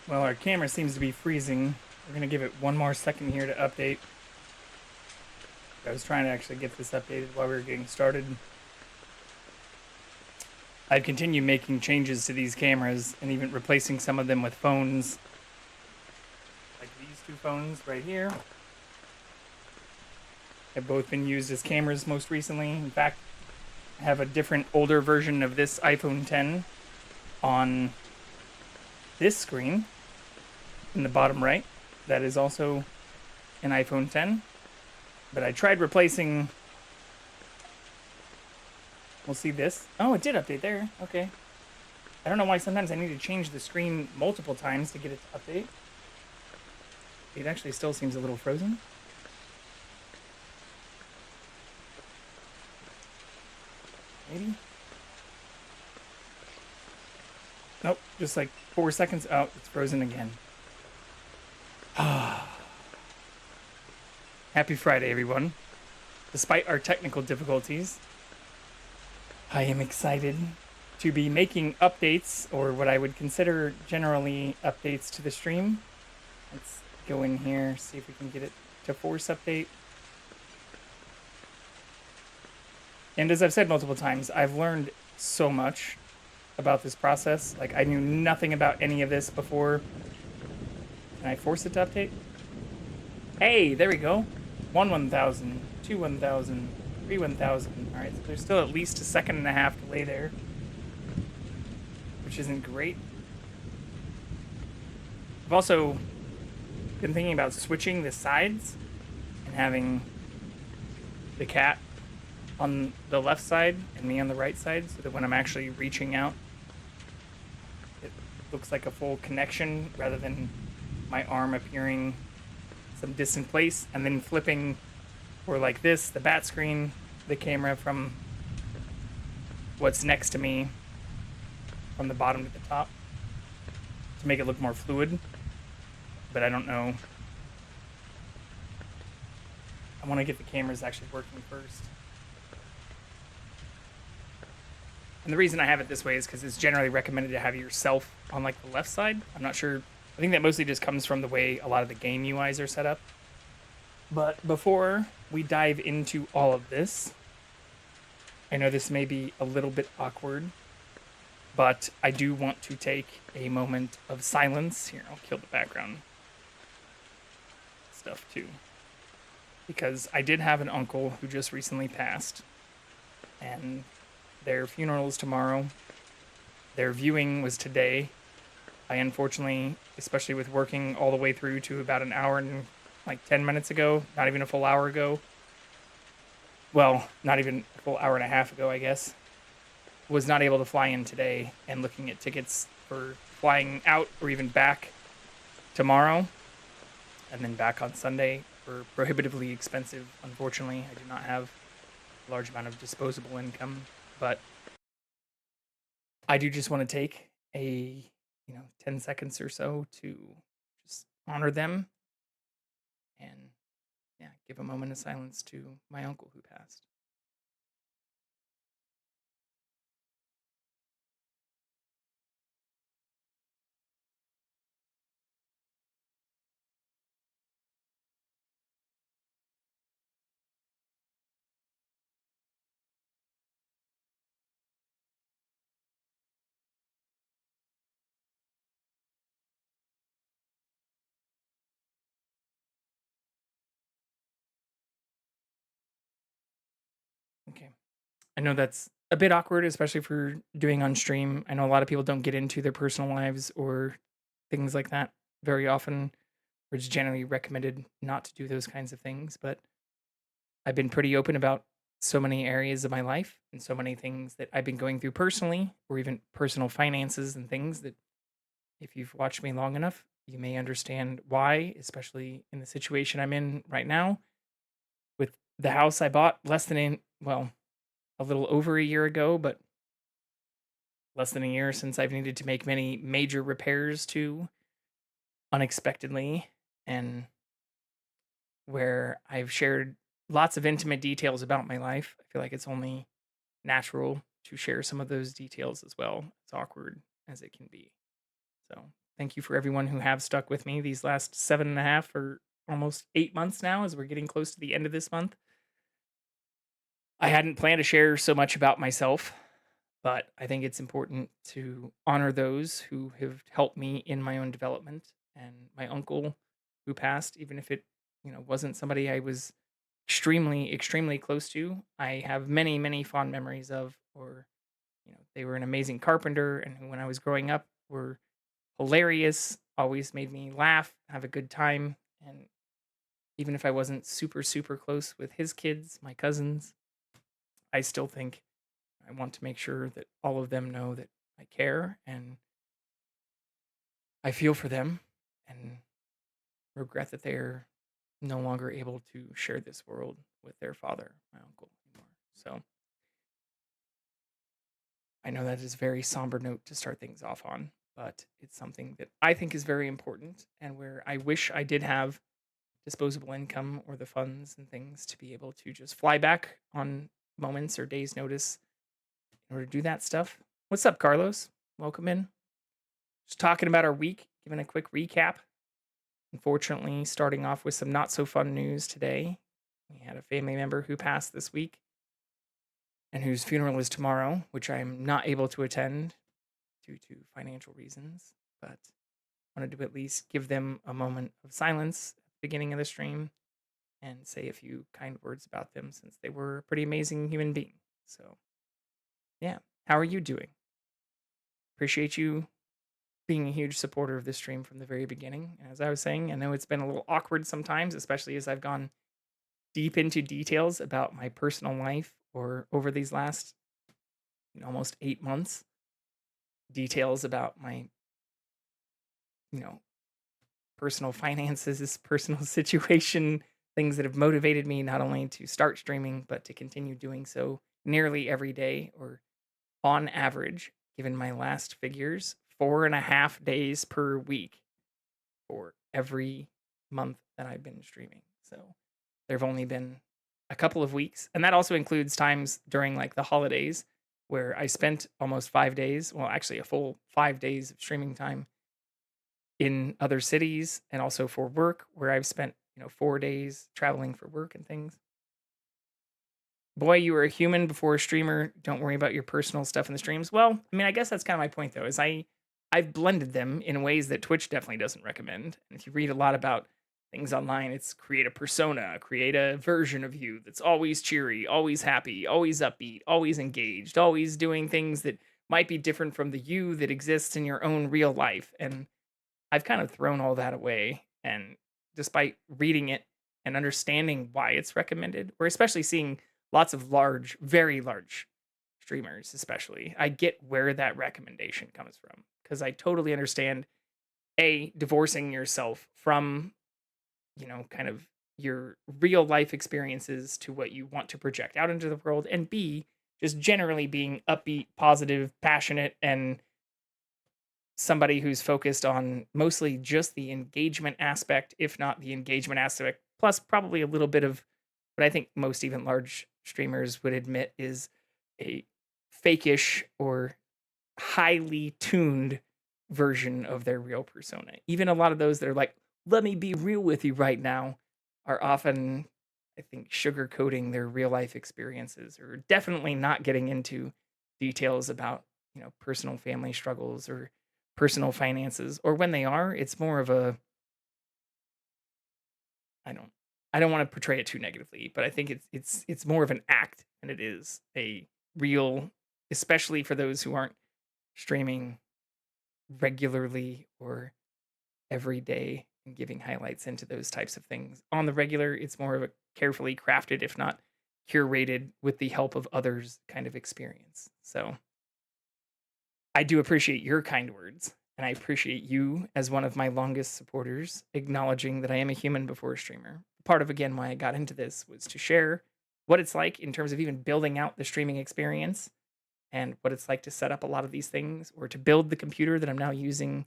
Well, our camera seems to be freezing. We're gonna give it one more second here to update. I was trying to actually get this updated while we were getting started. I've continued making changes to these cameras and even replacing some of them with phones, like these two phones right here. Have both been used as cameras most recently. In fact, I have a different older version of this iPhone 10 on this screen in the bottom right. That is also an iPhone 10. But I tried replacing. We'll see this. Oh, it did update there. Okay. I don't know why sometimes I need to change the screen multiple times to get it to update. It actually still seems a little frozen. Maybe. Nope. Just like 4 seconds. Oh, it's frozen again. Happy Friday, everyone. Despite our technical difficulties, I am excited to be making updates, or what I would consider generally updates to the stream. Let's go in here, see if we can get it to force update. And as I've said multiple times, I've learned so much about this process. Like, I knew nothing about any of this before. Can I force it to update? Hey, there we go. 1,000, 2 1,000, 3 1,000. All right, so there's still at least a second and a half delay there, which isn't great. I've also been thinking about switching the sides and having the cat on the left side and me on the right side, so that when I'm actually reaching out, it looks like a full connection rather than my arm appearing some distant place and then flipping, or like this, the bat screen, the camera from what's next to me from the bottom to the top to make it look more fluid. But I don't know. I want to get the cameras actually working first. And the reason I have it this way is because it's generally recommended to have yourself on like the left side. I'm not sure. I think that mostly just comes from the way a lot of the game UIs are set up. But before we dive into all of this, I know this may be a little bit awkward, but I do want to take a moment of silence. Here, I'll kill the background stuff too. Because I did have an uncle who just recently passed, and their funeral is tomorrow. Their viewing was today. I unfortunately, especially with working all the way through to about an hour and like 10 minutes ago, not even a full hour ago, well, not even a full hour and a half ago, I guess, was not able to fly in today, and looking at tickets for flying out or even back tomorrow and then back on Sunday were prohibitively expensive. Unfortunately, I do not have a large amount of disposable income, but I do just want to take a 10 seconds or so to just honor them and, yeah, give a moment of silence to my uncle who passed. Okay. I know that's a bit awkward, especially for doing on stream. I know a lot of people don't get into their personal lives or things like that very often, or it's generally recommended not to do those kinds of things. But I've been pretty open about so many areas of my life and so many things that I've been going through personally, or even personal finances and things that, if you've watched me long enough, you may understand why, especially in the situation I'm in right now with the house I bought less than a little over a year ago, but less than a year since I've needed to make many major repairs to unexpectedly, and where I've shared lots of intimate details about my life. I feel like it's only natural to share some of those details as well, as awkward as it can be. So thank you for everyone who have stuck with me these last 7.5 or almost 8 months now, as we're getting close to the end of this month. I hadn't planned to share so much about myself, but I think it's important to honor those who have helped me in my own development. And my uncle who passed, even if it, wasn't somebody I was extremely, extremely close to, I have many, many fond memories of, or, they were an amazing carpenter and who, when I was growing up, were hilarious, always made me laugh, have a good time. And even if I wasn't super, super close with his kids, my cousins, I still think I want to make sure that all of them know that I care and I feel for them and regret that they're no longer able to share this world with their father, my uncle, anymore. So I know that is a very somber note to start things off on, but it's something that I think is very important and where I wish I did have disposable income or the funds and things to be able to just fly back on moments or days' notice in order to do that stuff. What's up, Carlos? Welcome in. Just talking about our week, giving a quick recap. Unfortunately, starting off with some not so fun news today. We had a family member who passed this week and whose funeral is tomorrow, which I am not able to attend due to financial reasons, but wanted to at least give them a moment of silence at the beginning of the stream and say a few kind words about them since they were a pretty amazing human being. So, yeah. How are you doing? Appreciate you being a huge supporter of this stream from the very beginning. And as I was saying, I know it's been a little awkward sometimes, especially as I've gone deep into details about my personal life or over these last almost 8 months, details about my, you know, personal finances, personal situation, things that have motivated me not only to start streaming, but to continue doing so nearly every day or on average, given my last figures, 4.5 days per week for every month that I've been streaming. So there have only been a couple of weeks, and that also includes times during like the holidays where I spent almost 5 days, well, actually a full 5 days of streaming time in other cities, and also for work where I've spent 4 days traveling for work and things. Boy, you were a human before a streamer. Don't worry about your personal stuff in the streams. Well, I mean, I guess that's kind of my point though, is I've blended them in ways that Twitch definitely doesn't recommend. And if you read a lot about things online, it's create a persona, create a version of you that's always cheery, always happy, always upbeat, always engaged, always doing things that might be different from the you that exists in your own real life. And I've kind of thrown all that away. And despite reading it and understanding why it's recommended, or especially seeing lots of large, very large streamers, especially, I get where that recommendation comes from because I totally understand divorcing yourself from, kind of your real life experiences to what you want to project out into the world, and B, just generally being upbeat, positive, passionate, and somebody who's focused on mostly just the engagement aspect, if not the engagement aspect, plus probably a little bit of what I think most even large streamers would admit is a fakish or highly tuned version of their real persona. Even a lot of those that are like, let me be real with you right now, are often, I think, sugarcoating their real life experiences or definitely not getting into details about, personal family struggles or personal finances. Or when they are, it's more of a, I don't I don't want to portray it too negatively, but I think it's more of an act than it is a real, especially for those who aren't streaming regularly or every day and giving highlights into those types of things. On the regular, it's more of a carefully crafted, if not curated with the help of others kind of experience. So I do appreciate your kind words, and I appreciate you as one of my longest supporters acknowledging that I am a human before a streamer. Part of again why I got into this was to share what it's like in terms of even building out the streaming experience and what it's like to set up a lot of these things or to build the computer that I'm now using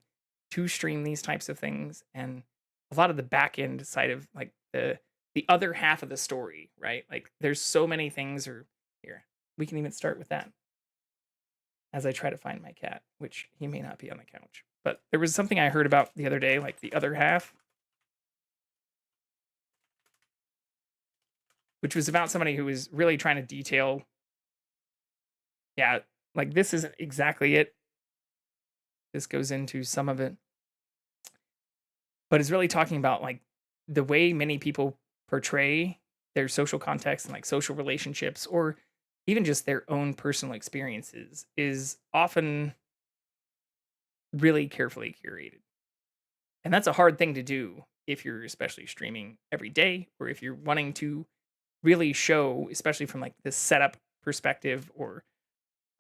to stream these types of things, and a lot of the back end side of like the other half of the story, right? Like there's so many things. Or here, we can even start with that as I try to find my cat, which he may not be on the couch. But there was something I heard about the other day, like the other half, which was about somebody who was really trying to detail, yeah, like this isn't exactly it. This goes into some of it, but it's really talking about like the way many people portray their social context and like social relationships or even just their own personal experiences is often really carefully curated. And that's a hard thing to do if you're especially streaming every day or if you're wanting to really show, especially from like this setup perspective. Or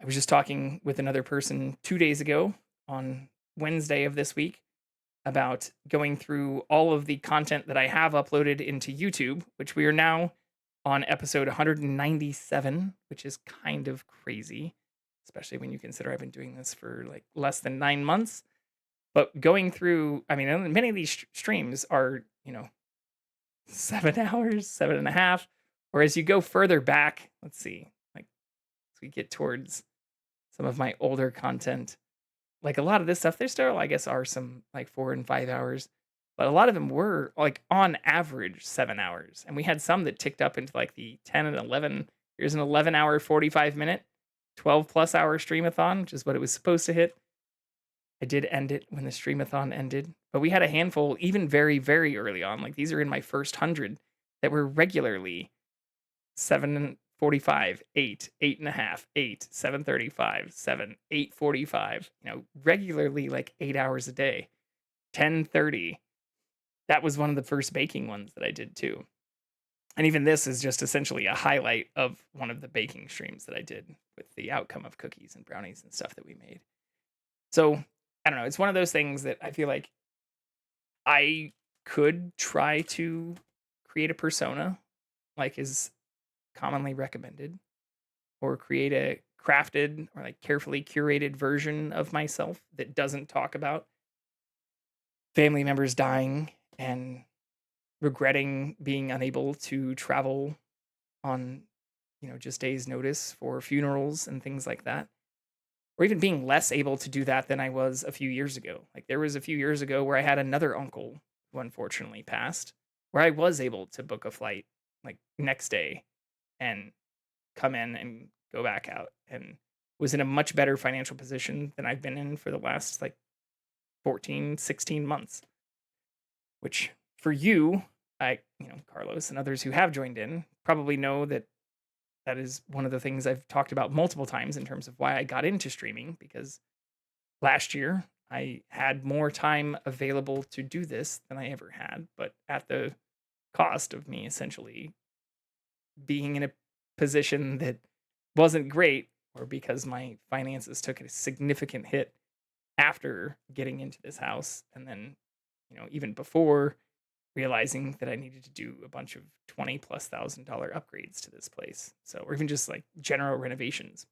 I was just talking with another person 2 days ago on Wednesday of this week about going through all of the content that I have uploaded into YouTube, which we are now on episode 197, which is kind of crazy, especially when you consider I've been doing this for like less than 9 months. But going through, I mean, many of these streams are, 7 hours, 7.5. Or as you go further back, let's see, like as we get towards some of my older content, like a lot of this stuff, there still, I guess, are some like 4 and 5 hours, but a lot of them were like on average 7 hours. And we had some that ticked up into like the 10 and 11. Here's an 11-hour, 45-minute, 12 plus hour streamathon, which is what it was supposed to hit. I did end it when the streamathon ended, but we had a handful even very, very early on. Like these are in my first 100 that were regularly 7:45, 8, 8.5, 8, 7:35, 7, 8:45, regularly like 8 hours a day. 10:30. That was one of the first baking ones that I did too. And even this is just essentially a highlight of one of the baking streams that I did with the outcome of cookies and brownies and stuff that we made. So I don't know. It's one of those things that I feel like I could try to create a persona like is commonly recommended, or create a crafted or like carefully curated version of myself that doesn't talk about family members dying and regretting being unable to travel on, just days notice for funerals and things like that. Or even being less able to do that than I was a few years ago. Like there was a few years ago where I had another uncle who unfortunately passed, where I was able to book a flight like next day and come in and go back out, and was in a much better financial position than I've been in for the last like 14, 16 months. Which for you, Carlos and others who have joined in probably know that that is one of the things I've talked about multiple times in terms of why I got into streaming, because last year I had more time available to do this than I ever had, but at the cost of me essentially being in a position that wasn't great, or because my finances took a significant hit after getting into this house. And then, even before realizing that I needed to do a bunch of 20 plus $1,000 upgrades to this place. So, or even just like general renovations.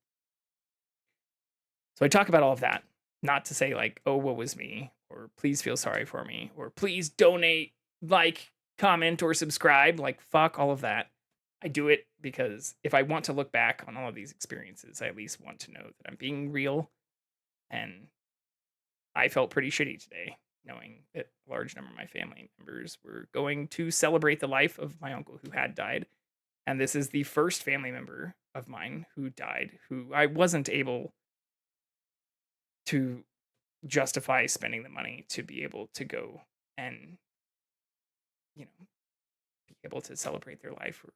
So I talk about all of that, not to say like, oh, woe was me, or please feel sorry for me, or please donate, like, comment, or subscribe. Like, fuck all of that. I do it because if I want to look back on all of these experiences, I at least want to know that I'm being real. And I felt pretty shitty today, knowing that a large number of my family members were going to celebrate the life of my uncle who had died. And this is the first family member of mine who died, who I wasn't able to justify spending the money to be able to go and, be able to celebrate their life, or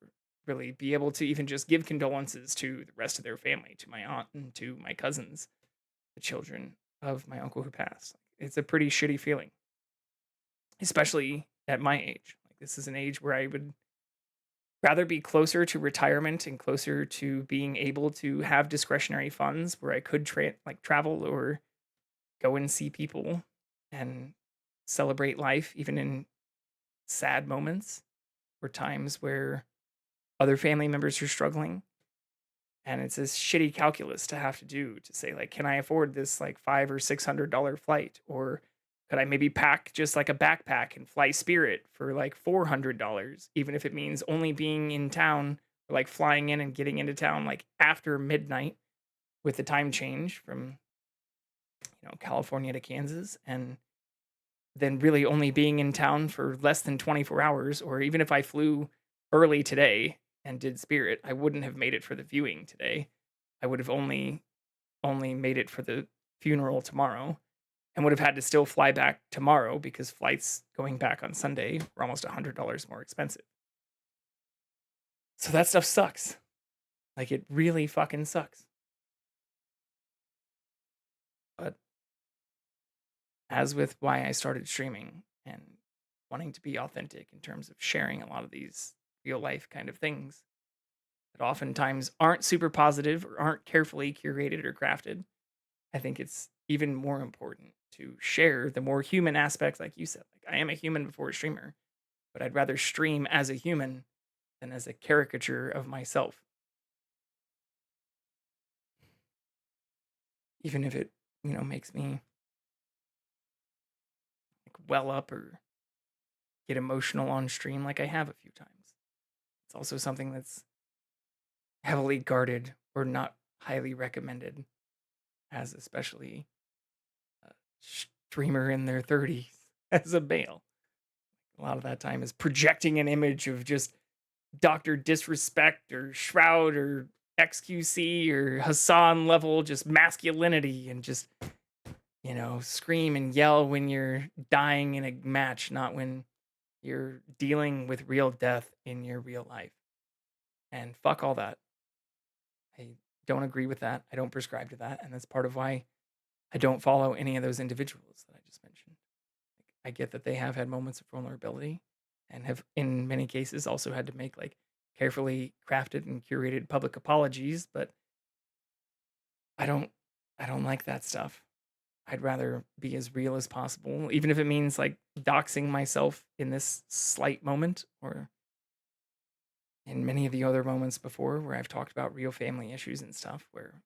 really be able to even just give condolences to the rest of their family, to my aunt and to my cousins, the children of my uncle who passed. It's a pretty shitty feeling, especially at my age. Like this is an age where I would rather be closer to retirement and closer to being able to have discretionary funds where I could travel or go and see people and celebrate life even in sad moments or times where other family members are struggling. And it's this shitty calculus to have to do to say, like, can I afford this like $500 or $600 flight? Or could I maybe pack just like a backpack and fly Spirit for like $400, even if it means only being in town, or like flying in and getting into town like after midnight with the time change from California to Kansas, and then really only being in town for less than 24 hours. Or even if I flew early today and did Spirit, I wouldn't have made it for the viewing today. I would have only made it for the funeral tomorrow, and would have had to still fly back tomorrow because flights going back on Sunday were almost $100 more expensive. So that stuff sucks. Like, it really fucking sucks. But as with why I started streaming and wanting to be authentic in terms of sharing a lot of these real life kind of things that oftentimes aren't super positive or aren't carefully curated or crafted, I think it's even more important to share the more human aspects, like you said. Like, I am a human before a streamer, but I'd rather stream as a human than as a caricature of myself, even if it, makes me like well up or get emotional on stream like I have a few times. It's also something that's heavily guarded or not highly recommended, as especially a streamer in their 30s as a male. A lot of that time is projecting an image of just Dr. Disrespect or Shroud or XQC or Hassan level just masculinity, and just, scream and yell when you're dying in a match, not when you're dealing with real death in your real life. And fuck all that. I don't agree with that. I don't prescribe to that. And that's part of why I don't follow any of those individuals that I just mentioned. I get that they have had moments of vulnerability and have, in many cases, also had to make like carefully crafted and curated public apologies, but I don't I don't like that stuff. I'd rather be as real as possible, even if it means like doxing myself in this slight moment, or in many of the other moments before where I've talked about real family issues and stuff, where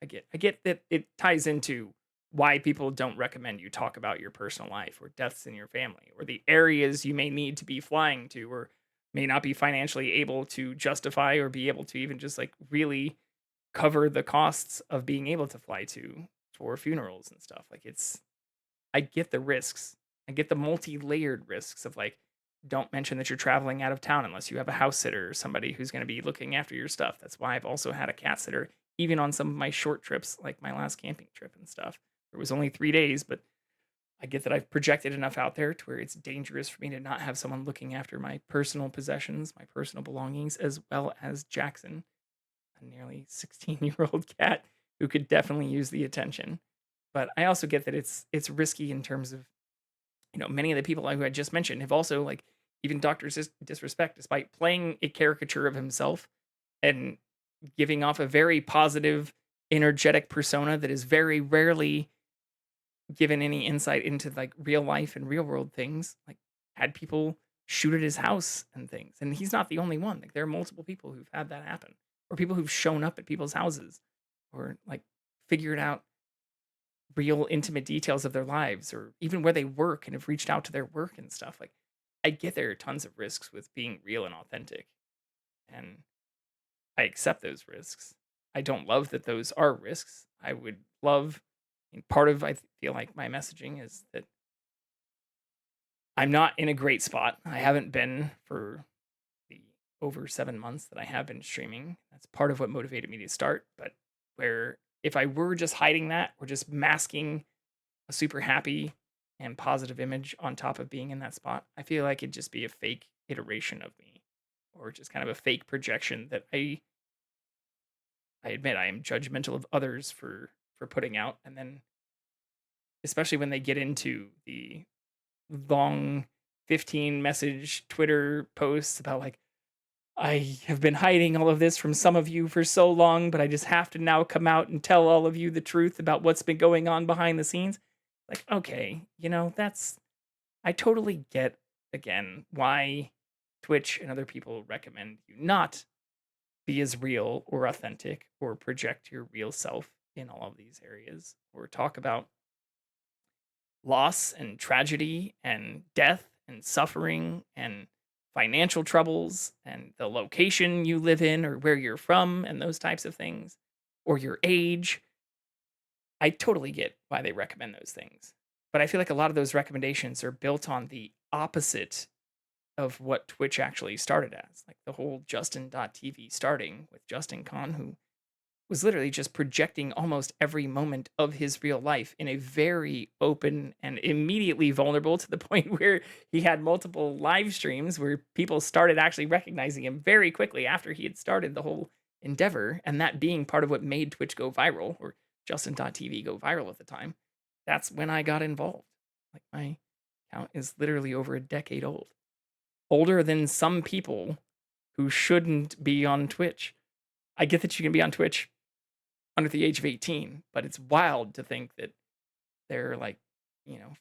I get that it ties into why people don't recommend you talk about your personal life or deaths in your family or the areas you may need to be flying to, or may not be financially able to justify or be able to even just like really cover the costs of being able to fly to for funerals and stuff. Like, I get the risks. I get the multi-layered risks of like, don't mention that you're traveling out of town unless you have a house sitter or somebody who's going to be looking after your stuff. That's why I've also had a cat sitter, even on some of my short trips, like my last camping trip and stuff. It was only 3 days, but I get that I've projected enough out there to where it's dangerous for me to not have someone looking after my personal possessions, my personal belongings, as well as Jackson, a nearly 16-year-old cat who could definitely use the attention. But I also get that it's risky in terms of, many of the people who I just mentioned have also, like, even Dr. Disrespect, despite playing a caricature of himself and giving off a very positive, energetic persona that is very rarely given any insight into like real life and real world things, like, had people shoot at his house and things. And he's not the only one. Like, there are multiple people who've had that happen, or people who've shown up at people's houses, or like figured out real intimate details of their lives, or even where they work and have reached out to their work and stuff. Like, I get there are tons of risks with being real and authentic, and I accept those risks. I don't love that those are risks. I would love, and part of, I feel like my messaging is that I'm not in a great spot. I haven't been for the over 7 months that I have been streaming. That's part of what motivated me to start. But where if I were just hiding that, or just masking a super happy and positive image on top of being in that spot, I feel like it'd just be a fake iteration of me, or just kind of a fake projection that I admit I am judgmental of others for putting out. And then, especially when they get into the long 15 message Twitter posts about like, I have been hiding all of this from some of you for so long, but I just have to now come out and tell all of you the truth about what's been going on behind the scenes. Like, okay, I totally get, again, why Twitch and other people recommend you not be as real or authentic or project your real self in all of these areas, or talk about loss and tragedy and death and suffering and financial troubles and the location you live in or where you're from and those types of things, or your age. I totally get why they recommend those things. But I feel like a lot of those recommendations are built on the opposite of what Twitch actually started as. Like the whole Justin.tv starting with Justin Kahn, who was literally just projecting almost every moment of his real life in a very open and immediately vulnerable, to the point where he had multiple live streams where people started actually recognizing him very quickly after he had started the whole endeavor. And that being part of what made Twitch go viral, or Justin.tv go viral at the time. That's when I got involved. Like, my account is literally over a decade old. Older than some people who shouldn't be on Twitch. I get that you can be on Twitch under the age of 18, but it's wild to think that they're like,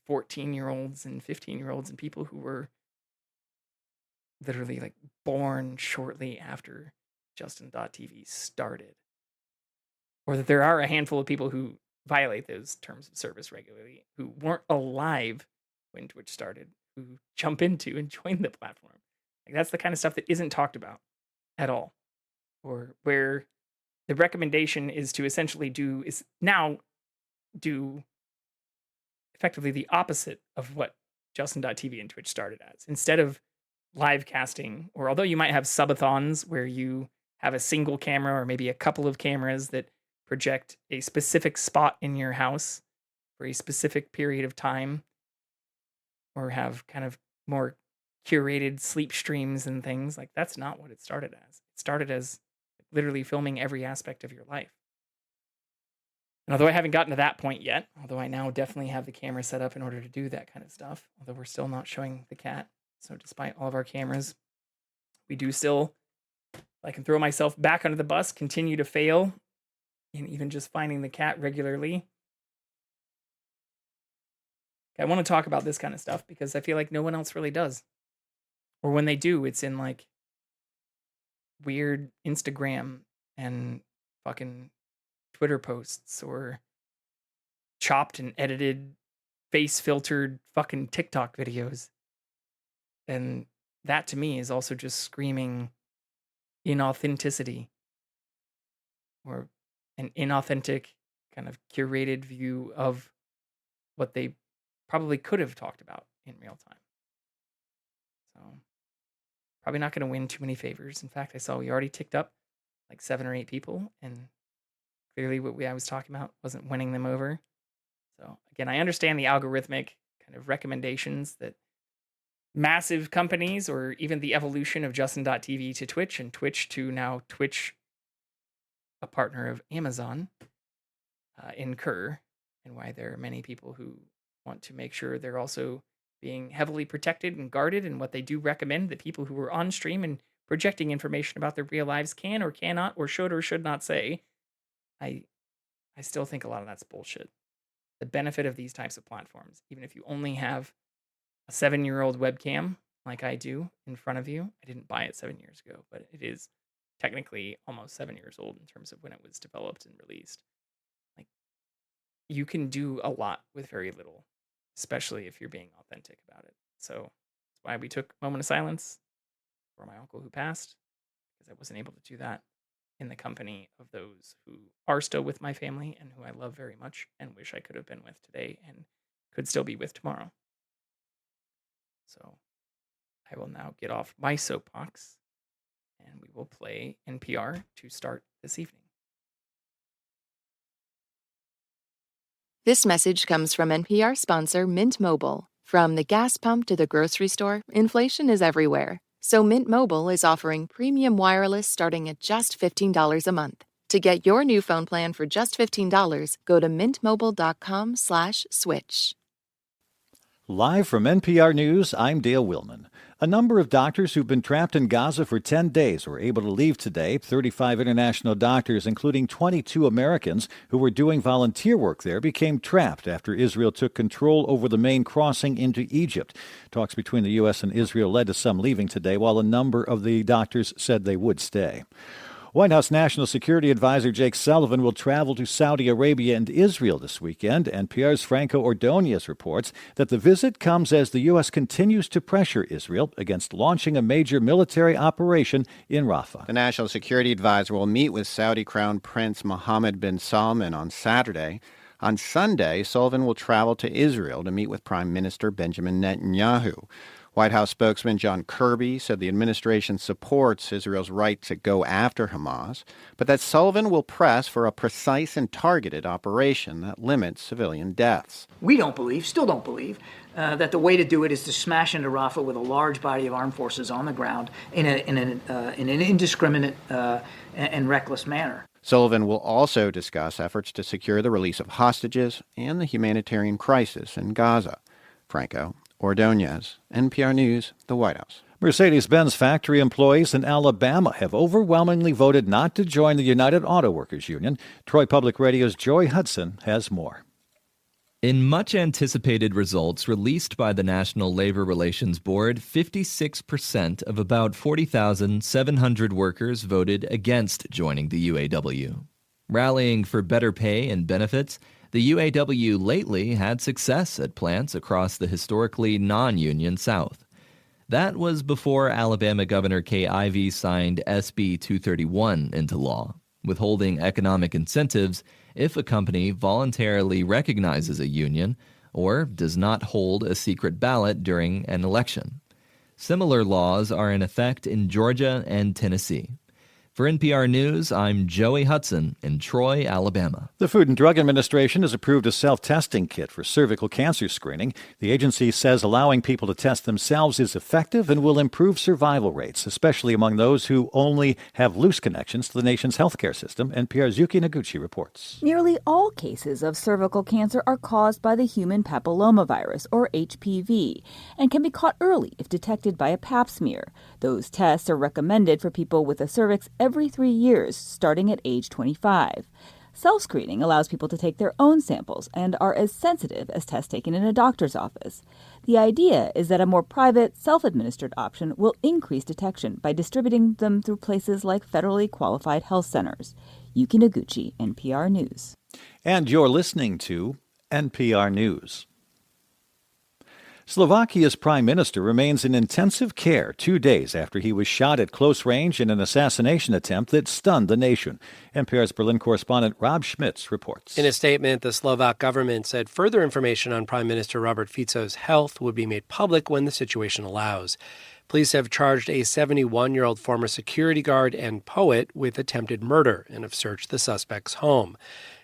14-year-olds and 15-year-olds and people who were literally like born shortly after Justin.tv started. Or that there are a handful of people who violate those terms of service regularly, who weren't alive when Twitch started, who jump into and join the platform. Like, that's the kind of stuff that isn't talked about at all. Or where the recommendation is to essentially do effectively the opposite of what Justin.tv and Twitch started as. Instead of live casting, or although you might have subathons where you have a single camera or maybe a couple of cameras that project a specific spot in your house for a specific period of time, or have kind of more curated sleep streams and things, like, that's not what it started as. It started as literally filming every aspect of your life. And although I haven't gotten to that point yet, although I now definitely have the camera set up in order to do that kind of stuff, although we're still not showing the cat. So despite all of our cameras, we do still, I can throw myself back under the bus, continue to fail, and even just finding the cat regularly. I want to talk about this kind of stuff because I feel like no one else really does. Or when they do, it's in like weird Instagram and fucking Twitter posts, or chopped and edited, face filtered fucking TikTok videos. And that to me is also just screaming inauthenticity, or an inauthentic kind of curated view of what they probably could have talked about in real time. So probably not going to win too many favors. In fact, I saw we already ticked up like 7 or 8 people, and clearly what I was talking about wasn't winning them over. So again, I understand the algorithmic kind of recommendations that massive companies, or even the evolution of Justin.tv to Twitch, and Twitch to now Twitch, a partner of Amazon, incur, and why there are many people who want to make sure they're also being heavily protected and guarded, and what they do recommend that people who are on stream and projecting information about their real lives can or cannot or should not say. I still think a lot of that's bullshit. The benefit of these types of platforms, even if you only have a 7-year-old webcam like I do in front of you. I didn't buy it 7 years ago, but it is technically almost 7 years old in terms of when it was developed and released. Like, you can do a lot with very little, especially if you're being authentic about it. So that's why we took a moment of silence for my uncle who passed, because I wasn't able to do that in the company of those who are still with my family and who I love very much and wish I could have been with today and could still be with tomorrow. So I will now get off my soapbox, and we will play NPR to start this evening. This message comes from NPR sponsor Mint Mobile. From the gas pump to the grocery store, inflation is everywhere. So Mint Mobile is offering premium wireless starting at just $15 a month. To get your new phone plan for just $15, go to mintmobile.com/switch. Live from NPR News, I'm Dale Willman. A number of doctors who've been trapped in Gaza for 10 days were able to leave today. 35 international doctors, including 22 Americans who were doing volunteer work there, became trapped after Israel took control over the main crossing into Egypt. Talks between the U.S. and Israel led to some leaving today, while a number of the doctors said they would stay. White House National Security Advisor Jake Sullivan will travel to Saudi Arabia and Israel this weekend. NPR's Franco Ordonez reports that the visit comes as the U.S. continues to pressure Israel against launching a major military operation in Rafah. The National Security Advisor will meet with Saudi Crown Prince Mohammed bin Salman on Saturday. On Sunday, Sullivan will travel to Israel to meet with Prime Minister Benjamin Netanyahu. White House spokesman John Kirby said the administration supports Israel's right to go after Hamas, but that Sullivan will press for a precise and targeted operation that limits civilian deaths. We still don't believe, that the way to do it is to smash into Rafah with a large body of armed forces on the ground in an indiscriminate and reckless manner. Sullivan will also discuss efforts to secure the release of hostages and the humanitarian crisis in Gaza. Franco Ordonez, NPR News, the White House. Mercedes-Benz factory employees in Alabama have overwhelmingly voted not to join the United Auto Workers Union. Troy Public Radio's Joey Hudson has more. In much anticipated results released by the National Labor Relations Board, 56% of about 40,700 workers voted against joining the UAW. Rallying for better pay and benefits, the UAW lately had success at plants across the historically non-union South. That was before Alabama Governor Kay Ivey signed SB 231 into law, withholding economic incentives if a company voluntarily recognizes a union or does not hold a secret ballot during an election. Similar laws are in effect in Georgia and Tennessee. For NPR News, I'm Joey Hudson in Troy, Alabama. The Food and Drug Administration has approved a self-testing kit for cervical cancer screening. The agency says allowing people to test themselves is effective and will improve survival rates, especially among those who only have loose connections to the nation's healthcare system. NPR's Yuki Noguchi reports. Nearly all cases of cervical cancer are caused by the human papillomavirus, or HPV, and can be caught early if detected by a pap smear. Those tests are recommended for people with a cervix every 3 years, starting at age 25. Self-screening allows people to take their own samples and are as sensitive as tests taken in a doctor's office. The idea is that a more private, self-administered option will increase detection by distributing them through places like federally qualified health centers. Yuki Noguchi, NPR News. And you're listening to NPR News. Slovakia's prime minister remains in intensive care 2 days after he was shot at close range in an assassination attempt that stunned the nation. NPR's Berlin correspondent Rob Schmitz reports. In a statement, the Slovak government said further information on Prime Minister Robert Fico's health would be made public when the situation allows. Police have charged a 71-year-old former security guard and poet with attempted murder and have searched the suspect's home.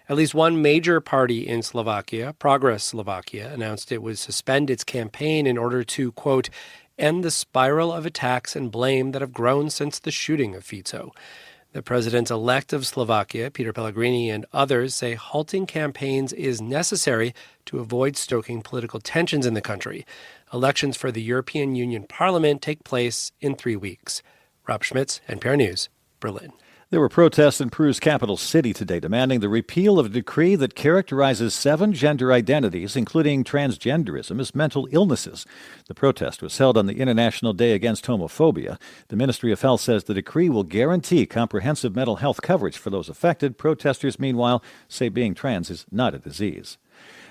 At least one major party in Slovakia, Progress Slovakia, announced it would suspend its campaign in order to, quote, end the spiral of attacks and blame that have grown since the shooting of Fico. The president-elect of Slovakia, Peter Pellegrini, and others say halting campaigns is necessary to avoid stoking political tensions in the country. Elections for the European Union Parliament take place in 3 weeks. Rob Schmitz, NPR News, Berlin. There were protests in Peru's capital city today demanding the repeal of a decree that characterizes 7 gender identities, including transgenderism, as mental illnesses. The protest was held on the International Day Against Homophobia. The Ministry of Health says the decree will guarantee comprehensive mental health coverage for those affected. Protesters, meanwhile, say being trans is not a disease.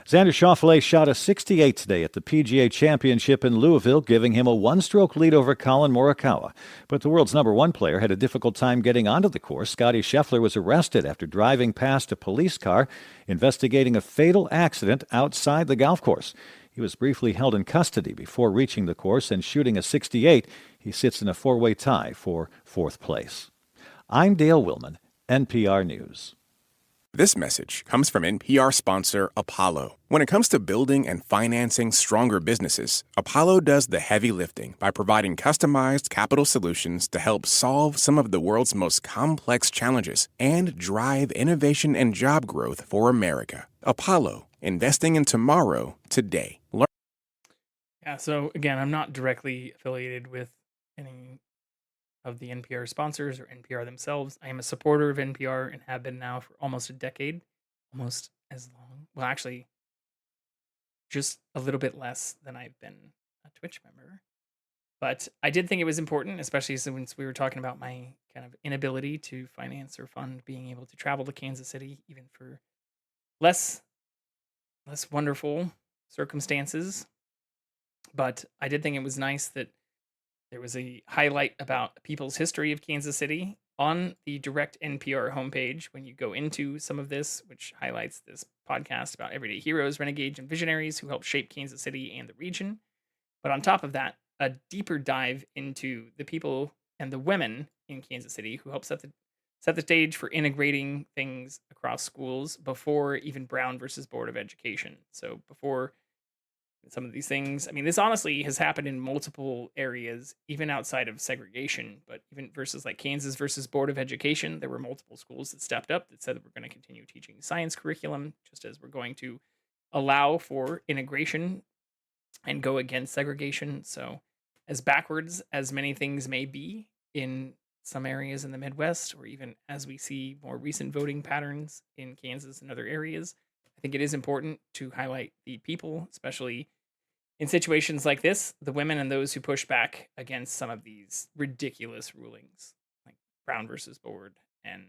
Xander Schauffele shot a 68 today at the PGA Championship in Louisville, giving him a one-stroke lead over Colin Morikawa. But the world's number 1 player had a difficult time getting onto the course. Scottie Scheffler was arrested after driving past a police car investigating a fatal accident outside the golf course. He was briefly held in custody before reaching the course and shooting a 68. He sits in a 4-way tie for 4th place. I'm Dale Willman, NPR News. This message comes from NPR sponsor Apollo. When it comes to building and financing stronger businesses, Apollo does the heavy lifting by providing customized capital solutions to help solve some of the world's most complex challenges and drive innovation and job growth for America. Apollo, investing in tomorrow, today. Yeah, so again, I'm not directly affiliated with any of the NPR sponsors or NPR themselves. I am a supporter of NPR and have been now for almost a decade, almost as long. Well, actually, just a little bit less than I've been a Twitch member. But I did think it was important, especially since we were talking about my kind of inability to finance or fund being able to travel to Kansas City, even for less wonderful circumstances. But I did think it was nice that there was a highlight about people's history of Kansas City, on the direct NPR homepage, when you go into some of this, which highlights this podcast about everyday heroes, renegades, and visionaries who helped shape Kansas City and the region. But on top of that, a deeper dive into the people and the women in Kansas City who helped set the stage for integrating things across schools before even Brown versus Board of Education. So before some of these things, I mean, this honestly has happened in multiple areas, even outside of segregation, but even versus like Kansas versus Board of Education, there were multiple schools that stepped up that said that we're going to continue teaching science curriculum, just as we're going to allow for integration and go against segregation. So, as backwards as many things may be in some areas in the Midwest, or even as we see more recent voting patterns in Kansas and other areas, I think it is important to highlight the people, especially in situations like this, the women and those who push back against some of these ridiculous rulings, like Brown versus Board and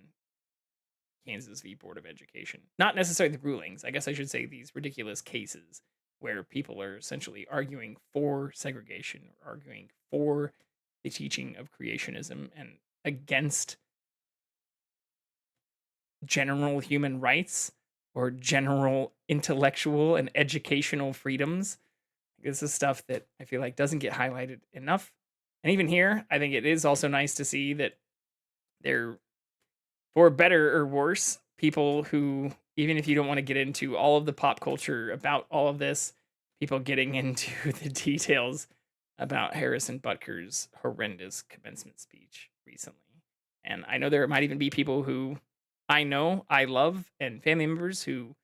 Kansas v. Board of Education. Not necessarily the rulings, I guess I should say these ridiculous cases where people are essentially arguing for segregation, or arguing for the teaching of creationism and against general human rights or general intellectual and educational freedoms. This is stuff that I feel like doesn't get highlighted enough. And even here, I think it is also nice to see that there, for better or worse, people who, even if you don't want to get into all of the pop culture about all of this, people getting into the details about Harrison Butker's horrendous commencement speech recently. And I know there might even be people who I know I love and family members who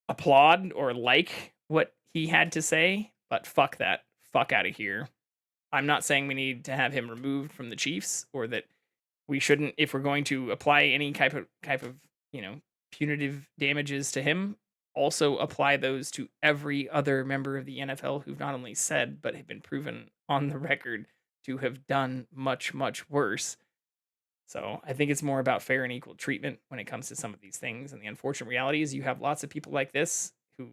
applaud or like what he had to say, but fuck that. Fuck out of here. I'm not saying we need to have him removed from the Chiefs, or that we shouldn't, if we're going to apply any type of punitive damages to him, also apply those to every other member of the NFL who've not only said but have been proven on the record to have done much, much worse. So I think it's more about fair and equal treatment when it comes to some of these things. And the unfortunate reality is you have lots of people like this who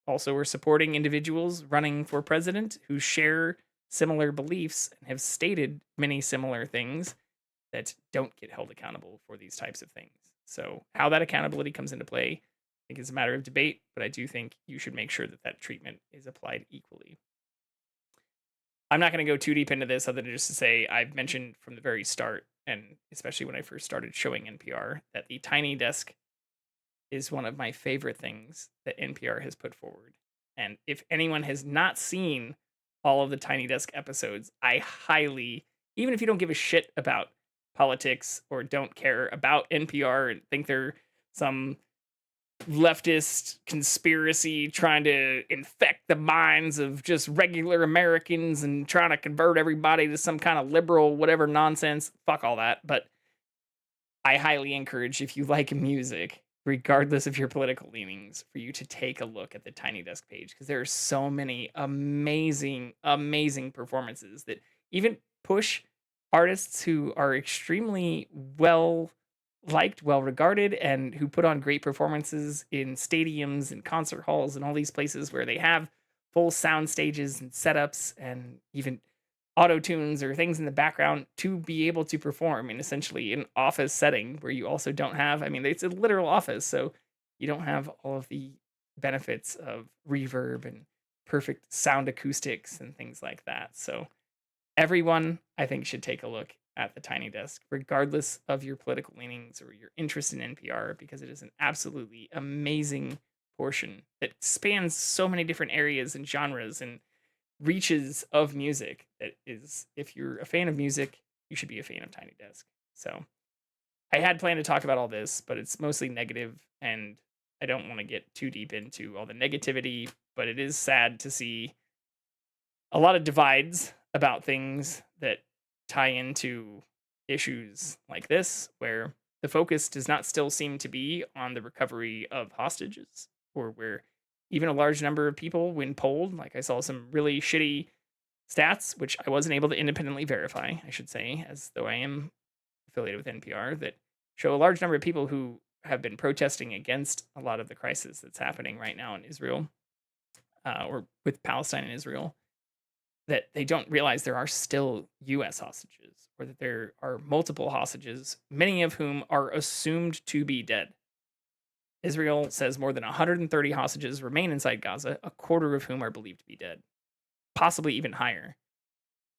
also are supporting individuals running for president who share similar beliefs and have stated many similar things that don't get held accountable for these types of things. So how that accountability comes into play, I think is a matter of debate, but I do think you should make sure that that treatment is applied equally. I'm not going to go too deep into this other than just to say I've mentioned from the very start, and especially when I first started showing NPR, that the Tiny Desk is one of my favorite things that NPR has put forward. And if anyone has not seen all of the Tiny Desk episodes, I highly, even if you don't give a shit about politics or don't care about NPR and think they're some leftist conspiracy trying to infect the minds of just regular Americans and trying to convert everybody to some kind of liberal whatever nonsense, fuck all that. But I highly encourage, if you like music, regardless of your political leanings, for you to take a look at the Tiny Desk page, because there are so many amazing, amazing performances that even push artists who are extremely well liked, well regarded, and who put on great performances in stadiums and concert halls and all these places where they have full sound stages and setups and even auto tunes or things in the background to be able to perform in essentially an office setting where you also don't have, I mean, it's a literal office, so you don't have all of the benefits of reverb and perfect sound acoustics and things like that. So everyone, I think, should take a look at the Tiny Desk, regardless of your political leanings or your interest in NPR, because it is an absolutely amazing portion that spans so many different areas and genres and reaches of music. That is, if you're a fan of music, you should be a fan of Tiny Desk. So I had planned to talk about all this, but it's mostly negative, and I don't want to get too deep into all the negativity, but it is sad to see a lot of divides about things that tie into issues like this, where the focus does not still seem to be on the recovery of hostages, or where even a large number of people, when polled, like I saw some really shitty stats, which I wasn't able to independently verify, I should say, as though I am affiliated with NPR, that show a large number of people who have been protesting against a lot of the crisis that's happening right now in Israel, or with Palestine and Israel, that they don't realize there are still U.S. hostages, or that there are multiple hostages, many of whom are assumed to be dead. Israel says more than 130 hostages remain inside Gaza, a quarter of whom are believed to be dead, possibly even higher.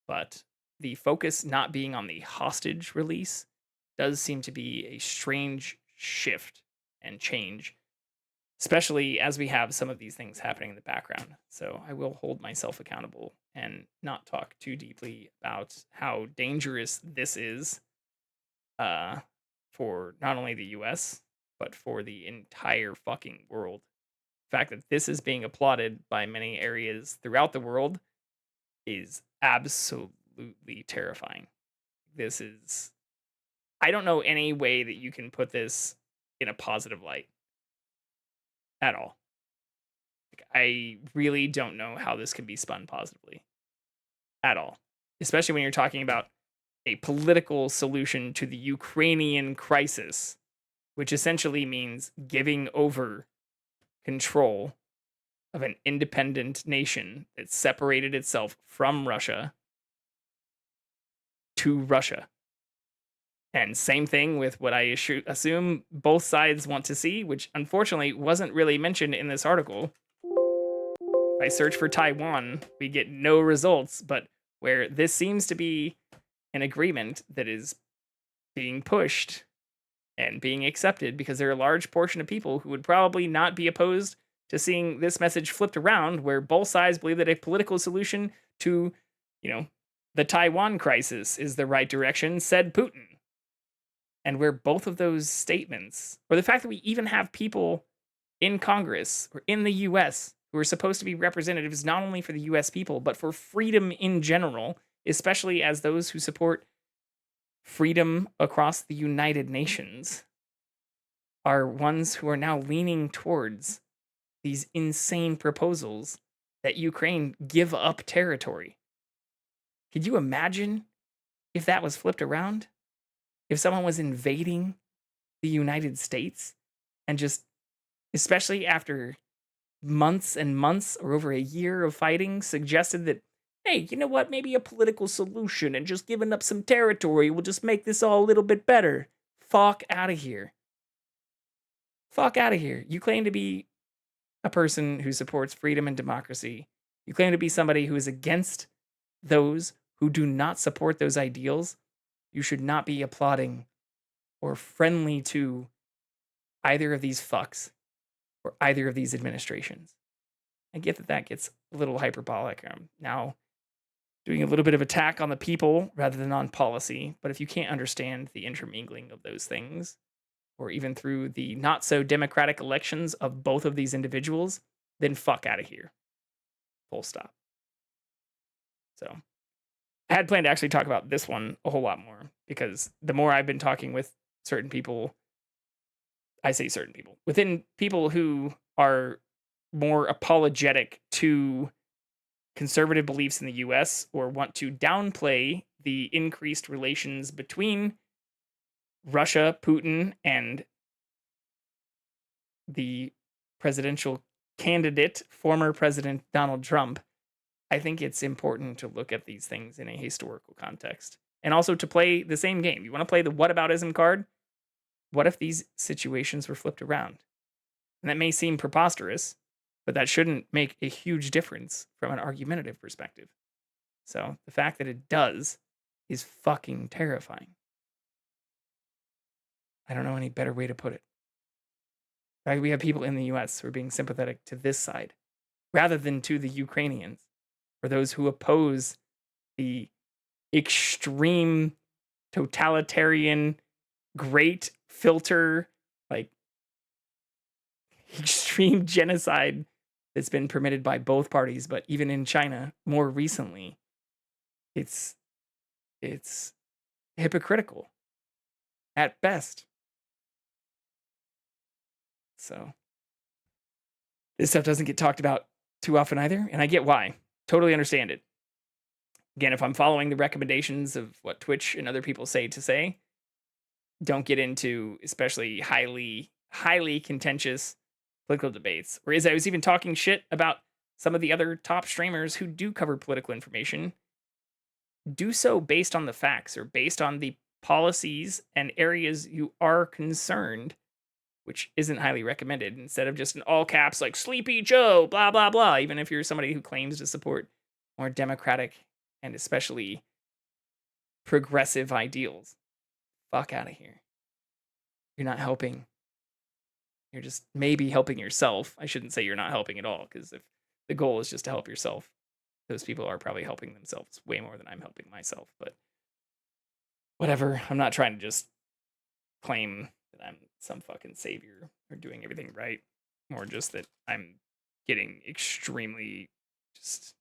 But the focus not being on the hostage release does seem to be a strange shift and change, especially as we have some of these things happening in the background. So I will hold myself accountable and not talk too deeply about how dangerous this is for not only the US, but for the entire fucking world. The fact that this is being applauded by many areas throughout the world is absolutely terrifying. This is, I don't know any way that you can put this in a positive light at all. Like, I really don't know how this can be spun positively at all, especially when you're talking about a political solution to the Ukrainian crisis, which essentially means giving over control of an independent nation that separated itself from Russia to Russia. And same thing with what I assume both sides want to see, which unfortunately wasn't really mentioned in this article. If I search for Taiwan, we get no results, but where this seems to be an agreement that is being pushed and being accepted, because there are a large portion of people who would probably not be opposed to seeing this message flipped around, where both sides believe that a political solution to, the Taiwan crisis is the right direction, said Putin. And where both of those statements, or the fact that we even have people in Congress or in the US who are supposed to be representatives not only for the US people, but for freedom in general, especially as those who support freedom across the United Nations, are ones who are now leaning towards these insane proposals that Ukraine give up territory. Could you imagine if that was flipped around? If someone was invading the United States and just, especially after months and months or over a year of fighting, suggested that, hey, you know what, maybe a political solution and just giving up some territory will just make this all a little bit better. Fuck out of here. Fuck out of here. You claim to be a person who supports freedom and democracy. You claim to be somebody who is against those who do not support those ideals. You should not be applauding or friendly to either of these fucks or either of these administrations. I get that that gets a little hyperbolic. I'm now doing a little bit of attack on the people rather than on policy, but if you can't understand the intermingling of those things, or even through the not so democratic elections of both of these individuals, then fuck out of here. Full stop. So I had planned to actually talk about this one a whole lot more, because the more I've been talking with certain people, I say certain people, within people who are more apologetic to conservative beliefs in the US or want to downplay the increased relations between Russia, Putin, and the presidential candidate, former President Donald Trump, I think it's important to look at these things in a historical context. And also to play the same game. You want to play the whataboutism card? What if these situations were flipped around? And that may seem preposterous, but that shouldn't make a huge difference from an argumentative perspective. So the fact that it does is fucking terrifying. I don't know any better way to put it. We have people in the US who are being sympathetic to this side rather than to the Ukrainians, or those who oppose the extreme totalitarian, great filter, like extreme genocide that's been permitted by both parties. But even in China, more recently, it's hypocritical at best. So this stuff doesn't get talked about too often either, and I get why. Totally understand it. Again, if I'm following the recommendations of what Twitch and other people say to say, don't get into especially highly contentious political debates. Whereas I was even talking shit about some of the other top streamers who do cover political information do so based on the facts or based on the policies and areas you are concerned, which isn't highly recommended, instead of just in all caps like Sleepy Joe, blah, blah, blah, even if you're somebody who claims to support more democratic and especially progressive ideals. Fuck out of here. You're not helping. You're just maybe helping yourself. I shouldn't say you're not helping at all, because if the goal is just to help yourself, those people are probably helping themselves way more than I'm helping myself. But whatever. I'm not trying to just claim that I'm some fucking savior or doing everything right. More just that I'm getting extremely just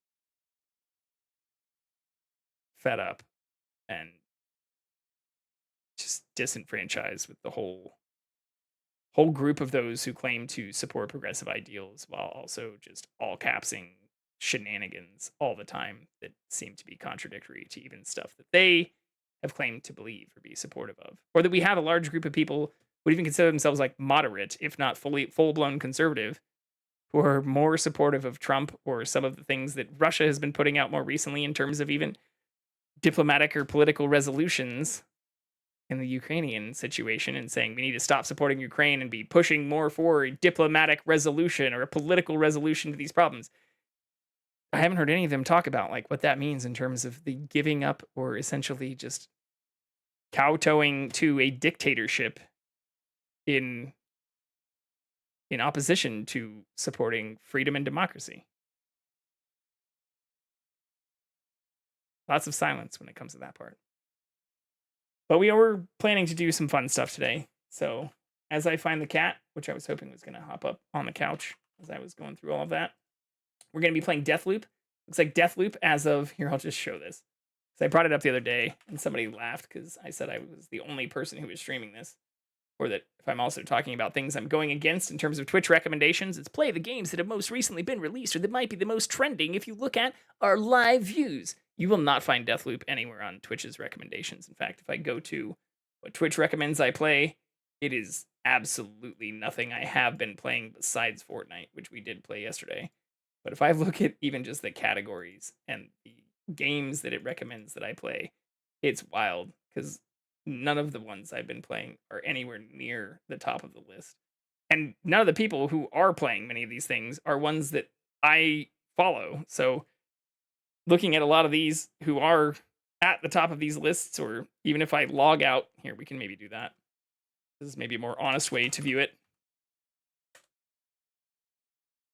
fed up and just disenfranchised with the whole group of those who claim to support progressive ideals while also just all capsing shenanigans all the time that seem to be contradictory to even stuff that they have claimed to believe or be supportive of. Or that we have a large group of people who would even consider themselves like moderate, if not full-blown conservative, who are more supportive of Trump or some of the things that Russia has been putting out more recently in terms of even diplomatic or political resolutions in the Ukrainian situation, and saying we need to stop supporting Ukraine and be pushing more for a diplomatic resolution or a political resolution to these problems. I haven't heard any of them talk about like what that means in terms of the giving up or essentially just kowtowing to a dictatorship in opposition to supporting freedom and democracy. Lots of silence when it comes to that part. But we were planning to do some fun stuff today. So as I find the cat, which I was hoping was going to hop up on the couch as I was going through all of that, we're going to be playing Deathloop. Looks like Deathloop as of, here, I'll just show this. So I brought it up the other day and somebody laughed because I said I was the only person who was streaming this. Or that if I'm also talking about things I'm going against in terms of Twitch recommendations, it's play the games that have most recently been released or that might be the most trending if you look at our live views. You will not find Deathloop anywhere on Twitch's recommendations. In fact, if I go to what Twitch recommends I play, it is absolutely nothing I have been playing besides Fortnite, which we did play yesterday. But if I look at even just the categories and the games that it recommends that I play, it's wild, because none of the ones I've been playing are anywhere near the top of the list. And none of the people who are playing many of these things are ones that I follow. So looking at a lot of these who are at the top of these lists, or even if I log out, here, we can maybe do that. This is maybe a more honest way to view it.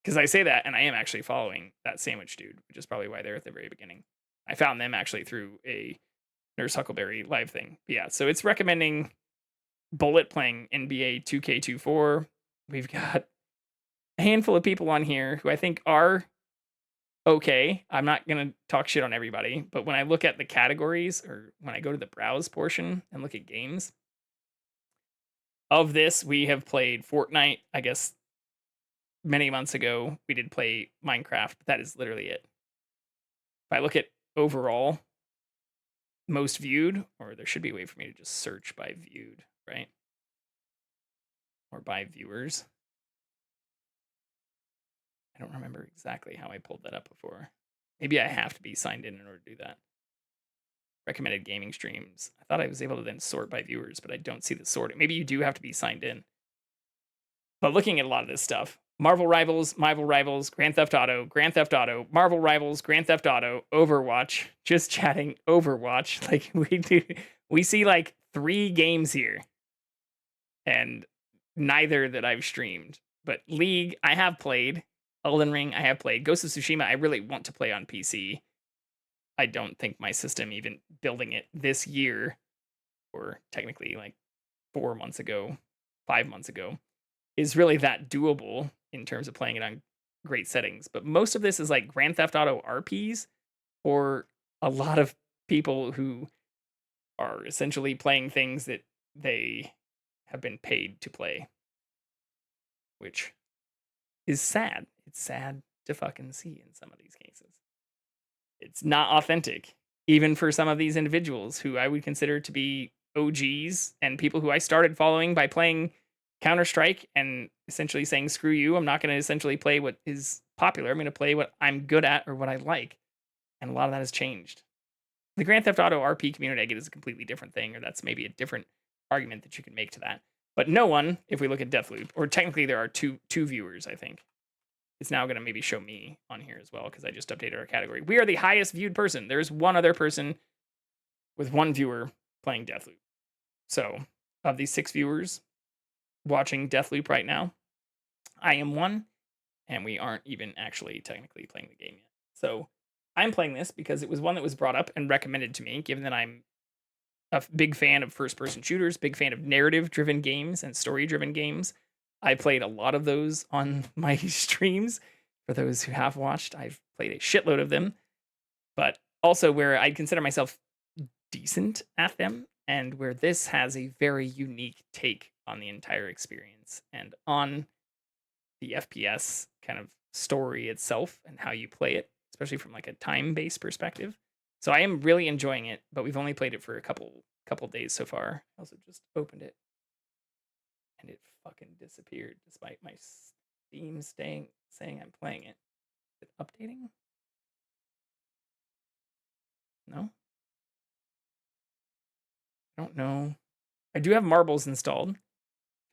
Because I say that, and I am actually following that sandwich dude, which is probably why they're at the very beginning. I found them actually through a Nurse Huckleberry live thing. But yeah, so it's recommending Bullet playing NBA 2K24. We've got a handful of people on here who I think are okay. I'm not going to talk shit on everybody, but when I look at the categories, or when I go to the browse portion and look at games, of this, we have played Fortnite, I guess, many months ago. We did play Minecraft, but that is literally it. If I look at overall most viewed, or there should be a way for me to just search by viewed, right? Or by viewers. I don't remember exactly how I pulled that up before. Maybe I have to be signed in order to do that. Recommended gaming streams. I thought I was able to then sort by viewers, but I don't see the sorting. Maybe you do have to be signed in. But looking at a lot of this stuff, Marvel Rivals, Grand Theft Auto, Marvel Rivals, Grand Theft Auto, Overwatch, just chatting Overwatch. Like we see like 3 games here, and neither that I've streamed. But League, I have played. Elden Ring, I have played. Ghost of Tsushima, I really want to play on PC. I don't think my system, even building it this year, or technically like 4 months ago, 5 months ago, is really that doable in terms of playing it on great settings. But most of this is like Grand Theft Auto RPs, or a lot of people who are essentially playing things that they have been paid to play, which is sad. It's sad to fucking see in some of these cases. It's not authentic, even for some of these individuals who I would consider to be OGs and people who I started following by playing Counter-Strike and essentially saying, screw you, I'm not going to essentially play what is popular. I'm going to play what I'm good at or what I like. And a lot of that has changed. The Grand Theft Auto RP community, I get, is a completely different thing, or that's maybe a different argument that you can make to that. But no one, if we look at Deathloop, or technically there are two viewers, I think. It's now going to maybe show me on here as well, because I just updated our category. We are the highest viewed person. There's one other person with one viewer playing Deathloop. So, of these 6 viewers watching Deathloop right now, I am one, and we aren't even actually technically playing the game yet. So I'm playing this because it was one that was brought up and recommended to me, given that I'm a big fan of first-person shooters, big fan of narrative-driven games and story-driven games. I played a lot of those on my streams. For those who have watched, I've played a shitload of them, but also where I consider myself decent at them, and where this has a very unique take on the entire experience and on the FPS kind of story itself and how you play it, especially from like a time-based perspective. So I am really enjoying it, but we've only played it for a couple days so far. I also just opened it and it fucking disappeared despite my Steam saying I'm playing it. Is it updating? No? I don't know. I do have Marbles installed, if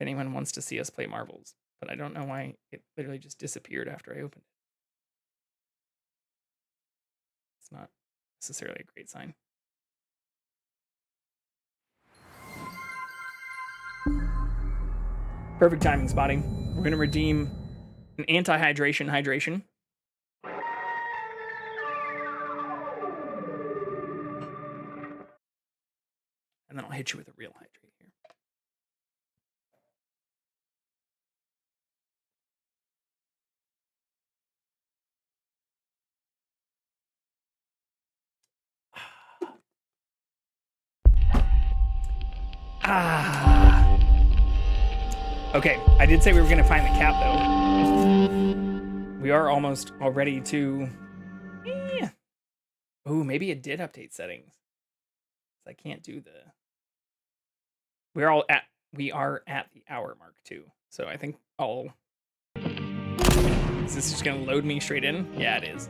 anyone wants to see us play Marbles, but I don't know why it literally just disappeared after I opened it. It's not necessarily a great sign. Perfect timing, Spotting. We're going to redeem an anti-hydration hydration. And then I'll hit you with a real hydrate here. Okay, I did say we were going to find the cat, though. We are almost already to... Oh, maybe it did update settings. I can't do the... We are at the hour mark, too. So I think I'll... Is this just going to load me straight in? Yeah, it is.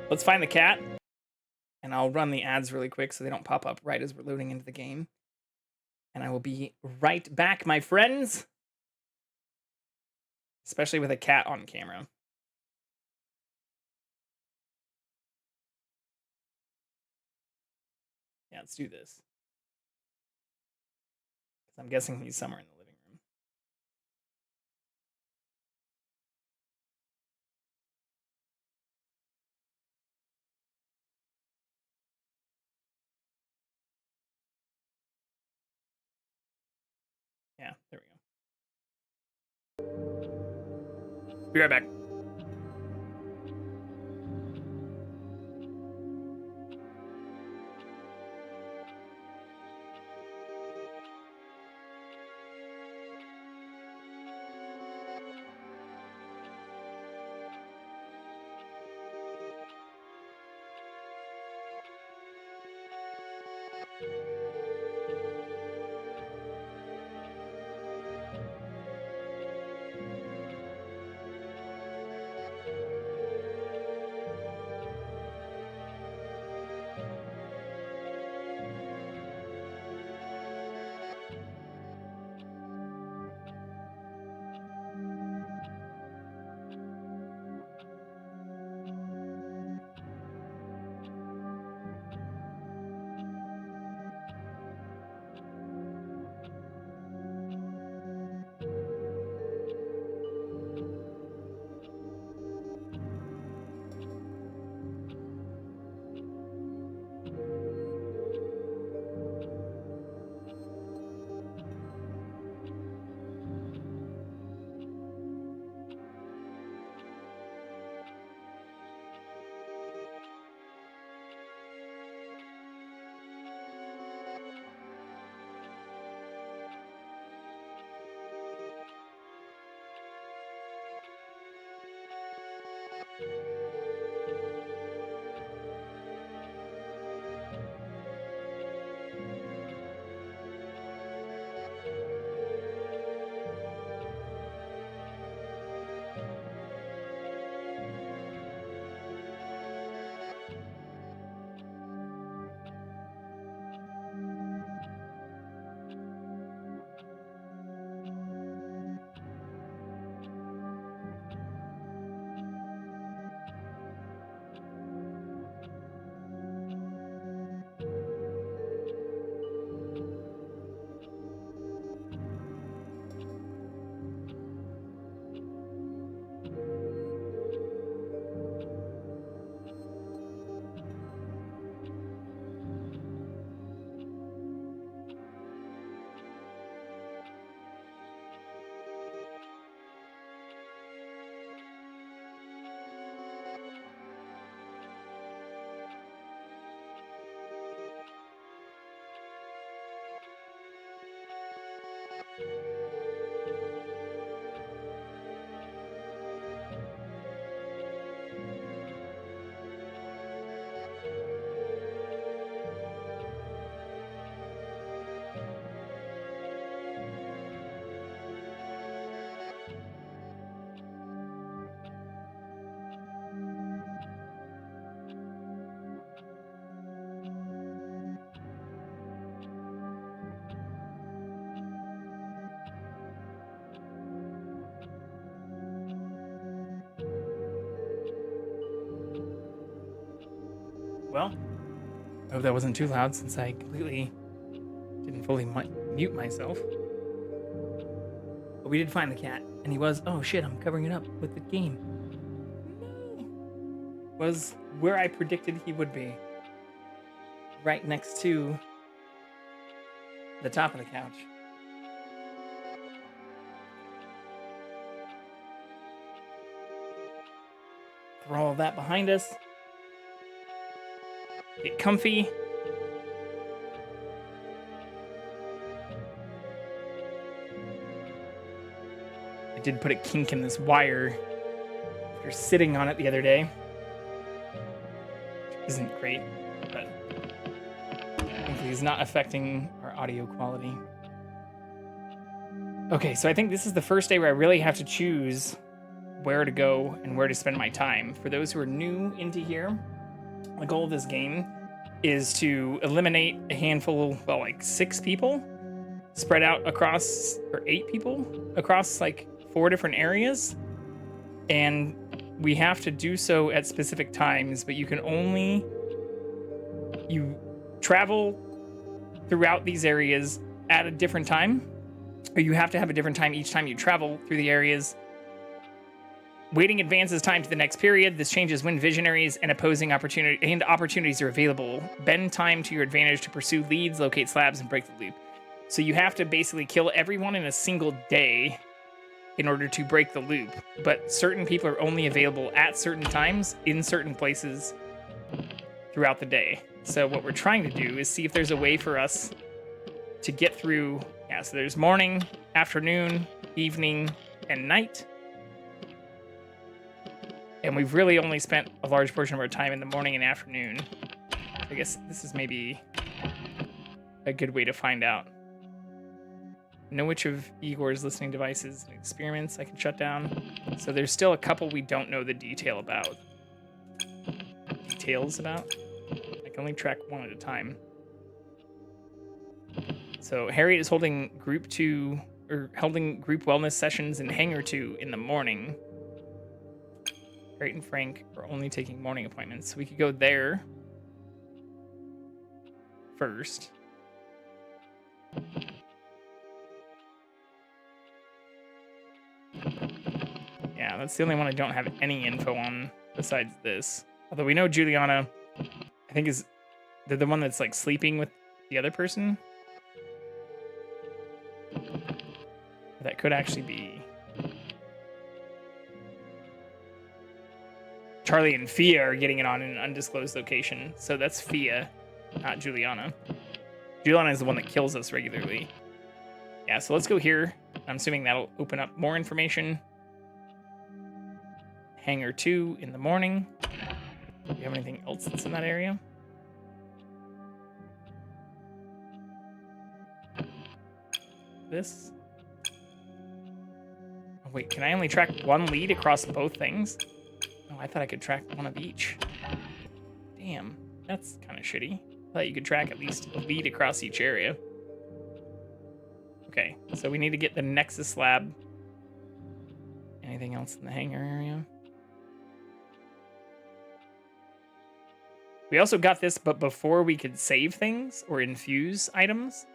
Let's find the cat. And I'll run the ads really quick so they don't pop up right as we're loading into the game. And I will be right back, my friends. Especially with a cat on camera. Yeah, let's do this. Because I'm guessing he's somewhere in the living room. Yeah, there we go. Be right back. well, I hope that wasn't too loud since I completely didn't fully mute myself. But we did find the cat, and he was, oh shit, I'm covering it up with the game. No. Was where I predicted he would be. Right next to the top of the couch. Throw all of that behind us. Get comfy. I did put a kink in this wire after sitting on it the other day. Which isn't great, but hopefully it's not affecting our audio quality. Okay, so I think this is the first day where I really have to choose where to go and where to spend my time. For those who are new into here, the goal of this game is to eliminate a handful, well, like 6 people spread out across, or 8 people across like 4 different areas. And we have to do so at specific times, but you travel throughout these areas at a different time, or you have to have a different time each time you travel through the areas. Waiting advances time to the next period. This changes when visionaries and opportunities are available. Bend time to your advantage to pursue leads, locate slabs, and break the loop. So you have to basically kill everyone in a single day in order to break the loop. But certain people are only available at certain times in certain places throughout the day. So what we're trying to do is see if there's a way for us to get through. Yeah, so there's morning, afternoon, evening, and night. And we've really only spent a large portion of our time in the morning and afternoon. I guess this is maybe a good way to find out. Know which of Igor's listening devices and experiments I can shut down. So there's still a couple we don't know the details about. I can only track one at a time. So Harriet is holding group wellness sessions in Hangar 2 in the morning. Harriet and Frank are only taking morning appointments, so we could go there first. Yeah, that's the only one I don't have any info on besides this. Although we know Juliana, I think they're the one that's like sleeping with the other person. That could actually be Charlie and Fia are getting it on in an undisclosed location. So that's Fia, not Juliana. Juliana is the one that kills us regularly. Yeah, so let's go here. I'm assuming that'll open up more information. Hangar 2 in the morning. Do you have anything else that's in that area? This? Oh, wait, can I only track one lead across both things? Oh, I thought I could track one of each. Damn, that's kind of shitty. I thought you could track at least a lead across each area. Okay, so we need to get the Nexus lab. Anything else in the hangar area? We also got this, but before we could save things or infuse items.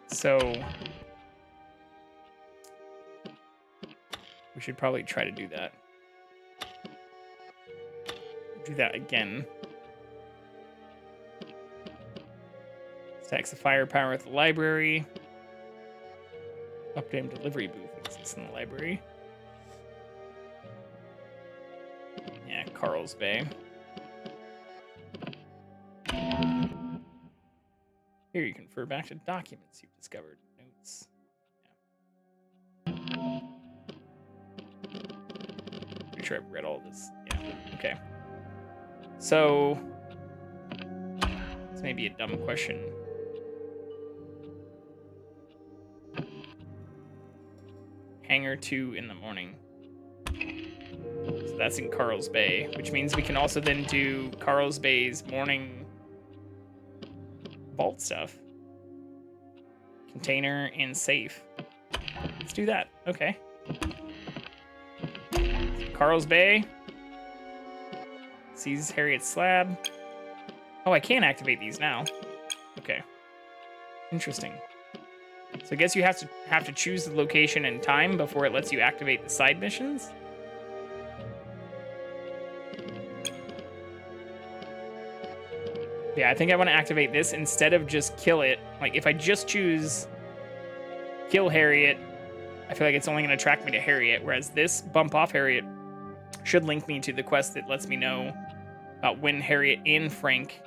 So we should probably try to do that. Do that again. Stacks of firepower at the library. Update delivery booth exists in the library. Yeah, Carl's Bay. Here you can refer back to documents you've discovered. Notes. Yeah. Pretty sure I've read all this. Yeah. Okay. So this may be a dumb question. Hangar 2 in the morning. So that's in Carl's Bay, which means we can also then do Carl's Bay's morning vault stuff. Container and safe. Let's do that. Okay. Carl's Bay. Seize Harriet's slab. Oh, I can activate these now. Okay. Interesting. So I guess you have to choose the location and time before it lets you activate the side missions. Yeah, I think I want to activate this instead of just kill it. Like, if I just choose kill Harriet, I feel like it's only going to track me to Harriet, whereas this bump off Harriet should link me to the quest that lets me know about when Harriet and Frank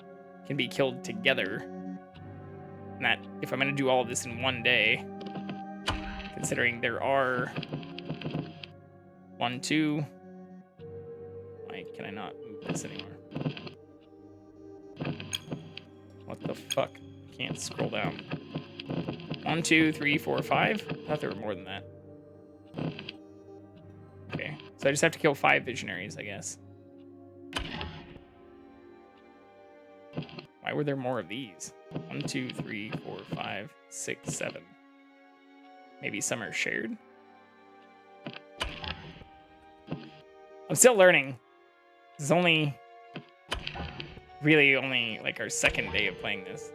can be killed together. And that, if I'm going to do all of this in one day, considering there are 1, 2... Why can I not move this anymore? What the fuck? Can't scroll down. 1, 2, 3, 4, 5? I thought there were more than that. Okay, so I just have to kill 5 visionaries, I guess. Why were there more of these? 1, 2, 3, 4, 5, 6, 7. Maybe some are shared? I'm still learning. This is only... really only, like, our second day of playing this.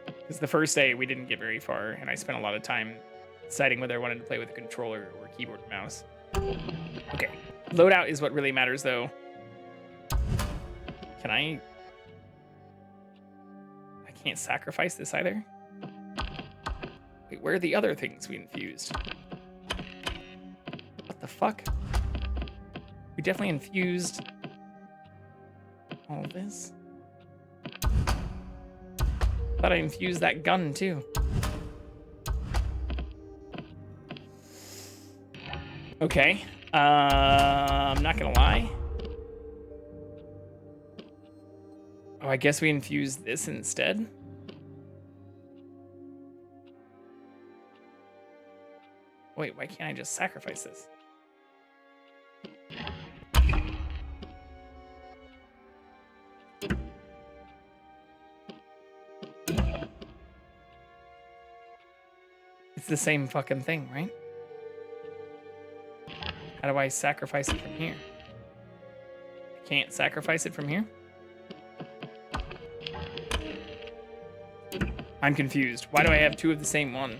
Because the first day, we didn't get very far, and I spent a lot of time deciding whether I wanted to play with a controller or keyboard and mouse. Okay. Loadout is what really matters, though. Can I can't sacrifice this either? Wait, where are the other things we infused? What the fuck? We definitely infused all of this. Thought I infused that gun too. Okay. I'm not gonna lie. Oh, I guess we infused this instead. Wait, why can't I just sacrifice this? It's the same fucking thing, right? How do I sacrifice it from here? I can't sacrifice it from here? I'm confused. Why do I have 2 of the same one?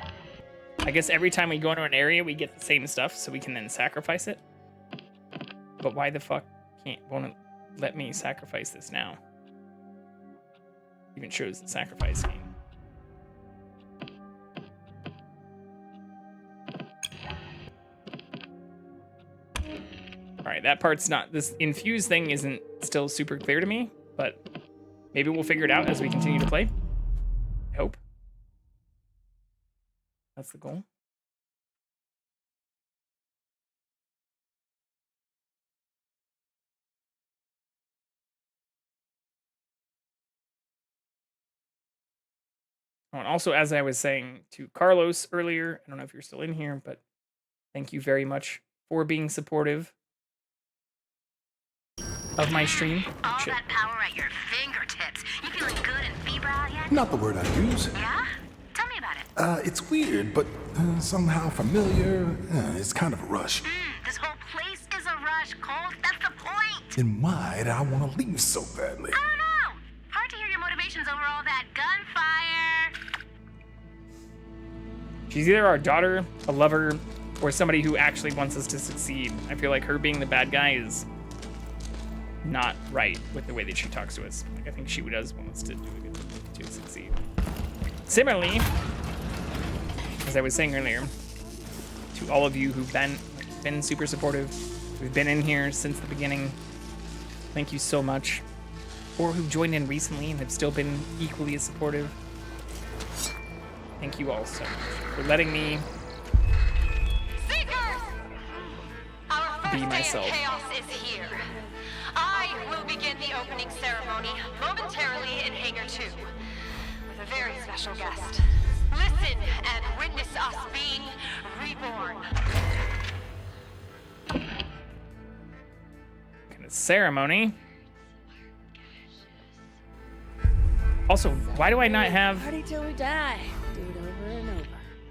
I guess every time we go into an area, we get the same stuff, so we can then sacrifice it. But why the fuck won't it let me sacrifice this now? Even shows the sacrifice game. All right, that part's not... This infuse thing isn't still super clear to me, but maybe we'll figure it out as we continue to play. I hope. That's the goal. Oh, and also, as I was saying to Carlos earlier, I don't know if you're still in here, but thank you very much for being supportive of my stream. All that power at your fingertips. You feeling good and febrile yet? Not the word I use. Yeah? Tell me about it. It's weird, but somehow familiar. It's kind of a rush. This whole place is a rush, Colt. That's the point. And why do I want to leave so badly? I don't know. Hard to hear your motivations over all that gunfire. She's either our daughter, a lover, or somebody who actually wants us to succeed. I feel like her being the bad guy is not right with the way that she talks to us. Like, I think she does want us to do a good to succeed. Similarly, as I was saying earlier, to all of you who've been super supportive, who've been in here since the beginning, thank you so much. Or who've joined in recently and have still been equally as supportive. Thank you all so much for letting me Seekers! Our first be myself. day of chaos is here. I will begin the opening ceremony momentarily in Hangar 2 with a very special guest. Listen and witness us being reborn. Kind of ceremony. Also, why do I not have... Party till we die. Do it over and over.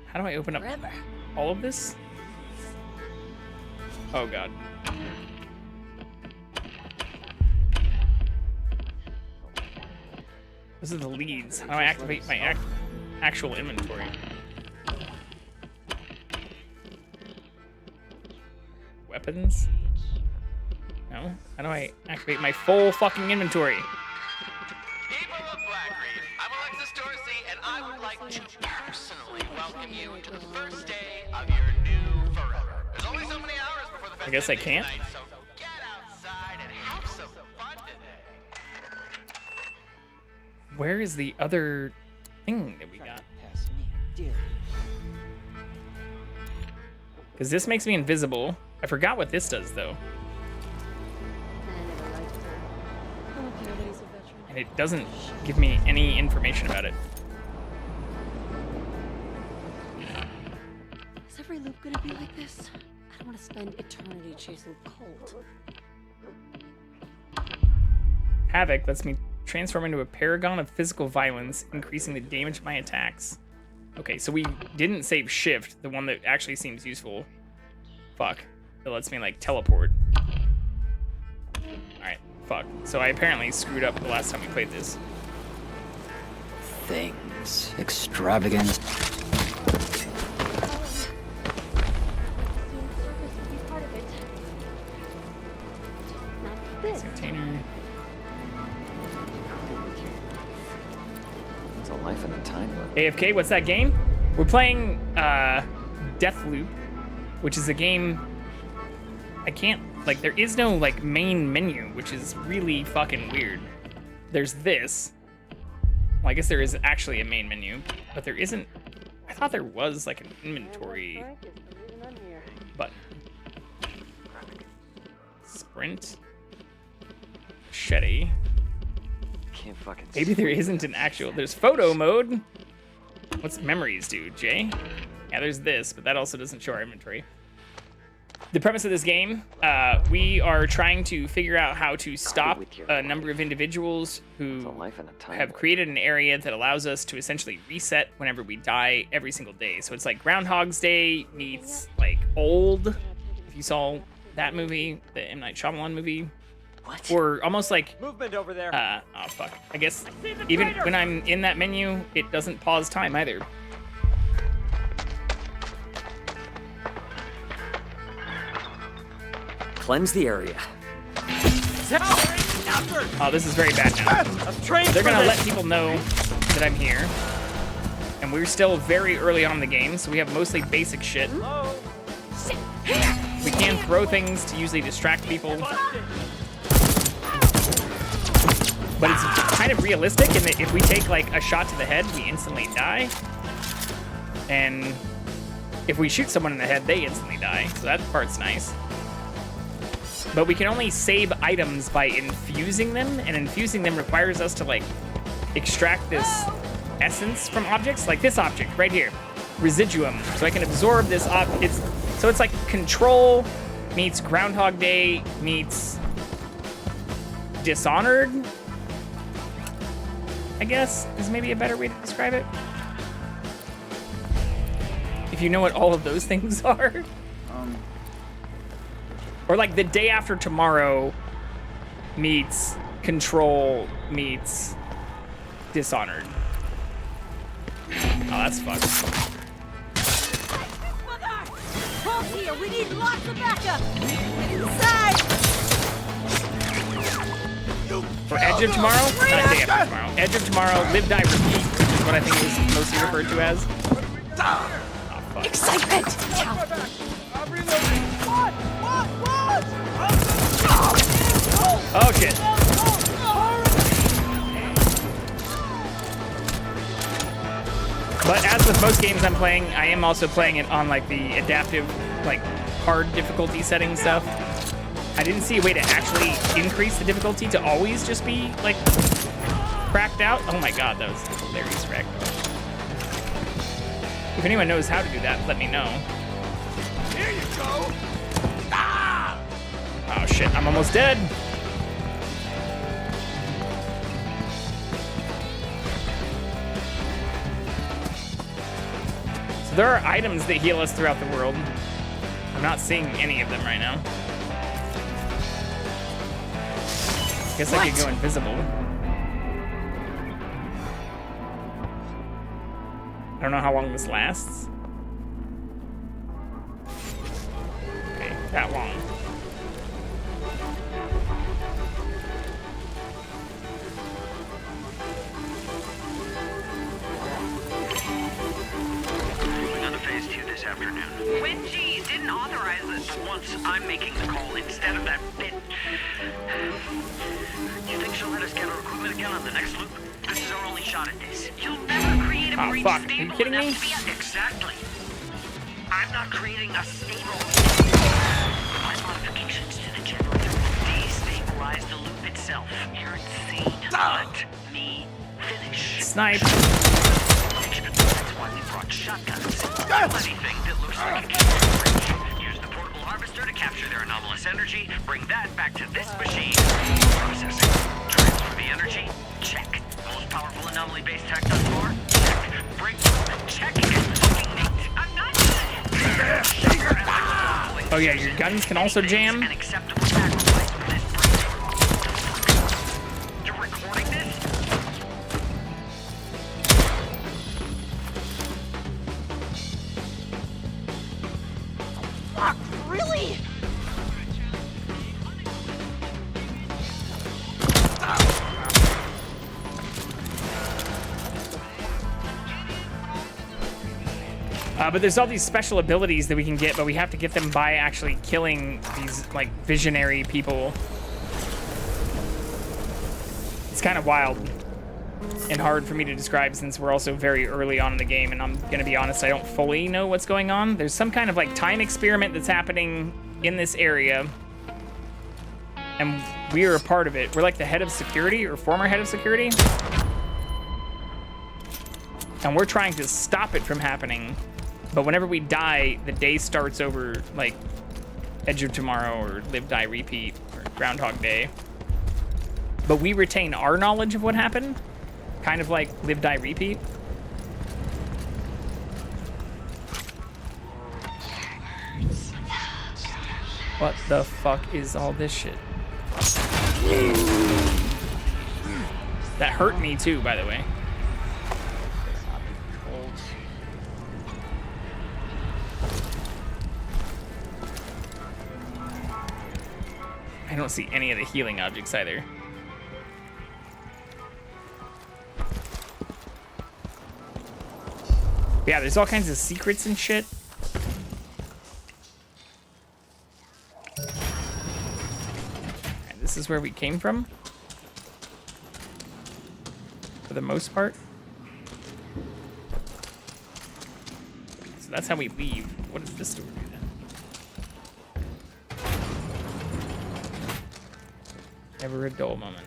How do I open up Forever. all of this? Oh god. Those are the leads. How do I activate my actual inventory? Weapons? No? How do I activate my full fucking inventory? People of Blackreef, I'm Alexis Dorsey, and I would like to personally welcome you to the first day of your new forever. There's only so many hours before the I guess I can't. tonight, so get outside and have some fun today. Where is the other thing that we got? Because this makes me invisible. I forgot what this does, though. And it doesn't give me any information about it. Is every loop gonna be like this? I don't want to spend eternity chasing Colt. Havoc lets me transform into a paragon of physical violence, increasing the damage of my attacks. Okay, so we didn't save shift, the one that actually seems useful. Fuck. It lets me, like, teleport. Alright, fuck. So I apparently screwed up the last time we played this. Things. Extravagant. Container. It's a life in a time loop. AFK, what's that game? We're playing Deathloop, which is a game I can't, like, there is no, like, main menu, which is really fucking weird. There's this. Well, I guess there is actually a main menu, but there isn't. I thought there was, like, an inventory button. Sprint. Machete. Can't fucking Maybe there isn't an actual. There's photo mode. What's memories do, Jay? Yeah, there's this, but that also doesn't show our inventory. The premise of this game, we are trying to figure out how to stop a number of individuals who have created an area that allows us to essentially reset whenever we die every single day. So it's like Groundhog's Day meets like Old, if you saw that movie, the M. Night Shyamalan movie. What? Or almost like movement over there. Oh fuck. I guess even when I'm in that menu, it doesn't pause time either. Cleanse the area. Oh, this is very bad now. They're gonna let people know that I'm here. And we're still very early on in the game, so we have mostly basic shit. We can throw things to usually distract people. But it's kind of realistic in that if we take like a shot to the head, we instantly die. And if we shoot someone in the head, they instantly die. So that part's nice. But we can only save items by infusing them, and infusing them requires us to like extract this essence from objects, like this object right here, residuum. So I can absorb this so it's like Control meets Groundhog Day meets Dishonored, I guess, is maybe a better way to describe it. If you know what all of those things are. Or like The Day After Tomorrow meets Control meets Dishonored. Oh, that's fucked. Hold here, we need lots of backup! Get inside! For Edge of Tomorrow? Not Day After Tomorrow. Edge of Tomorrow, Live, Die, Repeat, which is what I think it was mostly referred to as. Oh, fuck. Excitement! Oh, shit. But as with most games I'm playing, I am also playing it on like the adaptive, like hard difficulty setting stuff. I didn't see a way to actually increase the difficulty to always just be like cracked out. Oh my god, that was a hilarious wreck. If anyone knows how to do that, let me know. Here you go. Ah! Oh shit, I'm almost dead. So there are items that heal us throughout the world. I'm not seeing any of them right now. Guess I could go invisible. I don't know how long this lasts. Okay, that long. Moving on to phase 2 this afternoon. When G didn't authorize it, but once I'm making the call instead of that bit. You think she'll let us get our equipment again on the next loop? This is our only shot at this. You'll never create a breach fuck. Are you stable kidding enough me? to be exactly. I'm not creating a stable. My modifications to the generator destabilize the loop itself. You're insane. Let me finish. Snipe. That's why we brought shotguns. Anything that looks like it can breach. Use the portable harvester to capture their anomalous energy. Bring that back to this machine. Processing. Transfer the energy. Check. Most powerful anomaly-based tech thus far? Check. Breakthrough. Check. And fucking neat. I'm not Oh yeah, your guns can also jam. an acceptable sacrifice for this breakthrough. You're recording this? Fuck, really? But there's all these special abilities that we can get, but we have to get them by actually killing these, like, visionary people. It's kind of wild and hard for me to describe since we're also very early on in the game, and I'm gonna be honest, I don't fully know what's going on. There's some kind of, like, time experiment that's happening in this area, and we are a part of it. We're like the head of security, or former head of security, and we're trying to stop it from happening. But whenever we die, the day starts over, like, Edge of Tomorrow or Live, Die, Repeat or Groundhog Day. But we retain our knowledge of what happened, kind of like Live, Die, Repeat. What the fuck is all this shit? That hurt me too, by the way. I don't see any of the healing objects either. Yeah, there's all kinds of secrets and shit. And this is where we came from, for the most part. So that's how we leave. What does this door do then? Never a dull moment.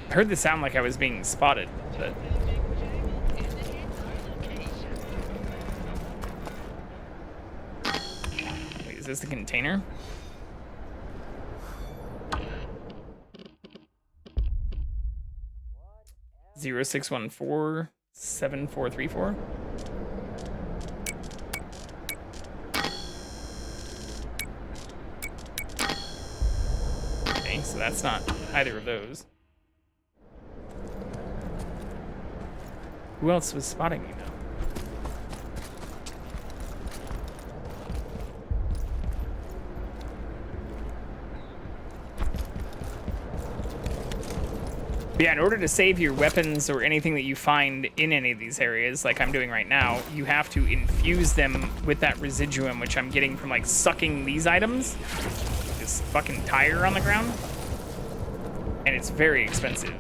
I heard this sound like I was being spotted, but... Wait, is this the container? Zero 614-7434. Okay, so that's not either of those. Who else was spotting me now? But yeah, in order to save your weapons or anything that you find in any of these areas, like I'm doing right now, you have to infuse them with that residuum, which I'm getting from like sucking these items. This fucking tire on the ground. And it's very expensive.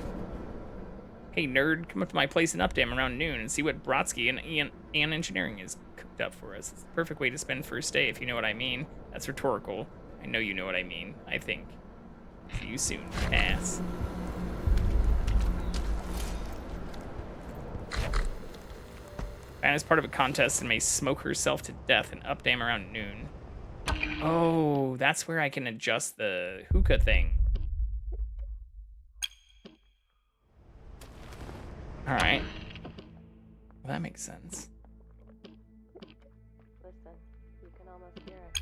Hey nerd, come up to my place in Updam around noon and see what Brodsky and Ian Engineering has cooked up for us. It's the perfect way to spend first day, if you know what I mean. That's rhetorical. I know you know what I mean, I think. See you soon, ass. Diana is part of a contest and may smoke herself to death in Updam around noon. Oh, that's where I can adjust the hookah thing. All right. Well, that makes sense. Listen, you can almost hear it.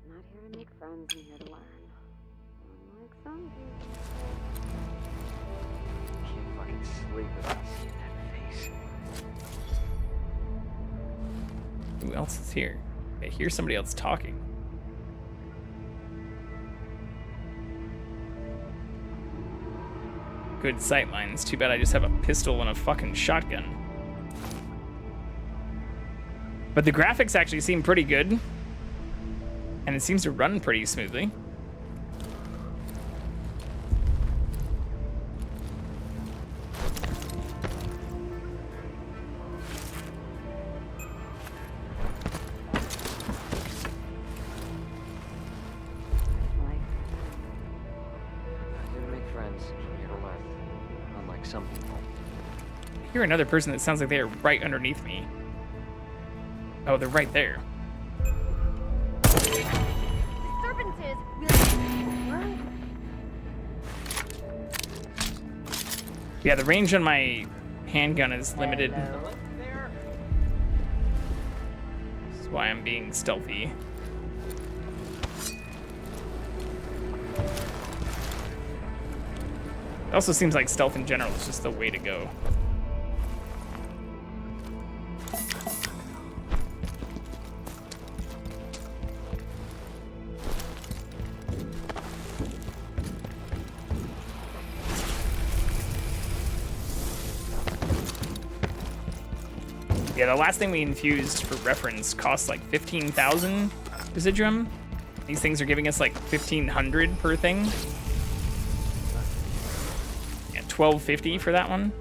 I'm not here to make friends, I'm here to learn. Unlike some people. Can't fucking sleep without seeing that face. Who else is here? I hear somebody else talking. Good sight lines. Too bad I just have a pistol and a fucking shotgun. But the graphics actually seem pretty good. And it seems to run pretty smoothly. I hear another person that sounds like they're right underneath me. Oh, they're right there. Disturbances will... Yeah, the range on my handgun is limited. This is why I'm being stealthy. It also seems like stealth in general is just the way to go. Yeah, the last thing we infused for reference cost like 15,000 residuum. These things are giving us like 1,500 per thing. Yeah, 1,250 for that one.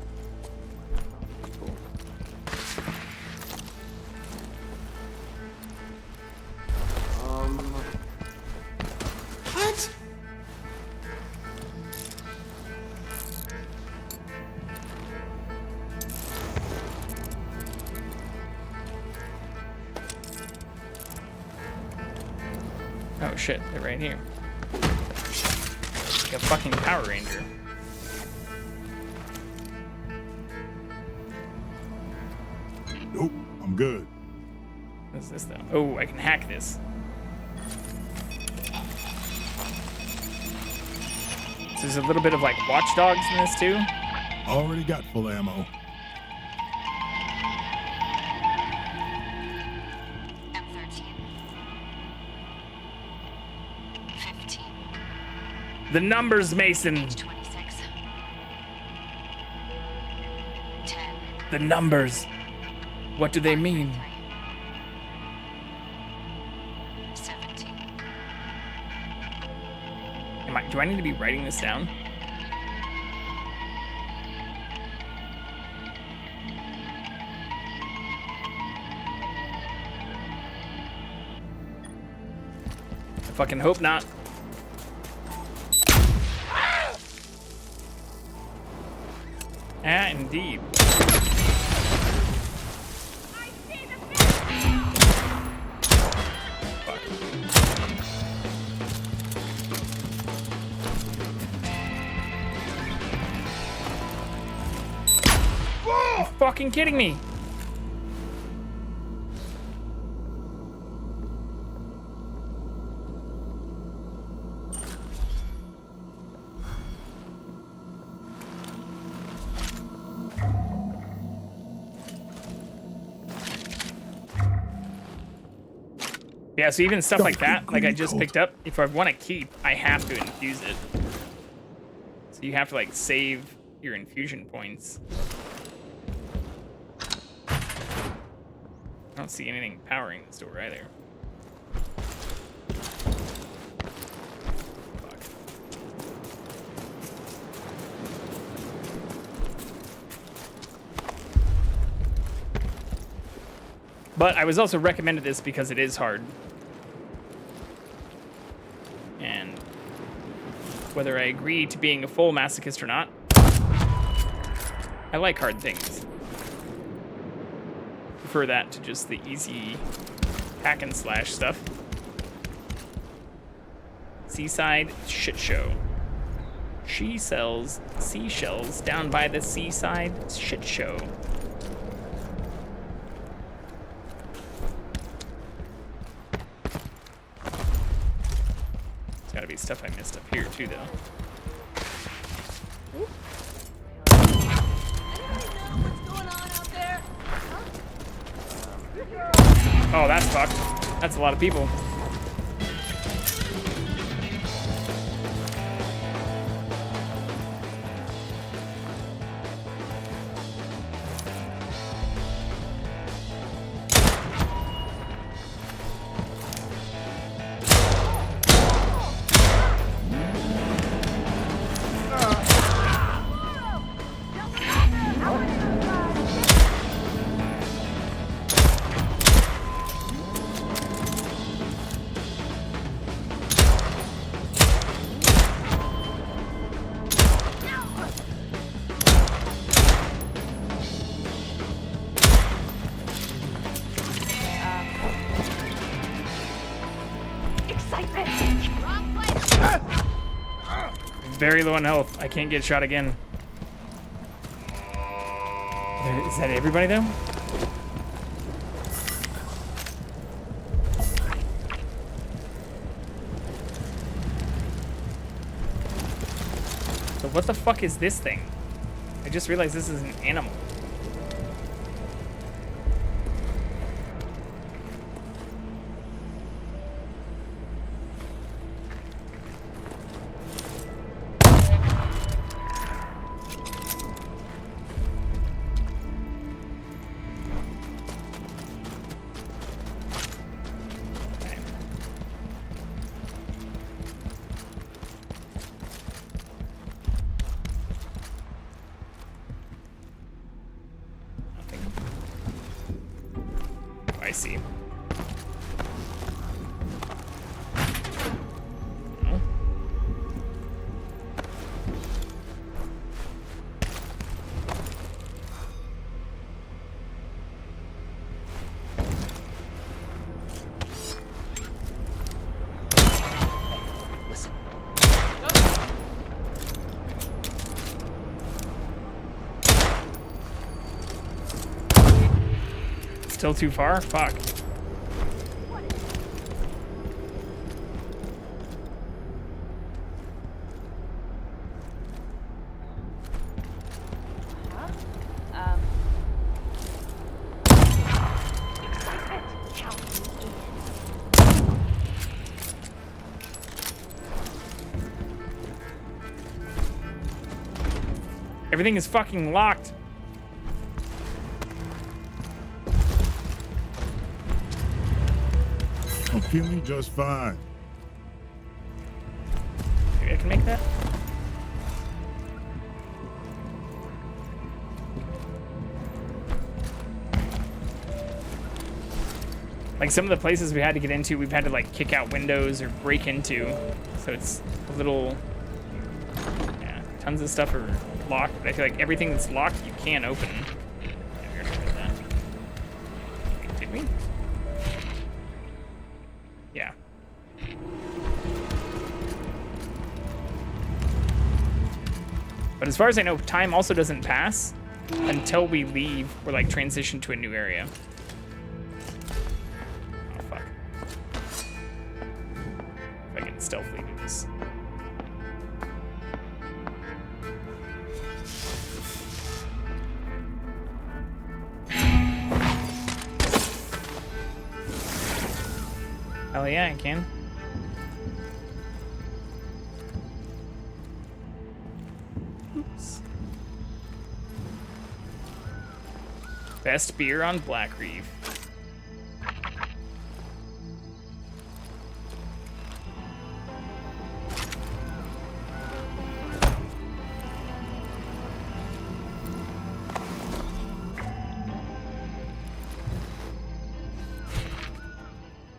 What? Oh shit, they're right here. Like a fucking Power Ranger. Nope, I'm good. What's this though? Oh, I can hack this. So there's a little bit of like watchdogs in this too. Already got full ammo. The numbers, Mason. 26. 10. The numbers. What do they mean? 17. Do I need to be writing this down? I fucking hope not. Ah, indeed. Are you fucking kidding me? Yeah, so even stuff like that, like I just picked up, if I want to keep, I have to infuse it. So you have to like save your infusion points. I don't see anything powering this door either. But I was also recommended this because it is hard. And whether I agree to being a full masochist or not, I like hard things. prefer that to just the easy hack and slash stuff. Seaside shit show. She sells seashells down by the seaside shit show. There's gotta be stuff I missed up here too, though. Oh, that's fucked. That's a lot of people. Very low on health. I can't get shot again. Is that everybody though? So what the fuck is this thing? I just realized this is an animal. I see. No. Listen. Still too far? Fuck. Everything is fucking locked. I'm feeling just fine. Maybe I can make that? Like some of the places we had to get into, we've had to like kick out windows or break into. So it's a little, yeah, tons of stuff are locked. But I feel like everything that's locked, you can open. Yeah, we already did that. Wait, did we? Yeah. But as far as I know, time also doesn't pass until we leave or like transition to a new area. Oh fuck. If I can stealthily do this. Hell yeah, I can. Oops. Best beer on Black Reef.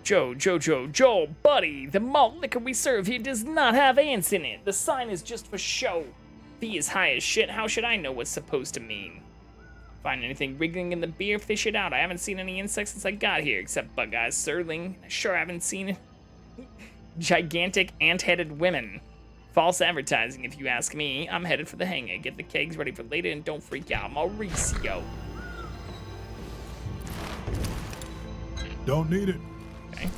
Joe, buddy, the malt liquor we serve here does not have ants in it. The sign is just for show. Fee is high as shit. How should I know what's supposed to mean? Find anything wriggling in the beer, fish it out. I haven't seen any insects since I got here, except bug-eyed surling. I sure haven't seen gigantic ant-headed women. False advertising, if you ask me. I'm headed for the hangar. Get the kegs ready for later and don't freak out. Mauricio. Don't need it. Okay.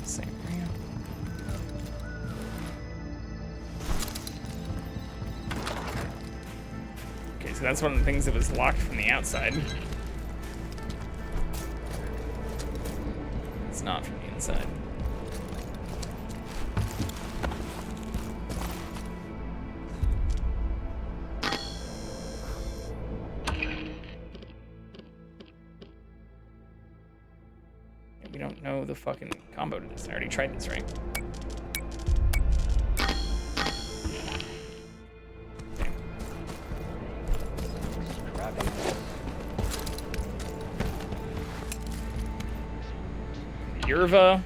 Same area. Okay, so that's one of the things that was locked from the outside. It's not from the inside. We don't know the fucking combo to this. I already tried this, right? Yerva.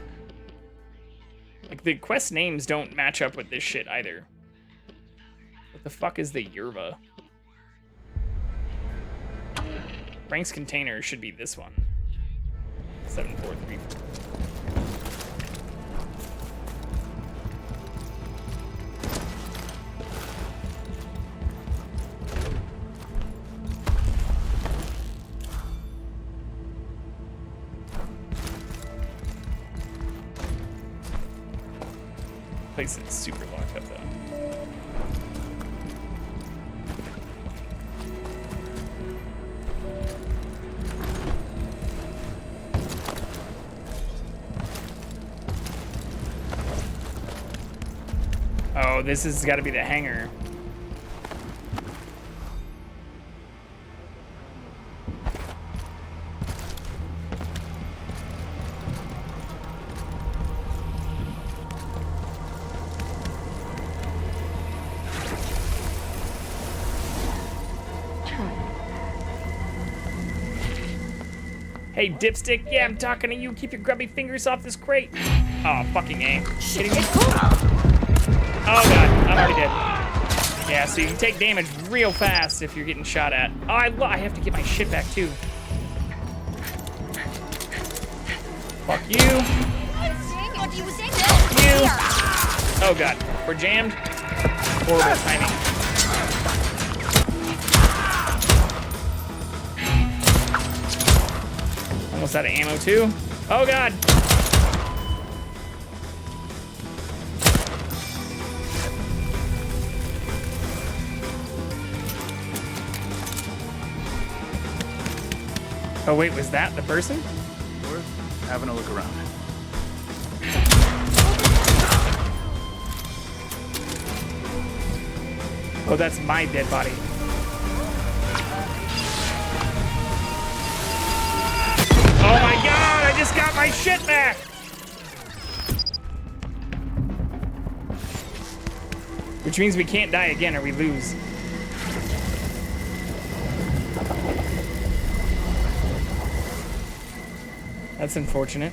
Like, the quest names don't match up with this shit either. What the fuck is the Yerva? Frank's container should be this one. 7434. Place is super locked up though. Oh, this has got to be the hangar. Hey, dipstick. Yeah, I'm talking to you. Keep your grubby fingers off this crate. Oh, fucking A. Kidding me? Oh god, I'm already dead. Yeah, so you can take damage real fast if you're getting shot at. Oh, I have to get my shit back too. Fuck you. Fuck you. Oh god, we're jammed. Horrible timing. Almost out of ammo too. Oh god. Oh wait, was that the person? We're having a look around. Oh, that's my dead body. Oh my god, I just got my shit back! Which means we can't die again or we lose. That's unfortunate.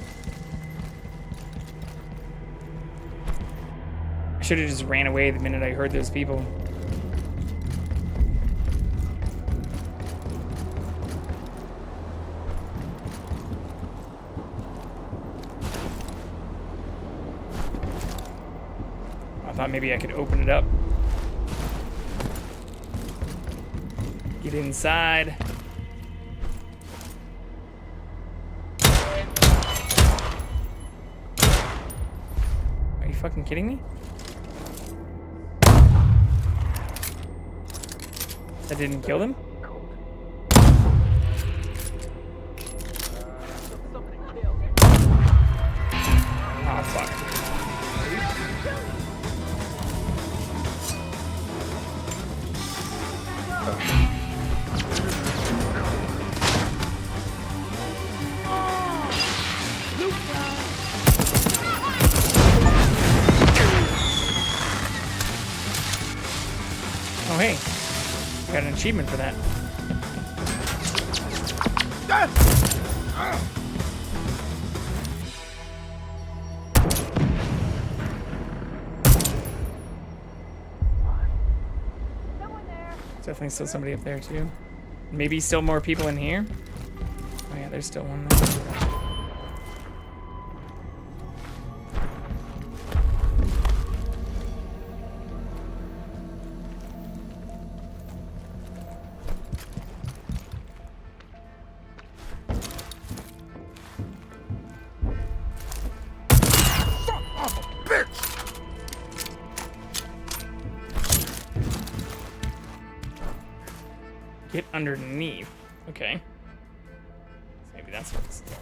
I should have just ran away the minute I heard those people. I thought maybe I could open it up. Get inside. Are you fucking kidding me? That didn't kill them? Oh, fuck. hey. Got an achievement for that. Definitely still somebody up there too. Maybe still more people in here. Oh yeah, there's still one there. Get underneath. Okay. So maybe that's what this is.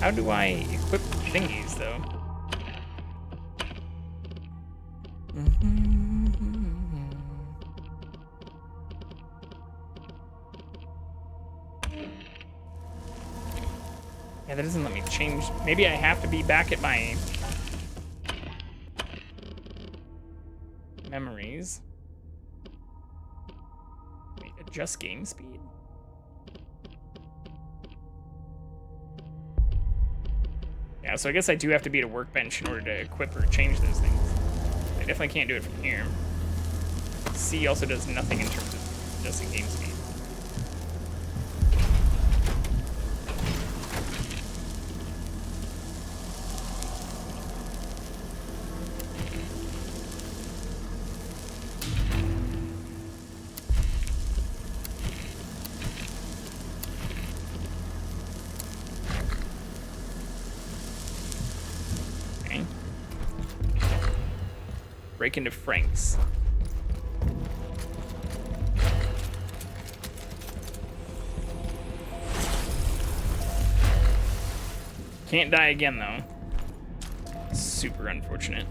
How do I equip thingies, though? Yeah, that doesn't let me change. Maybe I have to be back at my memories. Wait, adjust game speed? Yeah, so I guess I do have to be at a workbench in order to equip or change those things. I definitely can't do it from here. C also does nothing in terms of adjusting game speed. Break into Frank's. Can't die again, though. Super unfortunate.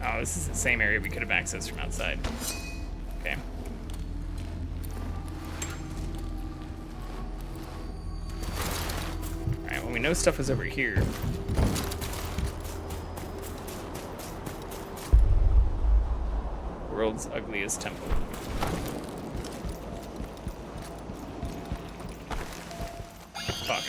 Oh, this is the same area we could have accessed from outside. Okay. Alright, well, we know stuff is over here. World's ugliest temple. Fuck.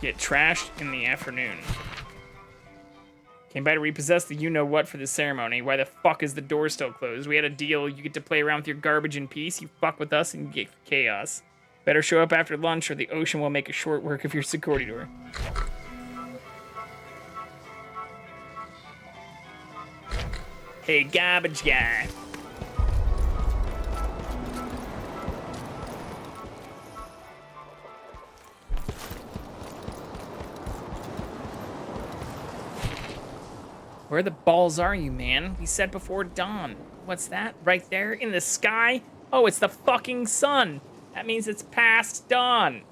Get trashed in the afternoon. Came by to repossess the you-know-what for the ceremony. Why the fuck is the door still closed? We had a deal. You get to play around with your garbage in peace. You fuck with us and you get chaos. Better show up after lunch or the ocean will make a short work of your security door. Hey, garbage guy. Where the balls are you, man? We said before dawn. What's that? Right there in the sky? Oh, it's the fucking sun. That means it's past dawn.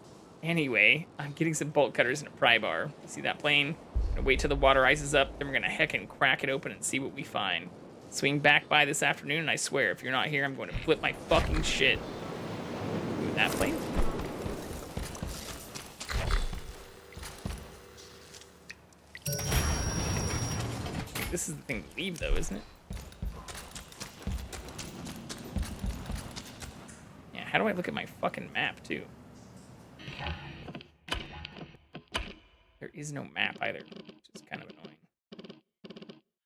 Anyway, I'm getting some bolt cutters and a pry bar. You see that plane? I'm gonna wait till the water ices up, then we're gonna heckin' crack it open and see what we find. Swing back by this afternoon, and I swear, if you're not here, I'm going to flip my fucking shit. Ooh, that plane? This is the thing to leave, though, isn't it? how do I look at my fucking map, too? There is no map either, which is kind of annoying.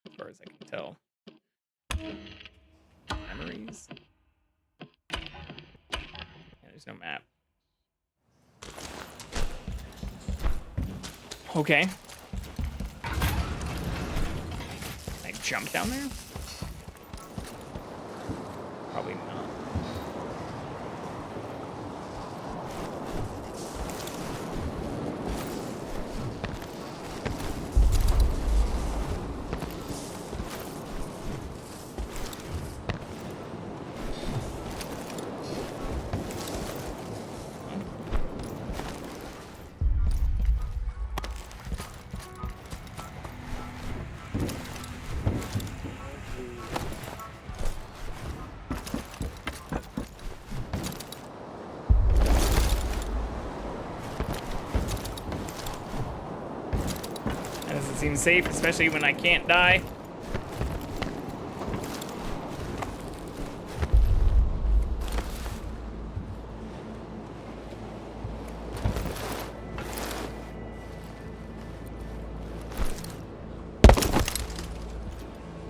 As far as I can tell. Memories? Yeah, there's no map. Okay. Can I jump down there? Probably not. Seems safe, especially when I can't die.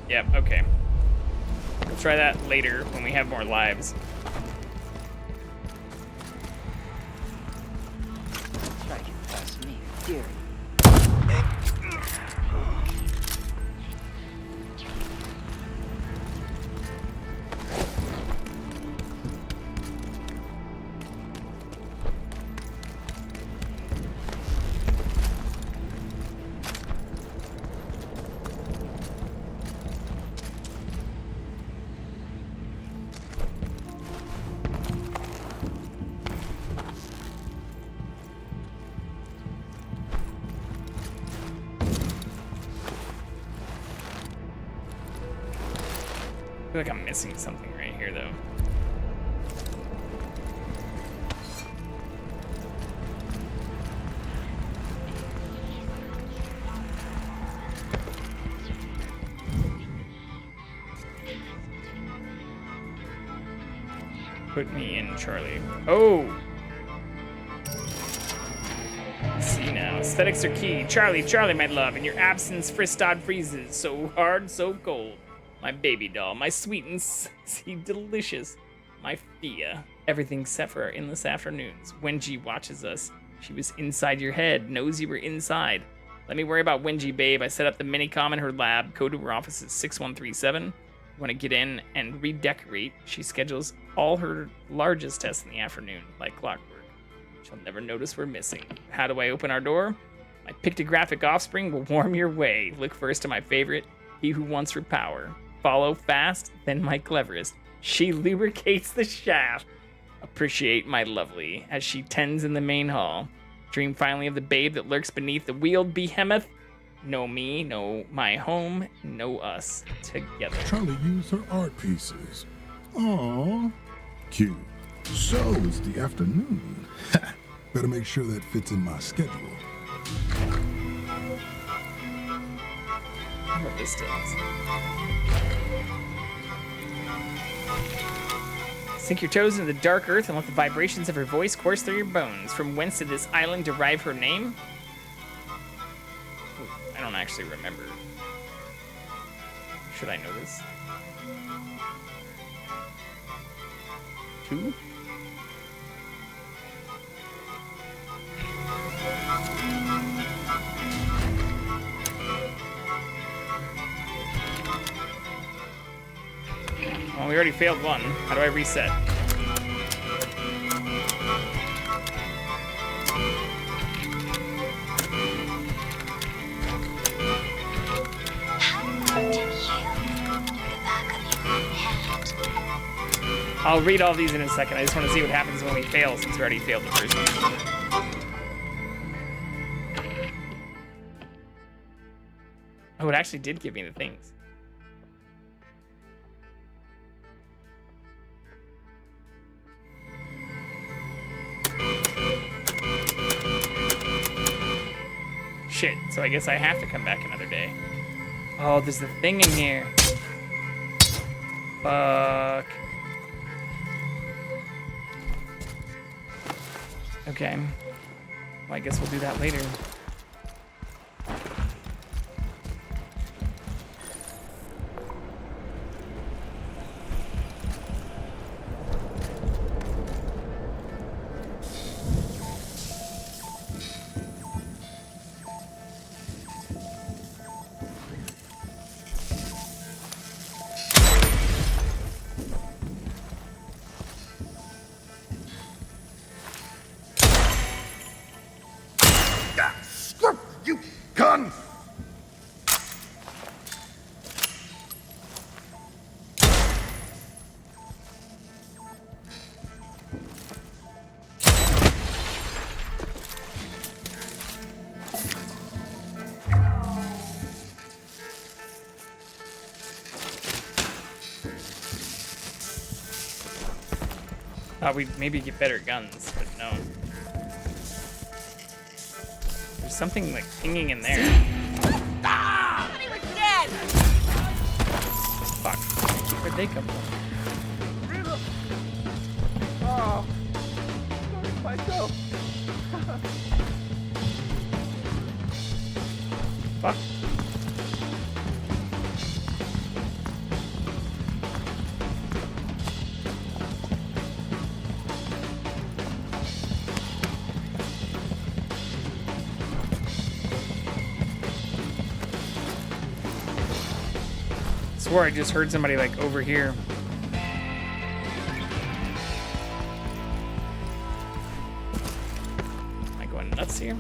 Yep, okay. We'll try that later when we have more lives. Try to get past me, dear. I feel like I'm missing something right here, though. Put me in, Charlie. Oh! Let's see now. Aesthetics are key. Charlie, Charlie, my love. In your absence, Fristod freezes. So hard, so cold. My baby doll, my sweet and sexy delicious, my Fia. Everything set for our endless afternoons. Wenji watches us. She was inside your head, knows you were inside. Let me worry about Wenji, babe. I set up the minicom in her lab. Code to her office is 6137. You want to get in and redecorate. She schedules all her largest tests in the afternoon, like clockwork. She'll never notice we're missing. How do I open our door? My pictographic offspring will warm your way. Look first to my favorite, he who wants her power. Follow fast, then my cleverest. She lubricates the shaft. Appreciate my lovely, as she tends in the main hall. Dream finally of the babe that lurks beneath the wheeled behemoth. Know me, know my home, know us together. Charlie used her art pieces. Aww. Cute. So it's the afternoon. Better make sure that fits in my schedule. What this does. Sink your toes into the dark earth and let the vibrations of her voice course through your bones. From whence did this island derive her name? Ooh, I don't actually remember. Should I know this? 2? Well, we already failed one. How do I reset? I'll read all these in a second. I just want to see what happens when we fail, since we already failed the first one. Oh, it actually did give me the things. Shit, so I guess I have to come back another day. Oh, there's the thing in here. Fuck. Okay. Well, I guess we'll do that later. You gun! Thought we'd maybe get better guns, but no. There's something like pinging in there. Ah! He was dead! Fuck. Where'd they come from? Oh. Myself. Fuck. Swore I just heard somebody like over here. Am I going nuts here?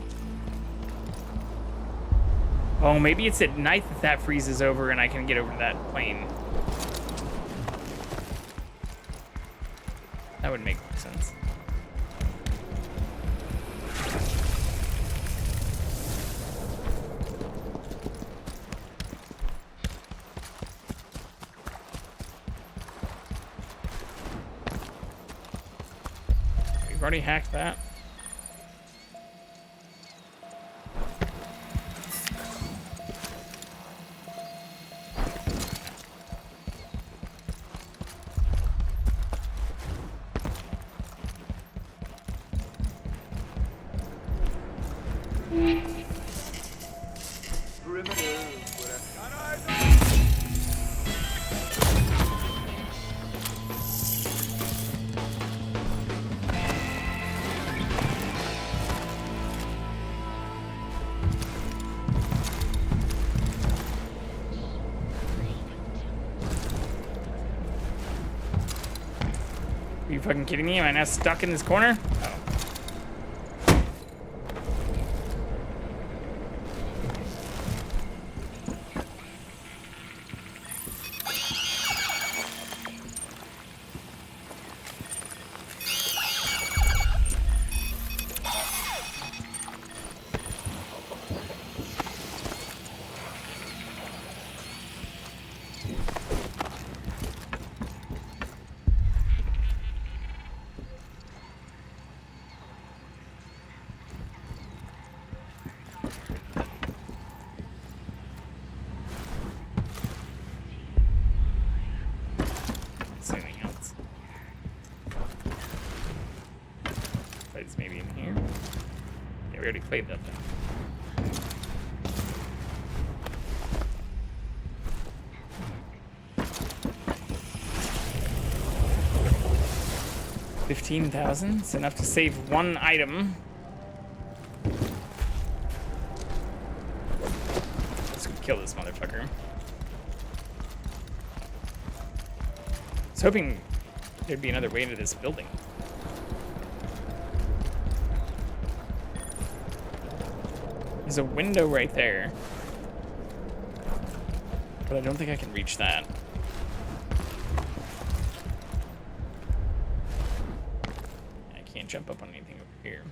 Oh, maybe it's at night that freezes over and I can get over to that plane. That would make more sense. We've already hacked that. Are you fucking kidding me? Am I now stuck in this corner? Oh. Anything else? Plays maybe in here. Yeah, we already played that thing. $15,000. It's enough to save one item. Let's go kill this motherfucker. I was hoping there'd be another way into this building. There's a window right there. But I don't think I can reach that. I can't jump up on anything over here.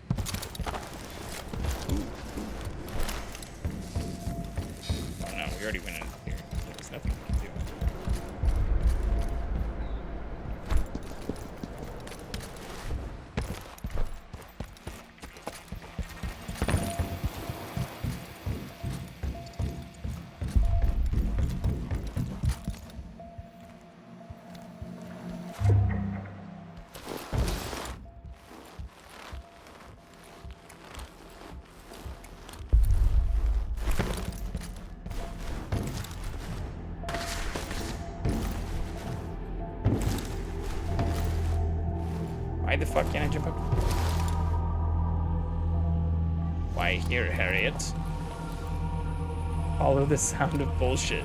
Oh no, we already went in here. There's nothing we can do. the fuck can I jump up? Why here, Harriet? Follow the sound of bullshit.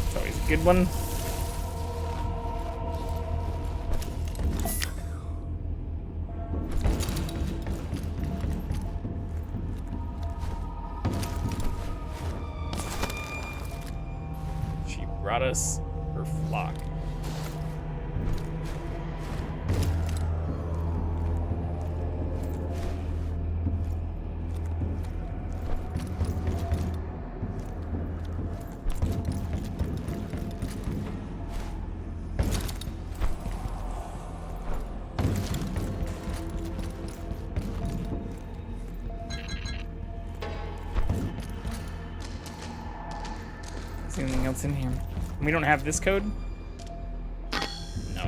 It's always a good one. She brought us her flock. Is there anything else in here? We don't have this code? No.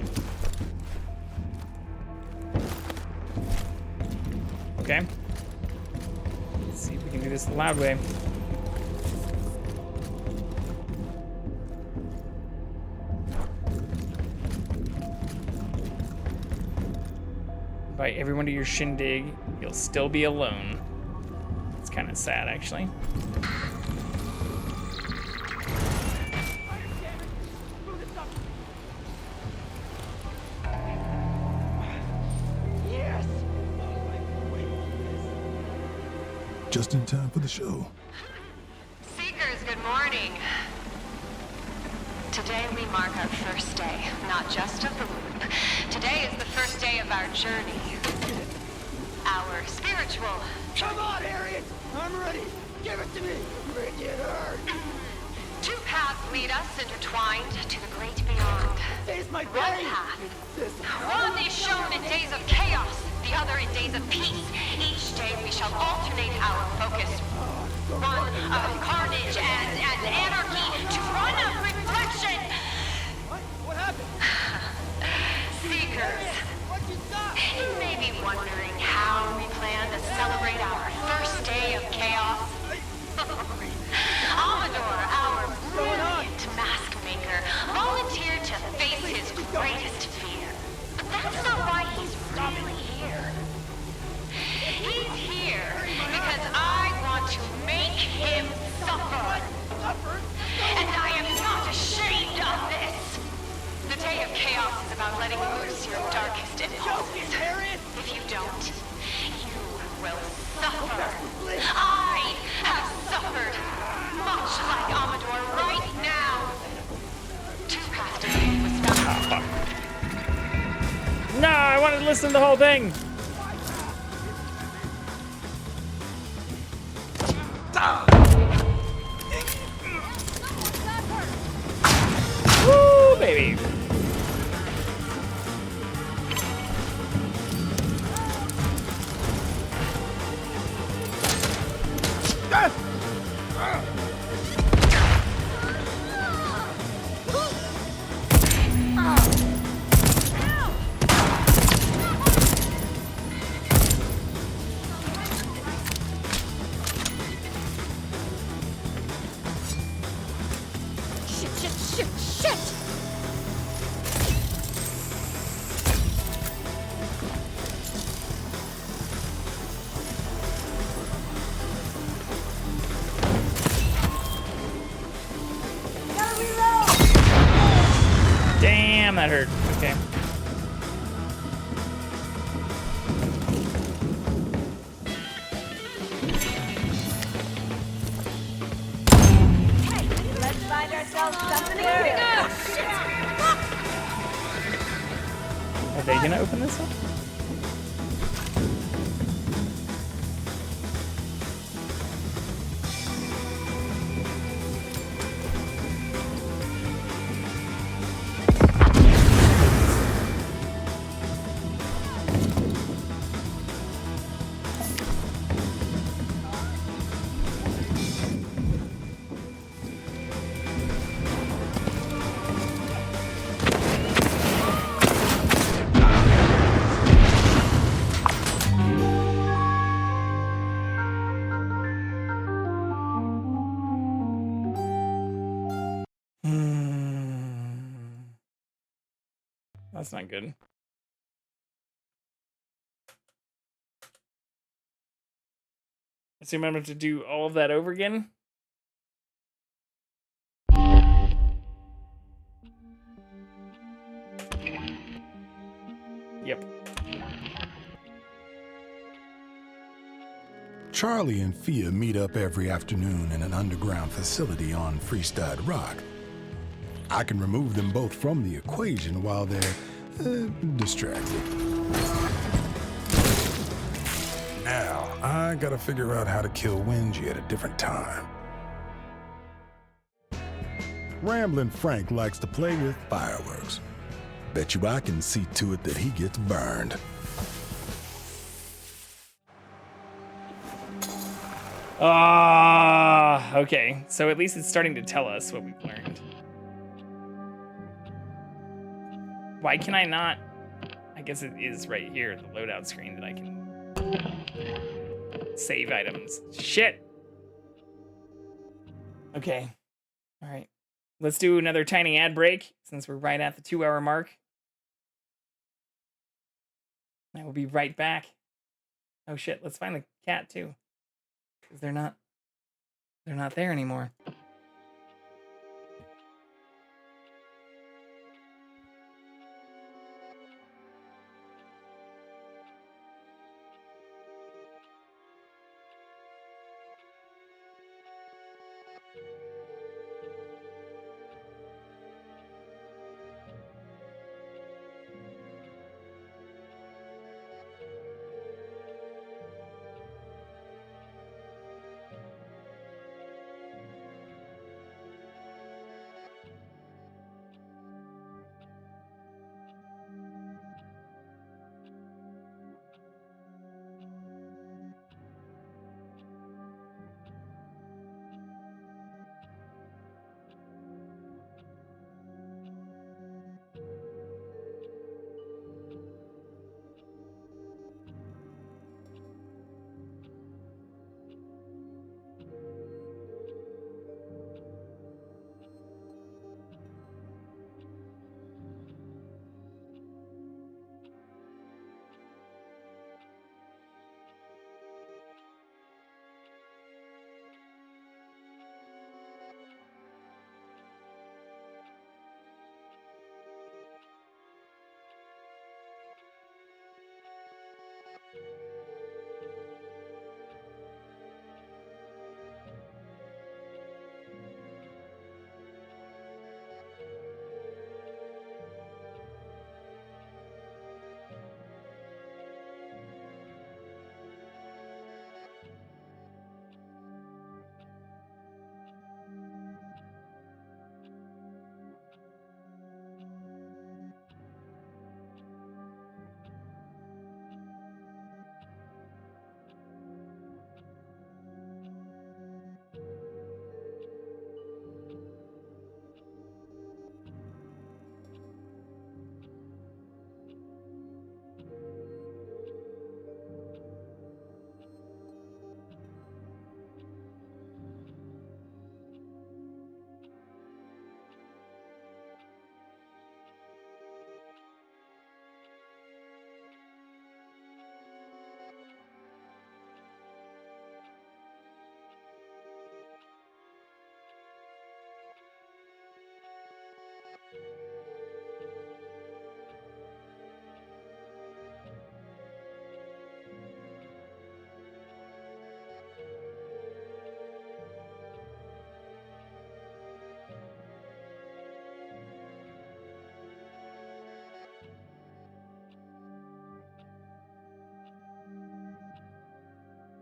Okay. Let's see if we can do this the loud way. Invite everyone to your shindig. You'll still be alone. It's kind of sad, actually. Just in time for the show. Seekers, good morning. Today we mark our first day, not just of the loop. Today is the first day of our journey. Our spiritual journey. Come on, Harriet! I'm ready! Give it to me! Make it hurt! Two paths lead us intertwined to the great beyond. Today's my One day! path. One is shown in days of chaos, the other in days of peace. Each day we shall alternate our focus. One of carnage and anarchy to one of reflection. What happened? Seekers, What'd you stop? you may be wondering how we plan to celebrate our first day of chaos. Amador, our brilliant mask maker, volunteered to face his greatest fear. But that's not why he's really here. He's here because I want to make him suffer. And I am not ashamed of this. The day of chaos is about letting loose your darkest impulses. If you don't, you will suffer. I have suffered, much like Amador right now. Two past days was found. No, I wanted to listen to the whole thing. Woo, baby. Shit! Damn, that hurt. Okay. Let's find ourselves something to do! Are they gonna open this up? That's not good. So I'm gonna have to do all of that over again? Yep. Charlie and Fia meet up every afternoon in an underground facility on Freestad Rock. I can remove them both from the equation while they're distracted. Now, I gotta figure out how to kill Wingy at a different time. Ramblin' Frank likes to play with fireworks. Bet you I can see to it that he gets burned. Okay. So at least it's starting to tell us what we've learned. Why can I not? I guess it is right here, the loadout screen, that I can save items. Shit! Okay. All right. Let's do another tiny ad break since we're right at the 2-hour mark. I will be right back. Oh shit, let's find the cat too. Because they're not there anymore.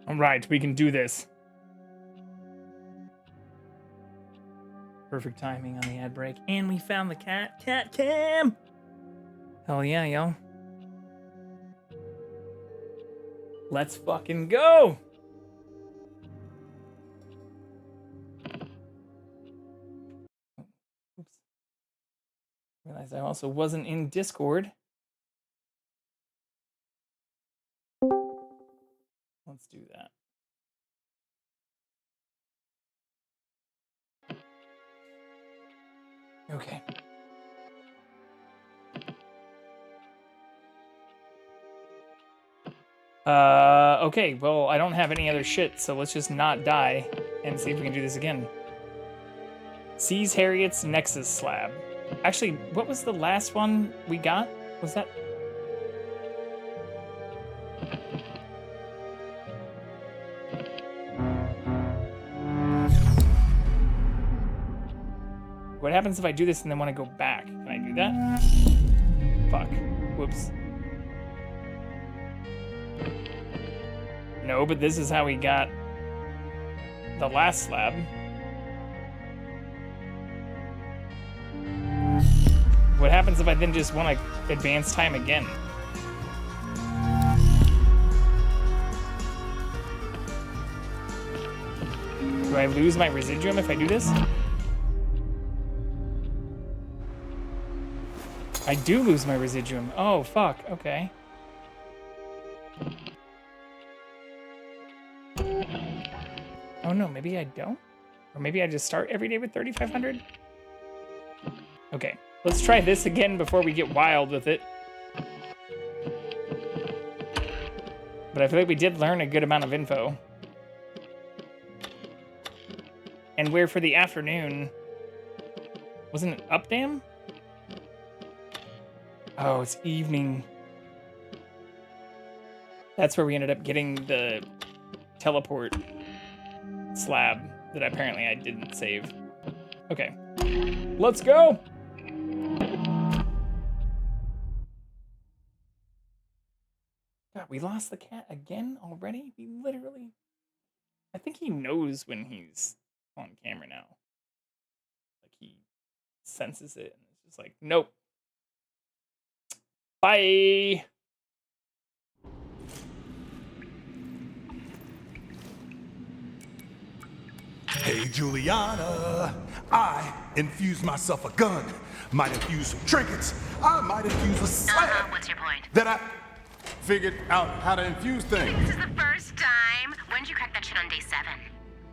All right, we can do this. Perfect timing on the ad break. And we found the CatCam. Hell yeah, yo. Let's fucking go. Oops. Realized I also wasn't in Discord. Let's do that. Okay. Okay, well, I don't have any other shit, so let's just not die and see if we can do this again. Seize Harriet's Nexus Slab. Actually, what was the last one we got? Was that... What happens if I do this and then want to go back? Can I do that? Fuck. Whoops. No, but this is how we got the last slab. What happens if I then just want to advance time again? Do I lose my residuum if I do this? I do lose my residuum. Oh, fuck. Okay. Oh no, maybe I don't? Or maybe I just start every day with 3,500? Okay, let's try this again before we get wild with it. But I feel like we did learn a good amount of info. And where for the afternoon... Wasn't it Updam? Oh, it's evening. That's where we ended up getting the teleport slab that apparently I didn't save. Okay, let's go! God, we lost the cat again already? We literally... I think he knows when he's on camera now. Like, he senses it, and it's just like, nope. Bye! Hey, Juliana, I infused myself a gun. Might infuse some trinkets. I might infuse a slab. What's your point? That I figured out how to infuse things. This is the first time. When did you crack that shit on day 7?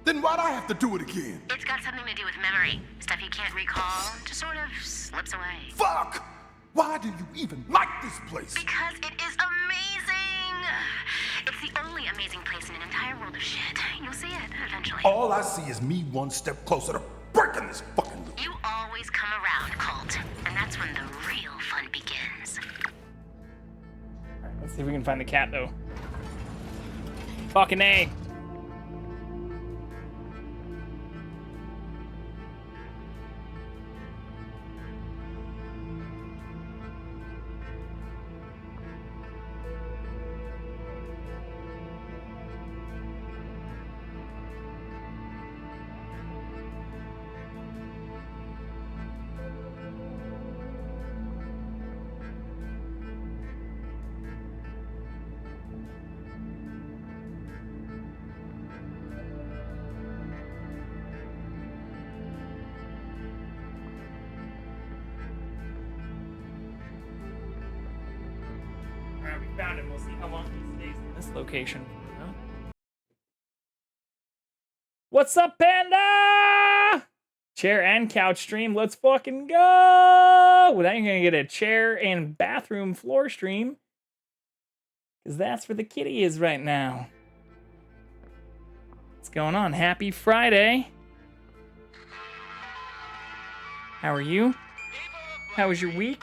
Then why'd I have to do it again? It's got something to do with memory. Stuff you can't recall just sort of slips away. Fuck! Why do you even like this place? Because it is amazing! It's the only amazing place in an entire world of shit. You'll see it eventually. All I see is me one step closer to breaking this fucking loop. You always come around, Colt. And that's when the real fun begins. Alright, let's see if we can find the cat, though. Fucking A! Found him. We'll see how long he stays in this location. Huh? What's up, Panda? Chair and couch stream. Let's fucking go. Well, now you're gonna get a chair and bathroom floor stream, because that's where the kitty is right now. What's going on? Happy Friday. How are you? How was your week?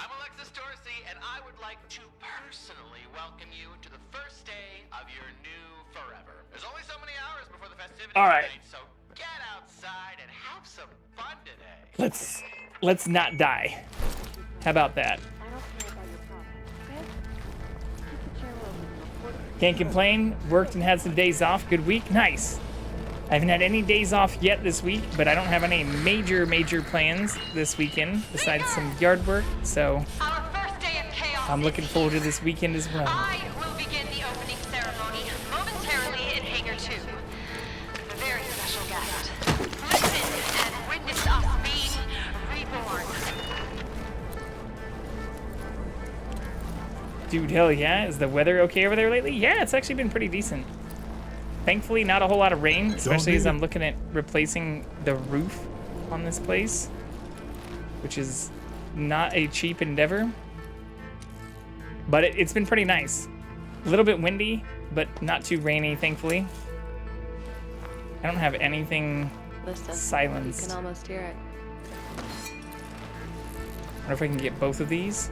All right. So get outside and have some fun today. Let's not die. How about that? Can't complain. Worked and had some days off. Good week. Nice. I haven't had any days off yet this week, but I don't have any major plans this weekend besides some yard work. So I'm looking forward to this weekend as well. I will begin the opening ceremony momentarily in Hangar 2. A very special guest. Listen and witness us being reborn. Dude, hell yeah. Is the weather okay over there lately? Yeah, it's actually been pretty decent. Thankfully, not a whole lot of rain, especially as I'm looking at replacing the roof on this place, which is not a cheap endeavor. But it's been pretty nice. A little bit windy, but not too rainy, thankfully. I don't have anything Listen, silenced. You can almost hear it. I wonder if I can get both of these.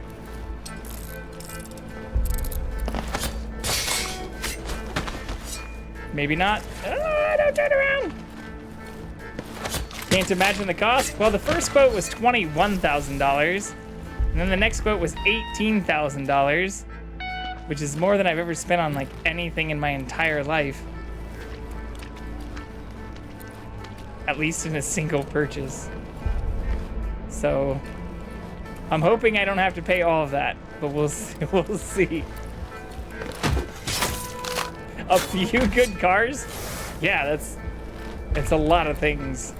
Maybe not. Ah, don't turn around. Can't imagine the cost. Well, the first quote was $21,000. And then the next quote was $18,000, which is more than I've ever spent on like anything in my entire life. At least in a single purchase. So I'm hoping I don't have to pay all of that, but we'll see. A few good cars? Yeah, it's a lot of things.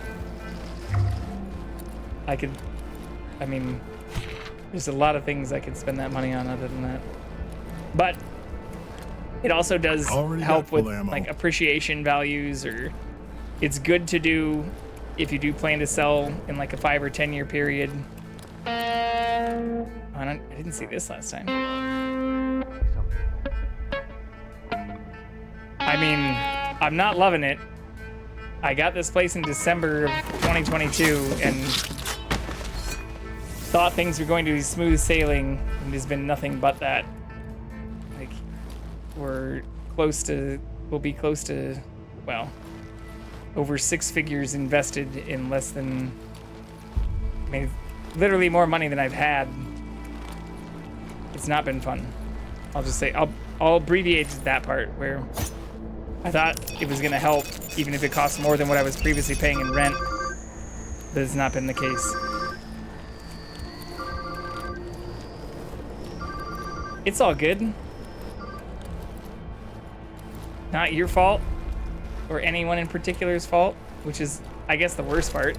I mean, there's a lot of things I could spend that money on other than that. But it also does help with like appreciation values, or it's good to do if you do plan to sell in like a 5 or 10 year period. I didn't see this last time. I mean, I'm not loving it. I got this place in December of 2022 and thought things were going to be smooth sailing, and there's been nothing but that. Like, we'll be close to, well, over 6 figures invested in less than, I mean, literally more money than I've had. It's not been fun. I'll just say, I'll abbreviate that part where I thought it was gonna help, even if it costs more than what I was previously paying in rent. But it's not been the case. It's all good. Not your fault, or anyone in particular's fault, which is, I guess, the worst part.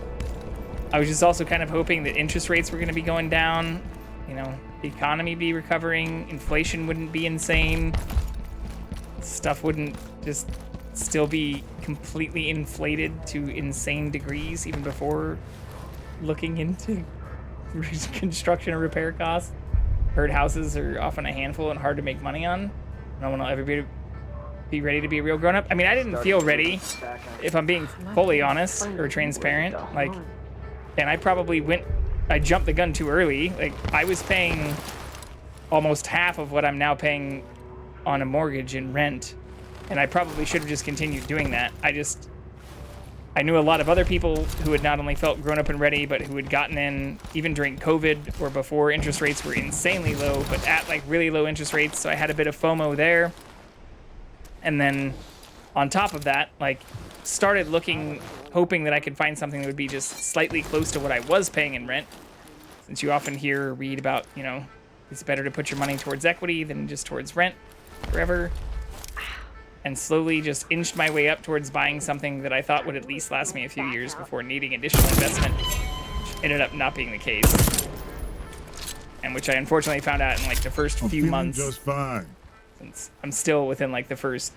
I was just also kind of hoping that interest rates were going to be going down, you know, the economy be recovering, inflation wouldn't be insane, stuff wouldn't just still be completely inflated to insane degrees even before looking into construction or repair costs. Heard houses are often a handful and hard to make money on. I don't want everybody to be ready to be a real grown-up. I mean, I didn't feel ready, if I'm being fully honest or transparent. Like, and I jumped the gun too early. Like, I was paying almost half of what I'm now paying on a mortgage in rent, and I probably should have just continued doing that. I knew a lot of other people who had not only felt grown up and ready, but who had gotten in even during COVID or before interest rates were insanely low, but at like really low interest rates. So I had a bit of FOMO there. And then on top of that, like, started looking, hoping that I could find something that would be just slightly close to what I was paying in rent. Since you often hear or read about, you know, it's better to put your money towards equity than just towards rent forever. And slowly just inched my way up towards buying something that I thought would at least last me a few years before needing additional investment, which ended up not being the case. And which I unfortunately found out in like the first few months. Just fine. Since I'm still within like the first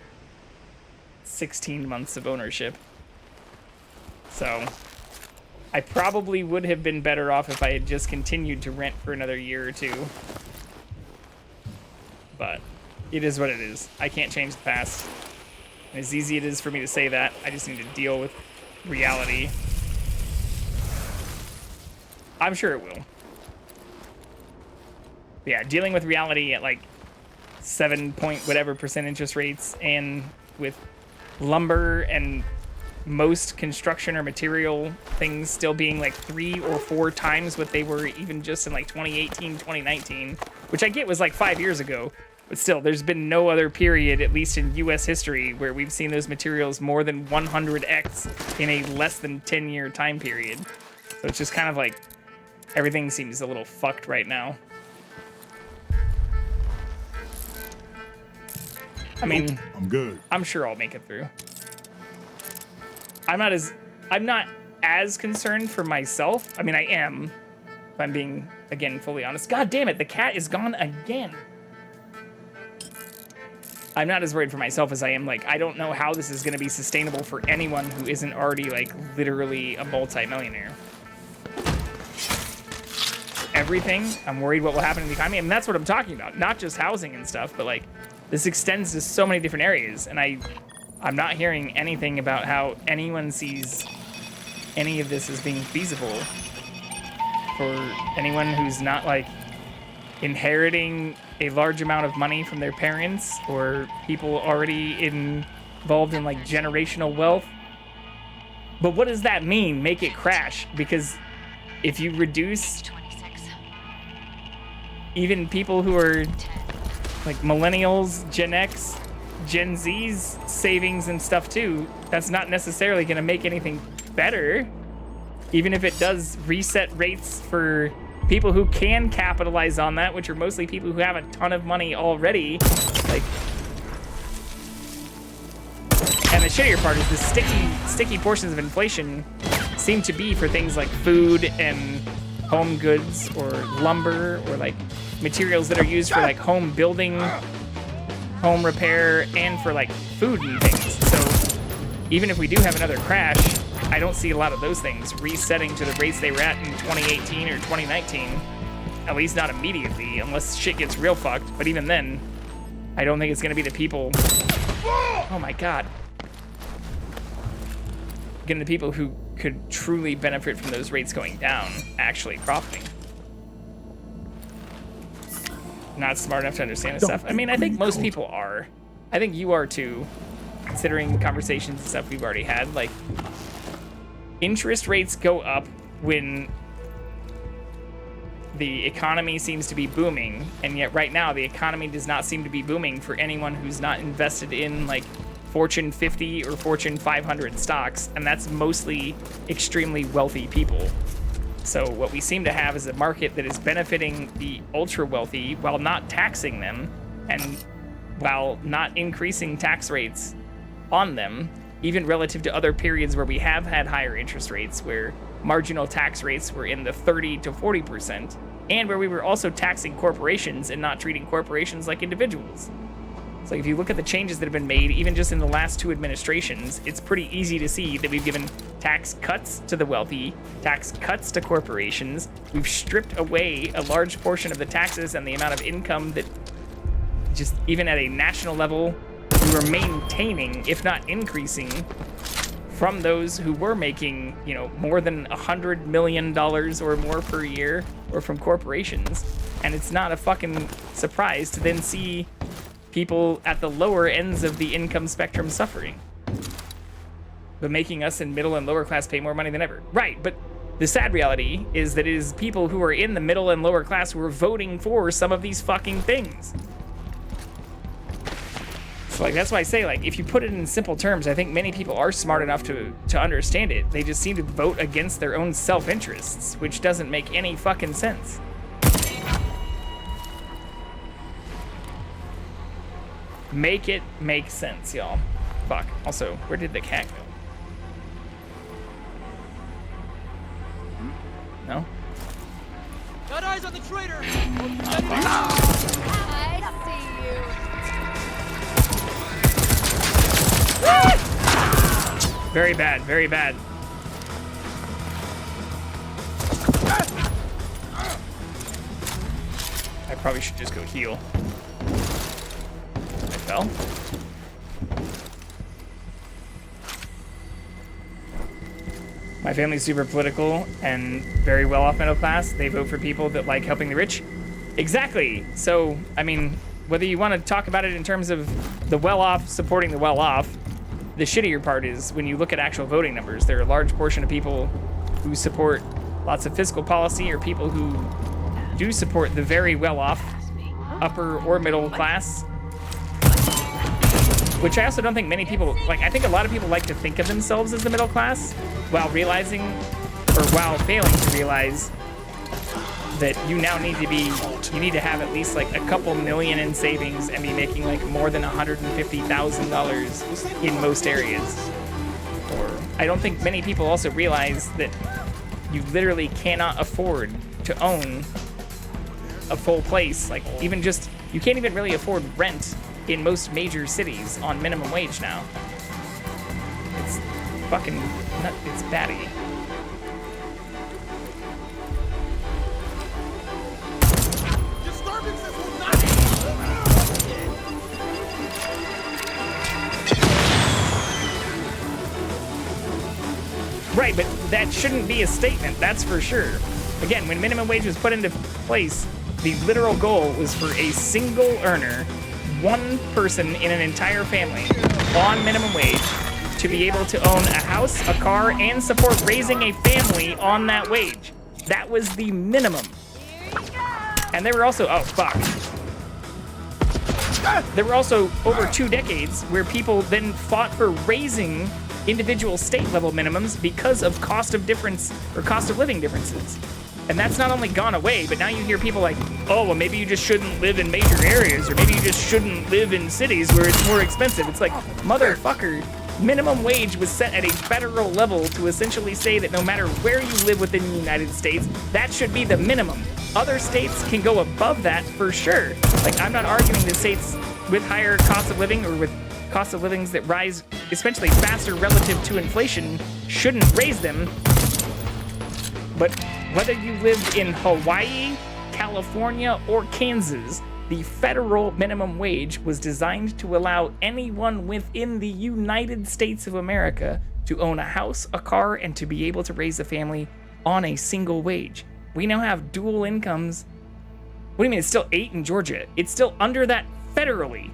16 months of ownership. So I probably would have been better off if I had just continued to rent for another year or two. But it is what it is. I can't change the past. And as easy it is for me to say that, I just need to deal with reality. I'm sure it will. But yeah, dealing with reality at like 7-point-whatever% interest rates, and with lumber and most construction or material things still being like 3 or 4 times what they were even just in like 2018, 2019, which I get was like 5 years ago. But still, there's been no other period, at least in U.S. history, where we've seen those materials more than 100x in a less than 10-year time period. So it's just kind of like everything seems a little fucked right now. I mean, I'm good. I'm sure I'll make it through. I'm not as concerned for myself. I mean, I am, if I'm being, again, fully honest. God damn it, the cat is gone again. I'm not as worried for myself as I am, like, I don't know how this is going to be sustainable for anyone who isn't already, like, literally a multi-millionaire. Everything, I'm worried what will happen in the economy, and that's what I'm talking about. Not just housing and stuff, but, like, This extends to so many different areas, and I'm not hearing anything about how anyone sees any of this as being feasible for anyone who's not like inheriting a large amount of money from their parents or people already involved in like generational wealth. But what does that mean? Make it crash? Because if you reduce even people who are like millennials, Gen X, Gen Z's savings and stuff too, that's not necessarily going to make anything better. Even if it does reset rates for people who can capitalize on that, which are mostly people who have a ton of money already. Like, and the shittier part is the sticky portions of inflation seem to be for things like food and home goods or lumber or like materials that are used for like home building, home repair, and for like food and things. So even if we do have another crash, I don't see a lot of those things resetting to the rates they were at in 2018 or 2019, at least not immediately, unless shit gets real fucked. But even then, I don't think it's gonna be the people, oh my God, getting the people who could truly benefit from those rates going down actually profiting. Not smart enough to understand this stuff. I mean, I think most people are. I think you are too, considering conversations and stuff we've already had. Like, interest rates go up when the economy seems to be booming, and yet right now the economy does not seem to be booming for anyone who's not invested in like Fortune 50 or Fortune 500 stocks, and that's mostly extremely wealthy people. So what we seem to have is a market that is benefiting the ultra wealthy while not taxing them and while not increasing tax rates on them, even relative to other periods where we have had higher interest rates, where marginal tax rates were in the 30 to 40%, and where we were also taxing corporations and not treating corporations like individuals. So if you look at the changes that have been made, even just in the last two administrations, it's pretty easy to see that we've given tax cuts to the wealthy, tax cuts to corporations. We've stripped away a large portion of the taxes and the amount of income that just even at a national level, we were maintaining, if not increasing, from those who were making, you know, more than $100 million or more per year, or from corporations. And it's not a fucking surprise to then see people at the lower ends of the income spectrum suffering, but making us in middle and lower class pay more money than ever. Right, but the sad reality is that it is people who are in the middle and lower class who are voting for some of these fucking things. So like, that's why I say, like, if you put it in simple terms, I think many people are smart enough to understand it. They just seem to vote against their own self-interests, which doesn't make any fucking sense. Make it make sense, y'all. Fuck. Also, where did the cat go? No? Got eyes on the traitor! I see you! Very bad, very bad. I probably should just go heal. I fell. My family's super political and very well-off middle class. They vote for people that like helping the rich. Exactly. So, I mean, whether you want to talk about it in terms of the well-off supporting the well-off, the shittier part is when you look at actual voting numbers, there are a large portion of people who support lots of fiscal policy or people who do support the very well-off upper or middle class, which I also don't think many people, like, I think a lot of people like to think of themselves as the middle class while realizing, or while failing to realize that you now need to be, you need to have at least like a couple million in savings and be making like more than $150,000 in most areas. Or I don't think many people also realize that you literally cannot afford to own a full place. Like, even just, you can't even really afford rent in most major cities on minimum wage now. It's fucking, it's batty. Right, but that shouldn't be a statement, that's for sure. Again, when minimum wage was put into place, the literal goal was for a single earner, one person in an entire family, on minimum wage, to be able to own a house, a car, and support raising a family on that wage. That was the minimum. And there were also, oh fuck. There were also over 2 decades where people then fought for raising individual state level minimums because of cost of living differences. And that's not only gone away, but now you hear people like, oh, well, maybe you just shouldn't live in major areas, or maybe you just shouldn't live in cities where it's more expensive. It's like, motherfucker, minimum wage was set at a federal level to essentially say that no matter where you live within the United States, that should be the minimum. Other states can go above that for sure. Like, I'm not arguing that states with higher cost of living or with cost of livings that rise especially faster relative to inflation shouldn't raise them. But whether you lived in Hawaii, California, or Kansas, the federal minimum wage was designed to allow anyone within the United States of America to own a house, a car, and to be able to raise a family on a single wage. We now have dual incomes. What do you mean? It's still 8 in Georgia. It's still under that federally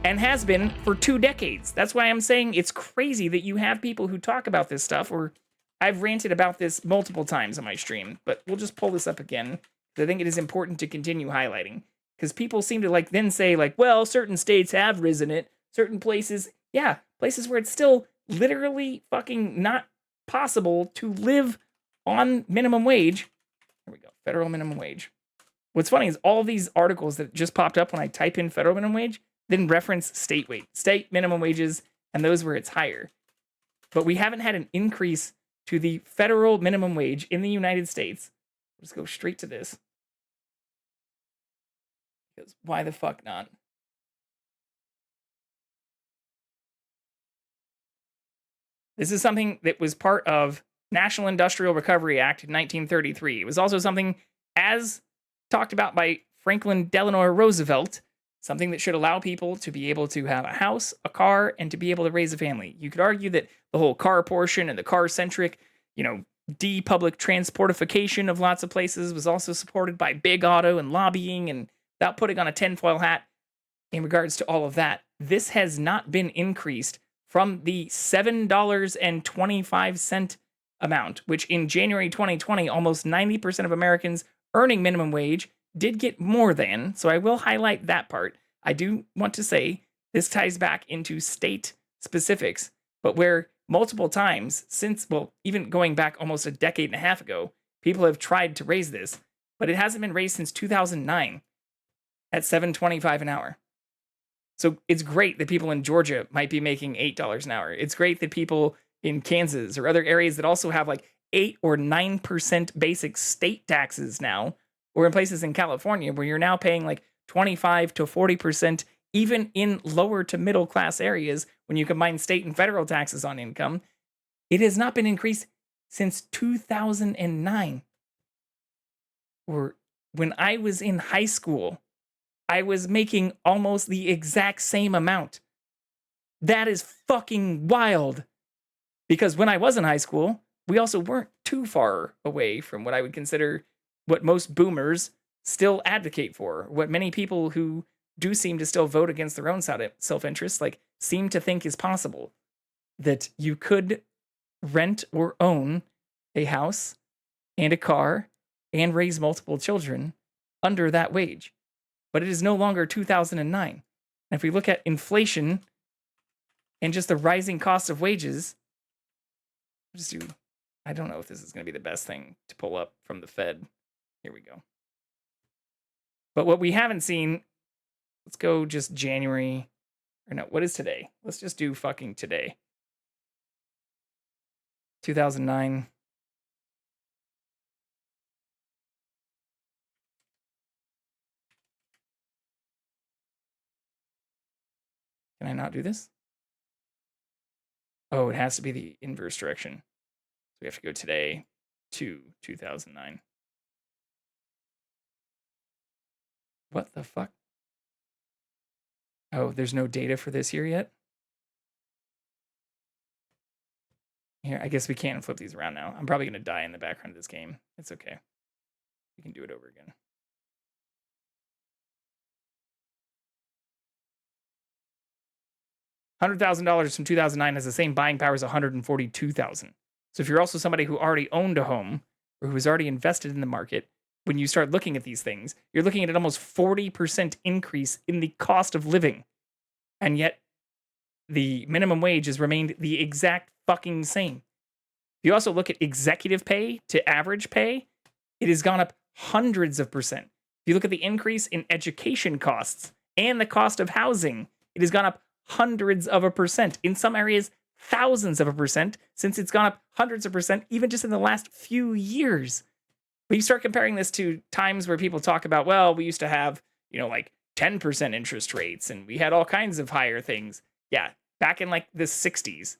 and has been for 2 decades. That's why I'm saying it's crazy that you have people who talk about this stuff, or I've ranted about this multiple times on my stream, but we'll just pull this up again because I think it is important to continue highlighting. Because people seem to then say well, certain states have risen it, certain places, yeah, places where it's still literally fucking not possible to live on minimum wage. Here we go, federal minimum wage. What's funny is all these articles that just popped up when I type in federal minimum wage then reference state minimum wages, and those where it's higher. But we haven't had an increase to the federal minimum wage in the United States. Let's go straight to this. Because why the fuck not? This is something that was part of National Industrial Recovery Act in 1933. It was also something, as talked about by Franklin Delano Roosevelt, something that should allow people to be able to have a house, a car, and to be able to raise a family. You could argue that the whole car portion and the car-centric, de-public transportification of lots of places was also supported by big auto and lobbying, and without putting on a tinfoil hat in regards to all of that, this has not been increased from the $7.25 amount, which in January 2020, almost 90% of Americans earning minimum wage did get more than. So I will highlight that part. I do want to say this ties back into state specifics, but where multiple times since, even going back almost a decade and a half ago, people have tried to raise this, but it hasn't been raised since 2009 at $7.25 an hour. So it's great that people in Georgia might be making $8 an hour. It's great that people in Kansas or other areas that also have 8 or 9% basic state taxes now, or in places in California where you're now paying 25 to 40%, even in lower to middle class areas when you combine state and federal taxes on income. It has not been increased since 2009. Or when I was in high school, I was making almost the exact same amount. That is fucking wild. Because when I was in high school, we also weren't too far away from what I would consider what most boomers still advocate for, what many people who do seem to still vote against their own self-interest, seem to think is possible. That you could rent or own a house and a car and raise multiple children under that wage. But it is no longer 2009. And if we look at inflation and just the rising cost of wages, I don't know if this is going to be the best thing to pull up from the Fed. Here we go. But what we haven't seen, let's go just January, or no, what is today? Let's just do fucking today. 2009. Can I not do this? Oh, it has to be the inverse direction. So we have to go today to 2009. What the fuck? Oh, there's no data for this year yet? Here, I guess we can't flip these around now. I'm probably going to die in the background of this game. It's okay. We can do it over again. $100,000 from 2009 has the same buying power as $142,000. So if you're also somebody who already owned a home or who was already invested in the market, when you start looking at these things, you're looking at an almost 40% increase in the cost of living. And yet the minimum wage has remained the exact fucking same. If you also look at executive pay to average pay, it has gone up hundreds of percent. If you look at the increase in education costs and the cost of housing, it has gone up hundreds of a percent. In some areas, thousands of a percent, since it's gone up hundreds of percent even just in the last few years. But you start comparing this to times where people talk about, well, we used to have, like 10% interest rates and we had all kinds of higher things. Yeah, back in like the 60s,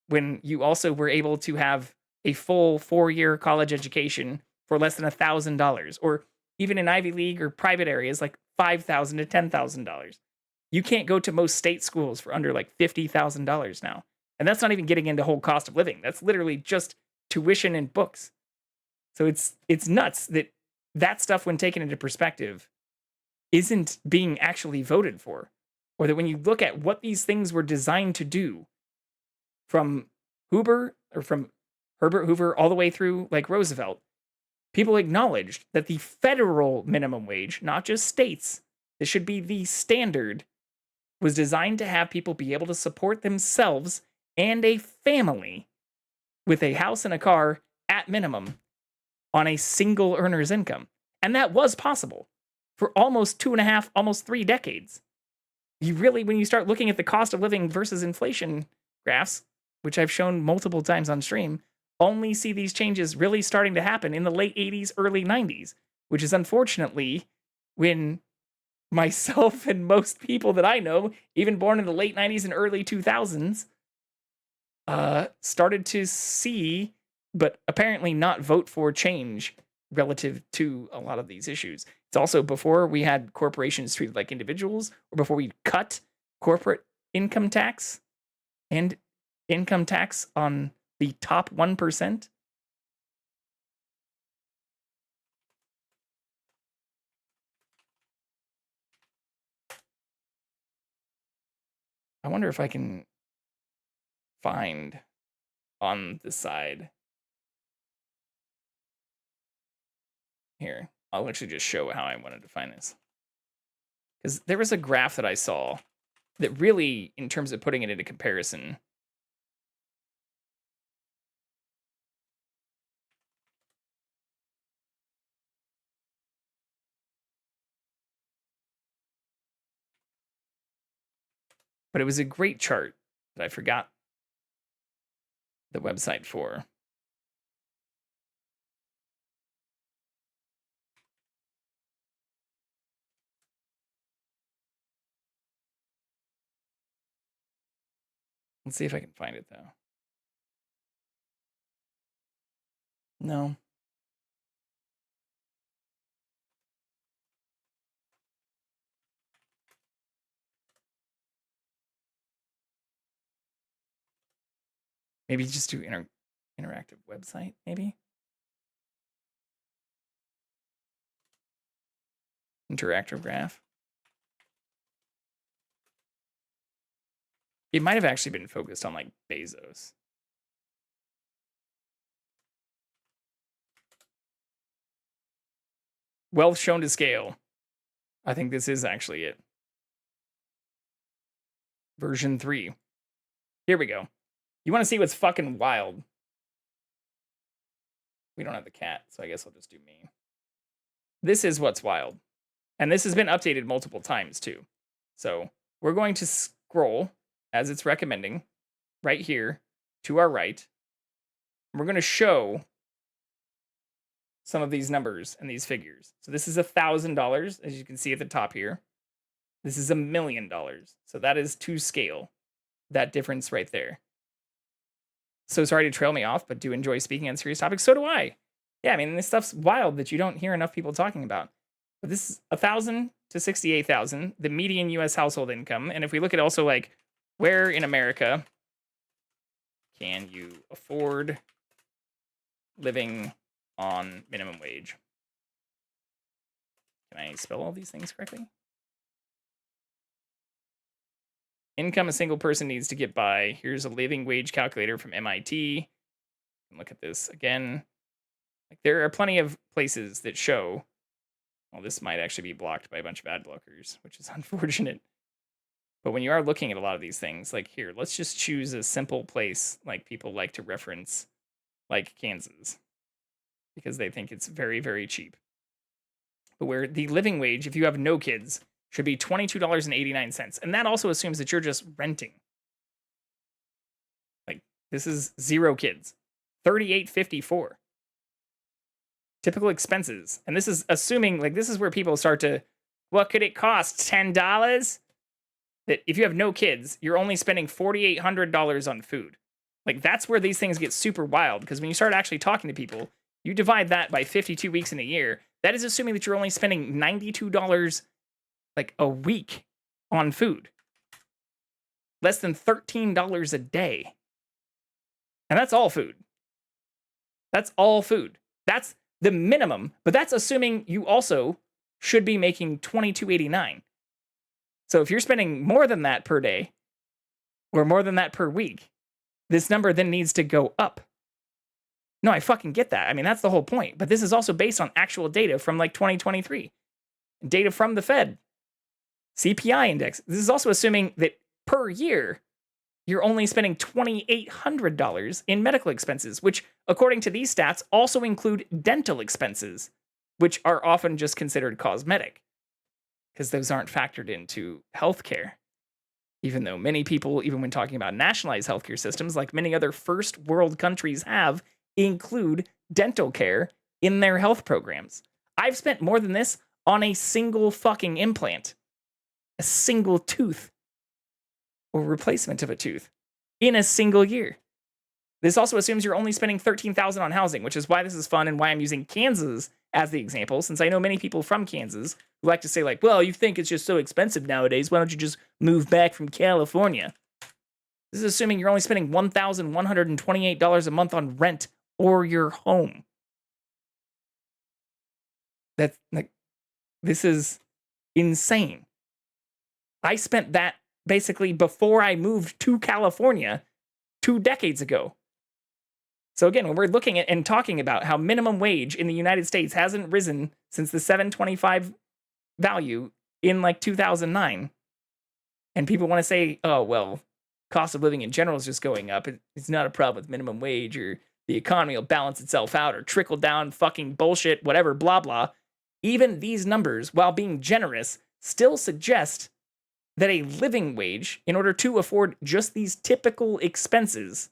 when you also were able to have a full 4-year college education for less than $1,000, or even in Ivy League or private areas like $5,000 to $10,000. You can't go to most state schools for under like $50,000 now. And that's not even getting into whole cost of living. That's literally just tuition and books. So it's nuts that that stuff, when taken into perspective, isn't being actually voted for. Or that when you look at what these things were designed to do, from Herbert Hoover all the way through like Roosevelt, people acknowledged that the federal minimum wage, not just states, this should be the standard, was designed to have people be able to support themselves and a family with a house and a car at minimum on a single earner's income. And that was possible for almost 2.5, almost 3 decades. You really, when you start looking at the cost of living versus inflation graphs, which I've shown multiple times on stream, only see these changes really starting to happen in the late 80s, early 90s, which is unfortunately when myself and most people that I know, even born in the late 90s and early 2000s, started to see, but apparently not vote for change relative to a lot of these issues. It's also before we had corporations treated like individuals, or before we cut corporate income tax and income tax on the top 1%. I wonder if I can find on the side. Here, I'll actually just show how I wanted to find this. Because there was a graph that I saw that really, in terms of putting it into comparison, but it was a great chart that I forgot the website for. Let's see if I can find it, though. No. Maybe just do interactive website, maybe? Interactive graph. It might have actually been focused on like Bezos. Wealth shown to scale. I think this is actually it. Version 3. Here we go. You want to see what's fucking wild? We don't have the cat, so I guess I'll just do me. This is what's wild. And this has been updated multiple times too. So we're going to scroll, as it's recommending, right here to our right. We're going to show some of these numbers and these figures. So this is $1,000, as you can see at the top here. This is $1 million. So that is to scale. That difference right there. So sorry to trail me off, but do enjoy speaking on serious topics. So do I. Yeah, I mean, this stuff's wild that you don't hear enough people talking about. But this is 1,000 to 68,000, the median U.S. household income. And if we look at also like where in America can you afford living on minimum wage? Can I spell all these things correctly? Income a single person needs to get by. Here's a living wage calculator from MIT. Look at this again. Like, there are plenty of places that show. Well, this might actually be blocked by a bunch of ad blockers, which is unfortunate. But when you are looking at a lot of these things, like here, let's just choose a simple place like people like to reference, like Kansas, because they think it's very, very cheap. But where the living wage, if you have no kids, should be $22.89. And that also assumes that you're just renting. Like, this is 0 kids. $38.54. Typical expenses. And this is assuming, like, this is where people start to, what could it cost? $10? That if you have no kids, you're only spending $4,800 on food. Like, that's where these things get super wild, because when you start actually talking to people, you divide that by 52 weeks in a year, that is assuming that you're only spending $92 like a week on food. Less than $13 a day. And that's all food. That's all food. That's the minimum, but that's assuming you also should be making $22.89. So if you're spending more than that per day, or more than that per week, this number then needs to go up. No, I fucking get that. I mean, that's the whole point. But this is also based on actual data from like 2023. Data from the Fed. CPI index. This is also assuming that per year, you're only spending $2,800 in medical expenses, which, according to these stats, also include dental expenses, which are often just considered cosmetic, because those aren't factored into healthcare. Even though many people, even when talking about nationalized healthcare systems, like many other first world countries have, include dental care in their health programs. I've spent more than this on a single fucking implant, a single tooth, or replacement of a tooth in a single year. This also assumes you're only spending $13,000 on housing, which is why this is fun and why I'm using Kansas as the example, since I know many people from Kansas who like to say, like, well, you think it's just so expensive nowadays, why don't you just move back from California? This is assuming you're only spending $1,128 a month on rent or your home. That's like, this is insane. I spent that basically before I moved to California 2 decades ago. So again, when we're looking at and talking about how minimum wage in the United States hasn't risen since the $7.25 value in like 2009, and people want to say, oh, well, cost of living in general is just going up. It's not a problem with minimum wage, or the economy will balance itself out, or trickle down fucking bullshit, whatever, blah, blah. Even these numbers, while being generous, still suggest that a living wage, in order to afford just these typical expenses,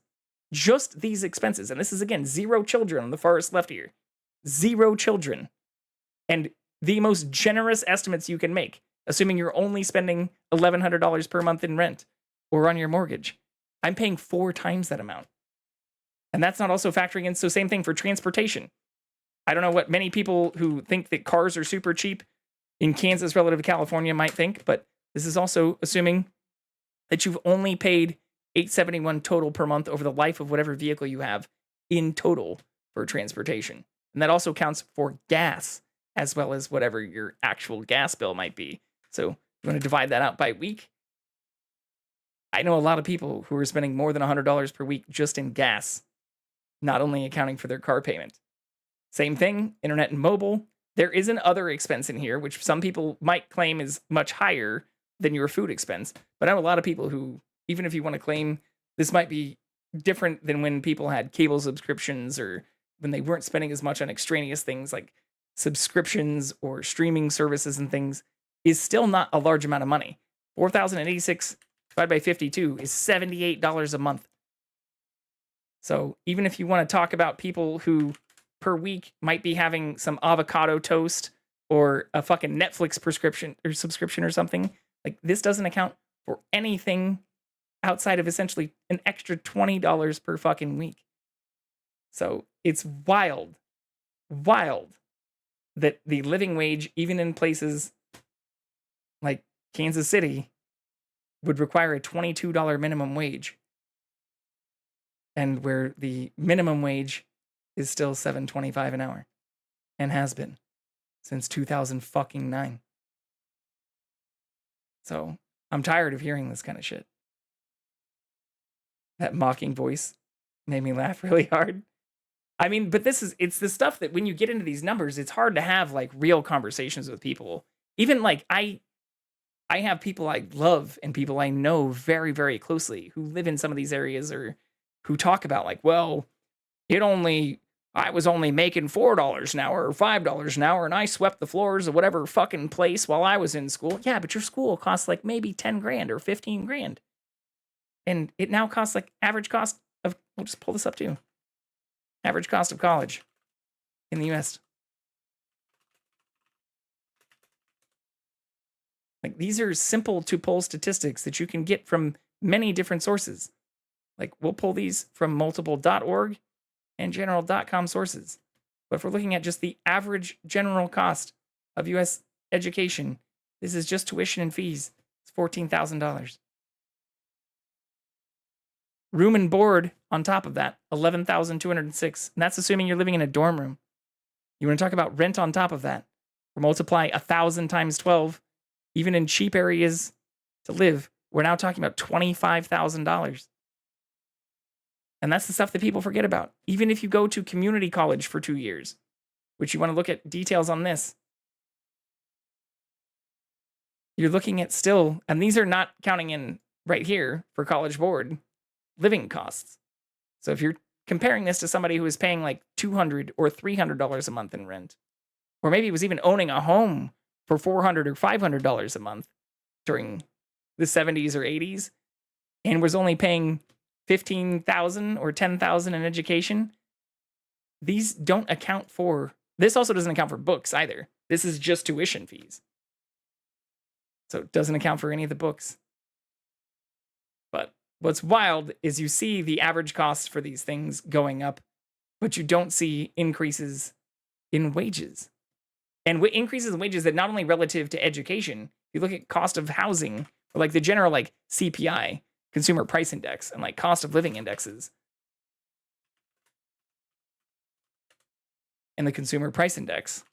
just these expenses, and this is, again, 0 children on the farthest left here, 0 children, and the most generous estimates you can make, assuming you're only spending $1,100 per month in rent or on your mortgage, I'm paying 4 times that amount. And that's not also factoring in, so same thing for transportation. I don't know what many people who think that cars are super cheap in Kansas relative to California might think, but this is also assuming that you've only paid $871 total per month over the life of whatever vehicle you have in total for transportation. And that also counts for gas, as well as whatever your actual gas bill might be. So you want to divide that out by week? I know a lot of people who are spending more than $100 per week just in gas, not only accounting for their car payment. Same thing, internet and mobile. There is an other expense in here, which some people might claim is much higher than your food expense. But I know a lot of people who, even if you want to claim this might be different than when people had cable subscriptions, or when they weren't spending as much on extraneous things like subscriptions or streaming services and things, is still not a large amount of money. $4,086 divided by 52 is $78 a month. So even if you want to talk about people who per week might be having some avocado toast or a fucking Netflix prescription or subscription or something, like, this doesn't account for anything outside of essentially an extra $20 per fucking week. So it's wild that the living wage, even in places like Kansas City, would require a $22 minimum wage. and where the minimum wage is still $7.25 an hour and has been since 2009. So I'm tired of hearing this kind of shit. That mocking voice made me laugh really hard. I mean, but it's the stuff that when you get into these numbers, it's hard to have like real conversations with people. Even like I have people I love and people I know very, very closely who live in some of these areas or who talk about like, well, I was only making $4 an hour or $5 an hour and I swept the floors of whatever fucking place while I was in school. Yeah, but your school costs like maybe 10 grand or 15 grand. And it now costs like average cost of, we'll just pull this up too. Average cost of college in the US. Like these are simple to pull statistics that you can get from many different sources. Like we'll pull these from multiple.org and general.com sources. But if we're looking at just the average general cost of US education, this is just tuition and fees. It's $14,000. Room and board on top of that, $11,206. And that's assuming you're living in a dorm room. You want to talk about rent on top of that? Or multiply 1,000 times 12, even in cheap areas to live, we're now talking about $25,000. And that's the stuff that people forget about. Even if you go to community college for 2 years, which you want to look at details on this, you're looking at still, and these are not counting in right here for College Board, living costs. So if you're comparing this to somebody who is paying like $200 or $300 a month in rent, or maybe was even owning a home for $400 or $500 a month during the 70s or 80s, and was only paying $15,000 or $10,000 in education, these don't account for, this also doesn't account for books either. This is just tuition fees. So it doesn't account for any of the books. But what's wild is you see the average cost for these things going up, but you don't see increases in wages. And increases in wages that not only relative to education, you look at cost of housing, or like the general like CPI, Consumer Price Index, and like cost of living indexes. And the Consumer Price Index.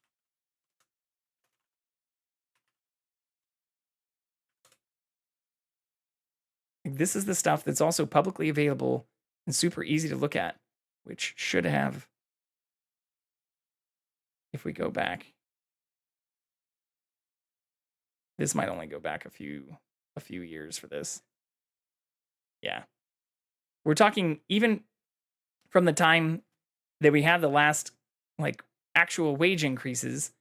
This is the stuff that's also publicly available and super easy to look at, which should have, if we go back, this might only go back a few years for this. Yeah. We're talking even from the time that we had the last like actual wage increases,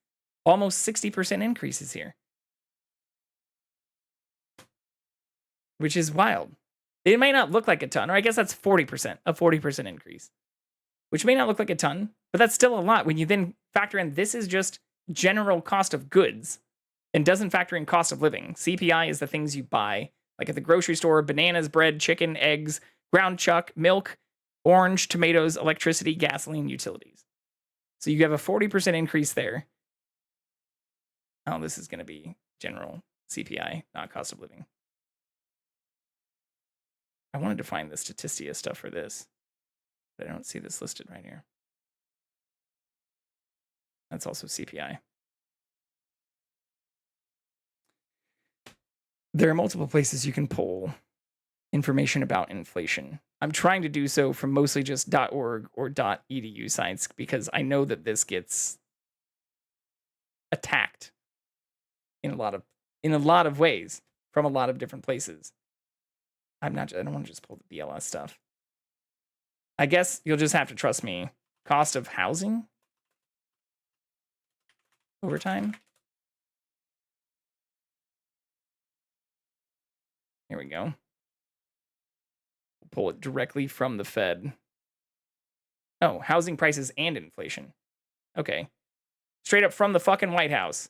almost 60% increases here. Which is wild. It may not look like a ton, or I guess that's 40%, a 40% increase, which may not look like a ton, but that's still a lot when you then factor in this is just general cost of goods and doesn't factor in cost of living. CPI is the things you buy, like at the grocery store, bananas, bread, chicken, eggs, ground chuck, milk, orange, tomatoes, electricity, gasoline, utilities. So you have a 40% increase there. Oh, this is going to be general CPI, not cost of living. I wanted to find the Statistia stuff for this, but I don't see this listed right here. That's also CPI. There are multiple places you can pull information about inflation. I'm trying to do so from mostly just .org or .edu sites because I know that this gets attacked in a lot of ways from a lot of different places. I don't want to just pull the BLS stuff. I guess you'll just have to trust me. Cost of housing over time. Here we go. We'll pull it directly from the Fed. Oh, housing prices and inflation. Okay. Straight up from the fucking White House.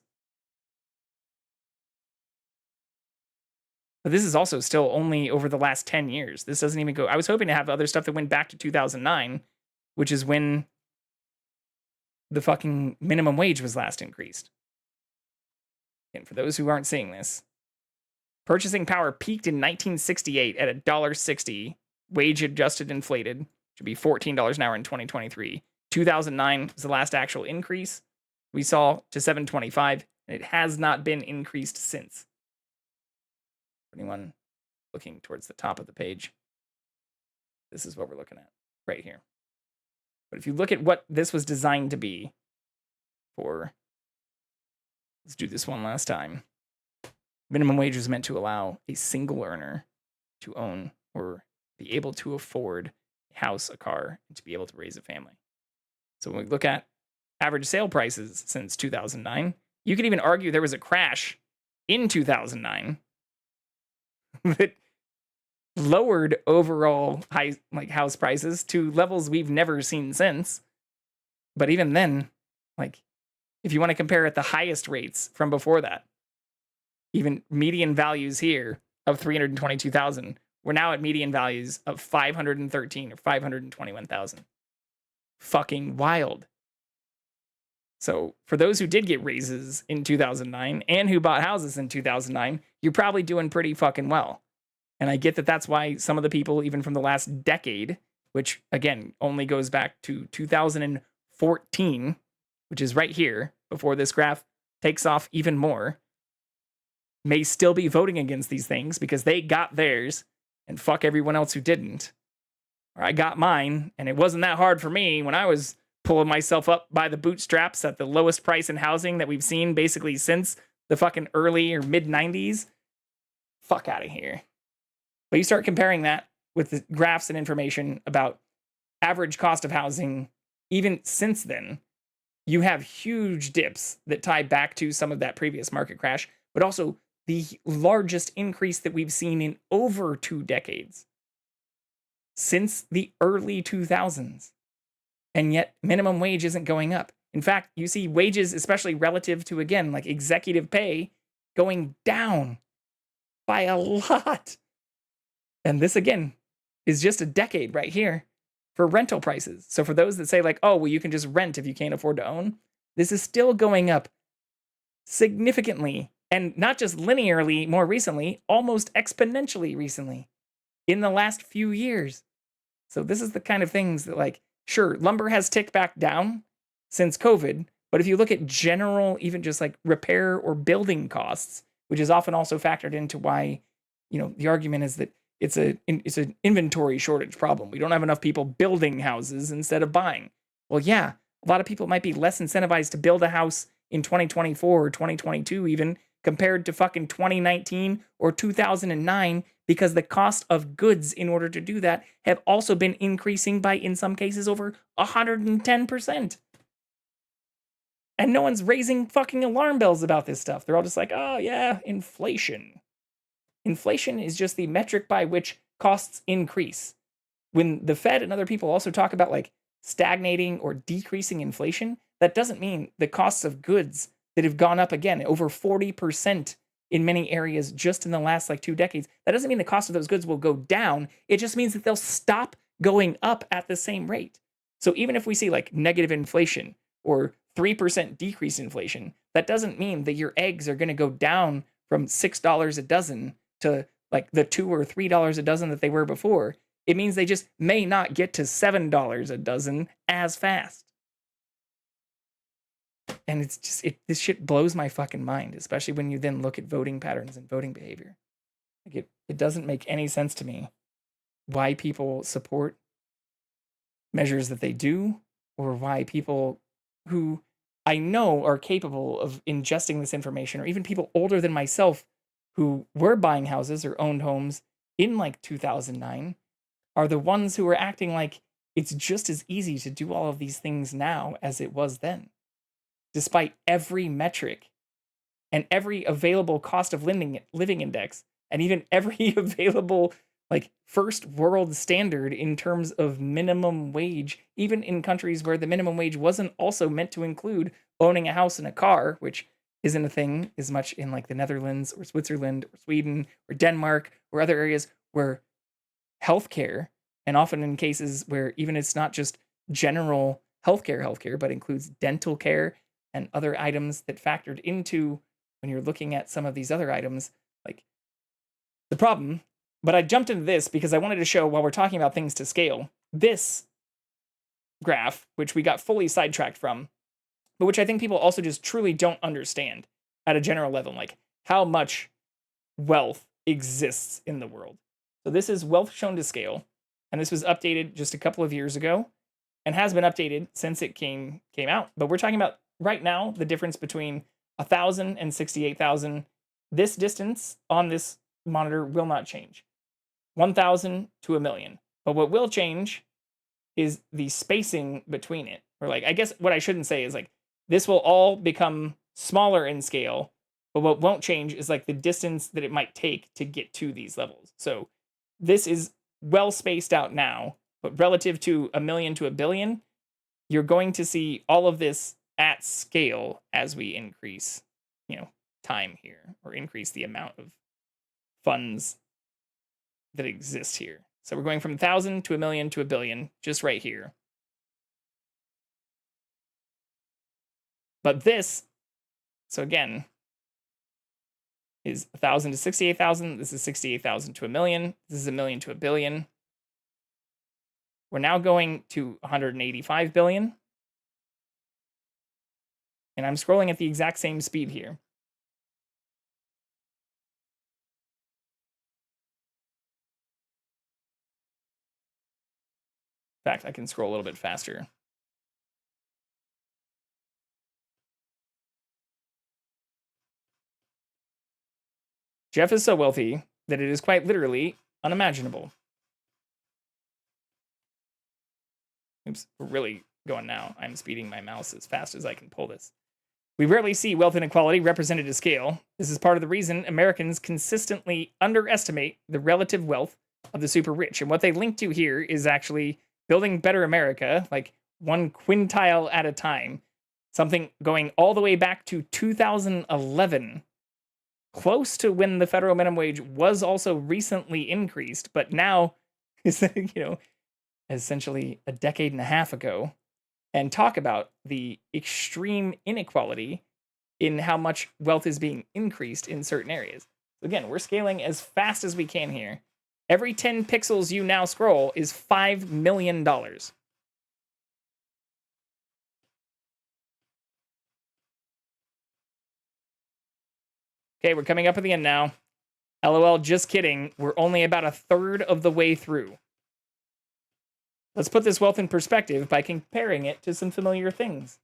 But this is also still only over the last 10 years. This doesn't even go. I was hoping to have other stuff that went back to 2009, which is when the fucking minimum wage was last increased. And for those who aren't seeing this, purchasing power peaked in 1968 at $1.60, wage adjusted inflated, Should be $14 an hour in 2023. 2009 was the last actual increase we saw to $7.25, and it has not been increased since. For anyone looking towards the top of the page, this is what we're looking at right here. But if you look at what this was designed to be for, let's do this one last time. Minimum wage was meant to allow a single earner to own or be able to afford a house, a car, and to be able to raise a family. So when we look at average sale prices since 2009, you could even argue there was a crash in 2009 that lowered overall house prices to levels we've never seen since. But even then, if you want to compare at the highest rates from before that, even median values here of 322,000, we're now at median values of 513 or 521,000. Fucking wild. So for those who did get raises in 2009 and who bought houses in 2009, you're probably doing pretty fucking well. And I get that that's why some of the people, even from the last decade, which again only goes back to 2014, which is right here before this graph takes off even more, may still be voting against these things because they got theirs and fuck everyone else who didn't. Or I got mine and it wasn't that hard for me when I was pulling myself up by the bootstraps at the lowest price in housing that we've seen basically since the fucking early or mid 90s. Fuck out of here. But you start comparing that with the graphs and information about average cost of housing, even since then, you have huge dips that tie back to some of that previous market crash, but also the largest increase that we've seen in over 2 decades since the early 2000s. And yet minimum wage isn't going up. In fact, you see wages, especially relative to, again, like executive pay, going down by a lot. And this, again, is just a decade right here for rental prices. So for those that say like, oh, well, you can just rent if you can't afford to own, this is still going up significantly. And not just linearly more recently, almost exponentially recently in the last few years. So this is the kind of things that, like, sure, lumber has ticked back down since COVID, but if you look at general, even just like repair or building costs, which is often also factored into why, the argument is that it's an inventory shortage problem. We don't have enough people building houses instead of buying. Well, yeah, a lot of people might be less incentivized to build a house in 2024 or 2022 even compared to fucking 2019 or 2009 because the cost of goods in order to do that have also been increasing by, in some cases, over 110%. And no one's raising fucking alarm bells about this stuff. They're all just like, oh yeah, inflation. Inflation is just the metric by which costs increase. When the Fed and other people also talk about like stagnating or decreasing inflation, that doesn't mean the costs of goods that have gone up again over 40% in many areas just in the last 2 decades. That doesn't mean the cost of those goods will go down. It just means that they'll stop going up at the same rate. So even if we see negative inflation or 3% decrease in inflation, that doesn't mean that your eggs are going to go down from $6 a dozen to the $2 or $3 a dozen that they were before. It means they just may not get to $7 a dozen as fast. And it's just, this shit blows my fucking mind, especially when you then look at voting patterns and voting behavior. It doesn't make any sense to me why people support measures that they do, or why people who I know are capable of ingesting this information, or even people older than myself who were buying houses or owned homes in 2009, are the ones who are acting like it's just as easy to do all of these things now as it was then. Despite every metric and every available cost of living index, and even every available first world standard in terms of minimum wage, even in countries where the minimum wage wasn't also meant to include owning a house and a car, which isn't a thing as much in the Netherlands or Switzerland or Sweden or Denmark or other areas where healthcare, and often in cases where even it's not just general healthcare, but includes dental care and other items that factored into when you're looking at some of these other items, the problem. But I jumped into this because I wanted to show, while we're talking about things to scale, this graph, which we got fully sidetracked from, but which I think people also just truly don't understand at a general level, like how much wealth exists in the world. So this is wealth shown to scale, and this was updated just a couple of years ago and has been updated since it came out. But we're talking about right now the difference between 1,000 and 68,000. This distance on this monitor will not change. 1,000 to 1,000,000. But what will change is the spacing between it. Or like, I guess what I shouldn't say is like, this will all become smaller in scale, but what won't change is like the distance that it might take to get to these levels. So this is well spaced out now, but relative to 1,000,000 to 1,000,000,000, you're going to see all of this at scale as we increase, time here, or increase the amount of funds that exist here. So we're going from 1,000 to 1,000,000 to 1,000,000,000 just right here. But this, so again, is 1,000 to 68,000. This is 68,000 to 1,000,000. This is 1,000,000 to 1,000,000,000. We're now going to 185 billion. And I'm scrolling at the exact same speed here. In fact, I can scroll a little bit faster. Jeff is so wealthy that it is quite literally unimaginable. Oops, we're really going now. I'm speeding my mouse as fast as I can pull this. We rarely see wealth inequality represented to scale. This is part of the reason Americans consistently underestimate the relative wealth of the super rich. And what they link to here is actually building better America, like 1 quintile at a time. Something going all the way back to 2011, close to when the federal minimum wage was also recently increased, but now is, essentially a decade and a half ago, and talk about the extreme inequality in how much wealth is being increased in certain areas. Again, we're scaling as fast as we can here. Every 10 pixels you now scroll is $5 million. Okay, we're coming up at the end now. LOL, just kidding. We're only about a third of the way through. Let's put this wealth in perspective by comparing it to some familiar things.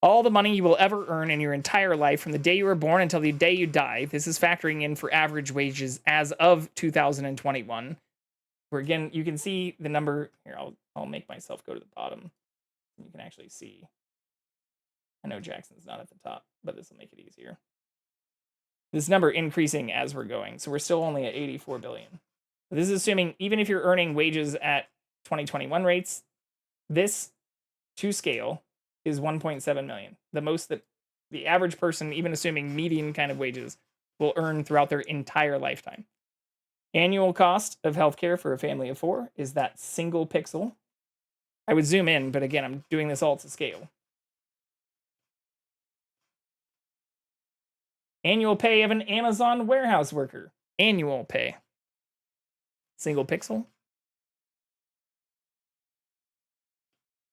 All the money you will ever earn in your entire life from the day you were born until the day you die. This is factoring in for average wages as of 2021. Where again, you can see the number. Here, I'll make myself go to the bottom. You can actually see. I know Jackson's not at the top, but this will make it easier. This number increasing as we're going. So we're still only at 84 billion. But this is assuming even if you're earning wages at 2021 rates, this to scale is 1.7 million. The most that the average person, even assuming median kind of wages, will earn throughout their entire lifetime. Annual cost of healthcare for a family of 4 is that single pixel. I would zoom in, but again, I'm doing this all to scale. Annual pay of an Amazon warehouse worker. Annual pay. Single pixel.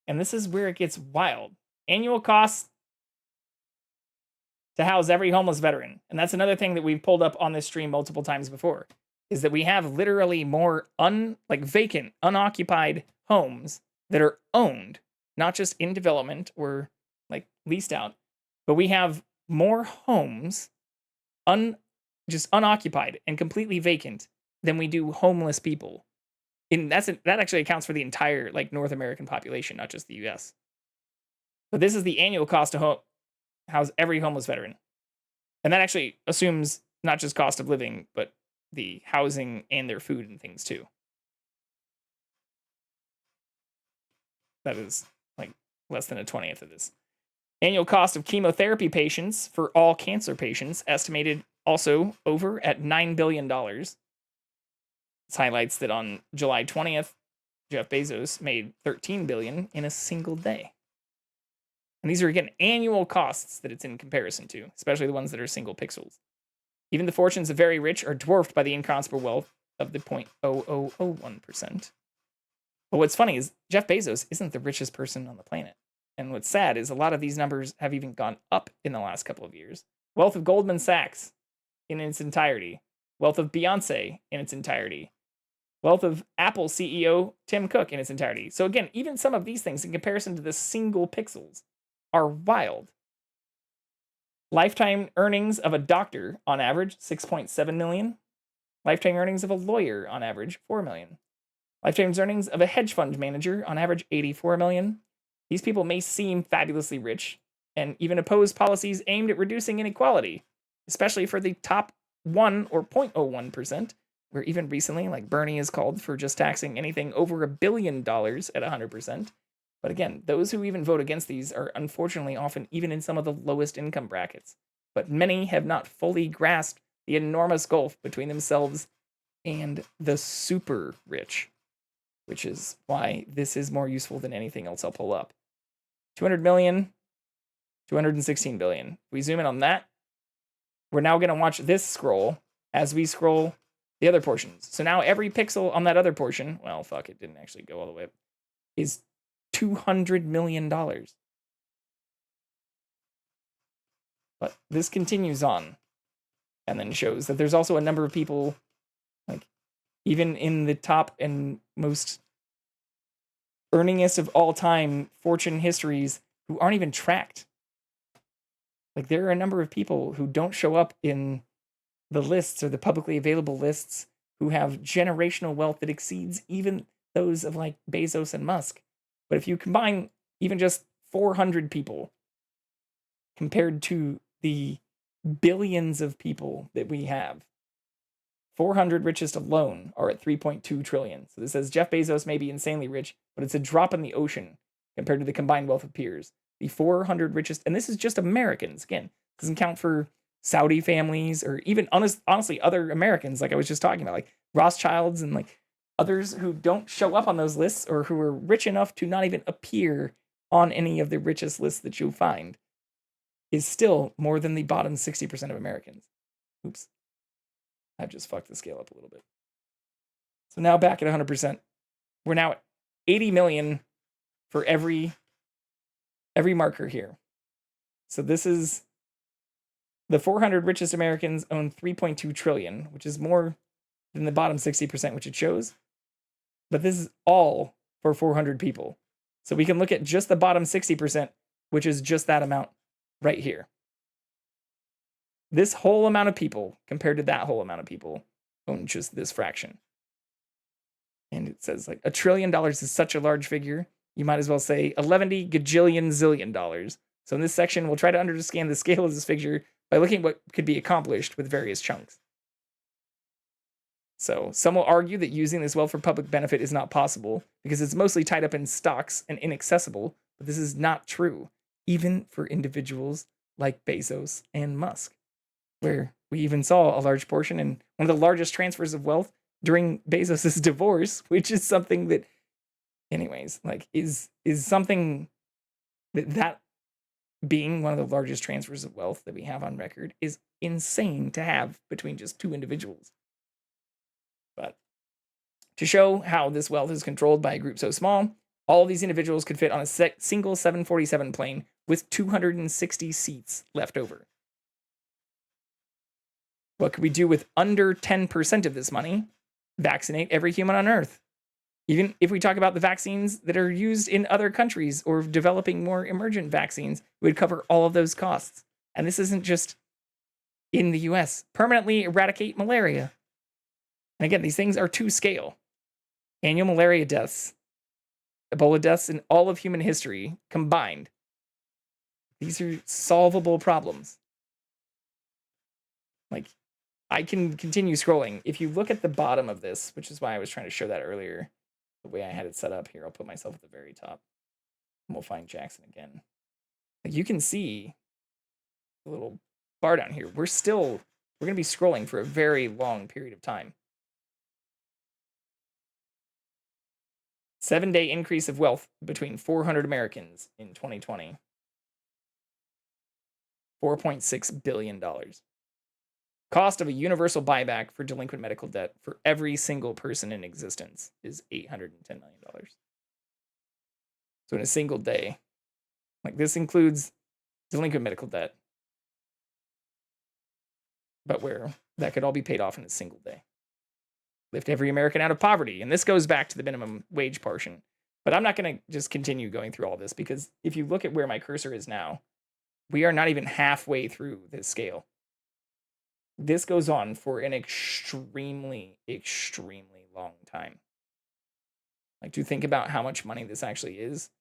And this is where it gets wild. Annual costs to house every homeless veteran. And that's another thing that we've pulled up on this stream multiple times before, is that we have literally more vacant, unoccupied homes that are owned, not just in development or like leased out, but we have more homes just unoccupied and completely vacant than we do homeless people. And that actually accounts for the entire North American population, not just the US. But this is the annual cost to house every homeless veteran. And that actually assumes not just cost of living, but the housing and their food and things too. That is less than a 20th of this. Annual cost of chemotherapy patients for all cancer patients estimated also over at $9 billion. This highlights that on July 20th, Jeff Bezos made $13 billion in a single day. And these are, again, annual costs that it's in comparison to, especially the ones that are single pixels. Even the fortunes of very rich are dwarfed by the inconceivable wealth of the 0.0001%. But what's funny is Jeff Bezos isn't the richest person on the planet. And what's sad is a lot of these numbers have even gone up in the last couple of years. Wealth of Goldman Sachs in its entirety. Wealth of Beyonce in its entirety. Wealth of Apple CEO Tim Cook in its entirety. So again, even some of these things in comparison to the single pixels are wild. Lifetime earnings of a doctor on average 6.7 million. Lifetime earnings of a lawyer on average 4 million. Lifetime earnings of a hedge fund manager on average 84 million. These people may seem fabulously rich and even oppose policies aimed at reducing inequality, especially for the top 1 or 0.01%, where even recently, like Bernie has called for just taxing anything over $1 billion at 100%. But again, those who even vote against these are unfortunately often even in some of the lowest income brackets. But many have not fully grasped the enormous gulf between themselves and the super rich, which is why this is more useful than anything else I'll pull up. 200 million, 216 billion. If we zoom in on that, we're now going to watch this scroll as we scroll the other portions. So now every pixel on that other portion, well, fuck, it didn't actually go all the way up, is $200 million. But this continues on and then shows that there's also a number of people, like, even in the top and most earningest of all time fortune histories who aren't even tracked. Like, there are a number of people who don't show up in the lists or the publicly available lists who have generational wealth that exceeds even those of like Bezos and Musk. But if you combine even just 400 people compared to the billions of people that we have, 400 richest alone are at 3.2 trillion. So this says Jeff Bezos may be insanely rich, but it's a drop in the ocean compared to the combined wealth of peers. The 400 richest, and this is just Americans, again, doesn't count for Saudi families or even honestly other Americans, like I was just talking about, like Rothschilds and like others who don't show up on those lists or who are rich enough to not even appear on any of the richest lists that you'll find, is still more than the bottom 60% of Americans. Oops. I've just fucked the scale up a little bit. So now back at 100%. We're now at 80 million for every marker here. So this is the 400 richest Americans own 3.2 trillion, which is more than the bottom 60%, which it shows. But this is all for 400 people. So we can look at just the bottom 60%, which is just that amount right here. This whole amount of people compared to that whole amount of people own just this fraction. And it says like $1 trillion is such a large figure, you might as well say 11 gajillion zillion dollars. So in this section, we'll try to understand the scale of this figure by looking at what could be accomplished with various chunks. So some will argue that using this wealth for public benefit is not possible because it's mostly tied up in stocks and inaccessible, but this is not true, even for individuals like Bezos and Musk, where we even saw a large portion and one of the largest transfers of wealth during Bezos' divorce, which is something that, anyways, like is something that being one of the largest transfers of wealth that we have on record is insane to have between just two individuals. But to show how this wealth is controlled by a group so small, all of these individuals could fit on a single 747 plane with 260 seats left over. What could we do with under 10% of this money? Vaccinate every human on Earth. Even if we talk about the vaccines that are used in other countries or developing more emergent vaccines, we would cover all of those costs. And this isn't just in the US. Permanently eradicate malaria. And again, these things are to scale. Annual malaria deaths, Ebola deaths in all of human history combined. These are solvable problems. Like, I can continue scrolling. If you look at the bottom of this, which is why I was trying to show that earlier, the way I had it set up here, I'll put myself at the very top. And we'll find Jackson again. Like, you can see the little bar down here. We're going to be scrolling for a very long period of time. 7-day increase of wealth between 400 Americans in 2020. $4.6 billion. Cost of a universal buyback for delinquent medical debt for every single person in existence is $810 million. So in a single day, like this includes delinquent medical debt, but where that could all be paid off in a single day. Lift every American out of poverty. And this goes back to the minimum wage portion. But I'm not going to just continue going through all this because if you look at where my cursor is now, we are not even halfway through this scale. This goes on for an extremely, extremely long time. Like, to think about how much money this actually is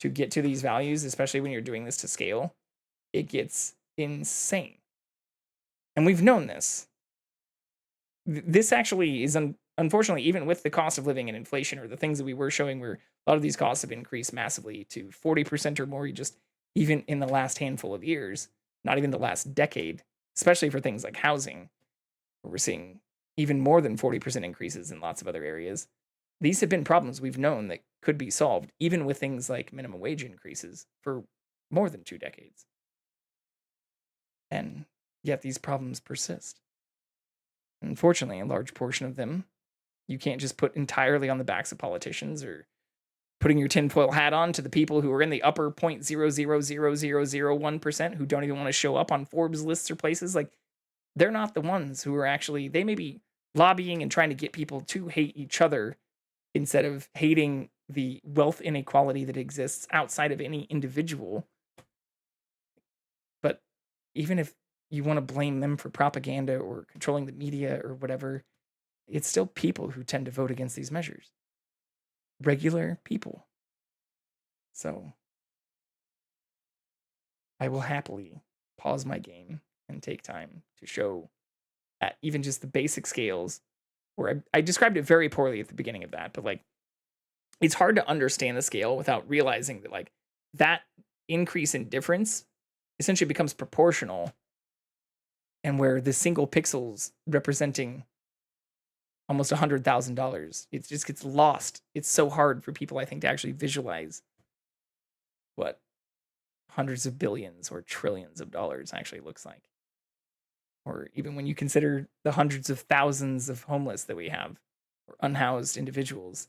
to get to these values, especially when you're doing this to scale, it gets insane. And we've known this. This actually is, unfortunately, even with the cost of living and inflation, or the things that we were showing where a lot of these costs have increased massively to 40% or more, just even in the last handful of years, not even the last decade, especially for things like housing, where we're seeing even more than 40% increases in lots of other areas. These have been problems we've known that could be solved, even with things like minimum wage increases for more than 2 decades. And yet these problems persist. Unfortunately, a large portion of them, you can't just put entirely on the backs of politicians or putting your tinfoil hat on to the people who are in the upper 0.00001% who don't even want to show up on Forbes lists or places. Like, they're not the ones who are actually, they may be lobbying and trying to get people to hate each other instead of hating the wealth inequality that exists outside of any individual. But even if you want to blame them for propaganda or controlling the media or whatever, it's still people who tend to vote against these measures. Regular people. So I will happily pause my game and take time to show at even just the basic scales where I described it very poorly at the beginning of that, but like, it's hard to understand the scale without realizing that like that increase in difference essentially becomes proportional, and where the single pixels representing almost $100,000, it just gets lost. It's so hard for people, I think, to actually visualize what hundreds of billions or trillions of dollars actually looks like. Or even when you consider the hundreds of thousands of homeless that we have, or unhoused individuals,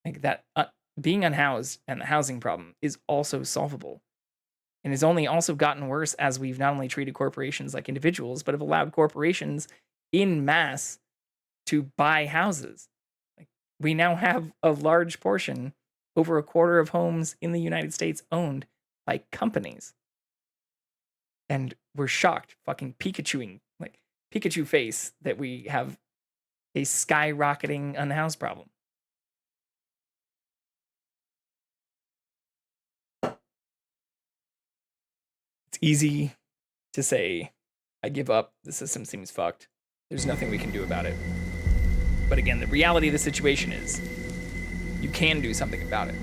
like that being unhoused and the housing problem is also solvable, and has only also gotten worse as we've not only treated corporations like individuals, but have allowed corporations in mass to buy houses. Like, we now have a large portion, over a quarter of homes in the United States owned by companies. And we're shocked, fucking Pikachuing, like Pikachu face, that we have a skyrocketing unhoused problem. It's easy to say, I give up, the system seems fucked, there's nothing we can do about it. But again, the reality of the situation is you can do something about it.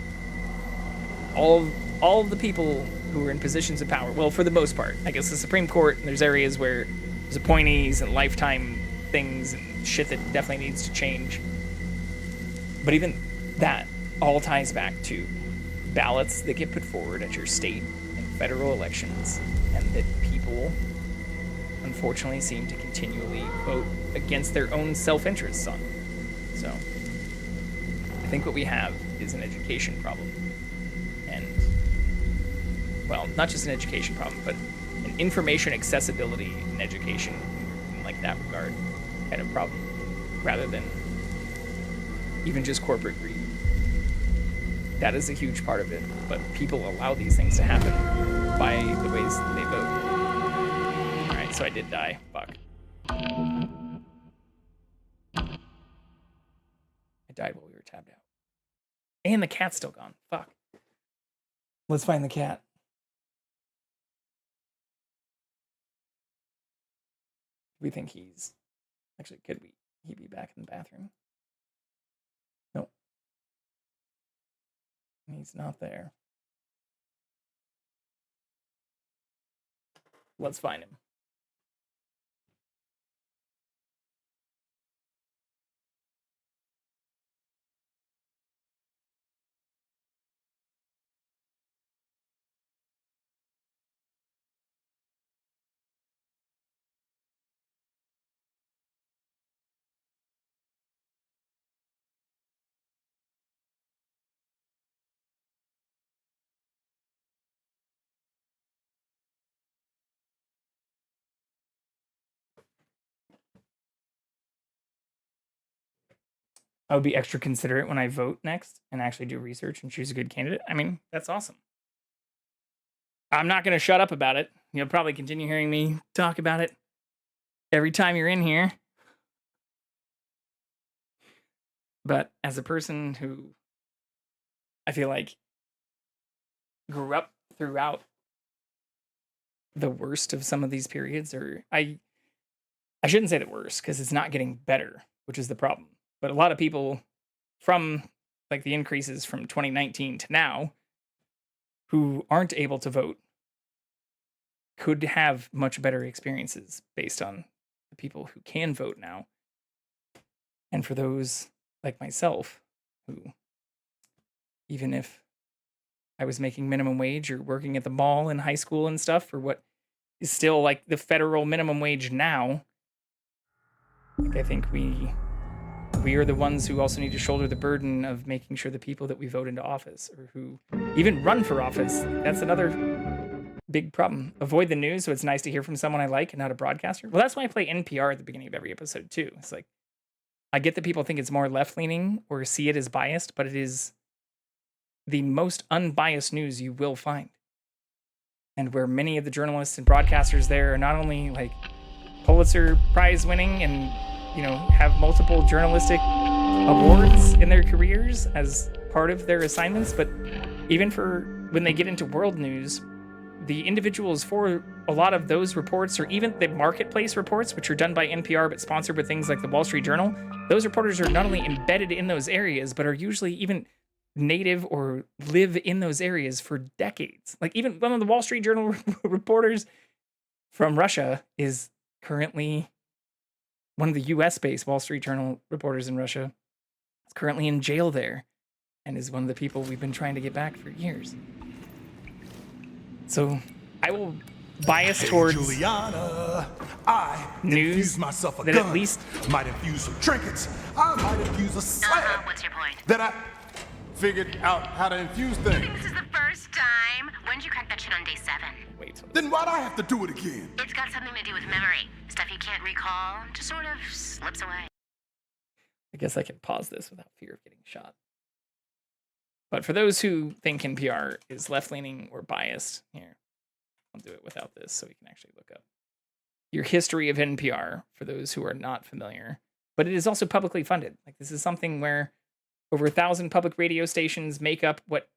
All of the people who are in positions of power, well, for the most part, I guess the Supreme Court, and there's areas where there's appointees and lifetime things and shit that definitely needs to change. But even that all ties back to ballots that get put forward at your state and federal elections, and that people unfortunately seem to continually vote against their own self-interests on. So I think what we have is an education problem. And, well, not just an education problem, but an information accessibility in education, in like that regard, kind of problem, rather than even just corporate greed. That is a huge part of it, but people allow these things to happen by the ways they vote. Alright, so I did die. Fuck. I died while we were tabbed out. And the cat's still gone. Fuck. Let's find the cat. We think he's... Actually, could he be back in the bathroom? Nope. He's not there. Let's find him. I would be extra considerate when I vote next and actually do research and choose a good candidate. I mean, that's awesome. I'm not going to shut up about it. You'll probably continue hearing me talk about it every time you're in here. But as a person who I feel like grew up throughout the worst of some of these periods, or I shouldn't say the worst because it's not getting better, which is the problem. But a lot of people from like the increases from 2019 to now who aren't able to vote could have much better experiences based on the people who can vote now. And for those like myself, who, even if I was making minimum wage or working at the mall in high school and stuff for what is still like the federal minimum wage now, like I think we are the ones who also need to shoulder the burden of making sure the people that we vote into office or who even run for office, that's another big problem. Avoid the news, so it's nice to hear from someone I like and not a broadcaster. Well, that's why I play NPR at the beginning of every episode too. It's like, I get that people think it's more left-leaning or see it as biased, but it is the most unbiased news you will find. And where many of the journalists and broadcasters there are not only like Pulitzer Prize winning and, you know, have multiple journalistic awards in their careers as part of their assignments, but even for when they get into world news, the individuals for a lot of those reports, or even the marketplace reports, which are done by NPR but sponsored with things like the Wall Street Journal, those reporters are not only embedded in those areas, but are usually even native or live in those areas for decades. Like even one of the Wall Street Journal reporters from Russia is currently one of the US-based Wall Street Journal reporters in Russia is currently in jail there and is one of the people we've been trying to get back for years. So I will bias towards Juliana, I news myself a that gun. at least might infuse some trinkets. I might infuse a slab. What's your point? That I figured out how to infuse You things. think this is the first time? When did you crack that shit on day 7? Wait. Then why'd I have to do it again? It's got something to do with memory. Stuff you can't recall just sort of slips away. I guess I can pause this without fear of getting shot. But for those who think NPR is left-leaning or biased, here, I'll do it without this so we can actually look up your history of NPR for those who are not familiar. But it is also publicly funded. Like this is something where over 1,000 public radio stations make up what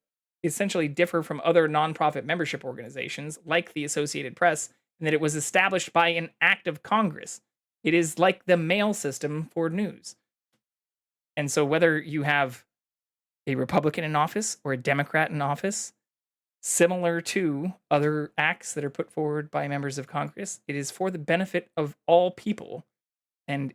essentially differ from other nonprofit membership organizations like the Associated Press, in that it was established by an act of Congress. It is like the mail system for news. And so whether you have a Republican in office or a Democrat in office, similar to other acts that are put forward by members of Congress, it is for the benefit of all people and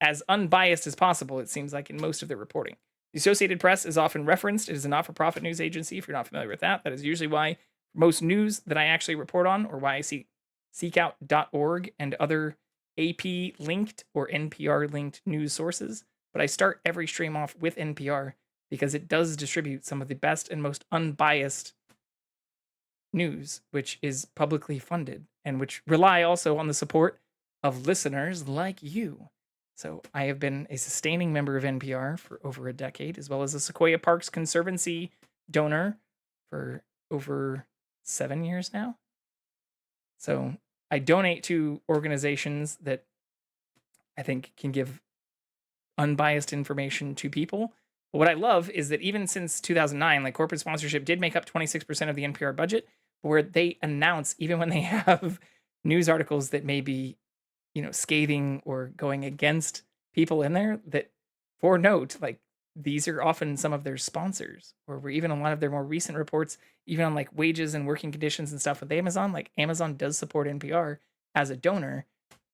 as unbiased as possible, it seems like, in most of their reporting. The Associated Press is often referenced. It is a not-for-profit news agency, if you're not familiar with that. That is usually why most news that I actually report on, or why I seek out .org and other AP-linked or NPR-linked news sources. But I start every stream off with NPR because it does distribute some of the best and most unbiased news, which is publicly funded, and which rely also on the support of listeners like you. So I have been a sustaining member of NPR for over a decade, as well as a Sequoia Parks Conservancy donor for over 7 years now. So I donate to organizations that I think can give unbiased information to people. But what I love is that even since 2009, like corporate sponsorship did make up 26% of the NPR budget, where they announce, even when they have news articles that may be, you know, scathing or going against people in there, that for note, like these are often some of their sponsors, or were even a lot of their more recent reports, even on like wages and working conditions and stuff with Amazon. Like Amazon does support NPR as a donor,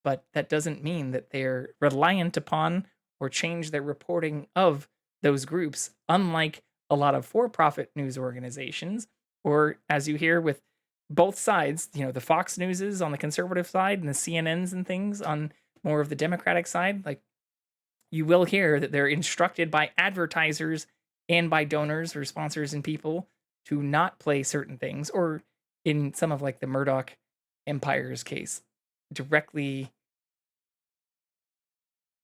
but that doesn't mean that they're reliant upon or change their reporting of those groups, unlike a lot of for-profit news organizations, or as you hear with both sides, you know, the Fox Newses on the conservative side and the CNNs and things on more of the Democratic side, like you will hear that they're instructed by advertisers and by donors or sponsors and people to not play certain things, or in some of like the Murdoch Empire's case, directly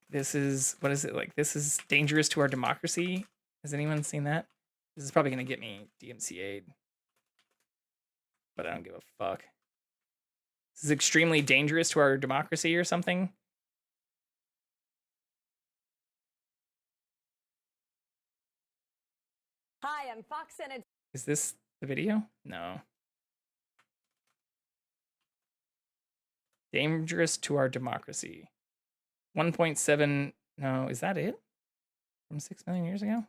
this is, what is it? Like, this is dangerous to our democracy. Has anyone seen that? This is probably going to get me DMCA'd. But I don't give a fuck. This is extremely dangerous to our democracy or something. Hi, I'm Fox Senate. Is this the video? No. Dangerous to our democracy. 1.7. No, is that it? From 6 million years ago?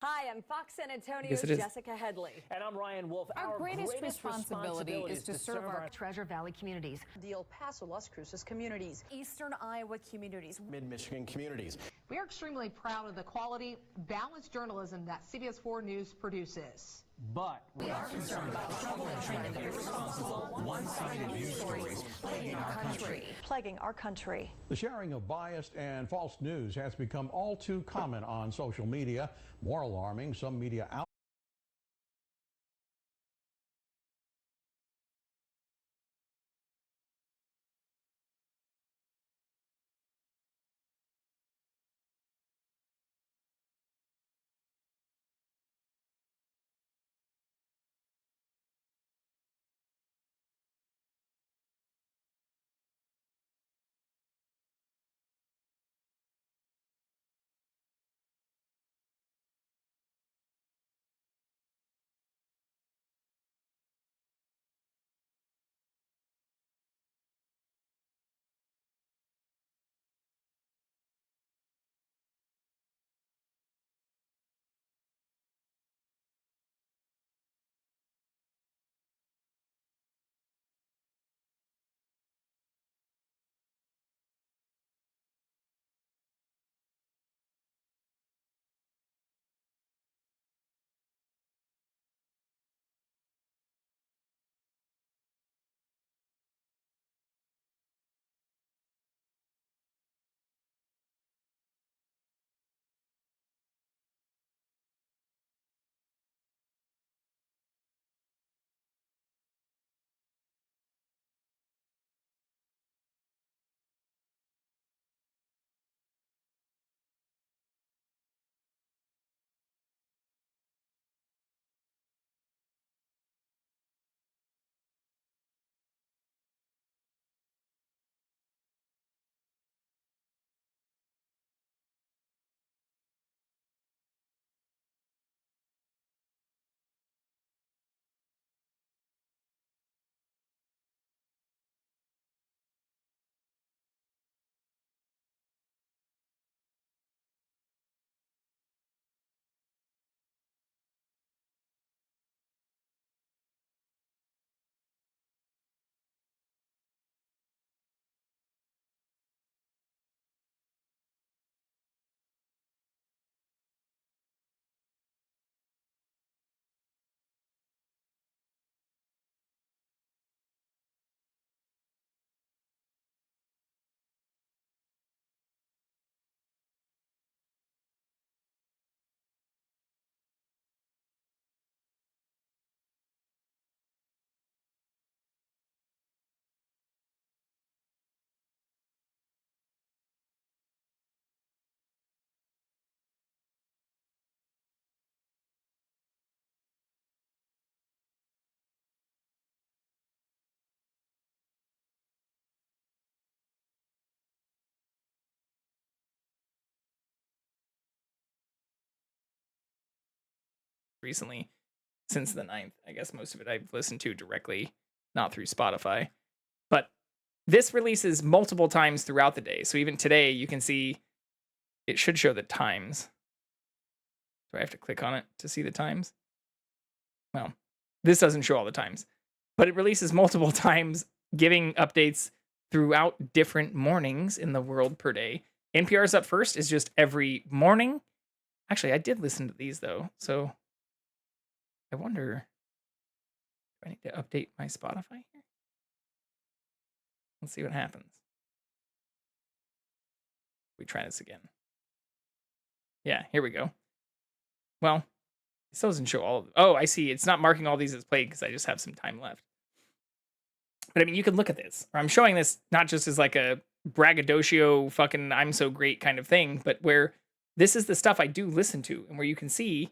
Hi, I'm Fox San Yes, Antonio's it is. Jessica Headley. And I'm Ryan Wolf. Our greatest responsibility is to serve our Treasure Valley communities. the El Paso, Las Cruces communities, Eastern Iowa communities. Mid-Michigan communities. We are extremely proud of the quality, balanced journalism that CBS 4 News produces. But we are concerned about trouble and trending irresponsible, one-sided news stories plaguing our country. Plaguing our country. The sharing of biased and false news has become all too common on social media. More alarming, some media outlets Recently, since the 9th. I guess most of it I've listened to directly, not through Spotify. But this releases multiple times throughout the day. So even today, you can see it should show the times. Do I have to click on it to see the times? Well, this doesn't show all the times, but it releases multiple times, giving updates throughout different mornings in the world per day. NPR's Up First is just every morning. Actually, I did listen to these though, so I wonder, do I need to update my Spotify here? Let's see what happens. We try this again. Yeah, here we go. Well, this doesn't show all of them. Oh, I see. It's not marking all these as played because I just have some time left. But I mean, you can look at this. I'm showing this not just as like a braggadocio fucking I'm so great kind of thing, but where this is the stuff I do listen to and where you can see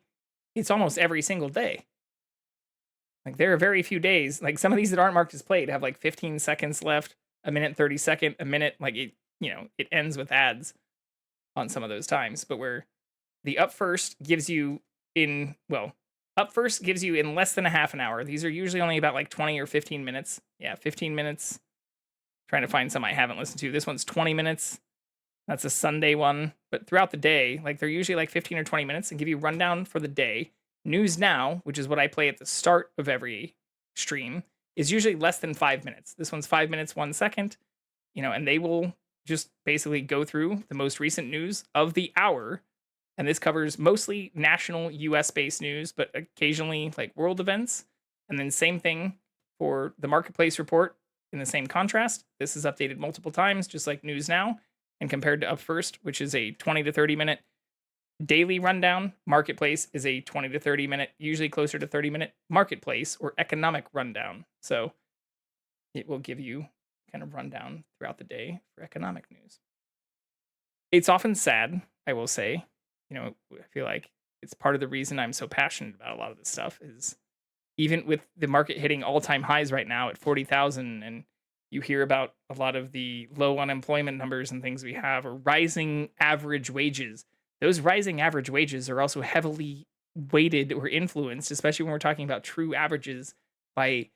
it's almost every single day. Like there are very few days, like some of these that aren't marked as played have like 15 seconds left, a minute 30 second, a minute, like it, it ends with ads on some of those times, but where the up first gives you up first gives you in less than a half an hour. These are usually only about like 20 or 15 minutes. Yeah, 15 minutes. Trying to find some I haven't listened to. This one's 20 minutes. That's a Sunday one. But throughout the day, like they're usually like 15 or 20 minutes and give you a rundown for the day. News Now, which is what I play at the start of every stream, is usually less than 5 minutes. This one's 5 minutes, 1 second, and they will just basically go through the most recent news of the hour. And this covers mostly national US based news, but occasionally like world events. And then same thing for the marketplace report in the same contrast. This is updated multiple times, just like News Now. And compared to Up First, which is a 20 to 30 minute daily rundown, Marketplace is a 20 to 30 minute, usually closer to 30-minute marketplace or economic rundown. So it will give you kind of rundown throughout the day for economic news. It's often sad, I will say. I feel like it's part of the reason I'm so passionate about a lot of this stuff is even with the market hitting all-time highs right now at 40,000, and you hear about a lot of the low unemployment numbers and things we have, or rising average wages. Those rising average wages are also heavily weighted or influenced, especially when we're talking about true averages, by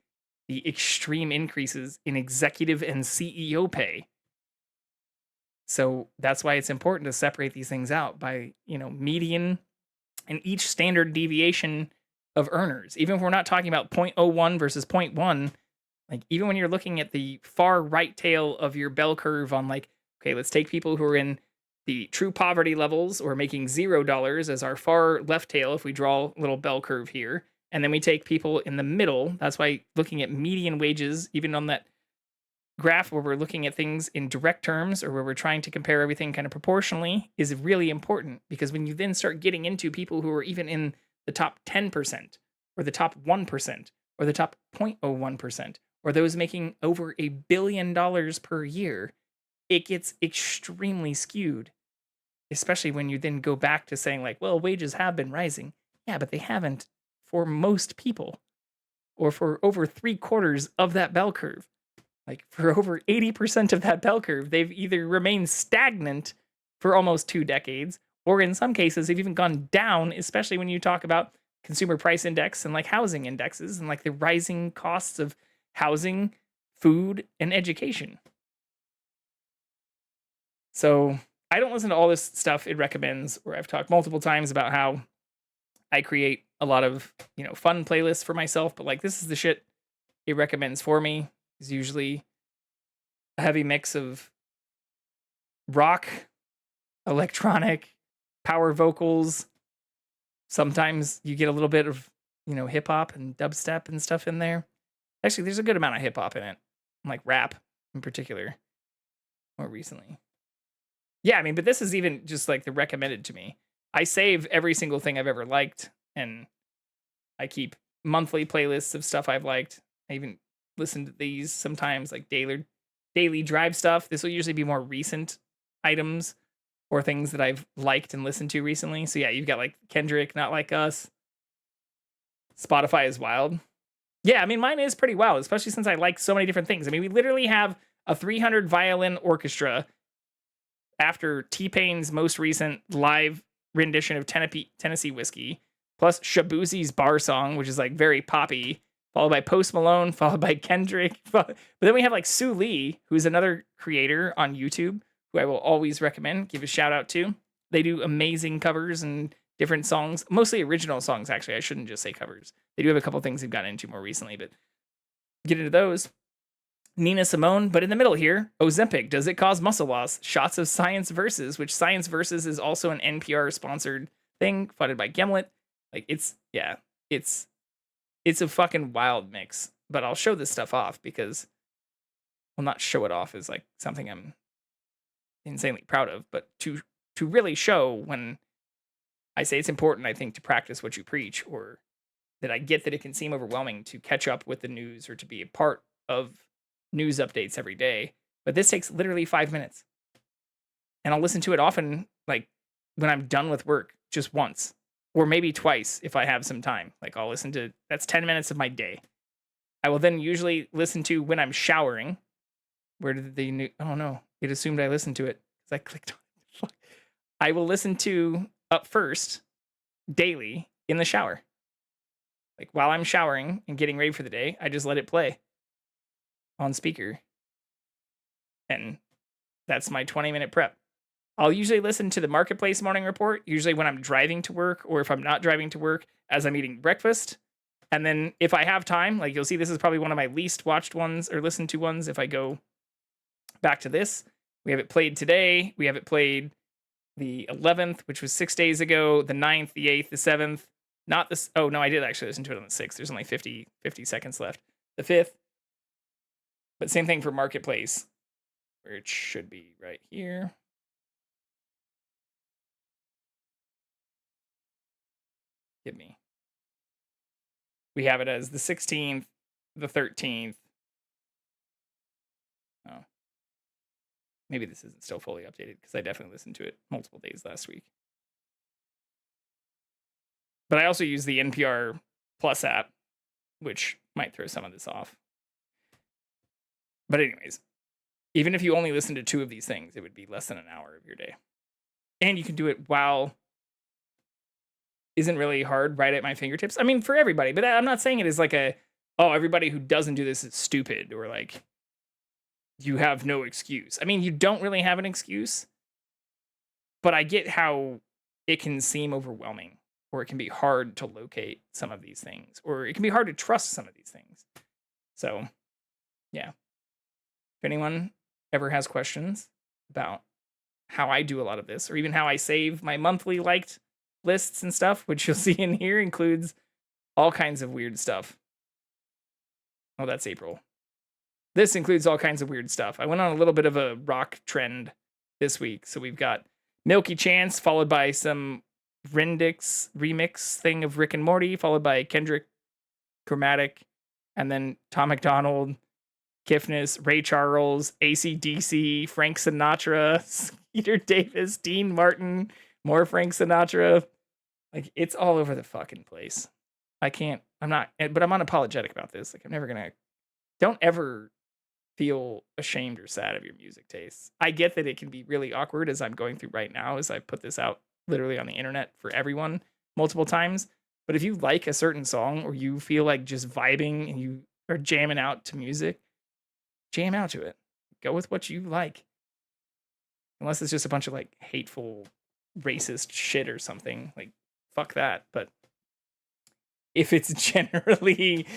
the extreme increases in executive and CEO pay. So that's why it's important to separate these things out by, median and each standard deviation of earners. Even if we're not talking about 0.01 versus 0.1, like even when you're looking at the far right tail of your bell curve on like, okay, let's take people who are in the true poverty levels or making $0 as our far left tail if we draw a little bell curve here. And then we take people in the middle. That's why looking at median wages, even on that graph where we're looking at things in direct terms or where we're trying to compare everything kind of proportionally, is really important, because when you then start getting into people who are even in the top 10% or the top 1% or the top 0.01% or those making over $1 billion per year, it gets extremely skewed, especially when you then go back to saying like, well, wages have been rising. Yeah, but they haven't for most people or for over 3/4 of that bell curve. Like for over 80% of that bell curve, they've either remained stagnant for almost 2 decades, or in some cases, they've even gone down, especially when you talk about consumer price index and like housing indexes and like the rising costs of housing, food, and education. So I don't listen to all this stuff it recommends, or I've talked multiple times about how I create a lot of, fun playlists for myself, but like this is the shit it recommends for me. Is usually a heavy mix of rock, electronic, power vocals. Sometimes you get a little bit of, hip hop and dubstep and stuff in there. Actually, there's a good amount of hip hop in it, like rap in particular, more recently. Yeah, I mean, but this is even just like the recommended to me. I save every single thing I've ever liked, and I keep monthly playlists of stuff I've liked. I even listen to these sometimes, like daily drive stuff. This will usually be more recent items or things that I've liked and listened to recently. So yeah, you've got like Kendrick, Not Like Us. Spotify is wild. Yeah, I mean, mine is pretty wild, especially since I like so many different things. I mean, we literally have a 300 violin orchestra after T-Pain's most recent live rendition of Tennessee Whiskey, plus Shabuzi's bar song, which is like very poppy, followed by Post Malone, followed by Kendrick. But then we have like Sue Lee, who's another creator on YouTube, who I will always recommend, give a shout out to. They do amazing covers and different songs, mostly original songs, actually. I shouldn't just say covers. They do have a couple things they've gotten into more recently, but get into those. Nina Simone, but in the middle here, Ozempic, does it cause muscle loss? Shots of Science Versus, which Science Versus is also an NPR sponsored thing funded by Gimlet. Like it's a fucking wild mix, but I'll show this stuff off because, well, not show it off is like something I'm insanely proud of, but to really show when I say it's important, I think, to practice what you preach, or that I get that it can seem overwhelming to catch up with the news or to be a part of news updates every day. But this takes literally 5 minutes. And I'll listen to it often, like when I'm done with work, just once. Or maybe twice if I have some time. Like I'll listen to, that's 10 minutes of my day. I will then usually listen to when I'm showering. Where did they, oh no, it assumed I listened to it because I clicked on it. Fuck. I will listen to Up First daily in the shower. Like while I'm showering and getting ready for the day, I just let it play on speaker. And that's my 20-minute prep. I'll usually listen to the Marketplace Morning Report, usually when I'm driving to work or if I'm not driving to work as I'm eating breakfast. And then if I have time, like you'll see this is probably one of my least watched ones or listened to ones if I go back to this. We have it played today. We have it played the 11th, which was 6 days ago, the 9th, the 8th, the 7th. Not this. Oh, no, I did actually listen to it on the 6th. There's only 50 seconds left. The 5th. But same thing for Marketplace, where it should be right here. Give me. We have it as the 16th, the 13th. Oh. Maybe this isn't still fully updated because I definitely listened to it multiple days last week. But I also use the NPR Plus app, which might throw some of this off. But anyways, even if you only listen to 2 of these things, it would be less than an hour of your day. And you can do it while isn't really hard right at my fingertips. I mean, for everybody, but I'm not saying it is like everybody who doesn't do this is stupid or like you have no excuse. I mean, you don't really have an excuse, but I get how it can seem overwhelming or it can be hard to locate some of these things or it can be hard to trust some of these things. So, yeah. If anyone ever has questions about how I do a lot of this or even how I save my monthly liked lists and stuff, which you'll see in here includes all kinds of weird stuff. Oh, that's April. This includes all kinds of weird stuff. I went on a little bit of a rock trend this week. So we've got Milky Chance, followed by some Rendix remix thing of Rick and Morty, followed by Kendrick Chromatic, and then Tom McDonald, Kifness, Ray Charles, AC/DC, Frank Sinatra, Skeeter Davis, Dean Martin, more Frank Sinatra. Like, it's all over the fucking place. But I'm unapologetic about this. Like, I'm never gonna, don't ever feel ashamed or sad of your music tastes. I get that it can be really awkward as I'm going through right now as I put this out literally on the internet for everyone multiple times. But if you like a certain song or you feel like just vibing and you are jamming out to music, jam out to it. Go with what you like. Unless it's just a bunch of like hateful, racist shit or something. Like, fuck that. But if it's generally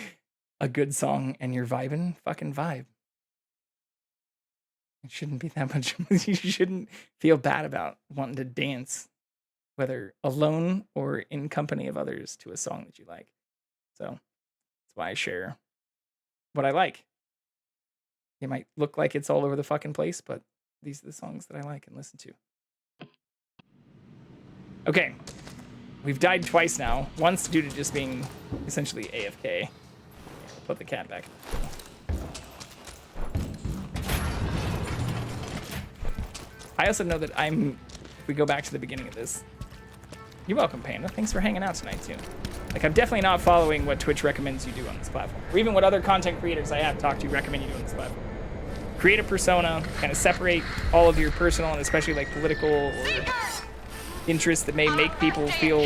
a good song and you're vibing, fucking vibe. It shouldn't be that much. You shouldn't feel bad about wanting to dance, whether alone or in company of others, to a song that you like. So that's why I share what I like. It might look like it's all over the fucking place, but these are the songs that I like and listen to. Okay. We've died twice now. Once due to just being essentially AFK. Put the cat back. I also know that if we go back to the beginning of this, you're welcome, Panda. Thanks for hanging out tonight, too. Like, I'm definitely not following what Twitch recommends you do on this platform, or even what other content creators I have talked to recommend you do on this platform. Create a persona, kind of separate all of your personal and especially like political or interests that may make people feel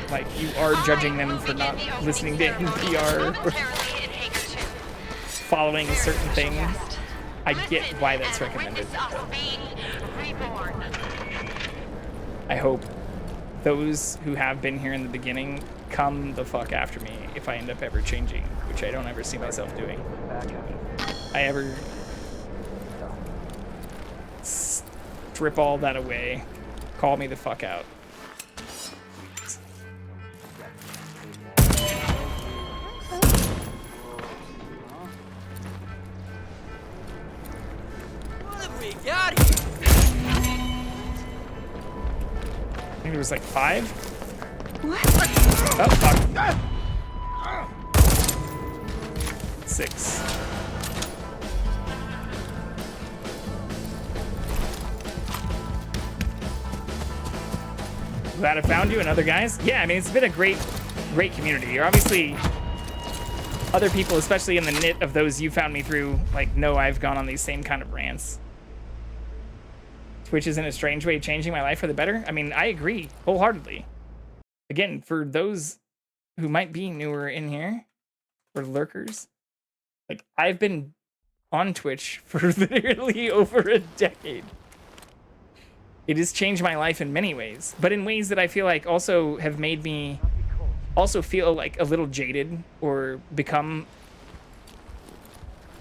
like you are judging them for not listening to NPR or following a certain thing. I get why that's recommended. I hope those who have been here in the beginning come the fuck after me if I end up ever changing, which I don't ever see myself doing. I ever strip all that away, call me the fuck out. What have we got here? I think there was like 5. What? Oh, fuck. 6. glad I found you and other guys. Yeah, I mean, it's been a great community. You're obviously, other people, especially in the knit of those you found me through, like, know I've gone on these same kind of rants. Twitch is in a strange way changing my life for the better. I mean, I agree wholeheartedly. Again, for those who might be newer in here, or lurkers, like, I've been on Twitch for literally over a decade. It has changed my life in many ways, but in ways that I feel like also have made me also feel like a little jaded or become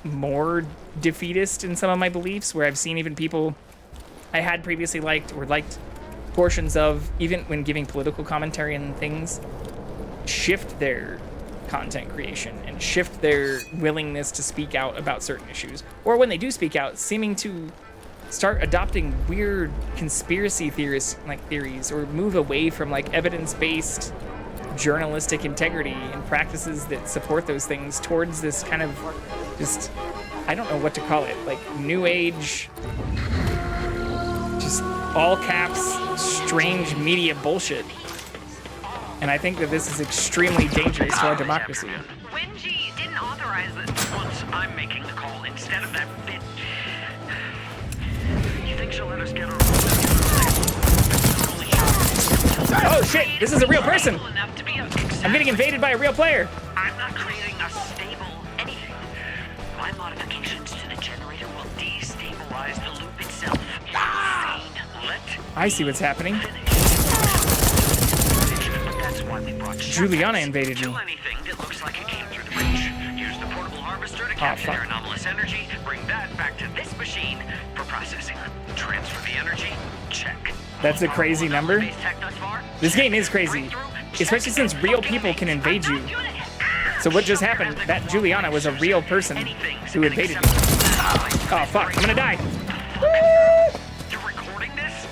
more defeatist in some of my beliefs, where I've seen even people I had previously liked or liked portions of, even when giving political commentary and things, shift their content creation and shift their willingness to speak out about certain issues. Or when they do speak out, seeming to start adopting weird conspiracy theories or move away from like evidence-based journalistic integrity and practices that support those things towards this kind of just, I don't know what to call it, like new age, just all caps, strange media bullshit. And I think that this is extremely dangerous to our democracy. Wenji didn't authorize this. Once I'm making the call instead of that bit. You think she'll let us get her? Oh shit, this is a real person! I'm getting invaded by a real player! I'm not creating a stable anything. My modifications to the generator will destabilize the loop itself. I see what's happening. Juliana invaded me. Anything that looks like it came through the breach. Use the portable harvester to capture their anomalous energy. Bring that back to this machine for processing. Transfer the energy. Check. That's a crazy number. This game is crazy, especially since real people can invade you. So what just happened? That Juliana was a real person who invaded me. Oh fuck, I'm gonna die. You're recording this?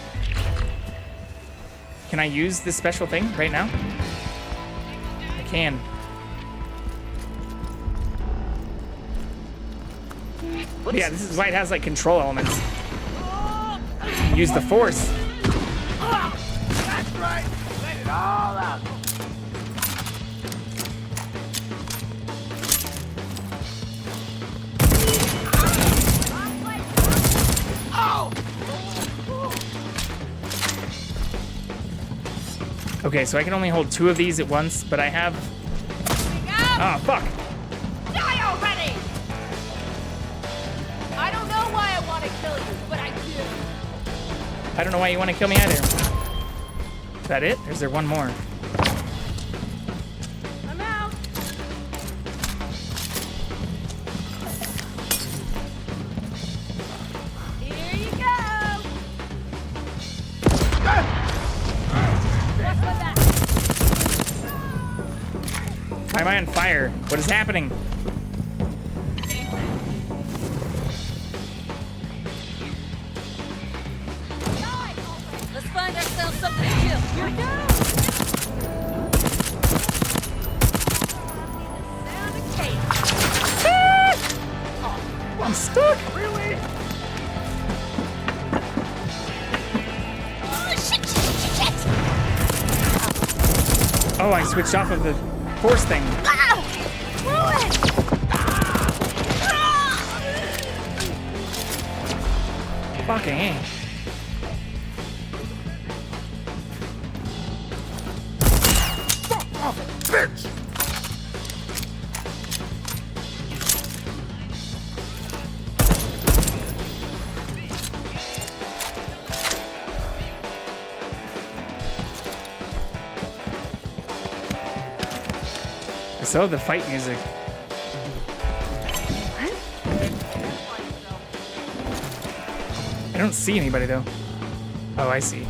Can I use this special thing right now? I can. Yeah, this is why it has like control elements. Use the force. That's right. Let it all out. Okay, so I can only hold 2 of these at once, but I have... Oh, fuck. Die already! I don't know why I want to kill you, but I do. I don't know why you want to kill me either. Is that it? Or is there one more? I'm out. Here you go. What's with that? Why am I on fire? What is happening? Let's find ourselves something to kill. Here we go. Sound of chaos. I'm stuck. Really? Oh, shit. Oh, I switched off of the force thing. Fucking A. Oh, bitch! So the fight music. I don't see anybody though. Oh, I see.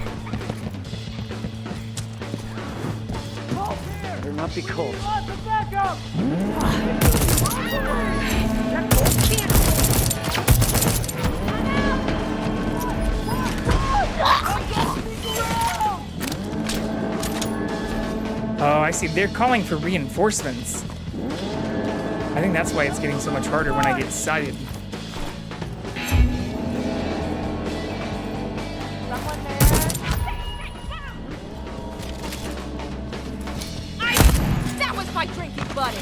Better not be cold. Oh, I see. They're calling for reinforcements. I think that's why it's getting so much harder when I get sighted. my drinking buddy.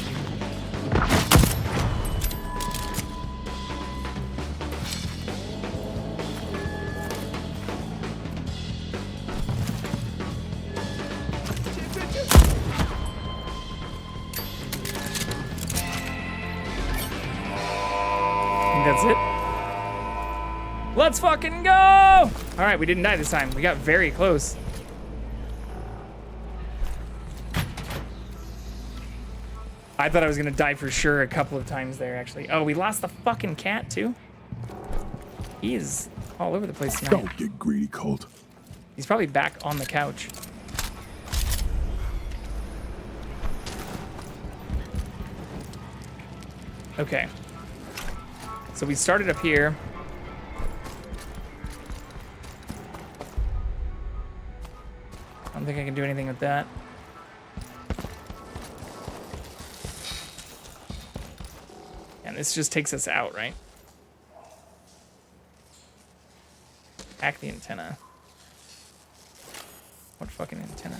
That's it. Let's fucking go! All right, we didn't die this time. We got very close. I thought I was gonna die for sure a couple of times there, actually. Oh, we lost the fucking cat, too? He is all over the place tonight. Don't get greedy, Colt. He's probably back on the couch. Okay. So we started up here. I don't think I can do anything with that. And this just takes us out, right? Hack the antenna. What fucking antenna?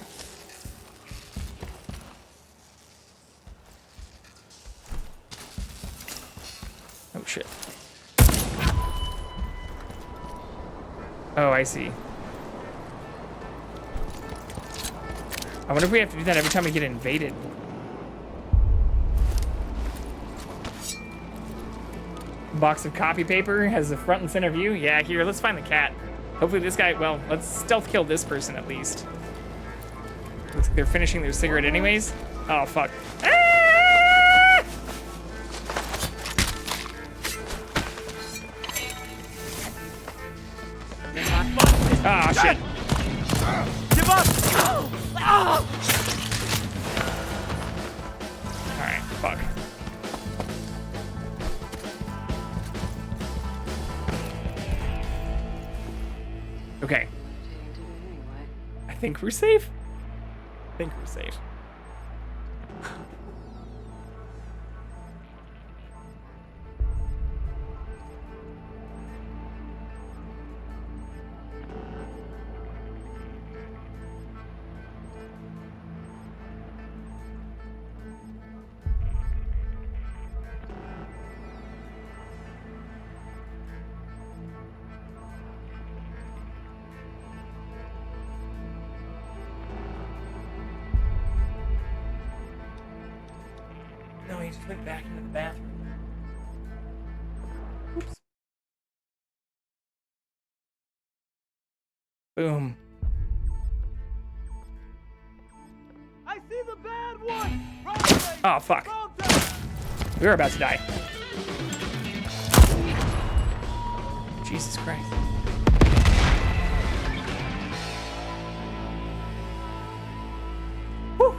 Oh shit. Oh, I see. I wonder if we have to do that every time we get invaded. Box of copy paper has a front and center view. Yeah, here, let's find the cat. Hopefully this guy, well, let's stealth kill this person at least. Looks like they're finishing their cigarette anyways. Oh, fuck. Ah! Ah, shit. Give up! Alright, fuck. Okay. I think we're safe. I think we're safe. No, he just went back into the bathroom. Oops. Boom. I see the bad one! Oh, fuck. We're about to die. Jesus Christ. Whew.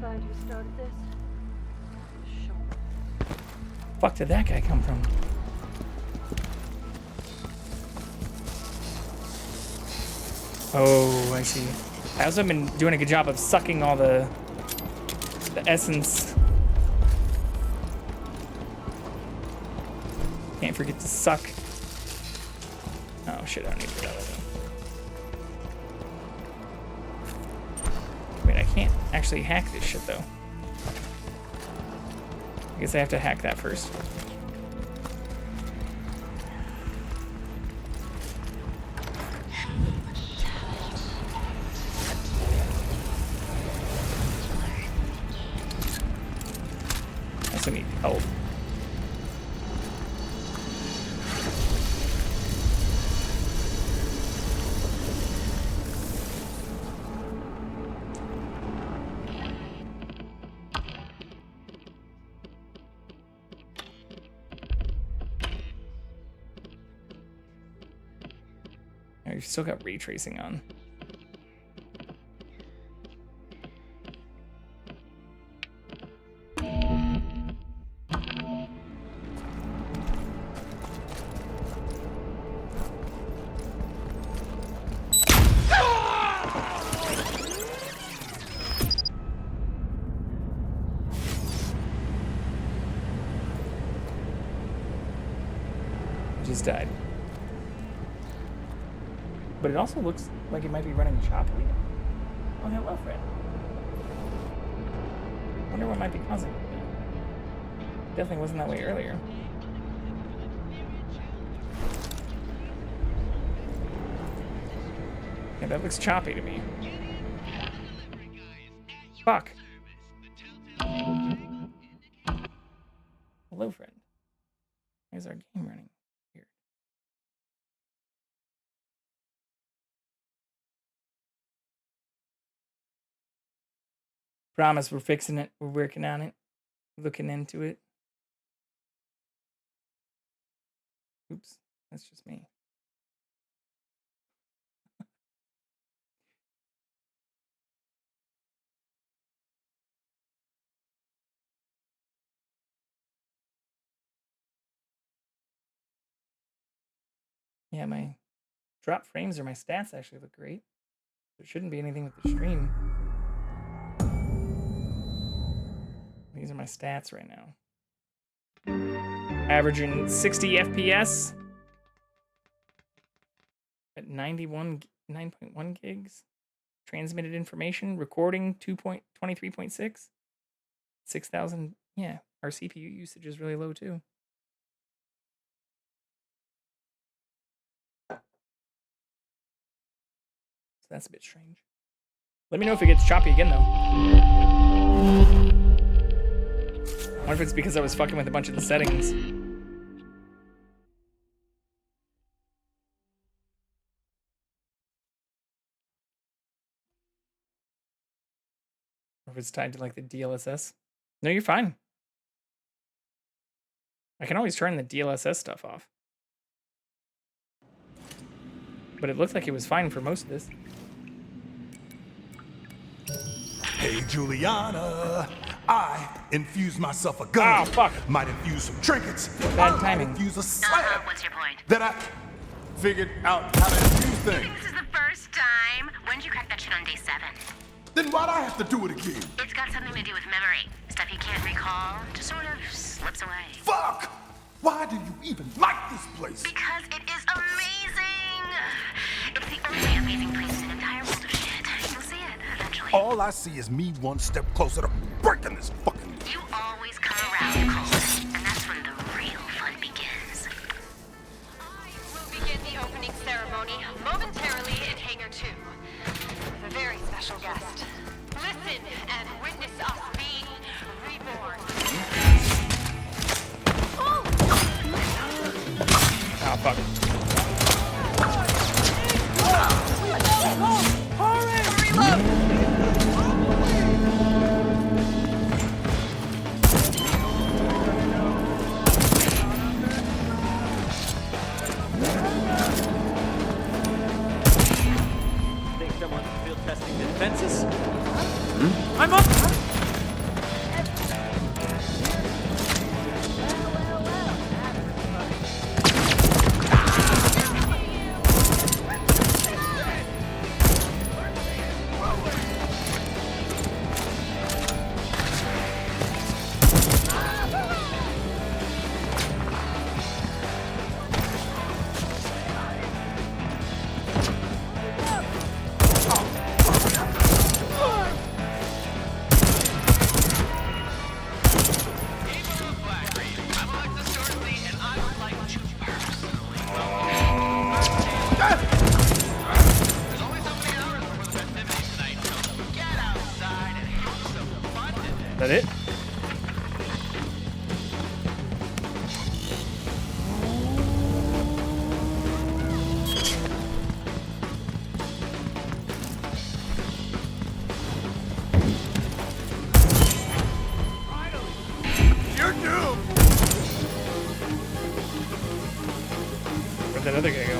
Find who started this. Fuck did that guy come from? Oh, I see. I also have been doing a good job of sucking all the essence. Can't forget to suck. Oh shit, I don't need to do that. Wait, I can't actually hack this shit though. I guess I have to hack that first. I also need help. You've still got ray tracing on. Just died. But it also looks like it might be running choppily. Oh, hello, friend. wonder what might be causing it. Definitely wasn't that way earlier. Yeah, that looks choppy to me. Fuck. Hello, friend. Where's our game running? Weird. Promise we're fixing it. We're working on it. Looking into it. Oops. That's just me. Yeah, my drop frames or my stats actually look great. There shouldn't be anything with the stream. These are my stats right now. Averaging 60 FPS at 9.1 gigs. Transmitted information, recording 23.6. 6,000. Yeah, our CPU usage is really low too. So that's a bit strange. Let me know if it gets choppy again though. I wonder if it's because I was fucking with a bunch of the settings. Or if it's tied to like the DLSS. No, you're fine. I can always turn the DLSS stuff off. But it looked like it was fine for most of this. Hey, Juliana, I infused myself a gun. Oh, fuck. Might infuse some trinkets. Bad timing. Infuse a slab. What's your point? That I figured out how to infuse things. This is the first time. When did you crack that shit on day 7? Then why'd I have to do it again? It's got something to do with memory. Stuff you can't recall just sort of slips away. Fuck! Why do you even like this place? Because it is amazing! It's the only amazing place in the entire world of shit. You'll see it eventually. All I see is me one step closer to breaking this fucking... You always come around, Colton, and that's when the real fun begins. I will begin the opening ceremony momentarily in Hangar 2 with a very special guest. Listen and witness us being reborn. Oh, fuck. Think someone's field testing the defenses? I'm up! Is that it? You're doomed! Where'd that other guy go?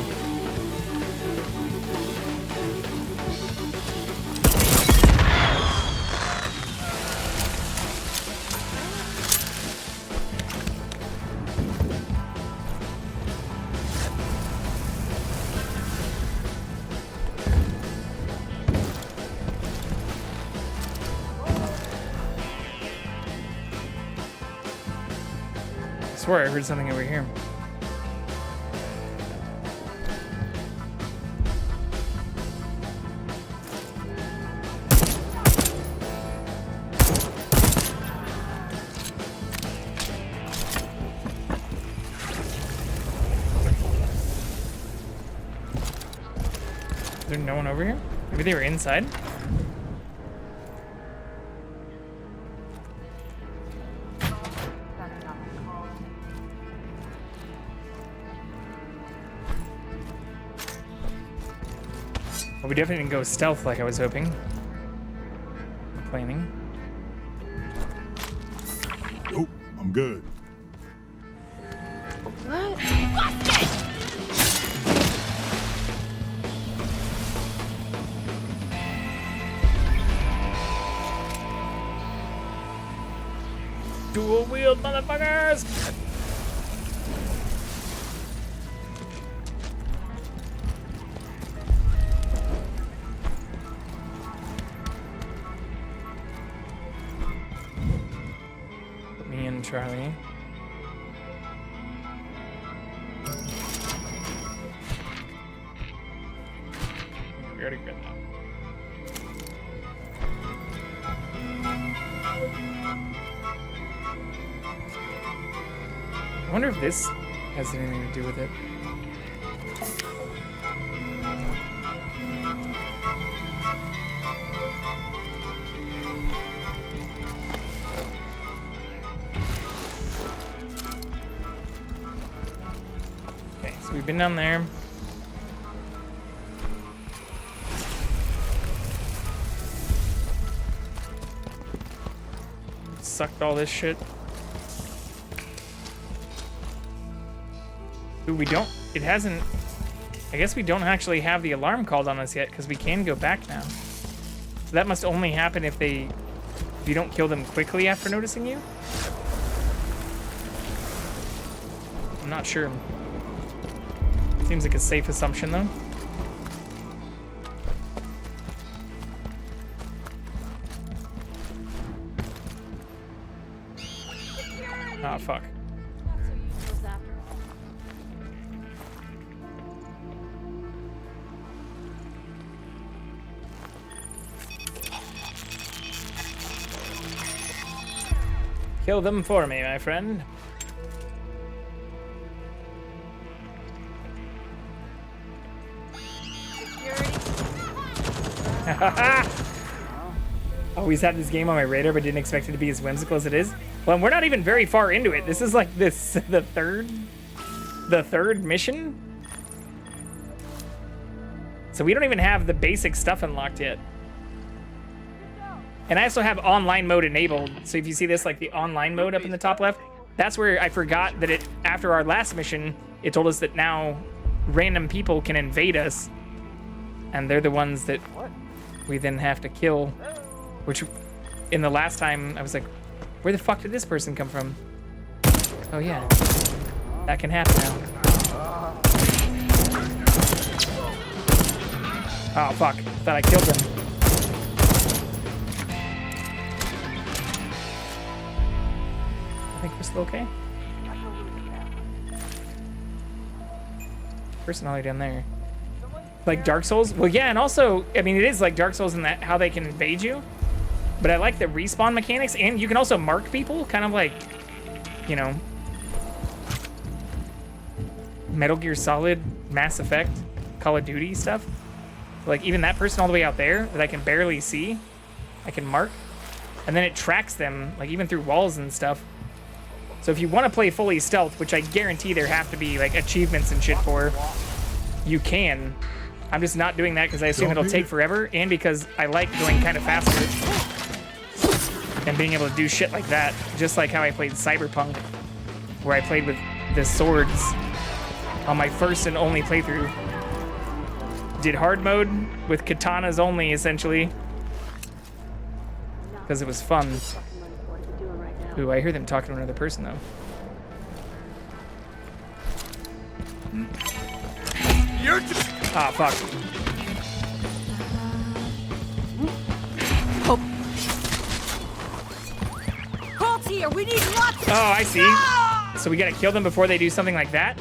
I swear I heard something over here. there no one over here? Maybe they were inside? Well, we definitely didn't go stealth like I was hoping. Or planning. Nope, I'm good. What? Dual wield, motherfuckers! Me and Charlie. We already read that. I wonder if this has anything to do with it. Okay, so we've been down there. Sucked all this shit. Ooh, we don't, it hasn't, I guess we don't actually have the alarm called on us yet because we can go back now. So that must only happen if you don't kill them quickly after noticing you? I'm not sure. Seems like a safe assumption though. Ah, fuck. Kill them for me, my friend. Always had this game on my radar, but didn't expect it to be as whimsical as it is. Well, we're not even very far into it. This is like the third mission. So we don't even have the basic stuff unlocked yet. And I also have online mode enabled. So if you see this, like the online mode up in the top left, that's where I forgot that after our last mission, it told us that now random people can invade us. And they're the ones that we then have to kill. Which, in the last time, I was like, where the fuck did this person come from? Oh yeah, that can happen now. Oh fuck, thought I killed them. I think we're still okay. Personality down there. Like Dark Souls? Well, yeah, and also, I mean, it is like Dark Souls in that how they can invade you. But I like the respawn mechanics, and you can also mark people, kind of like, you know, Metal Gear Solid, Mass Effect, Call of Duty stuff. Like even that person all the way out there that I can barely see, I can mark. And then it tracks them, like even through walls and stuff. So if you want to play fully stealth, which I guarantee there have to be like achievements and shit for, you can. I'm just not doing that because I assume it'll take forever, and because I like going kind of faster and being able to do shit like that, just like how I played Cyberpunk, where I played with the swords on my first and only playthrough. Did hard mode with katanas only, essentially, because it was fun. Ooh, I hear them talking to another person, though. Ah, fuck. Colt's here. We need lots of... Oh, I see. So we gotta kill them before they do something like that?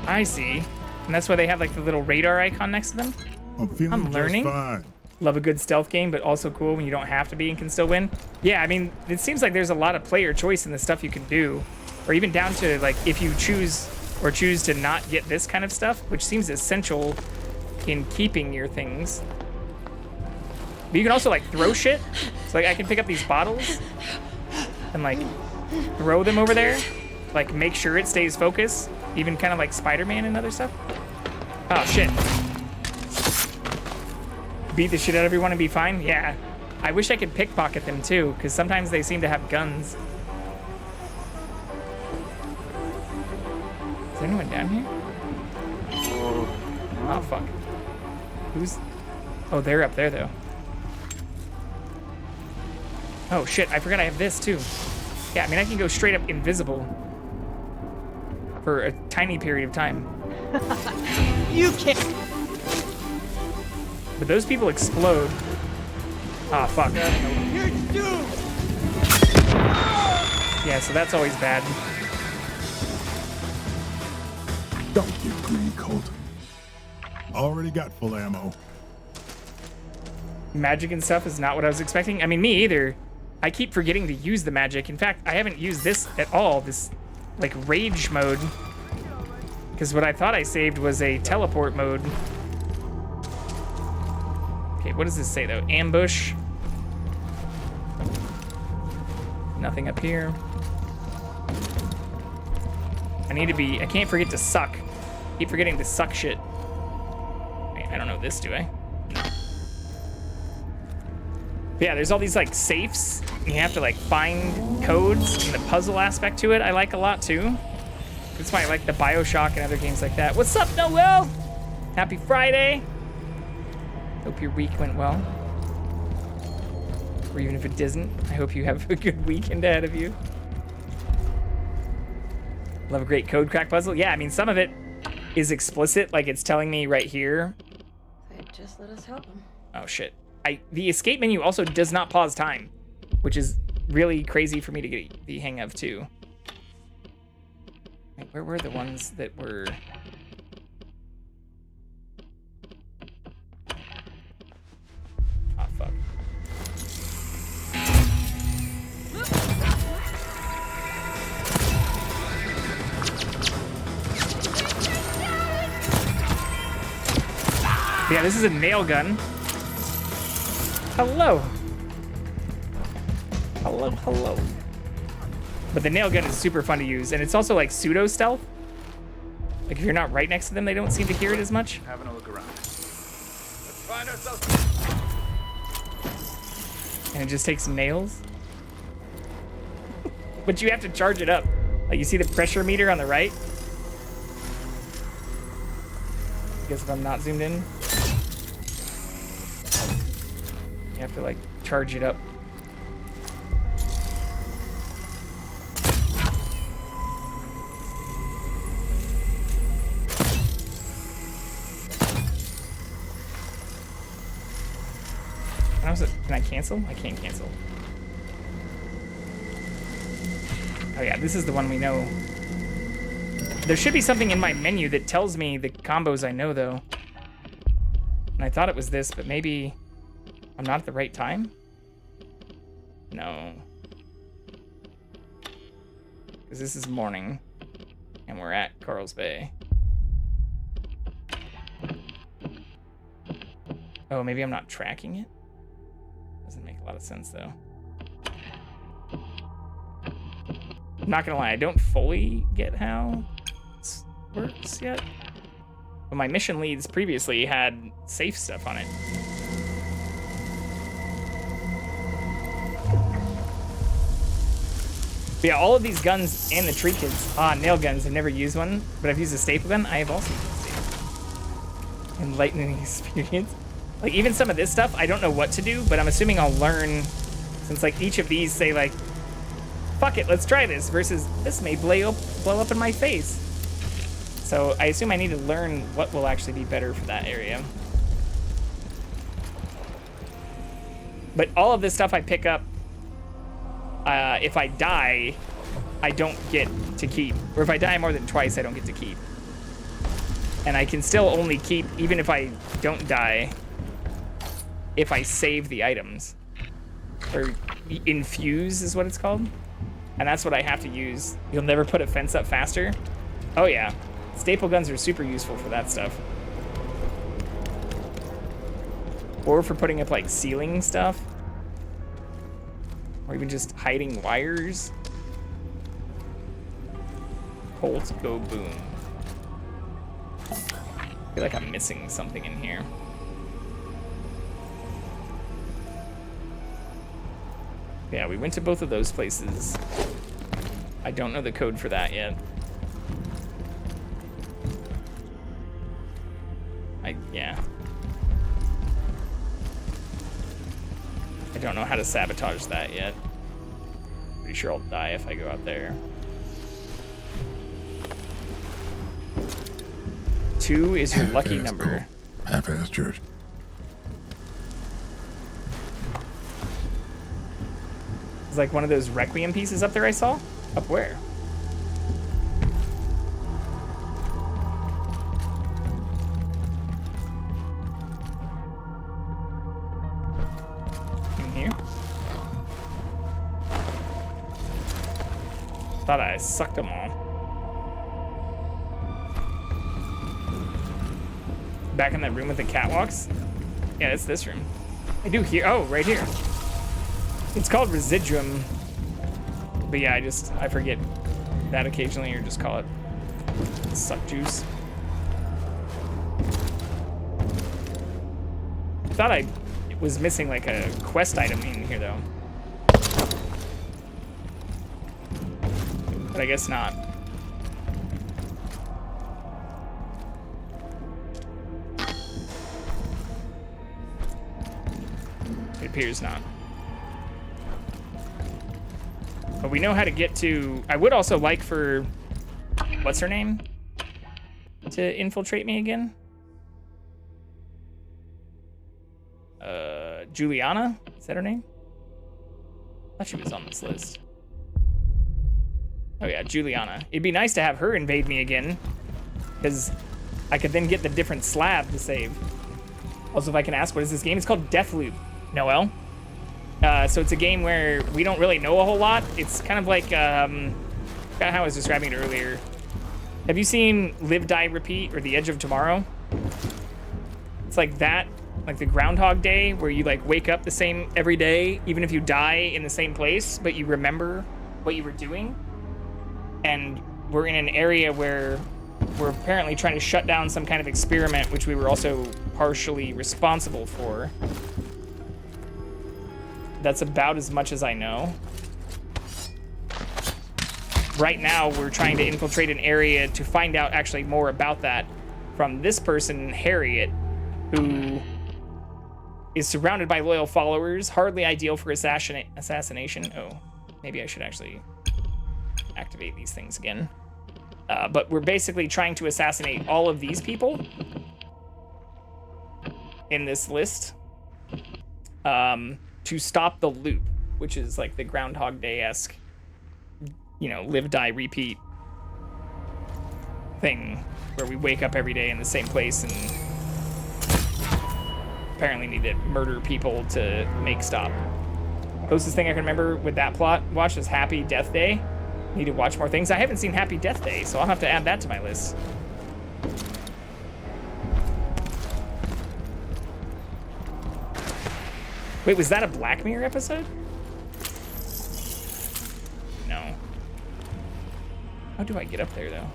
I see. And that's why they have like the little radar icon next to them? I'm learning. Fine. Love a good stealth game, but also cool when you don't have to be and can still win. Yeah, I mean, it seems like there's a lot of player choice in the stuff you can do. or even down to like if you choose to not get this kind of stuff, which seems essential in keeping your things. But you can also like throw shit. So like I can pick up these bottles and like throw them over there, like make sure it stays focused, even kind of like Spider-Man and other stuff. Oh shit. Beat the shit out of everyone and be fine? Yeah. I wish I could pickpocket them too, because sometimes they seem to have guns. Is anyone down here? Oh fuck. Who's... Oh, they're up there though. Oh shit, I forgot I have this too. Yeah, I mean I can go straight up invisible for a tiny period of time. You can't. But those people explode. Ah, fuck. You're doomed. Yeah, so that's always bad. Don't get greedy, Colt. Already got full ammo. Magic and stuff is not what I was expecting. I mean, me either. I keep forgetting to use the magic. In fact, I haven't used this at all, this like rage mode. Because what I thought I saved was a teleport mode. Okay, what does this say though? Ambush. Nothing up here. I can't forget to suck. Keep forgetting to suck shit. Wait, I don't know this, do I? But yeah, there's all these like safes. You have to like find codes, and the puzzle aspect to it I like a lot too. That's why I like the BioShock and other games like that. What's up, Noel? Happy Friday. Hope your week went well. Or even if it doesn't, I hope you have a good weekend ahead of you. Love a great code crack puzzle. Yeah, I mean, some of it is explicit, like it's telling me right here. Just let us help him. Oh shit. The escape menu also does not pause time, which is really crazy for me to get the hang of too. Wait, where were the ones that were... Oh, fuck. Yeah, this is a nail gun. Hello. Hello, hello. But the nail gun is super fun to use, and it's also like pseudo stealth. Like if you're not right next to them, they don't seem to hear it as much. Having a look around. Let's find ourselves. And it just takes nails. But you have to charge it up. Like you see the pressure meter on the right? I guess if I'm not zoomed in. You have to like charge it up. Can I cancel? I can't cancel. Oh yeah, this is the one we know. There should be something in my menu that tells me the combos I know though. And I thought it was this, but maybe I'm not at the right time? No. Because this is morning and we're at Carl's Bay. Oh, maybe I'm not tracking it? Doesn't make a lot of sense though. I'm not gonna lie, I don't fully get how this works yet. But my mission leads previously had safe stuff on it. But yeah, all of these guns and the tree kids, nail guns, I've never used one, but I've used a staple gun. I have also used a staple. Enlightening experience. Like even some of this stuff, I don't know what to do, but I'm assuming I'll learn, since like each of these say like, fuck it, let's try this, versus this may blow up in my face. So I assume I need to learn what will actually be better for that area. But all of this stuff I pick up, if I die, I don't get to keep. Or if I die more than twice, I don't get to keep. And I can still only keep, even if I don't die, if I save the items. Or infuse is what it's called. And that's what I have to use. You'll never put a fence up faster? Oh yeah. Staple guns are super useful for that stuff. Or for putting up like ceiling stuff. Or even just hiding wires. Colt go boom. I feel like I'm missing something in here. Yeah, we went to both of those places. I don't know the code for that yet. Yeah. I don't know how to sabotage that yet. Pretty sure I'll die if I go out there. 2 is your lucky number. Half-ass church. It's like one of those Requiem pieces up there I saw? Up where? In here? Thought I sucked them all. Back in that room with the catwalks? Yeah, it's this room. I do hear, oh, right here. It's called Residuum. But yeah, I forget that occasionally, or just call it suck juice. I thought I was missing like a quest item in here though. But I guess not. It appears not. But we know how to get to... I would also like for... What's her name? To infiltrate me again? Juliana? Is that her name? I thought she was on this list. Oh yeah, Juliana. It'd be nice to have her invade me again, because I could then get the different slab to save. Also, if I can ask, what is this game? It's called Deathloop. Noel? So it's a game where we don't really know a whole lot. It's kind of like, kind of how I was describing it earlier. Have you seen Live, Die, Repeat or The Edge of Tomorrow? It's like that, like the Groundhog Day, where you like wake up the same every day, even if you die in the same place, but you remember what you were doing. And we're in an area where we're apparently trying to shut down some kind of experiment, which we were also partially responsible for. That's about as much as I know. Right now, we're trying to infiltrate an area to find out actually more about that from this person, Harriet, who is surrounded by loyal followers, hardly ideal for assassination. Oh, maybe I should actually activate these things again. But we're basically trying to assassinate all of these people in this list. To stop the loop, which is like the Groundhog Day-esque, you know, live, die, repeat thing, where we wake up every day in the same place and apparently need to murder people to make stop. Closest thing I can remember with that plot watch is Happy Death Day. Need to watch more things. I haven't seen Happy Death Day, so I'll have to add that to my list. Wait, was that a Black Mirror episode? No. How do I get up there, though?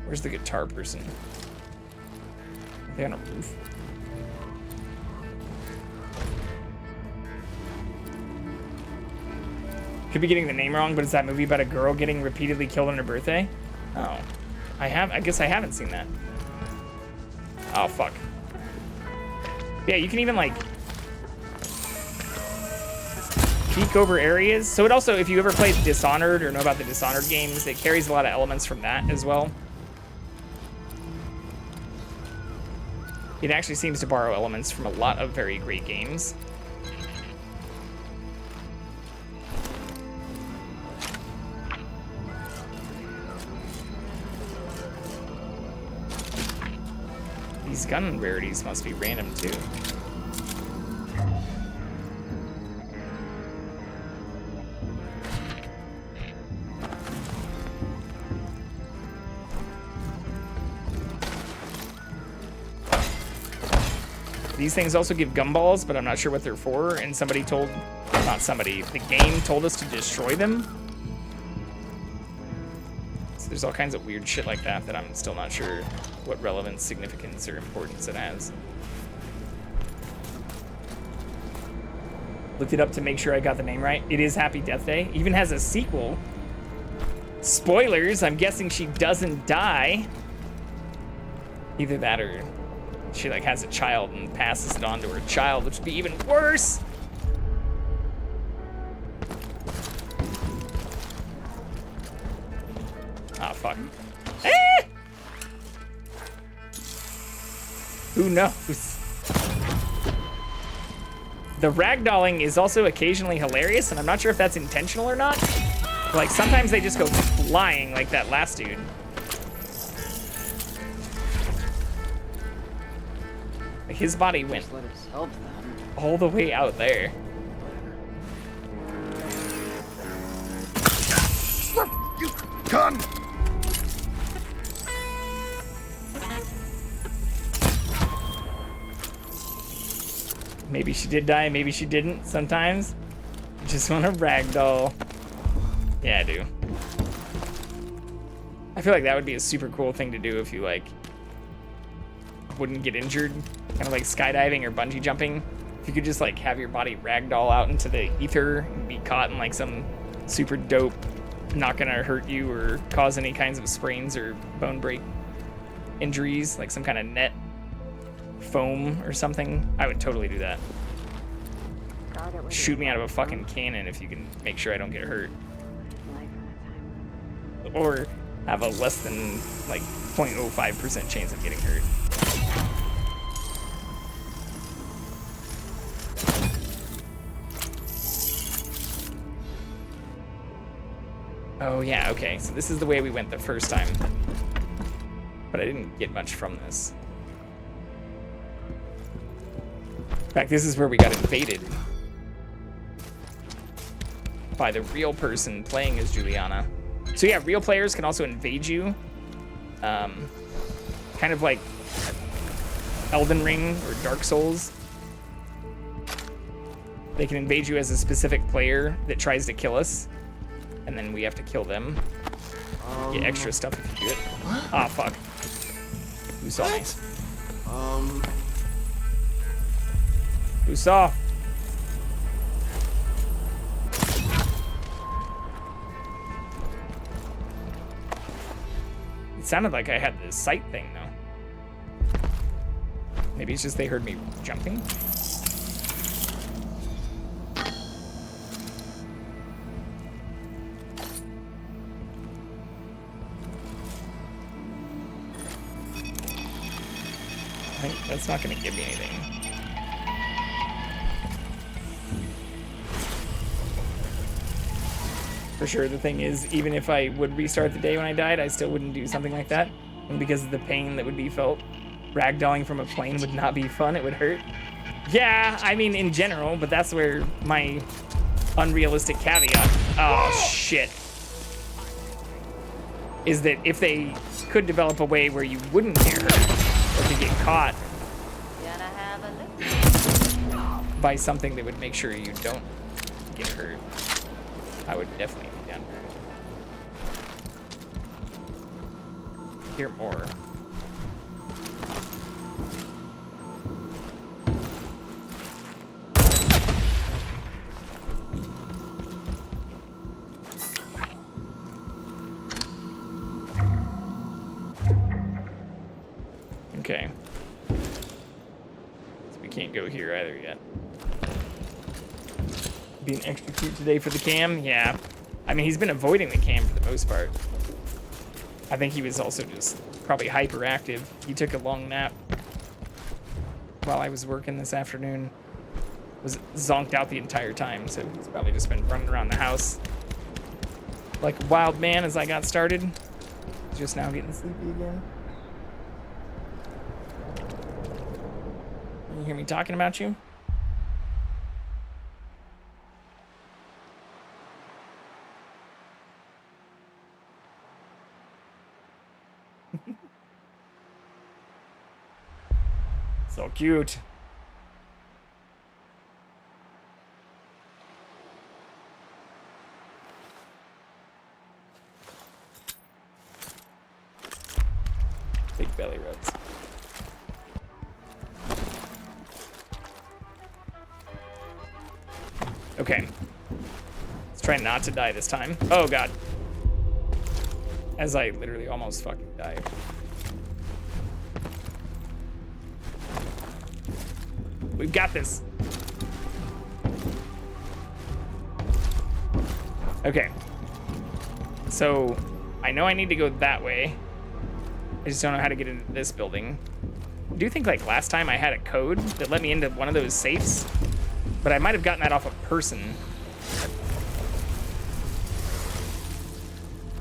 Where's the guitar person? Are they on a roof? Could be getting the name wrong, but it's that movie about a girl getting repeatedly killed on her birthday? Oh. I guess I haven't seen that. Oh, fuck. Yeah, you can even, like, peek over areas. So it also, if you ever played Dishonored or know about the Dishonored games, it carries a lot of elements from that as well. It actually seems to borrow elements from a lot of very great games. These gun rarities must be random too. These things also give gumballs, but I'm not sure what they're for. And somebody told, not somebody, the game told us to destroy them. So there's all kinds of weird shit like that that I'm still not sure what relevance, significance, or importance it has. Looked it up to make sure I got the name right. It is Happy Death Day. Even has a sequel. Spoilers, I'm guessing she doesn't die. Either that or she like has a child and passes it on to her child, which would be even worse. Ah, fuck. Eh! Who knows? The ragdolling is also occasionally hilarious, and I'm not sure if that's intentional or not. Like, sometimes they just go flying like that last dude. Like, his body went all the way out there. You gun! Maybe she did die, maybe she didn't sometimes. Just want to ragdoll. Yeah, I do. I feel like that would be a super cool thing to do if you, like, wouldn't get injured. Kind of like skydiving or bungee jumping. If you could just, like, have your body ragdoll out into the ether and be caught in, like, some super dope, not gonna hurt you or cause any kinds of sprains or bone break injuries, like some kind of net foam or something, I would totally do that. Shoot me out of a fucking cannon if you can make sure I don't get hurt. Or have a less than like 0.05% chance of getting hurt. Oh yeah, okay, so this is the way we went the first time. But I didn't get much from this. In fact, this is where we got invaded by the real person playing as Juliana. So yeah, real players can also invade you. Kind of like Elden Ring or Dark Souls. They can invade you as a specific player that tries to kill us. And then we have to kill them. Get extra stuff if you do it. Ah, oh, fuck. Who saw me? Who saw? It sounded like I had the sight thing, though. Maybe it's just they heard me jumping? That's not going to give me anything. For sure, the thing is, even if I would restart the day when I died, I still wouldn't do something like that. And because of the pain that would be felt, ragdolling from a plane would not be fun, it would hurt. Yeah, I mean, in general, but that's where my unrealistic caveat, oh shit, is that if they could develop a way where you wouldn't get hurt, or could get caught by something that would make sure you don't get hurt, I would definitely be down for it. Hear more. Okay. So we can't go here either yet. Being extra cute today for the cam? Yeah. I mean, he's been avoiding the cam for the most part. I think he was also just probably hyperactive. He took a long nap. while I was working this afternoon. Was zonked out the entire time, so he's probably just been running around the house like a wild man as I got started. Just now getting sleepy again. You hear me talking about you? So cute. Big belly rubs. Okay. Let's try not to die this time. Oh god. As I literally almost fucking died. We've got this. Okay. So, I know I need to go that way. I just don't know how to get into this building. I do think like last time I had a code that let me into one of those safes, but I might have gotten that off a person.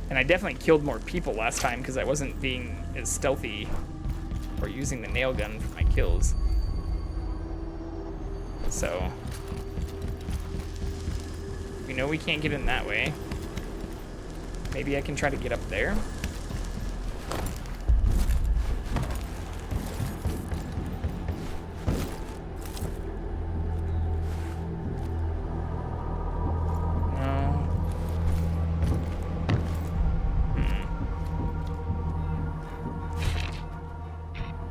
And I definitely killed more people last time because I wasn't being as stealthy or using the nail gun for my kills. So, we know we can't get in that way. Maybe I can try to get up there.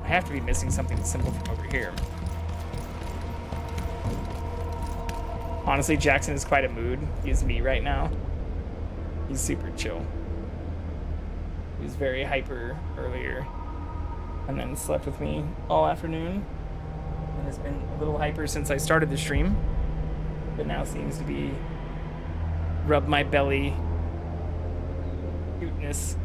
I have to be missing something simple from over here. Honestly, Jackson is quite a mood. He's me right now. He's super chill. He was very hyper earlier and then slept with me all afternoon and has been a little hyper since I started the stream, but now seems to be rub my belly cuteness.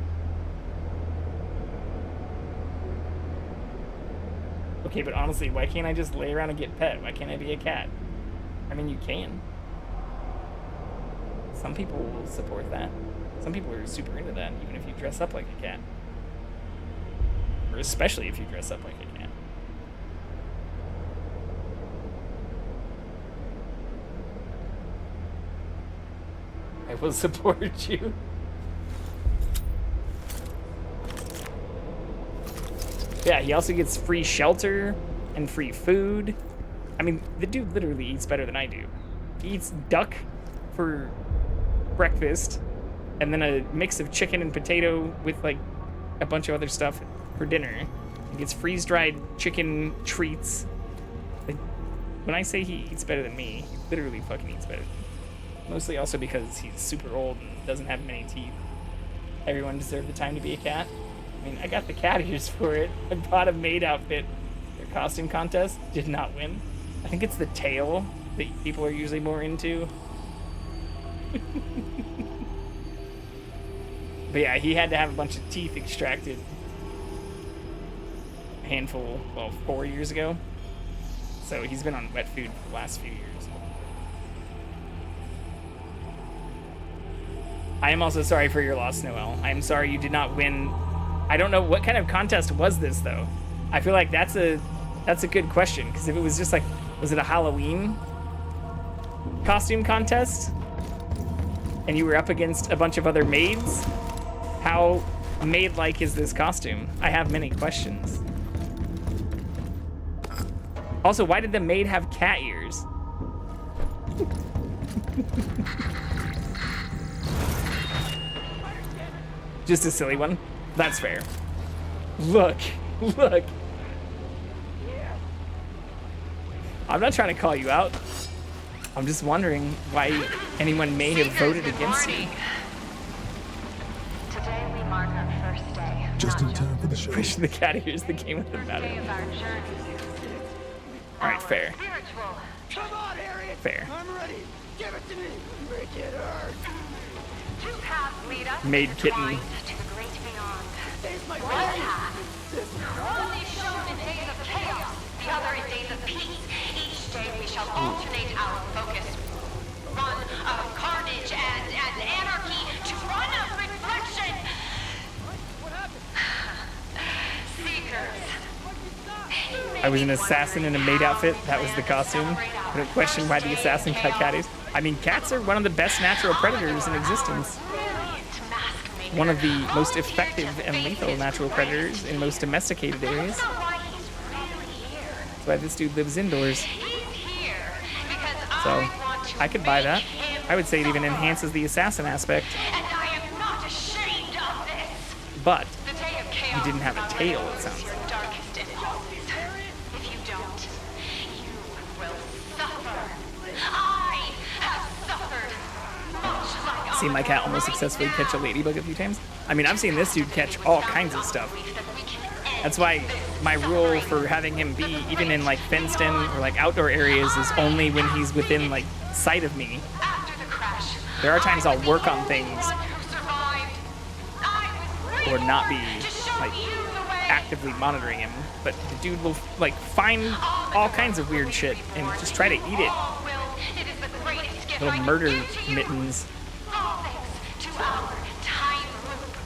Okay, but honestly, why can't I just lay around and get pet? Why can't I be a cat? I mean, you can. Some people will support that. Some people are super into that, even if you dress up like a cat. Or especially if you dress up like a cat. I will support you. Yeah, he also gets free shelter and free food. I mean, the dude literally eats better than I do. He eats duck for breakfast, and then a mix of chicken and potato with like a bunch of other stuff for dinner. He gets freeze-dried chicken treats. Like, when I say he eats better than me, he literally fucking eats better than me. Mostly also because he's super old and doesn't have many teeth. Everyone deserved the time to be a cat. I mean, I got the cat ears for it. I bought a maid outfit. Their costume contest did not win. I think it's the tail that people are usually more into. But yeah, he had to have a bunch of teeth extracted a handful, well, 4 years ago. So he's been on wet food for the last few years. I am also sorry for your loss, Noel. I am sorry you did not win. I don't know what kind of contest was this though. I feel like that's a good question, because if it was just like, was it a Halloween costume contest and you were up against a bunch of other maids? How maid-like is this costume? I have many questions. Also, why did the maid have cat ears? Just a silly one. That's fair. Look. I'm not trying to call you out. I'm just wondering why anyone may have voted against me. Today we mark our first day. Just in time for the show. Push the cat ears, the game with the matter. Alright, fair. Come on, Harriet! Fair. I'm ready. Give it to me. Make it hurt. Two paths lead us Maid kitten. to the great beyond. There's my One path only shown in days of chaos. the other in days of peace. Each day we shall alternate our focus. One of carnage and anarchy to one of reflection. What happened? Seekers. I was an assassin in a maid outfit. That was the costume. I don't question why the assassin cut catties. I mean, cats are one of the best natural predators in existence. One of the most effective and lethal natural predators in most domesticated areas. That's why this dude lives indoors. So, I could buy that. I would say it even enhances the assassin aspect. But, he didn't have a tail, it sounds like. Seen my cat almost successfully catch a ladybug a few times. I mean, I've seen this dude catch all kinds of stuff. That's why my rule for having him be even in like fenced in or like outdoor areas is only when he's within like sight of me. There are times I'll work on things or not be like actively monitoring him, but the dude will like find all kinds of weird shit and just try to eat it. Little murder mittens.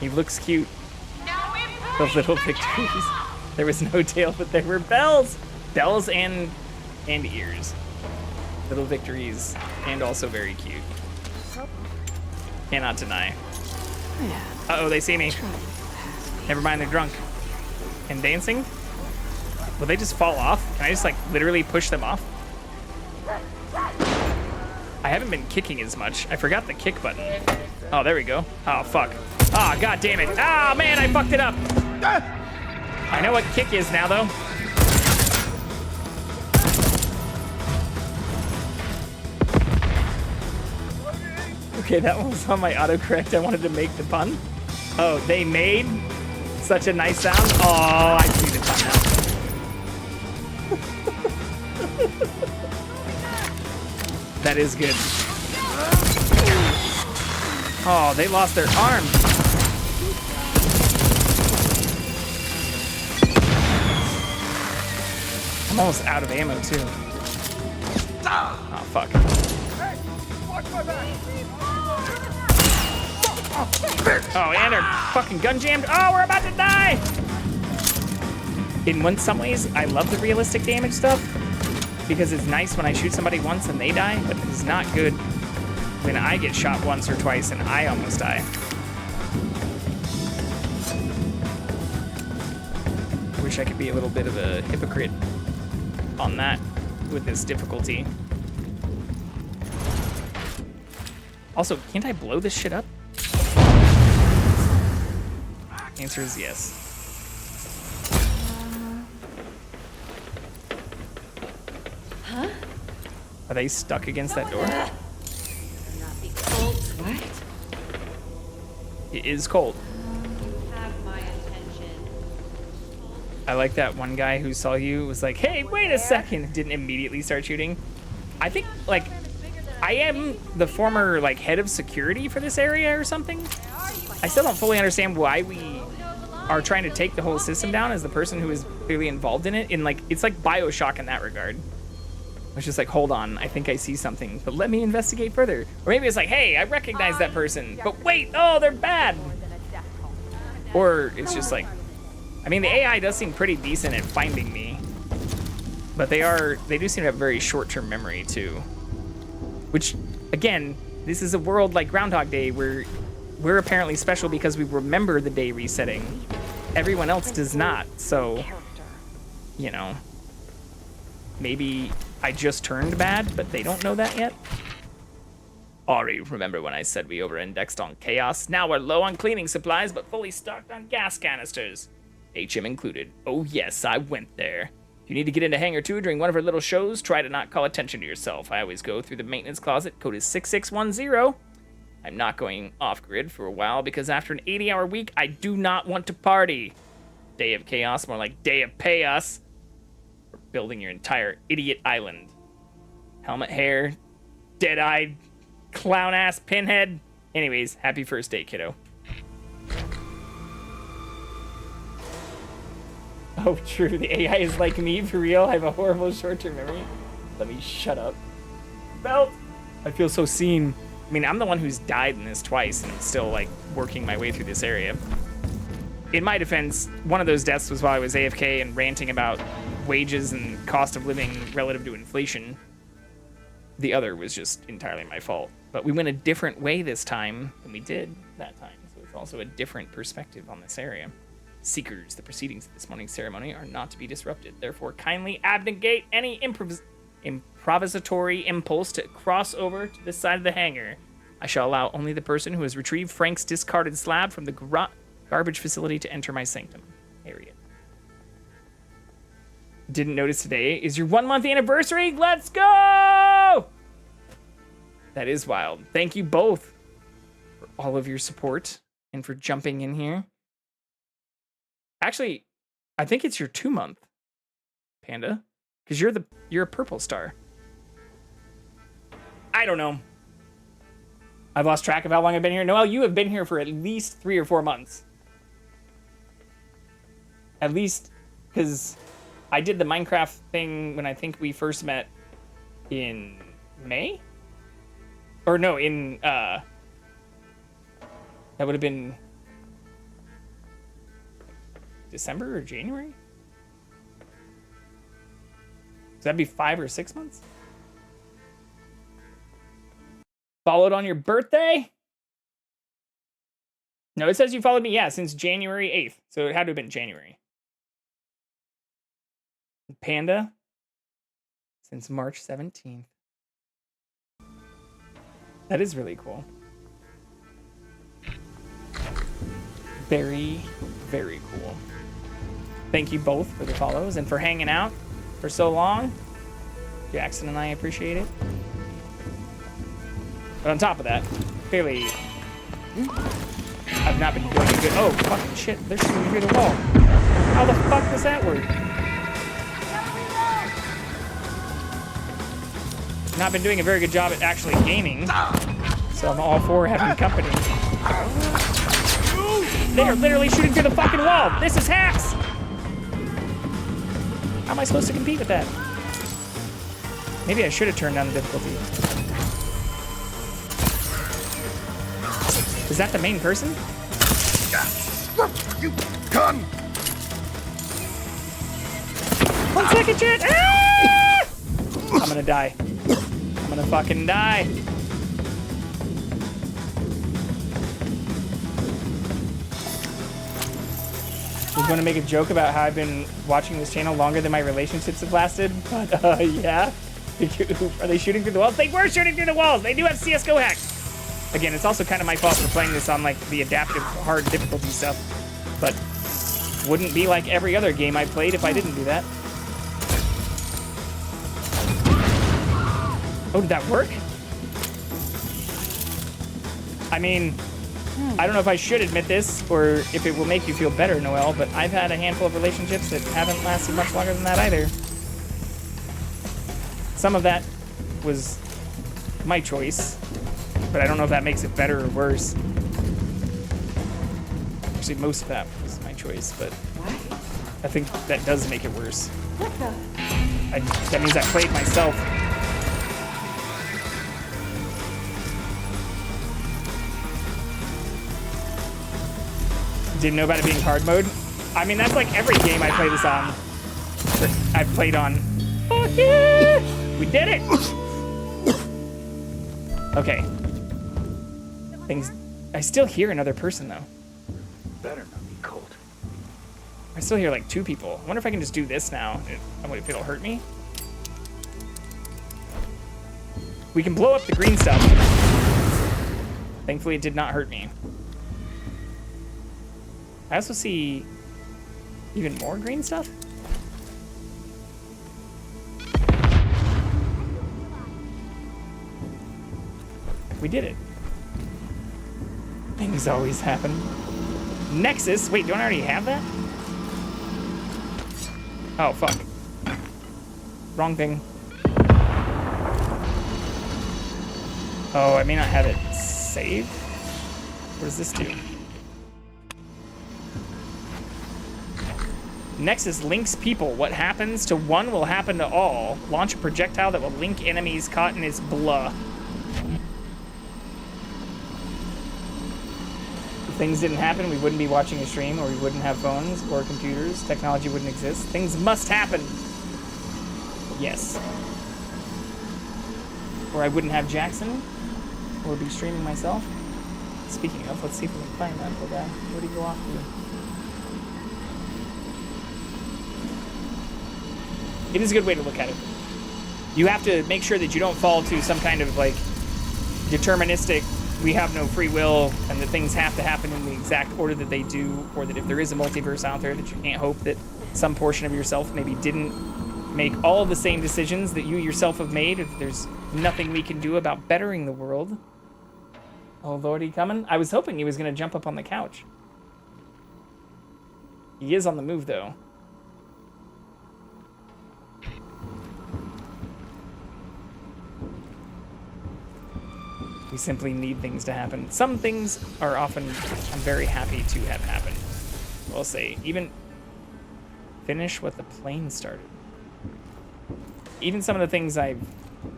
He looks cute. Those little victories. There was no tail, but there were bells. Bells and ears. Little victories, and also very cute. Cannot deny. Uh-oh, they see me. Never mind, they're drunk. And dancing? Will they just fall off? Can I just like literally push them off? I haven't been kicking as much. I forgot the kick button. Oh, there we go. Oh, fuck. Oh, god damn it. Oh, man, I fucked it up. I know what kick is now, though. Okay, that one was on my autocorrect. I wanted to make the pun. Oh, they made such a nice sound. Oh, I see the pun now. That is good. Oh, they lost their arms. I'm almost out of ammo, too. Oh, fuck. Oh, and they're fucking gun jammed. Oh, we're about to die! In some ways, I love the realistic damage stuff because it's nice when I shoot somebody once and they die, but it's not good when I get shot once or twice and I almost die. Wish I could be a little bit of a hypocrite on that with this difficulty. Also, can't I blow this shit up? Answer is yes. Huh? Are they stuck against that door? Not be cold. What? It is cold. Have my attention. I like that one guy who saw you was like, hey, wait a second, didn't immediately start shooting. I think, like, I am the former, like, head of security for this area or something. I still don't fully understand why we are trying to take the whole system down as the person who is clearly involved in it. In, like, it's like BioShock in that regard. It's just like, hold on, I think I see something, but let me investigate further. Or maybe it's like, hey, I recognize that person, but wait, oh, they're bad. Or it's just like, I mean, the AI does seem pretty decent at finding me, but they do seem to have very short-term memory too. Which, again, this is a world like Groundhog Day where we're apparently special because we remember the day resetting. Everyone else does not, so, you know, maybe I just turned bad, but they don't know that yet. Ari, remember when I said we over-indexed on chaos? Now we're low on cleaning supplies, but fully stocked on gas canisters. HM included. Oh yes, I went there. If you need to get into Hangar 2 during one of our little shows, try to not call attention to yourself. I always go through the maintenance closet. Code is 6610. I'm not going off-grid for a while because after an 80-hour week, I do not want to party. Day of chaos, more like day of chaos. For building your entire idiot island. Helmet hair, dead-eyed, clown-ass pinhead. Anyways, happy first day, kiddo. Oh, true. The AI is like me, for real. I have a horrible short-term memory. Let me shut up. Belt! I feel so seen. I mean, I'm the one who's died in this twice, and I'm still, like, working my way through this area. In my defense, one of those deaths was while I was AFK and ranting about wages and cost of living relative to inflation. The other was just entirely my fault. But we went a different way this time than we did that time, so it's also a different perspective on this area. Seekers, the proceedings of this morning's ceremony are not to be disrupted. Therefore, kindly abnegate any improvisatory impulse to cross over to this side of the hangar. I shall allow only the person who has retrieved Frank's discarded slab from the garbage facility to enter my sanctum area. Didn't notice today is your 1 month anniversary. Let's go! That is wild. Thank you both for all of your support and for jumping in here. Actually, I think it's your 2 month, Panda, because you're a purple star. I don't know. I've lost track of how long I've been here. Noel, you have been here for at least 3 or 4 months. At least, because I did the Minecraft thing when I think we first met in May? Or no, in, that would have been December or January? So that'd be 5 or 6 months? Followed on your birthday? No, it says you followed me, yeah, since January 8th. So it had to have been January. Panda? Since March 17th. That is really cool. Very, very cool. Thank you both for the follows and for hanging out for so long. Jackson and I appreciate it. But on top of that, clearly, I've not been doing a good... Oh, fucking shit. They're shooting through the wall. How the fuck does that work? Not been doing a very good job at actually gaming. So I'm all for having company. They are literally shooting through the fucking wall. This is hacks. How am I supposed to compete with that? Maybe I should have turned down the difficulty. Is that the main person? You gun! 1 second, chat! Ah! I'm gonna die. I'm gonna fucking die. I was going to make a joke about how I've been watching this channel longer than my relationships have lasted, but yeah. Are they shooting through the walls? They were shooting through the walls! They do have CSGO hacks! Again, it's also kind of my fault for playing this on like the adaptive hard difficulty stuff, but wouldn't be like every other game I played if I didn't do that. Oh, did that work? I mean, I don't know if I should admit this or if it will make you feel better, Noel, but I've had a handful of relationships that haven't lasted much longer than that either. Some of that was my choice, but I don't know if that makes it better or worse. Actually, most of that was my choice, but I think that does make it worse. What the? That means I played myself. Didn't know about it being hard mode. I mean, that's like every game I play this on. I've played on. Oh yeah! We did it! Okay. Things. I still hear another person though. Better not be cold. I still hear like 2 people. I wonder if I can just do this now. I wonder if it'll hurt me. We can blow up the green stuff. Thankfully, it did not hurt me. I also see even more green stuff. We did it. Things always happen. Nexus? Wait, don't I already have that? Oh, fuck. Wrong thing. Oh, I may not have it saved. What does this do? Nexus links people. What happens to one will happen to all. Launch a projectile that will link enemies caught in its blah. If things didn't happen, we wouldn't be watching a stream, or we wouldn't have phones or computers. Technology wouldn't exist. Things must happen. Yes. Or I wouldn't have Jackson, or be streaming myself. Speaking of, let's see if we can find that little guy. Where'd he go off to? It is a good way to look at it. You have to make sure that you don't fall to some kind of like deterministic, we have no free will and that things have to happen in the exact order that they do, or that if there is a multiverse out there that you can't hope that some portion of yourself maybe didn't make all of the same decisions that you yourself have made, if there's nothing we can do about bettering the world. Oh, Lordy coming. I was hoping he was going to jump up on the couch. He is on the move, though. We simply need things to happen. Some things are often, I'm very happy to have happened. I'll say, even finish what the plane started. Even some of the things I,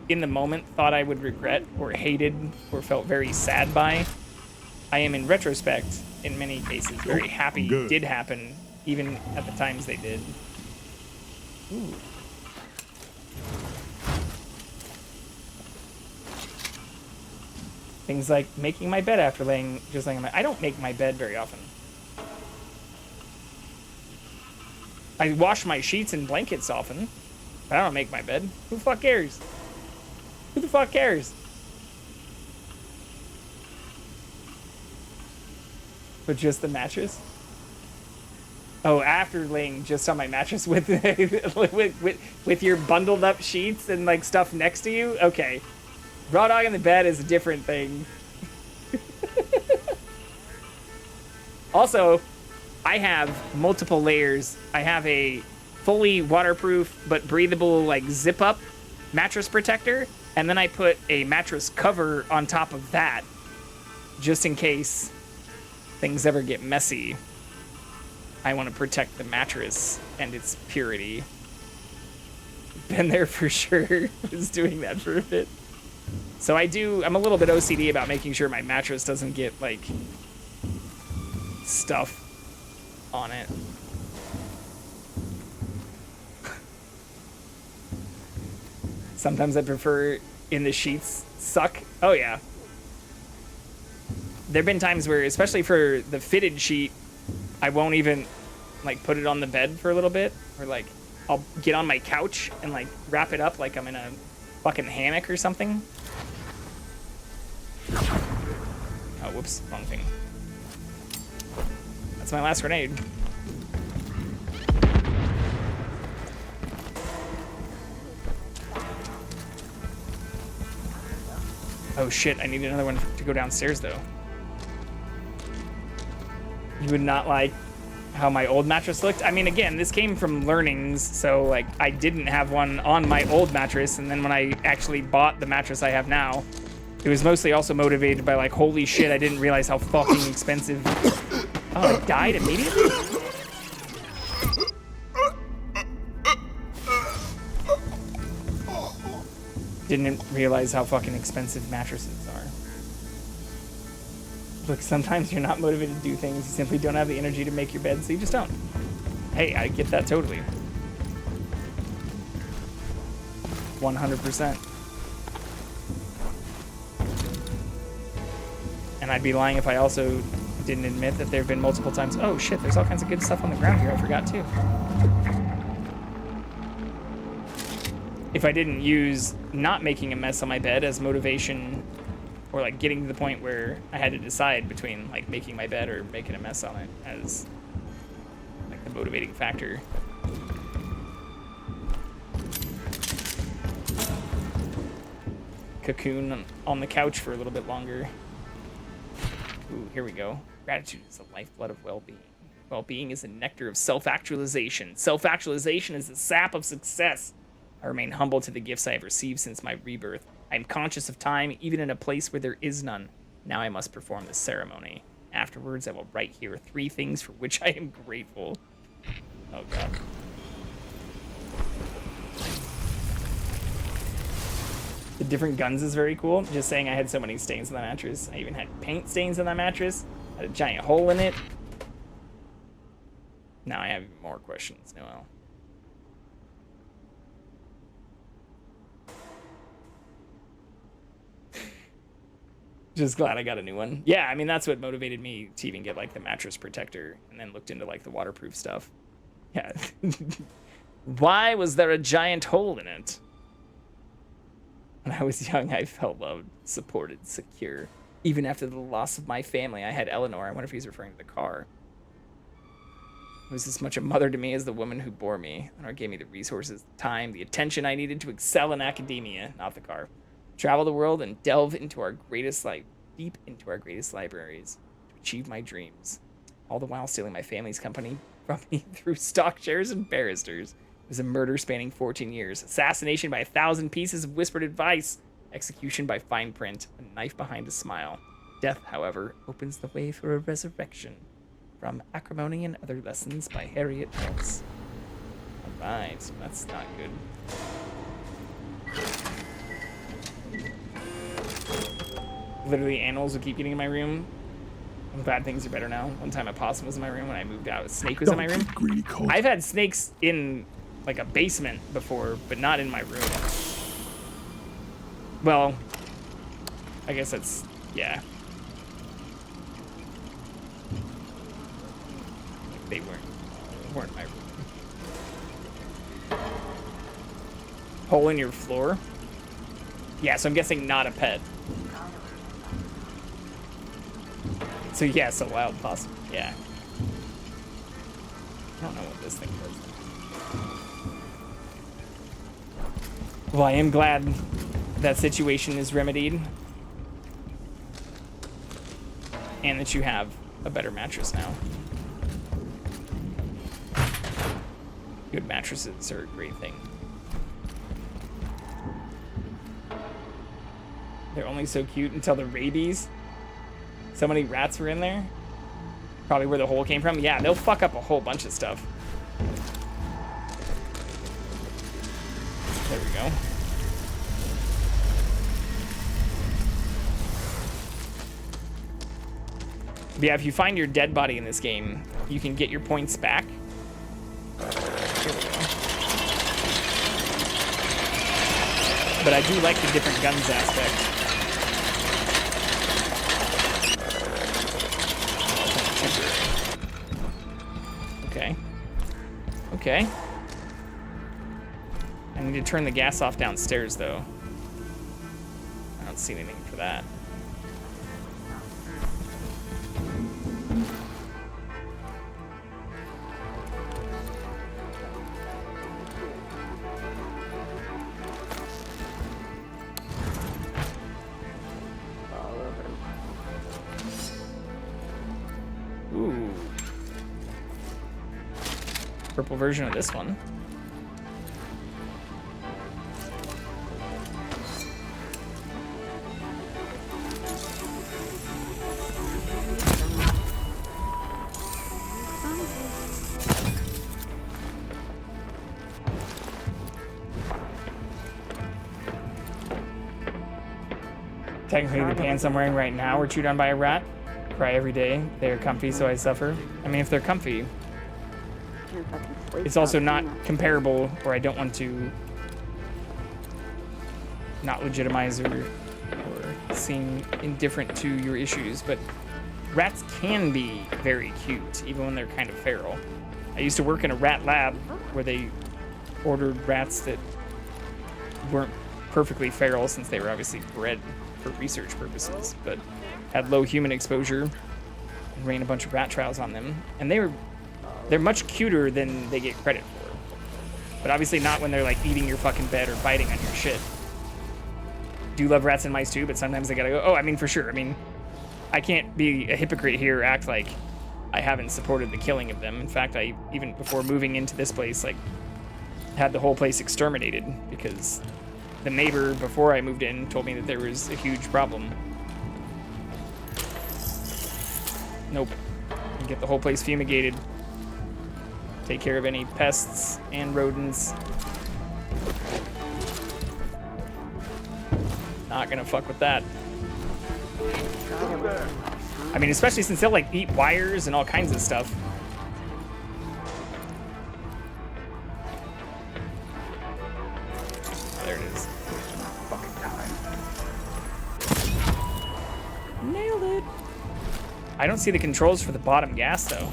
in the moment, thought I would regret or hated or felt very sad by, I am in retrospect, in many cases, very happy did happen, even at the times they did. Ooh. Things like making my bed after just laying on my... I don't make my bed very often. I wash my sheets and blankets often, but I don't make my bed. Who the fuck cares? Who the fuck cares? But just the mattress? Oh, after laying just on my mattress with with your bundled up sheets and like stuff next to you? Okay. Raw dog in the bed is a different thing. Also, I have multiple layers. I have a fully waterproof but breathable like zip up mattress protector, and then I put a mattress cover on top of that just in case things ever get messy. I want to protect the mattress and its purity. Been there for sure. Was doing that for a bit. So I'm a little bit OCD about making sure my mattress doesn't get, like, stuff on it. Sometimes I prefer in the sheets suck. Oh, yeah. There have been times where, especially for the fitted sheet, I won't even, like, put it on the bed for a little bit. Or, like, I'll get on my couch and, like, wrap it up like I'm in a fucking hammock or something. Oh, whoops, wrong thing. That's my last grenade. Oh shit, I need another one to go downstairs though. You would not like how my old mattress looked? I mean, again, this came from learnings, so like I didn't have one on my old mattress, and then when I actually bought the mattress I have now, it was mostly also motivated by like, holy shit, I didn't realize how fucking expensive. Oh, I died immediately? Didn't realize how fucking expensive mattresses are. Look, sometimes you're not motivated to do things, you simply don't have the energy to make your bed, so you just don't. Hey, I get that totally. 100%. And I'd be lying if I also didn't admit that there have been multiple times. Oh shit, there's all kinds of good stuff on the ground here. I forgot too. If I didn't use not making a mess on my bed as motivation, or like getting to the point where I had to decide between like making my bed or making a mess on it as like the motivating factor. Cocoon on the couch for a little bit longer. Ooh, here we go. Gratitude is the lifeblood of well-being. Well-being is the nectar of self-actualization. Self-actualization is the sap of success. I remain humble to the gifts I have received since my rebirth. I am conscious of time, even in a place where there is none. Now I must perform this ceremony. Afterwards, I will write here 3 things for which I am grateful. Oh god. The different guns is very cool. Just saying, I had so many stains on the mattress. I even had paint stains on that mattress. Had a giant hole in it. Now I have even more questions, Noel. Just glad I got a new one. Yeah, I mean, that's what motivated me to even get, like, the mattress protector, and then looked into, like, the waterproof stuff. Yeah. Why was there a giant hole in it? When I was young, I felt loved, supported, secure. Even after the loss of my family, I had Eleanor. I wonder if he's referring to the car. Who was as much a mother to me as the woman who bore me. Eleanor gave me the resources, the time, the attention I needed to excel in academia, not the car. Travel the world and delve into our greatest deep into our greatest libraries to achieve my dreams. All the while stealing my family's company from me through stock shares and barristers. It was a murder spanning 14 years. Assassination by 1,000 pieces of whispered advice. Execution by fine print. A knife behind a smile. Death, however, opens the way for a resurrection. From Acrimony and Other Lessons by Harriet Mills. Alright, that's not good. Literally, animals would keep getting in my room. I'm glad things are better now. One time a possum was in my room when I moved out. A snake was in my room. Greedy Colt. I've had snakes in, like, a basement before, but not in my room. Well, I guess that's, yeah. They weren't my room. Hole in your floor? Yeah, so I'm guessing not a pet. So yes, a wild possum. Yeah. I don't know what this thing does. Well, I am glad that situation is remedied. And that you have a better mattress now. Good mattresses are a great thing. They're only so cute until the rabies. So many rats were in there. Probably where the hole came from. Yeah, they'll fuck up a whole bunch of stuff. There we go. But yeah, if you find your dead body in this game, you can get your points back. Here we go. But I do like the different guns aspect. Okay. Okay. I need to turn the gas off downstairs, though. I don't see anything for that. Ooh. Purple version of this one. Technically, the pants I'm wearing right now were chewed on by a rat. Cry every day. They're comfy, so I suffer. I mean, if they're comfy, it's also not comparable, or I don't want to not legitimize or seem indifferent to your issues, but rats can be very cute, even when they're kind of feral. I used to work in a rat lab where they ordered rats that weren't perfectly feral, since they were obviously bred for research purposes, but had low human exposure, and ran a bunch of rat trials on them, and they're much cuter than they get credit for. But obviously not when they're like eating your fucking bed or biting on your shit. Do love rats and mice too, but sometimes they gotta go, oh, I mean, for sure. I mean, I can't be a hypocrite here, act like I haven't supported the killing of them. In fact, I, even before moving into this place, like, had the whole place exterminated because the neighbor before I moved in told me that there was a huge problem. Nope. Get the whole place fumigated. Take care of any pests and rodents. Not gonna fuck with that. I mean, especially since they'll like eat wires and all kinds of stuff. There it is. Fucking time. Nailed it. I don't see the controls for the bottom gas though.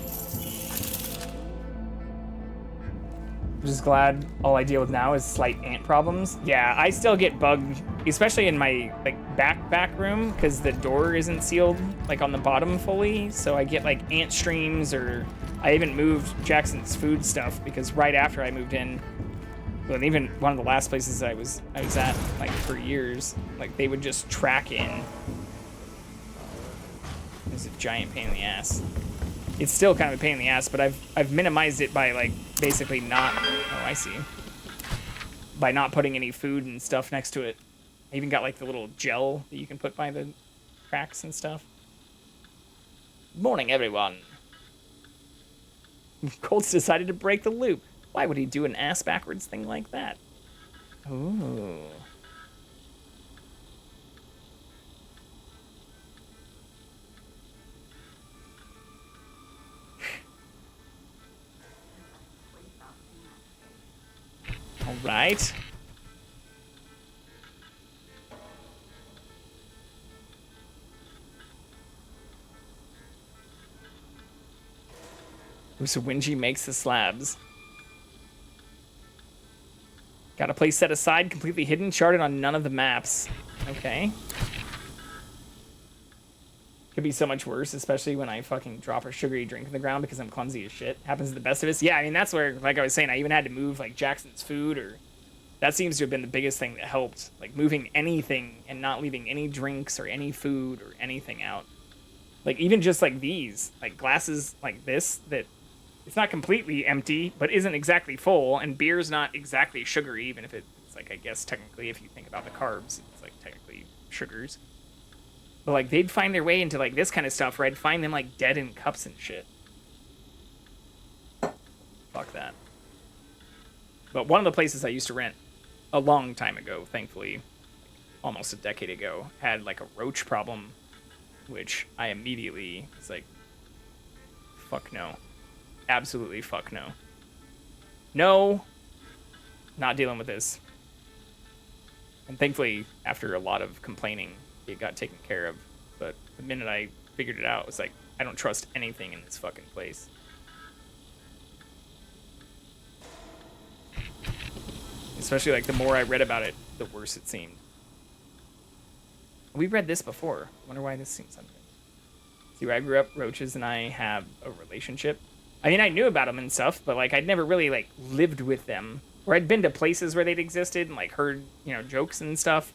I'm just glad all I deal with now is slight ant problems. Yeah, I still get bugged, especially in my like back room, because the door isn't sealed like on the bottom fully. So I get like ant streams, or I haven't moved Jackson's food stuff because right after I moved in, well, even one of the last places I was at like for years, like they would just track in. It's a giant pain in the ass. It's still kind of a pain in the ass, but I've minimized it by like basically not, oh I see, by not putting any food and stuff next to it. I even got like the little gel that you can put by the cracks and stuff. Morning everyone. Colt's decided to break the loop. Why would he do an ass backwards thing like that? Ooh. All right. Ooh, so Wingy makes the slabs. Got a place set aside, completely hidden, charted on none of the maps. Okay. Could be so much worse, especially when I fucking drop a sugary drink in the ground because I'm clumsy as shit. Happens to the best of us. Yeah, I mean, that's where, like I was saying, I even had to move, like, Jackson's food, or... That seems to have been the biggest thing that helped. Like, moving anything and not leaving any drinks or any food or anything out. Like, even just, like, these. Like, glasses like this that... It's not completely empty, but isn't exactly full, and beer's not exactly sugary, even if it's, like, I guess, technically, if you think about the carbs, it's, like, technically sugars. But, like, they'd find their way into, like, this kind of stuff, where I'd find them, like, dead in cups and shit. Fuck that. But one of the places I used to rent a long time ago, thankfully, almost a decade ago, had, like, a roach problem, which I immediately was like, fuck no. Absolutely fuck no. No! Not dealing with this. And thankfully, after a lot of complaining, it got taken care of. But the minute I figured it out, it was like, I don't trust anything in this fucking place. Especially, like, the more I read about it, the worse it seemed. We read this before. Wonder why this seems something. See, where I grew up, roaches and I have a relationship. I mean, I knew about them and stuff, but, like, I'd never really, like, lived with them. Or I'd been to places where they'd existed and, like, heard, you know, jokes and stuff.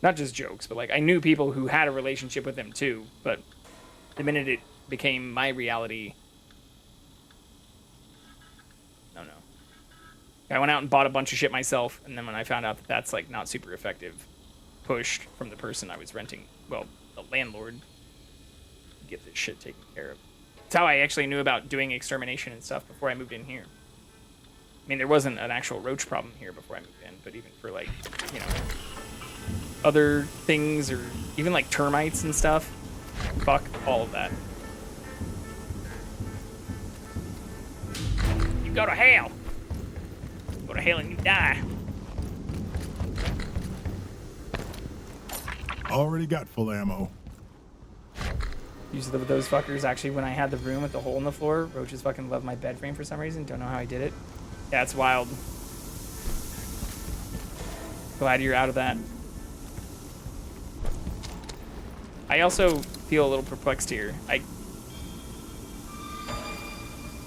Not just jokes, but, like, I knew people who had a relationship with them, too. But the minute it became my reality... No. I went out and bought a bunch of shit myself, and then when I found out that that's, like, not super effective, pushed from the person I was renting, well, the landlord, to get this shit taken care of. That's how I actually knew about doing extermination and stuff before I moved in here. I mean, there wasn't an actual roach problem here before I moved in, but even for, like, you know, other things, or even, like, termites and stuff, fuck all of that. You go to hell! Go to hell and you die. Already got full ammo. Used those fuckers, actually, when I had the room with the hole in the floor. Roaches fucking love my bed frame for some reason. Don't know how I did it. Yeah, it's wild. Glad you're out of that. I also feel a little perplexed here.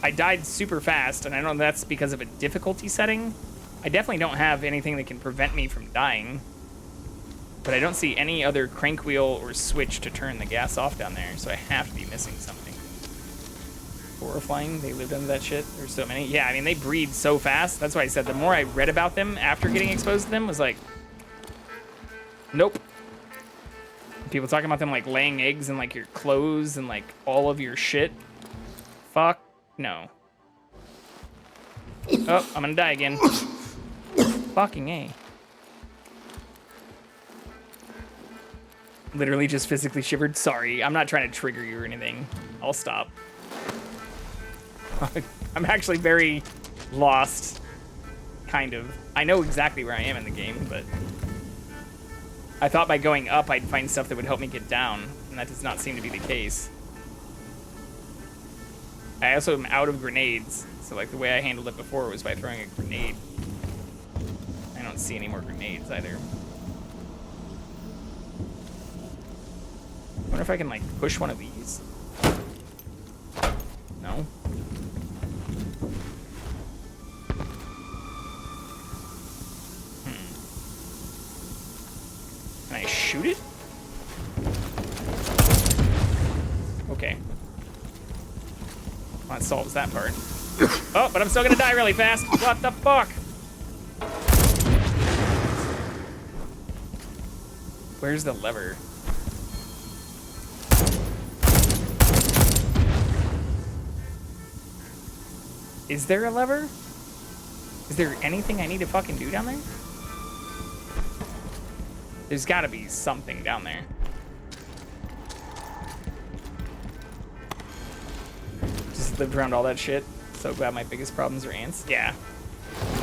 I died super fast, and I know that's because of a difficulty setting. I definitely don't have anything that can prevent me from dying. But I don't see any other crank wheel or switch to turn the gas off down there, so I have to be missing something. Horrifying, they lived under that shit. There's so many. Yeah, I mean, they breed so fast. That's why I said the more I read about them after getting exposed to them was like, nope. People talking about them, like, laying eggs in, like, your clothes and, like, all of your shit. Fuck no. Oh, I'm gonna die again. Fucking A. Literally just physically shivered. Sorry, I'm not trying to trigger you or anything. I'll stop. I'm actually very lost, kind of. I know exactly where I am in the game, but I thought by going up I'd find stuff that would help me get down, and that does not seem to be the case. I also am out of grenades, so like the way I handled it before was by throwing a grenade. I don't see any more grenades either. I wonder if I can like push one of these. No. Can I shoot it? Okay. Well, that solves that part. Oh, but I'm still gonna die really fast. What the fuck? Where's the lever? Is there a lever? Is there anything I need to fucking do down there? There's gotta be something down there. Just lived around all that shit. So glad my biggest problems are ants. Yeah.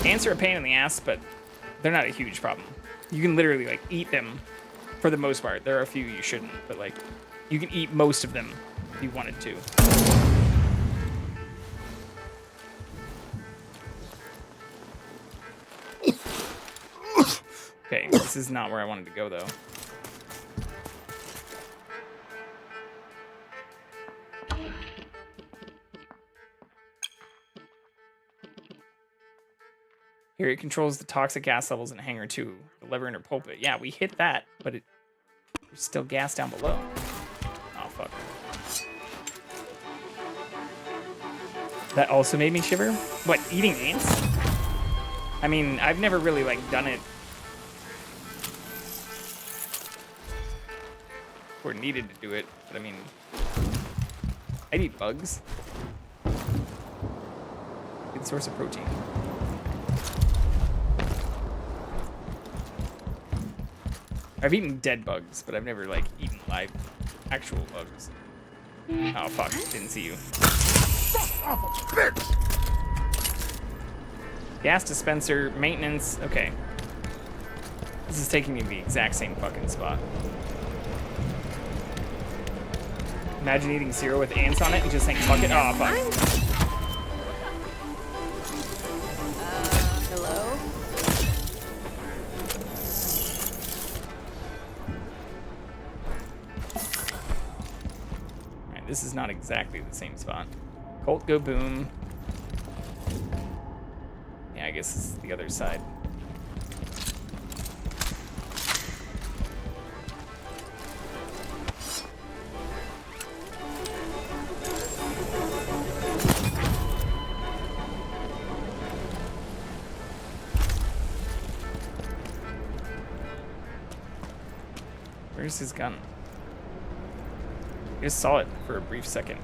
Ants are a pain in the ass, but they're not a huge problem. You can literally like eat them for the most part. There are a few you shouldn't, but like you can eat most of them if you wanted to. Okay, this is not where I wanted to go, though. Here, it controls the toxic gas levels in Hangar 2. The lever in her pulpit. Yeah, we hit that, but there's still gas down below. Oh, fuck. That also made me shiver? What, eating ants? I mean, I've never really, like, done it or needed to do it, but I mean, I'd eat bugs. Good source of protein. I've eaten dead bugs, but I've never like eaten live, actual bugs. Oh fuck, didn't see you. Gas dispenser, maintenance, okay. This is taking me to the exact same fucking spot. Imagine eating cereal with ants on it and just saying, fuck it. Oh, fuck. Hello? Alright, this is not exactly the same spot. Colt go boom. Yeah, I guess this is the other side. Where's his gun? I just saw it for a brief second.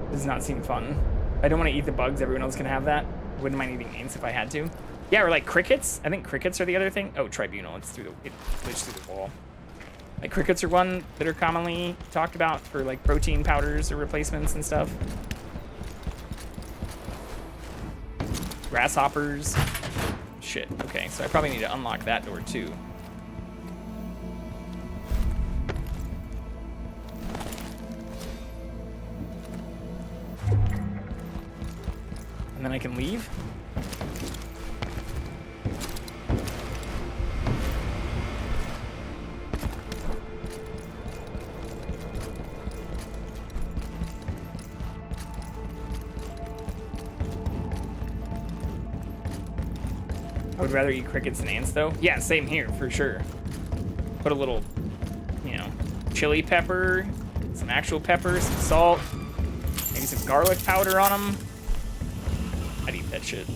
Does not seem fun. I don't want to eat the bugs. Everyone else can have that. Wouldn't mind eating ants if I had to. Yeah, or like crickets. I think crickets are the other thing. Oh, tribunal. It's through the it glitched through the wall. Like crickets are one that are commonly talked about for like protein powders or replacements and stuff. Grasshoppers. Shit. Okay, so I probably need to unlock that door too. And then I can leave. I would rather eat crickets than ants, though. Yeah, same here, for sure. Put a little, you know, chili pepper, some actual pepper, some salt, maybe some garlic powder on them. I'd eat that shit.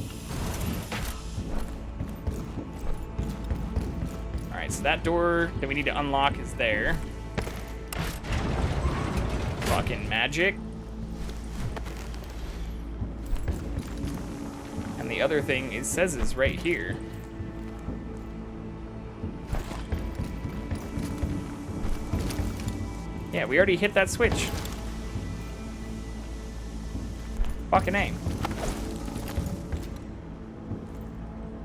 Alright, so that door that we need to unlock is there. Fucking magic. And the other thing it says is right here. Yeah, we already hit that switch. Fucking A.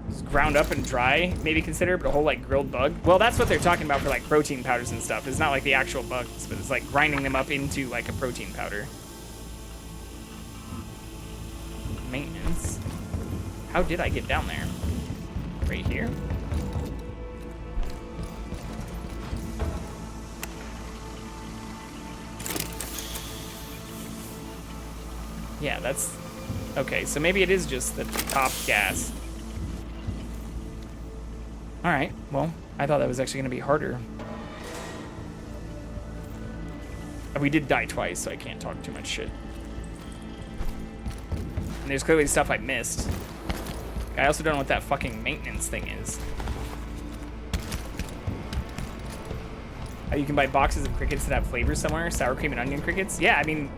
Just ground up and dry, maybe consider, but a whole like grilled bug. Well, that's what they're talking about for like protein powders and stuff. It's not like the actual bugs, but it's like grinding them up into like a protein powder. Maintenance. How did I get down there? Right here? Yeah, that's... Okay, so maybe it is just the top gas. Alright, well, I thought that was actually going to be harder. We did die twice, so I can't talk too much shit. And there's clearly stuff I missed. I also don't know what that fucking maintenance thing is. You can buy boxes of crickets that have flavors somewhere. Sour cream and onion crickets. Yeah, I mean,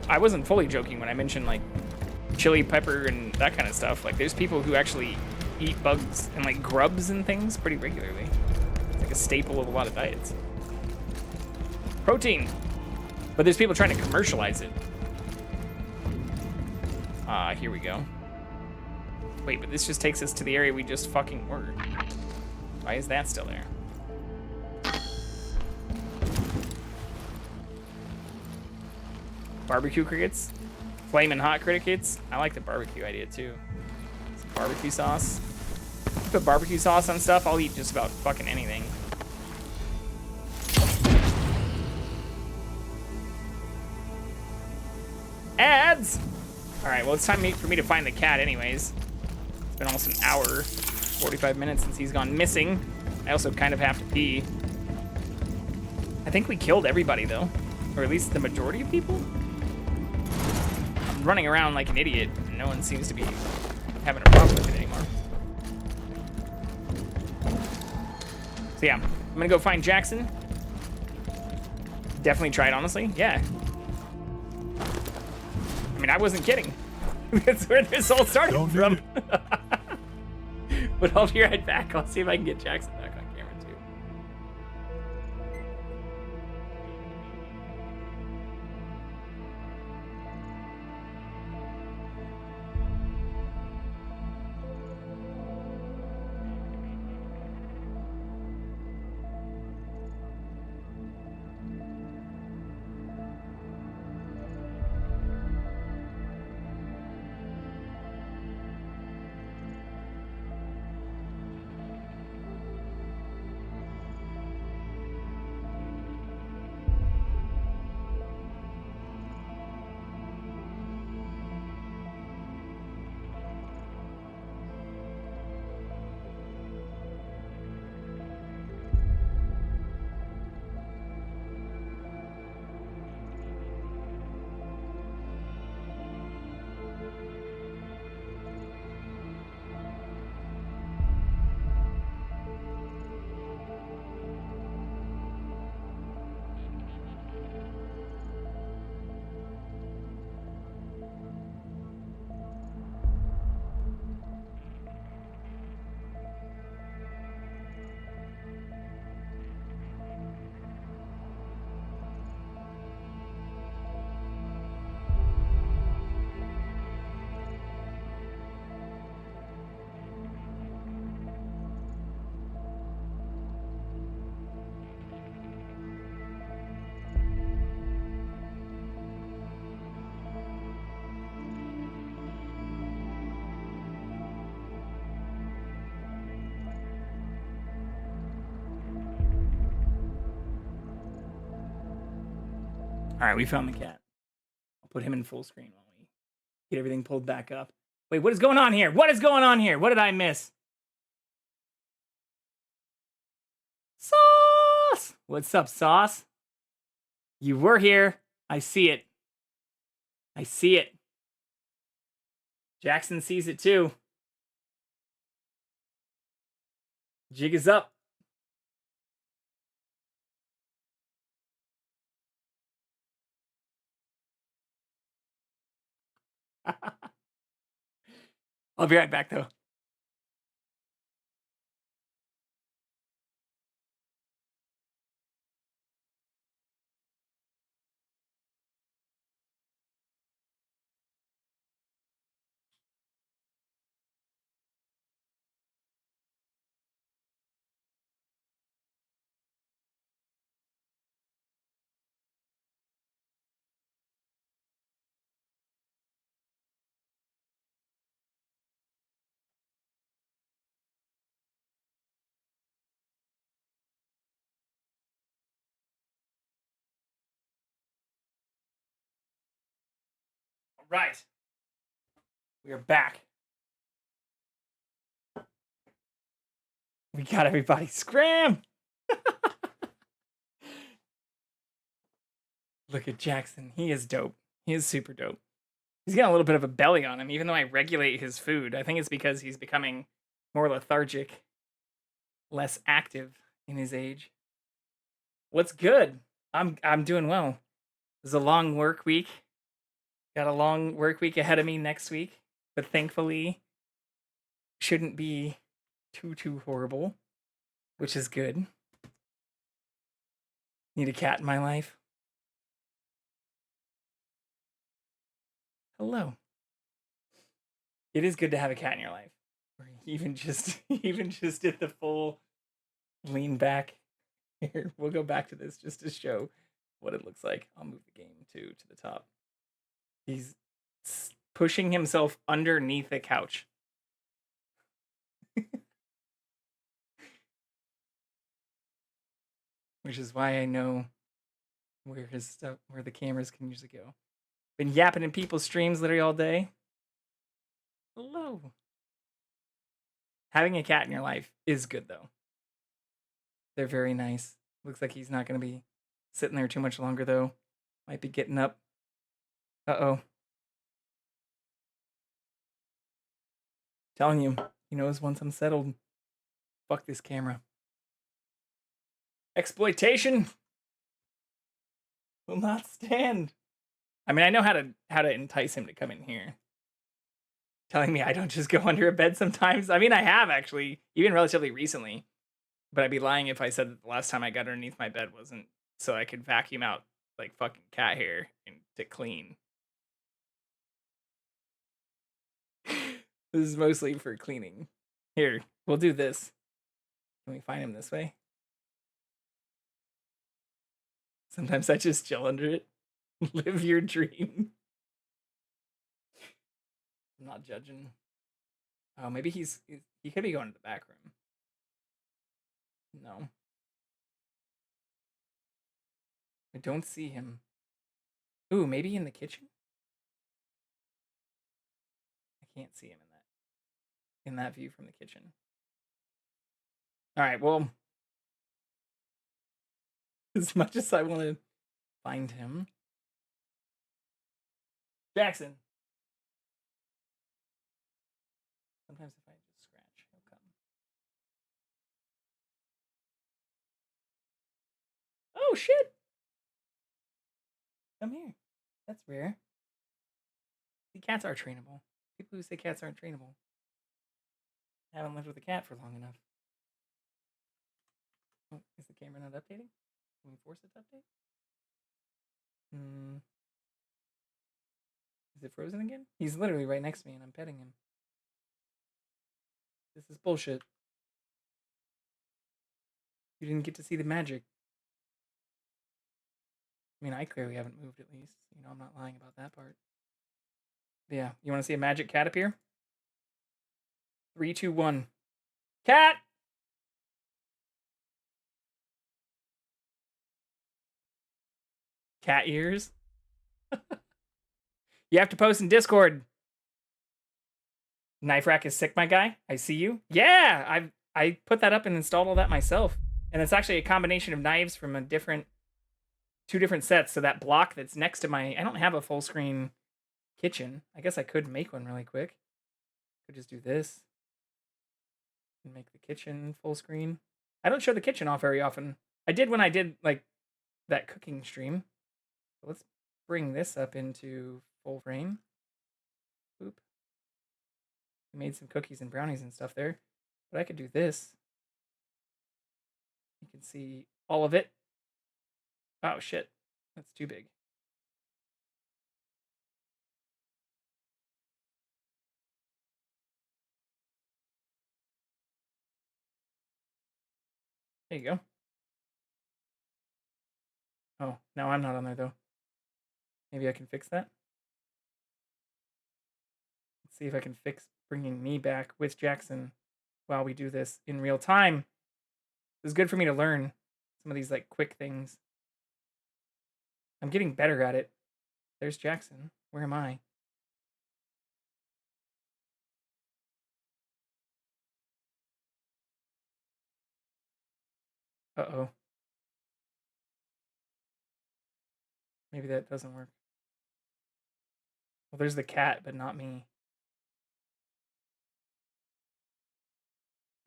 I wasn't fully joking when I mentioned, like, chili pepper and that kind of stuff. Like, there's people who actually eat bugs and, like, grubs and things pretty regularly. It's like a staple of a lot of diets. Protein. But there's people trying to commercialize it. Here we go. Wait, but this just takes us to the area we just fucking were. Why is that still there? Barbecue crickets? Flamin' hot crickets? I like the barbecue idea too. Some barbecue sauce. Put barbecue sauce on stuff, I'll eat just about fucking anything. Ads! Alright, well it's time for me to find the cat anyways. It's been almost an hour, 45 minutes since he's gone missing. I also kind of have to pee. I think we killed everybody though. Or at least the majority of people? I'm running around like an idiot and no one seems to be having a problem with it anymore. So yeah, I'm gonna go find Jackson. Definitely try it, honestly. Yeah. I mean, I wasn't kidding. That's where this all started from. But I'll be right back. I'll see if I can get Jackson back on camera too. All right, we found the cat. I'll put him in full screen while we get everything pulled back up. Wait, what is going on here? What is going on here? What did I miss? Sauce! What's up, Sauce? You were here. I see it. I see it. Jackson sees it too. Jig is up. I'll be right back, though. All right. We are back. We got everybody. Scram! Look at Jackson. He is dope. He is super dope. He's got a little bit of a belly on him, even though I regulate his food. I think it's because he's becoming more lethargic, less active in his age. What's good? I'm doing well. It was a long work week. Got a long work week ahead of me next week, but thankfully shouldn't be too horrible, which is good. Need a cat in my life. Hello. It is good to have a cat in your life. Or even just did the full lean back. Here, we'll go back to this just to show what it looks like. I'll move the game to the top. He's pushing himself underneath the couch. Which is why I know where his stuff, where the cameras can usually go. Been yapping in people's streams literally all day. Hello. Having a cat in your life is good though. They're very nice. Looks like he's not going to be sitting there too much longer though. Might be getting up. Uh-oh. Telling you, he knows once I'm settled. Fuck this camera. Exploitation will not stand. I mean, I know how to entice him to come in here. Telling me I don't just go under a bed sometimes. I mean, I have actually, even relatively recently. But I'd be lying if I said that the last time I got underneath my bed wasn't so I could vacuum out like fucking cat hair and to clean. This is mostly for cleaning. Here, we'll do this. Can we find him this way? Sometimes I just chill under it. Live your dream. I'm not judging. Oh, maybe he could be going to the back room. No. I don't see him. Ooh, maybe in the kitchen? I can't see him in that view from the kitchen. All right, well, as much as I want to find him. Jackson. Sometimes if I just scratch, he'll come. Oh, shit! Come here. That's rare. See, cats are trainable. People who say cats aren't trainable haven't lived with a cat for long enough. Oh, is the camera not updating? Can we force it to update? Is it frozen again? He's literally right next to me and I'm petting him. This is bullshit. You didn't get to see the magic. I mean, I clearly haven't moved at least. You know, I'm not lying about that part. Yeah, you want to see a magic cat appear? 3, 2, 1. Cat! Cat ears? You have to post in Discord. Knife rack is sick, my guy. I see you. Yeah, I put that up and installed all that myself. And it's actually a combination of knives from two different sets. So that block that's next to I don't have a full screen kitchen. I guess I could make one really quick. Could just do this. And make the kitchen full screen. I don't show the kitchen off very often. I did when I did like that cooking stream. So let's bring this up into full frame. Boop. We made some cookies and brownies and stuff there. But I could do this. You can see all of it. Oh, shit. That's too big. There you go. Oh, now I'm not on there, though. Maybe I can fix that. Let's see if I can fix bringing me back with Jackson while we do this in real time. This is good for me to learn some of these like quick things. I'm getting better at it. There's Jackson. Where am I? Uh-oh. Maybe that doesn't work. Well, there's the cat, but not me.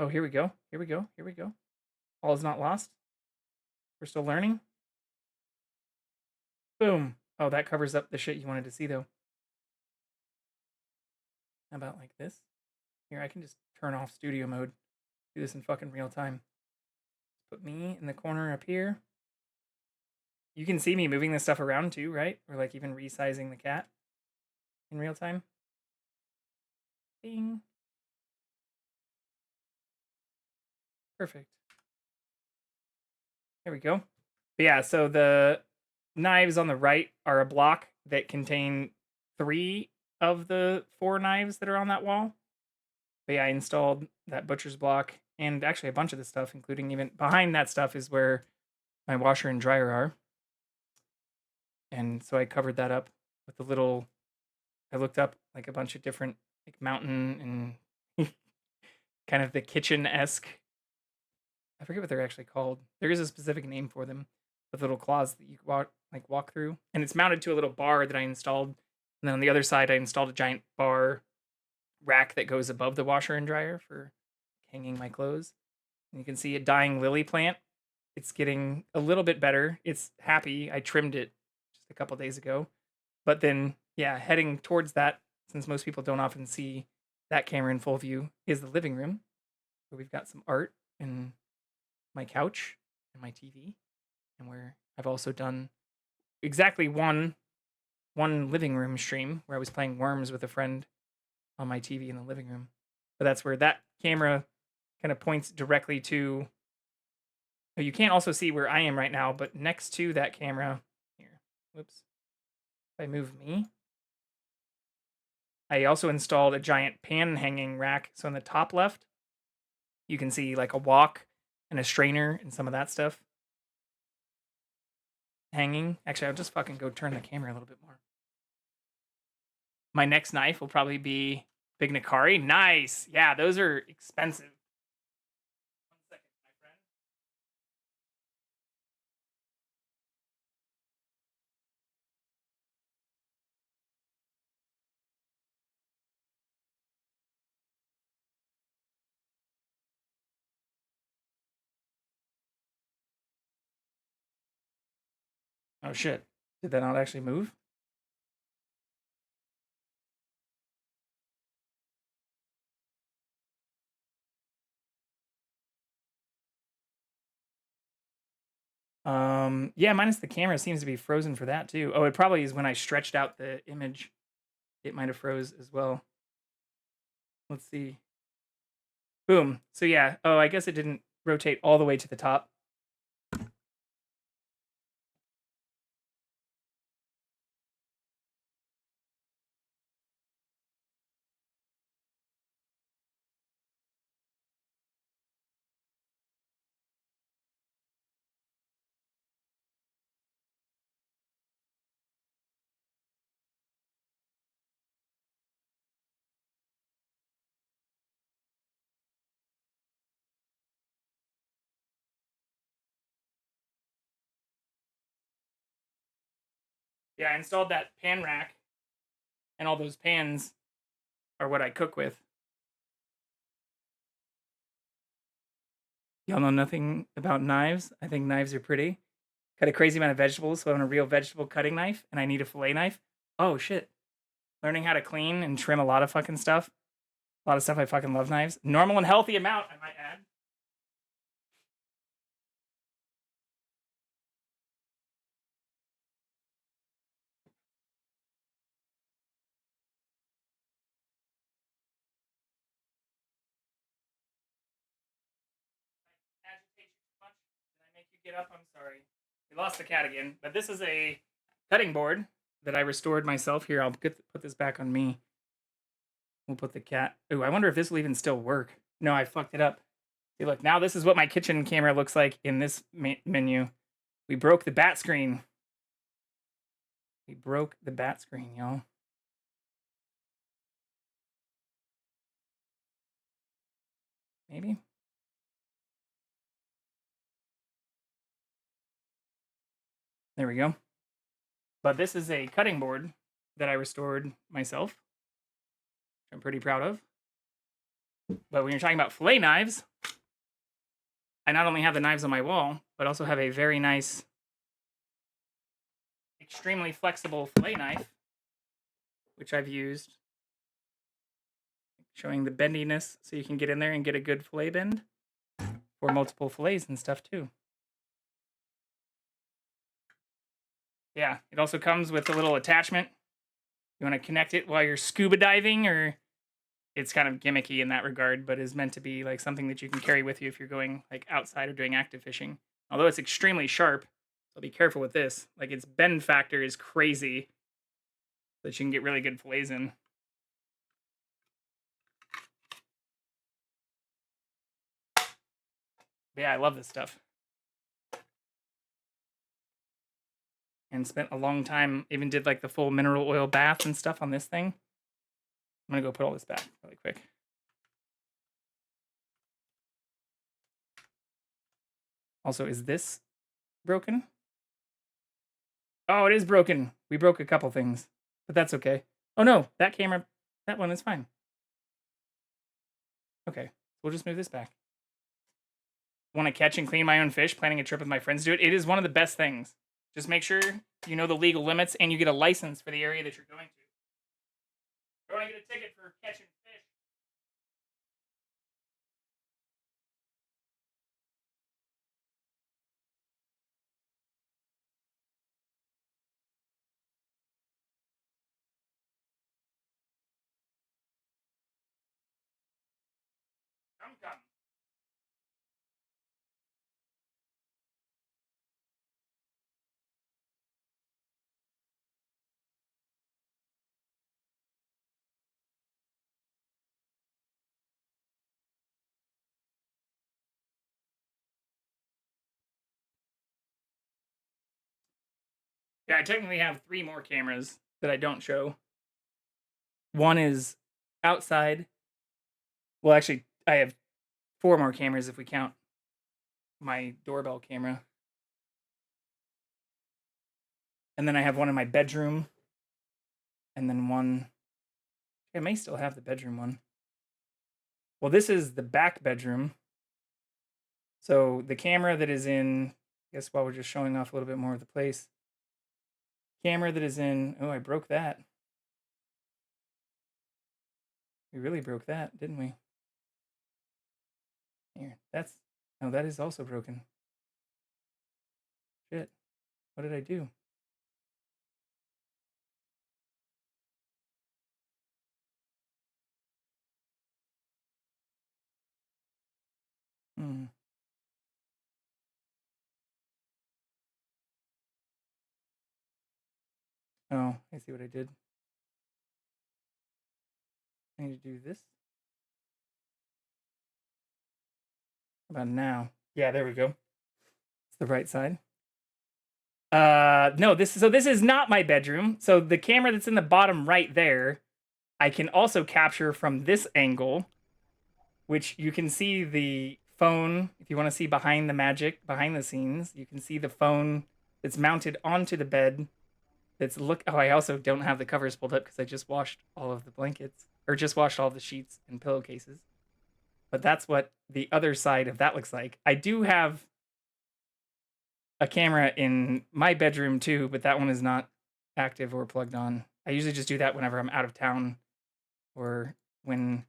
Oh, here we go. Here we go. Here we go. All is not lost. We're still learning. Boom. Oh, that covers up the shit you wanted to see, though. How about like this? Here, I can just turn off studio mode. Do this in fucking real time. Put me in the corner up here. You can see me moving this stuff around too, right? Or like even resizing the cat in real time. Bing. Perfect. There we go. But yeah, so the knives on the right are a block that contain 3 of the 4 knives that are on that wall. But yeah, I installed that butcher's block and actually a bunch of the stuff, including even behind that stuff is where my washer and dryer are. And so I covered that up with the little, I looked up like a bunch of different like mountain and kind of the kitchen-esque, I forget what they're actually called. There is a specific name for them, with little claws that you walk through. And it's mounted to a little bar that I installed. And then on the other side, I installed a giant bar rack that goes above the washer and dryer for hanging my clothes. And you can see a dying lily plant. It's getting a little bit better. It's happy. I trimmed it just a couple days ago. But then, yeah, heading towards that, since most people don't often see that camera in full view, is the living room, where we've got some art and my couch and my TV, and where I've also done exactly one living room stream where I was playing Worms with a friend on my TV in the living room. But that's where that camera kind of points directly to. You can't also see where I am right now, but next to that camera, here, whoops, if I move me, I also installed a giant pan hanging rack. So in the top left, you can see like a wok and a strainer and some of that stuff hanging. Actually, I'll just fucking go turn the camera a little bit more. My next knife will probably be Big Nakari. Nice. Yeah, those are expensive. One second, my friend. Oh shit. Did that not actually move? Yeah, minus the camera seems to be frozen for that too. Oh, it probably is when I stretched out the image. It might have froze as well. Let's see. Boom. So yeah. Oh, I guess it didn't rotate all the way to the top. Yeah, I installed that pan rack, and all those pans are what I cook with. Y'all know nothing about knives. I think knives are pretty. Cut a crazy amount of vegetables, so I want a real vegetable cutting knife, and I need a fillet knife. Oh shit. Learning how to clean and trim a lot of fucking stuff. A lot of stuff I fucking love knives. Normal and healthy amount, I might add. Agitate you too much? Did I make you get up? I'm sorry. We lost the cat again. But this is a cutting board that I restored myself. Here, I'll put this back on me. We'll put the cat. Ooh, I wonder if this will even still work. No, I fucked it up. See, look, now this is what my kitchen camera looks like in this menu. We broke the bat screen. We broke the bat screen, y'all. Maybe? There we go. But this is a cutting board that I restored myself, which I'm pretty proud of. But when you're talking about fillet knives, I not only have the knives on my wall, but also have a very nice, extremely flexible fillet knife, which I've used, showing the bendiness so you can get in there and get a good fillet bend for multiple fillets and stuff too. Yeah, it also comes with a little attachment. You want to connect it while you're scuba diving, or it's kind of gimmicky in that regard, but is meant to be like something that you can carry with you if you're going like outside or doing active fishing. Although it's extremely sharp, so be careful with this. Like its bend factor is crazy, so that you can get really good fillets in. But yeah, I love this stuff. And spent a long time, even did like the full mineral oil bath and stuff on this thing. I'm gonna go put all this back really quick. Also, is this broken? Oh, it is broken. We broke a couple things, but that's okay. Oh no, that camera, that one is fine. Okay, we'll just move this back. Want to catch and clean my own fish, planning a trip with my friends to do it. It is one of the best things. Just make sure you know the legal limits and you get a license for the area that you're going to. You want to get a ticket for catching fish. Come. Yeah, I technically have 3 more cameras that I don't show. One is outside. Well, actually, I have 4 more cameras if we count my doorbell camera. And then I have one in my bedroom. And then one... I may still have the bedroom one. Well, this is the back bedroom. So the camera that is in... I guess while we're just showing off a little bit more of the place. Camera that is in... Oh, I broke that. We really broke that, didn't we? Here, that's... Oh, that is also broken. Shit. What did I do? Oh, I see what I did. I need to do this. How about now? Yeah, there we go. It's the right side. No, this is not my bedroom. So the camera that's in the bottom right there, I can also capture from this angle, which you can see the phone. If you want to see behind the magic, behind the scenes, you can see the phone that's mounted onto the bed. Oh, I also don't have the covers pulled up because I just washed all of the blankets, or just washed all of the sheets and pillowcases. But that's what the other side of that looks like. I do have a camera in my bedroom too, but that one is not active or plugged on. I usually just do that whenever I'm out of town or when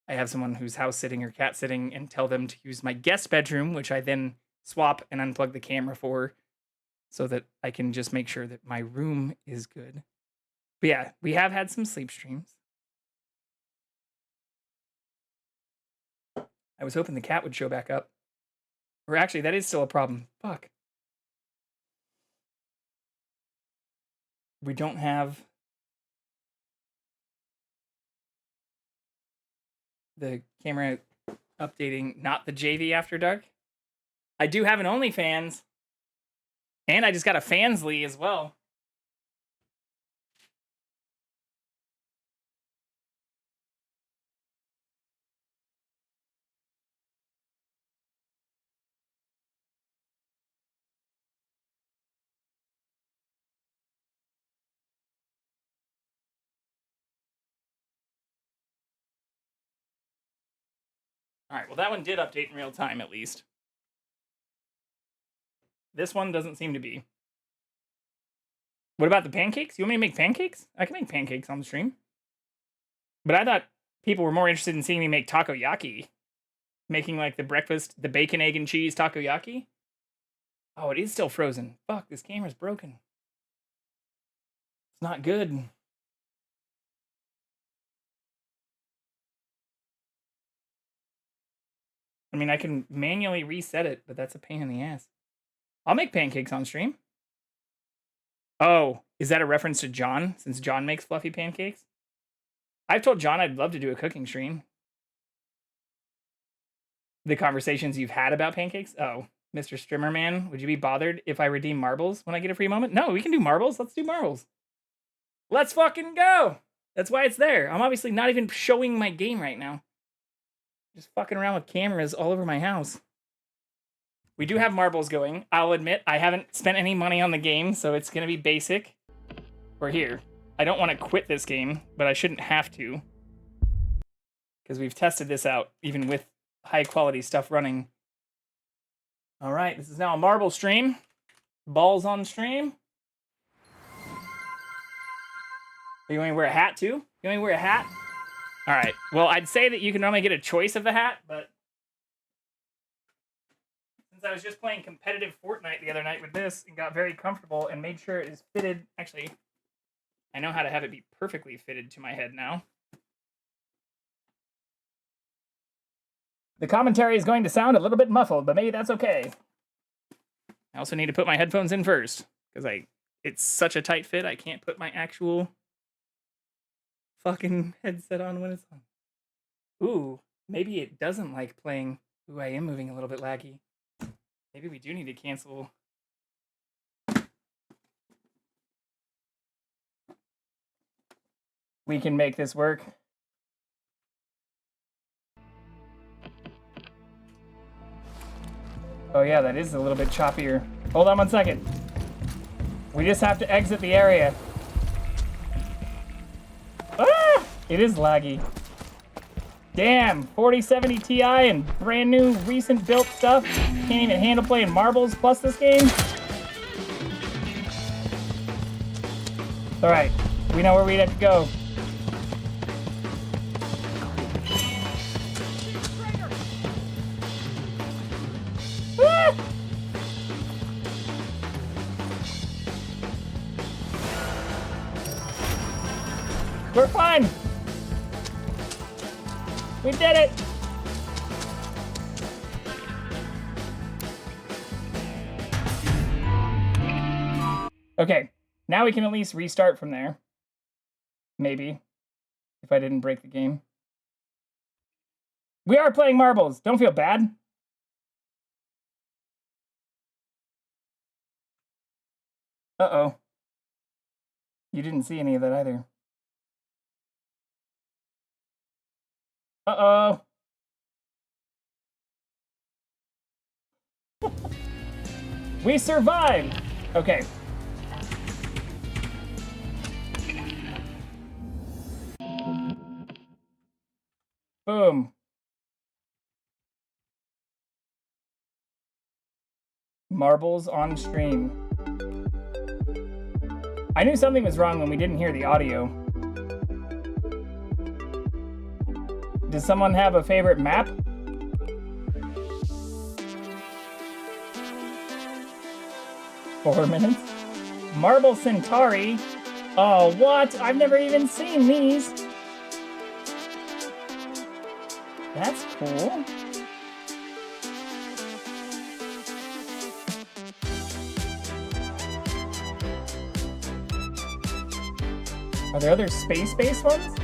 I have someone who's house sitting or cat sitting and tell them to use my guest bedroom, which I then swap and unplug the camera for so that I can just make sure that my room is good. But yeah, we have had some sleep streams. I was hoping the cat would show back up. Or actually, that is still a problem. Fuck. We don't have the camera updating, not the JV After Dark. I do have an OnlyFans. And I just got a Fansly as well. All right, well, that one did update in real time, at least. This one doesn't seem to be. What about the pancakes? You want me to make pancakes? I can make pancakes on the stream. But I thought people were more interested in seeing me make takoyaki. Making, like, the breakfast, the bacon, egg, and cheese takoyaki. Oh, it is still frozen. Fuck, this camera's broken. It's not good. I mean, I can manually reset it, but that's a pain in the ass. I'll make pancakes on stream. Oh, is that a reference to John, since John makes fluffy pancakes? I've told John I'd love to do a cooking stream. The conversations you've had about pancakes? Oh, Mr. Strimmerman, would you be bothered if I redeem marbles when I get a free moment? No, we can do marbles. Let's do marbles. Let's fucking go. That's why it's there. I'm obviously not even showing my game right now. Just fucking around with cameras all over my house. We do have marbles going. I'll admit, I haven't spent any money on the game, so it's going to be basic. We're here. I don't want to quit this game, but I shouldn't have to. Because we've tested this out, even with high-quality stuff running. All right, this is now a marble stream. Balls on stream. You want me to wear a hat, too? You want me to wear a hat? All right. Well, I'd say that you can normally get a choice of the hat, but since I was just playing competitive Fortnite the other night with this and got very comfortable and made sure it is fitted. Actually, I know how to have it be perfectly fitted to my head now. The commentary is going to sound a little bit muffled, but maybe that's okay. I also need to put my headphones in first because it's such a tight fit, I can't put my actual fucking headset on when it's on. Ooh, maybe it doesn't like playing. Ooh, I am moving a little bit laggy. Maybe we do need to cancel. We can make this work. Oh yeah, that is a little bit choppier. Hold on 1 second. We just have to exit the area. Ah! It is laggy. Damn, 4070 Ti and brand new recent built stuff. Can't even handle playing marbles plus this game. Alright, we know where we have to go. Ah! We're fine. We did it. Okay, now we can at least restart from there. Maybe, if I didn't break the game. We are playing marbles. Don't feel bad. Uh-oh. You didn't see any of that either. Uh-oh. We survived! Okay. Boom. Marbles on stream. I knew something was wrong when we didn't hear the audio. Does someone have a favorite map? Four minutes. Marble Centauri. Oh, what? I've never even seen these. That's cool. Are there other space-based ones?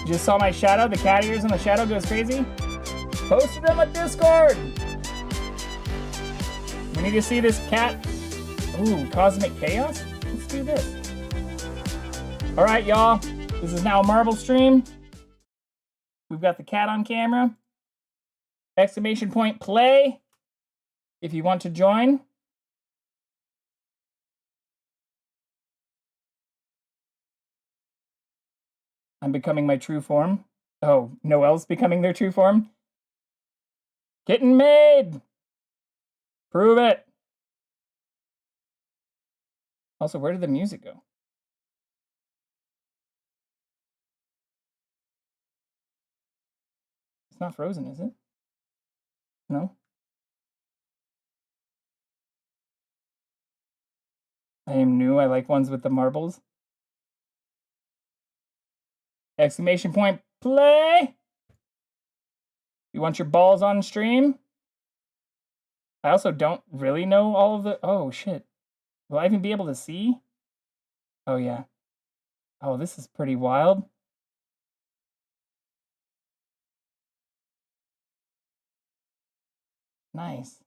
You just saw my shadow? The cat ears on the shadow goes crazy? Posted them at Discord! We need to see this cat. Ooh, Cosmic Chaos? Let's do this. Alright, y'all. This is now a Marble stream. We've got the cat on camera. Exclamation point play if you want to join. I'm becoming my true form. Oh, Noelle's becoming their true form. Getting made! Prove it! Also, where did the music go? It's not frozen, is it? No? I am new. I like ones with the marbles. Exclamation point play! You want your balls on stream? I also don't really know all of the... Oh, shit. Will I even be able to see? Oh, yeah. Oh, this is pretty wild. Nice.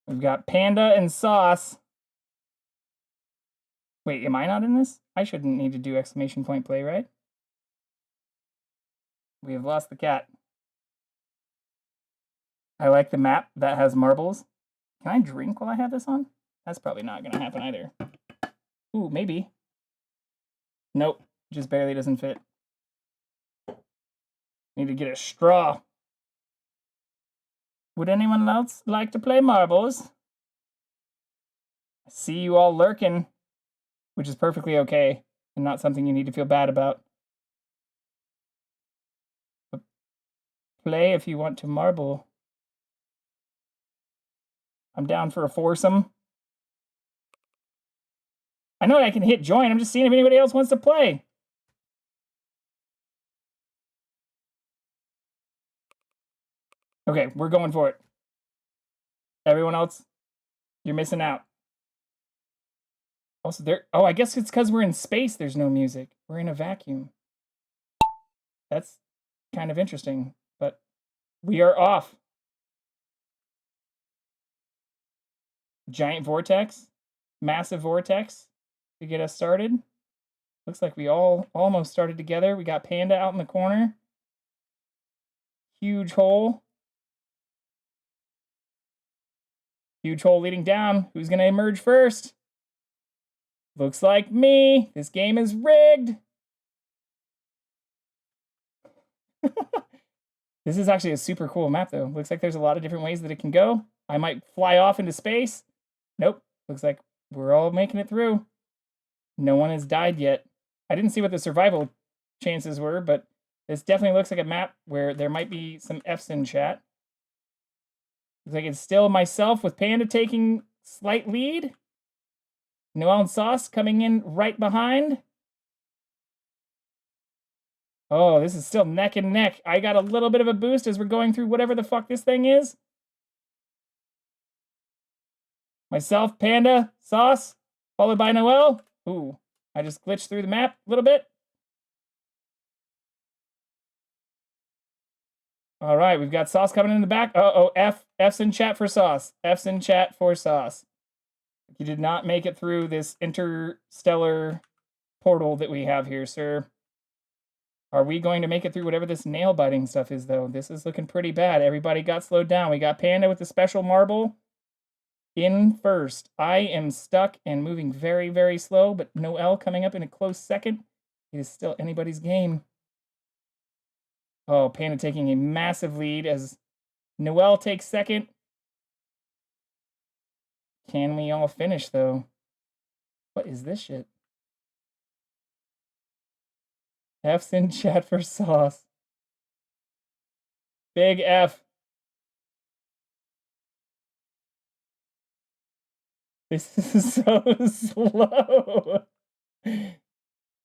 We've got Panda and Sauce. Wait, am I not in this? I shouldn't need to do exclamation point play, right? We have lost the cat. I like the map that has marbles. Can I drink while I have this on? That's probably not going to happen either. Ooh, maybe. Nope, just barely doesn't fit. Need to get a straw. Would anyone else like to play marbles? I see you all lurking, which is perfectly okay and not something you need to feel bad about. But play if you want to marble. I'm down for a foursome. I know I can hit join. I'm just seeing if anybody else wants to play. Okay, we're going for it. Everyone else, you're missing out. Also, oh, I guess it's because we're in space, there's no music. We're in a vacuum. That's kind of interesting, but we are off. Giant vortex, massive vortex to get us started. Looks like we all almost started together. We got Panda out in the corner. Huge hole. Huge hole leading down. Who's going to emerge first? Looks like me. This game is rigged. This is actually a super cool map, though. Looks like there's a lot of different ways that it can go. I might fly off into space. Nope. Looks like we're all making it through. No one has died yet. I didn't see what the survival chances were, but this definitely looks like a map where there might be some Fs in chat. Looks like it's still myself with Panda taking slight lead. Noelle and Sauce coming in right behind. Oh, this is still neck and neck. I got a little bit of a boost as we're going through whatever the fuck this thing is. Myself, Panda, Sauce, followed by Noelle. Ooh, I just glitched through the map a little bit. All right, we've got Sauce coming in the back. Uh-oh, F's in chat for Sauce. F's in chat for Sauce. You did not make it through this interstellar portal that we have here, sir. Are we going to make it through whatever this nail-biting stuff is, though? This is looking pretty bad. Everybody got slowed down. We got Panda with the special marble in first. I am stuck and moving very, very slow, but Noelle coming up in a close second. It is still anybody's game. Oh, Panda taking a massive lead as Noelle takes second. Can we all finish, though? What is this shit? F's in chat for sauce. Big F. This is so slow.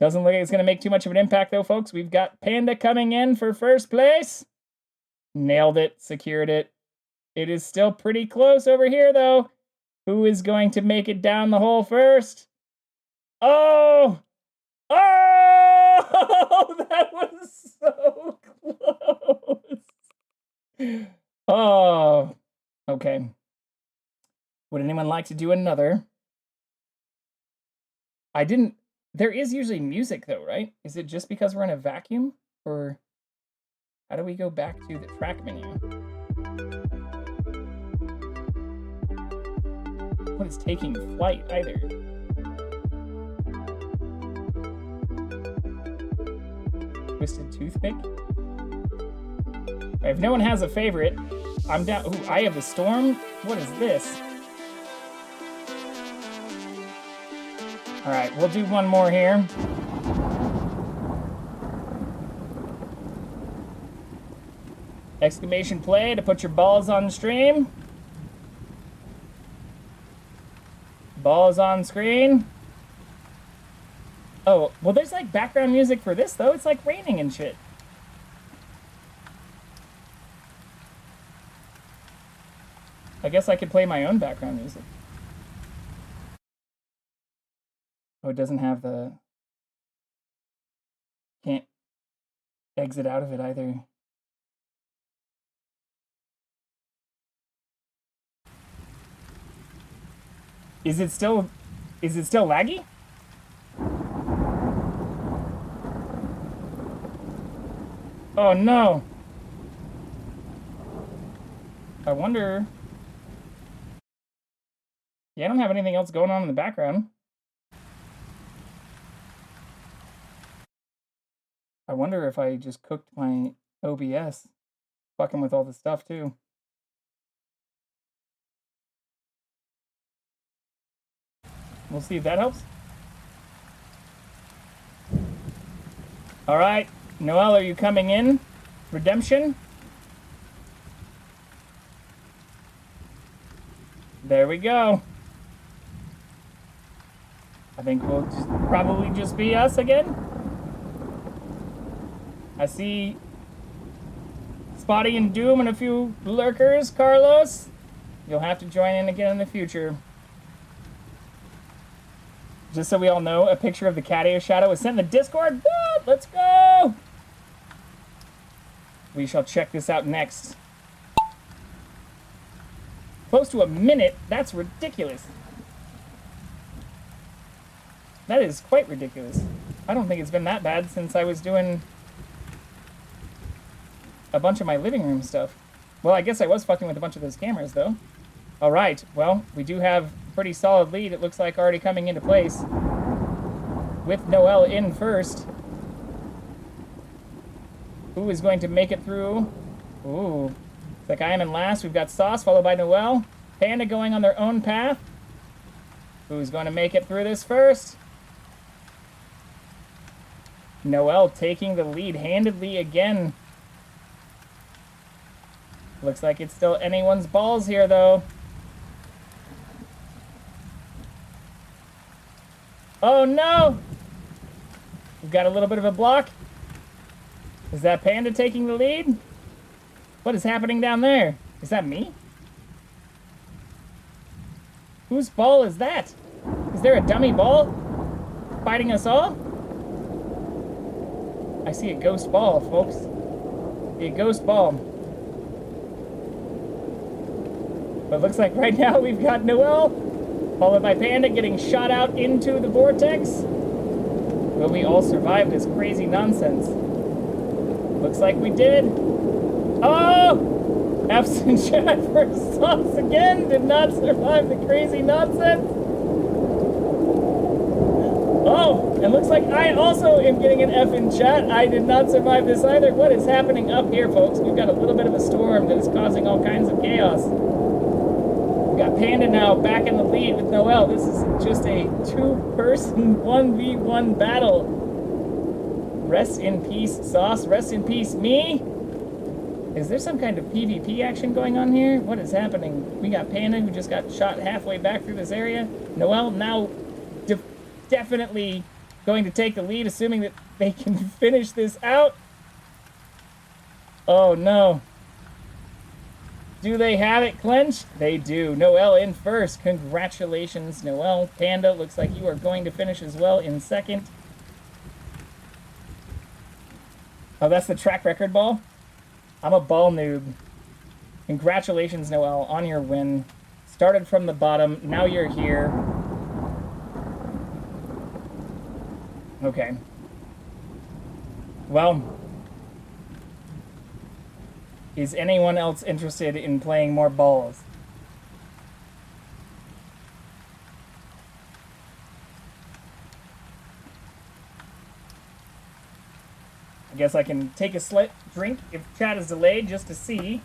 Doesn't look like it's going to make too much of an impact, though, folks. We've got Panda coming in for first place. Nailed it. Secured it. It is still pretty close over here, though. Who is going to make it down the hole first? Oh! Oh! That was so close. Oh. Okay. Would anyone like to do another? I didn't... There is usually music, though, right? Is it just because we're in a vacuum? Or how do we go back to the track menu? What is taking flight, either? Twisted Toothpick? If no one has a favorite, I'm down... Ooh, Eye of the Storm? What is this? Alright, we'll do one more here. Exclamation play to put your balls on stream. Balls on screen. Oh, well there's like background music for this though. It's like raining and shit. I guess I could play my own background music. Oh, it doesn't have the... Can't exit out of it either. Is it still laggy? Oh no. I wonder... Yeah, I don't have anything else going on in the background. I wonder if I just cooked my OBS, fucking with all the stuff too. We'll see if that helps. All right, Noelle, are you coming in? Redemption? There we go. I think we'll probably just be us again. I see Spotty and Doom and a few lurkers, Carlos. You'll have to join in again in the future. Just so we all know, a picture of the Catio shadow was sent in the Discord. What? Let's go! We shall check this out next. Close to a minute? That's ridiculous. That is quite ridiculous. I don't think it's been that bad since I was doing a bunch of my living room stuff. Well, I guess I was fucking with a bunch of those cameras, though. All right, well, we do have a pretty solid lead, it looks like, already coming into place. With Noelle in first. Who is going to make it through? Ooh. Looks like I am in last. We've got Sauce, followed by Noelle. Panda going on their own path. Who's going to make it through this first? Noelle taking the lead handedly again. Looks like it's still anyone's balls here, though. Oh, no! We've got a little bit of a block. Is that Panda taking the lead? What is happening down there? Is that me? Whose ball is that? Is there a dummy ball fighting us all? I see a ghost ball, folks. A ghost ball. But it looks like right now we've got Noelle, followed by Panda getting shot out into the vortex. Will we all survive this crazy nonsense? Looks like we did. Oh! F's in chat for Sauce again. Did not survive the crazy nonsense. Oh, it looks like I also am getting an F in chat. I did not survive this either. What is happening up here, folks? We've got a little bit of a storm that is causing all kinds of chaos. We've got got Panda now back in the lead with Noel. This is just a two-person 1v1 battle. Rest in peace, Sauce. Rest in peace, me. Is there some kind of PvP action going on here? What is happening? We got Panda, who just got shot halfway back through this area. Noel now definitely going to take the lead, assuming that they can finish this out. Oh, no. Do they have it clenched? They do. Noel in first. Congratulations, Noel. Panda, looks like you are going to finish as well in second. Oh, that's the track record ball? I'm a ball noob. Congratulations, Noel, on your win. Started from the bottom. Now you're here. Okay. Well, is anyone else interested in playing more balls? I guess I can take a drink if chat is delayed just to see.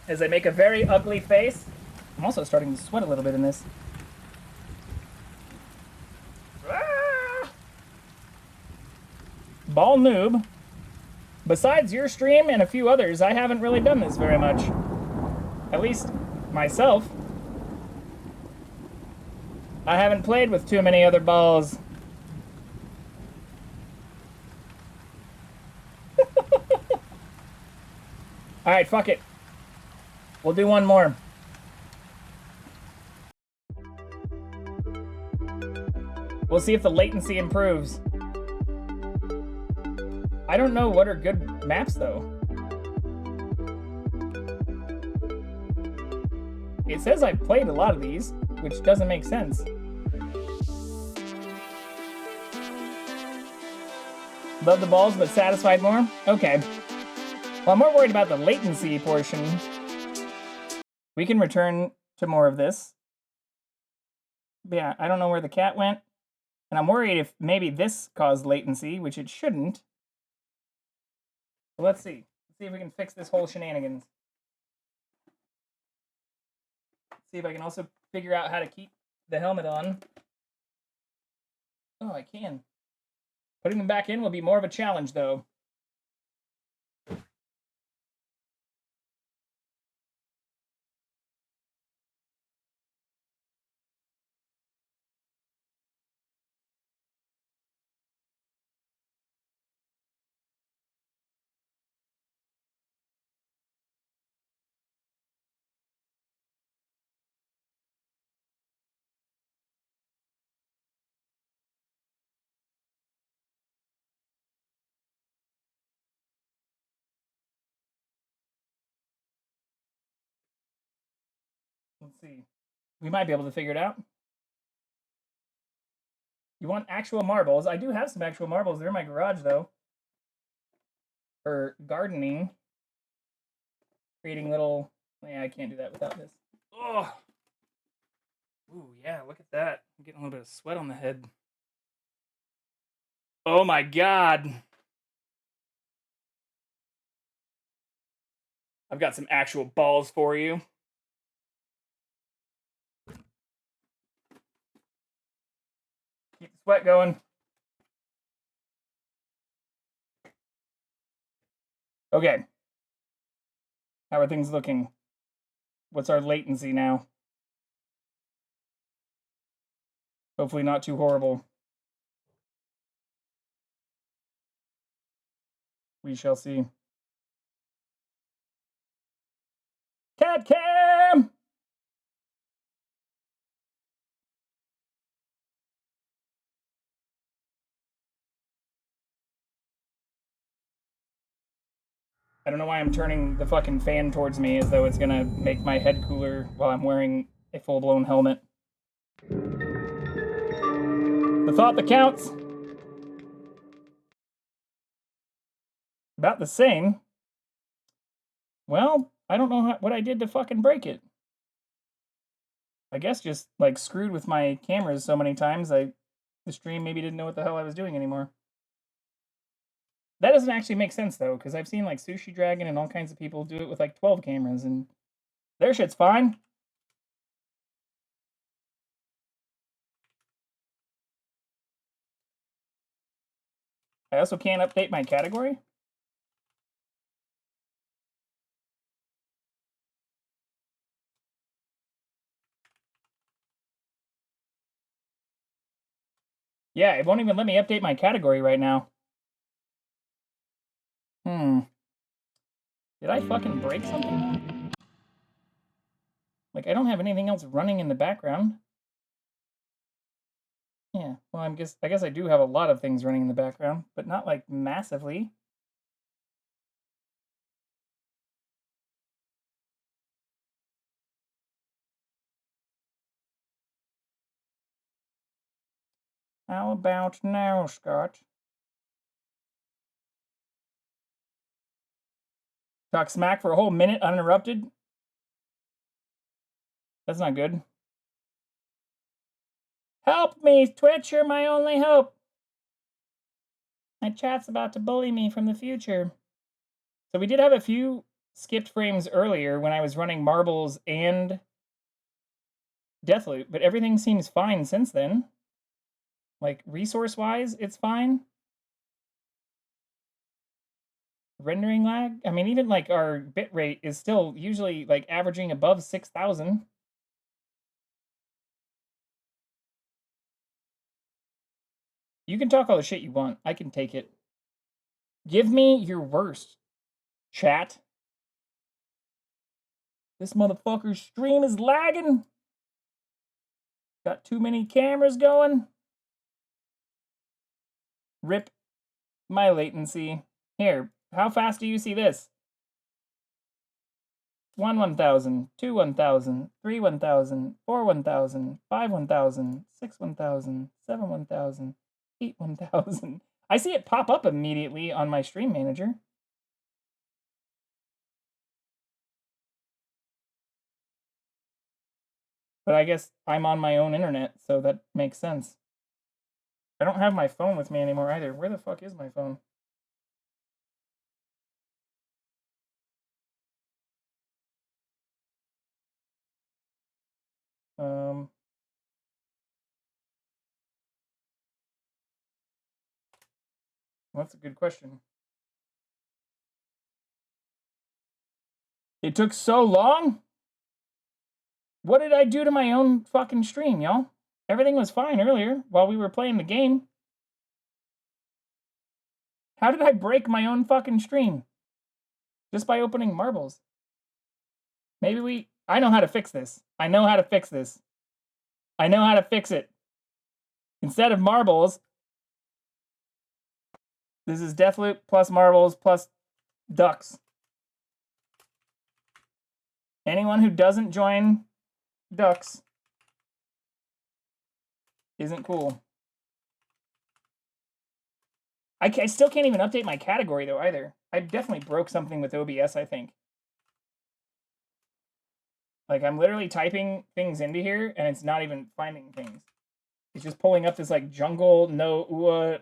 As I make a very ugly face. I'm also starting to sweat a little bit in this. Ball noob. Besides your stream and a few others, I haven't really done this very much. At least, myself. I haven't played with too many other balls. Alright, fuck it. We'll do one more. We'll see if the latency improves. I don't know what are good maps, though. It says I've played a lot of these, which doesn't make sense. Love the balls, but satisfied more? Okay. Well, I'm more worried about the latency portion. We can return to more of this. But yeah, I don't know where the cat went. And I'm worried if maybe this caused latency, which it shouldn't. So let's see. Let's see if we can fix this whole shenanigans. See if I can also figure out how to keep the helmet on. Oh, I can. Putting them back in will be more of a challenge, though. Let's see. We might be able to figure it out. You want actual marbles? I do have some actual marbles. They're in my garage, though. For gardening. Creating little... Yeah, I can't do that without this. Oh! Ooh, yeah, look at that. I'm getting a little bit of sweat on the head. Oh my god! I've got some actual balls for you. Keep the sweat going. Okay. How are things looking? What's our latency now? Hopefully not too horrible. We shall see. CatCam! I don't know why I'm turning the fucking fan towards me as though it's gonna make my head cooler while I'm wearing a full-blown helmet. The thought that counts. About the same. Well, I don't know what I did to fucking break it. I guess just, like, screwed with my cameras so many times, the stream maybe didn't know what the hell I was doing anymore. That doesn't actually make sense though, because I've seen like Sushi Dragon and all kinds of people do it with like 12 cameras, and their shit's fine. I also can't update my category. Yeah, it won't even let me update my category right now. Did I fucking break something? Like, I don't have anything else running in the background. Yeah, well, I guess I do have a lot of things running in the background, but not like massively. How about now, Scott? Talk smack for a whole minute uninterrupted? That's not good. Help me, Twitch, you're my only hope. My chat's about to bully me from the future. So we did have a few skipped frames earlier when I was running Marbles and Deathloop, but everything seems fine since then. Like, resource-wise, it's fine. Rendering lag? I mean, even like our bitrate is still usually like averaging above 6,000. You can talk all the shit you want. I can take it. Give me your worst, chat. This motherfucker's stream is lagging. Got too many cameras going. Rip my latency. Here, how fast do you see this? 1 1000, 2 1000, 3 1000, 4 1000, 5 1000, 6 1000, 7 1000, 8 1000. I see it pop up immediately on my stream manager. But I guess I'm on my own internet, so that makes sense. I don't have my phone with me anymore either. Where the fuck is my phone? That's a good question. It took so long? What did I do to my own fucking stream, y'all? Everything was fine earlier while we were playing the game. How did I break my own fucking stream? Just by opening Marbles. Maybe I know how to fix this. I know how to fix this. I know how to fix it. Instead of Marbles, this is Deathloop plus Marbles plus Ducks. Anyone who doesn't join Ducks isn't cool. I still can't even update my category, though, either. I definitely broke something with OBS, I think. Like, I'm literally typing things into here, and it's not even finding things. It's just pulling up this, like, jungle, no, UA,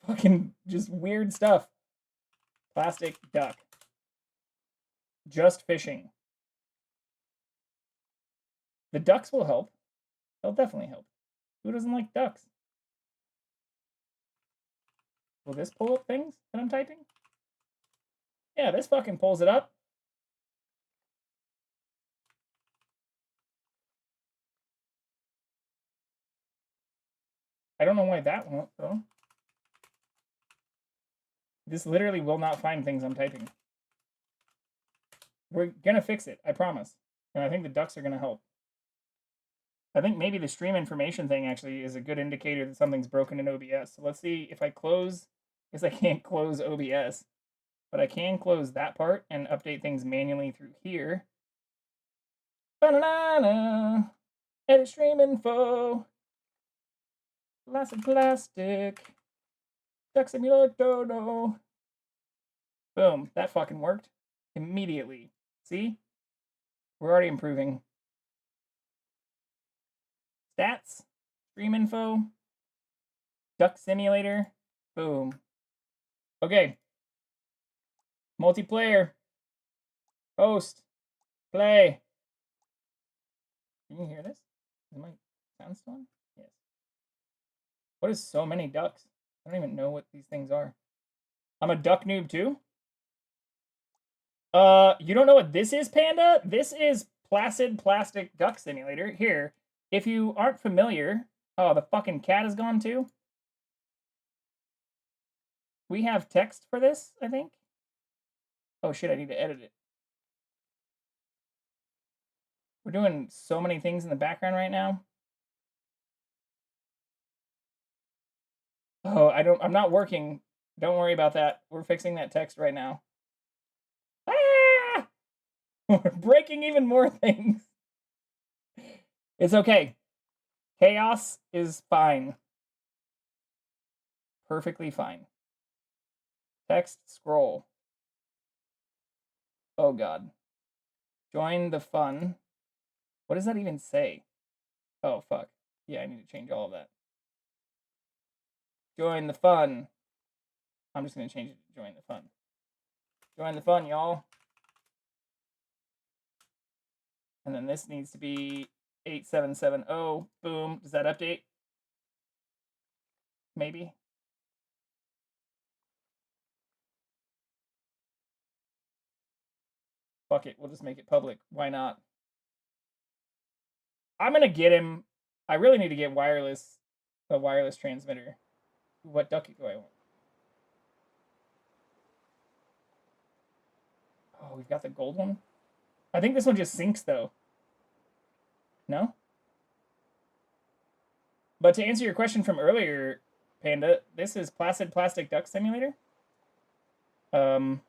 fucking just weird stuff. Plastic duck. Just fishing. The ducks will help. They'll definitely help. Who doesn't like ducks? Will this pull up things that I'm typing? Yeah, this fucking pulls it up. I don't know why that won't, though. This literally will not find things I'm typing. We're gonna fix it, I promise. And I think the ducks are gonna help. I think maybe the stream information thing actually is a good indicator that something's broken in OBS. So let's see if I close. I guess I can't close OBS, but I can close that part and update things manually through here. Banana, edit stream info, Placid plastic, duck simulator, no. Boom, that fucking worked immediately. See? We're already improving. Stats, stream info, duck simulator, boom. Okay. Multiplayer. Host. Play. Can you hear this? Is my sound still on? Yes. What is so many ducks? I don't even know what these things are. I'm a duck noob too? You don't know what this is, Panda? This is Placid Plastic Duck Simulator. Here, if you aren't familiar... Oh, the fucking cat is gone too? We have text for this, I think? Oh shit, I need to edit it. We're doing so many things in the background right now. Oh, I'm not working. Don't worry about that. We're fixing that text right now. Ah! We're breaking even more things. It's okay. Chaos is fine. Perfectly fine. Text scroll. Oh god. Join the fun. What does that even say? Oh fuck. Yeah, I need to change all of that. Join the fun. I'm just going to change it to join the fun. Join the fun, y'all. And then this needs to be 8770. Boom. Does that update? Maybe. Fuck it. We'll just make it public. Why not? I'm going to get him. I really need to get a wireless transmitter. What duck do I want? Oh, we've got the gold one. I think this one just syncs, though. No? But to answer your question from earlier, Panda, this is Placid Plastic Duck Simulator. We're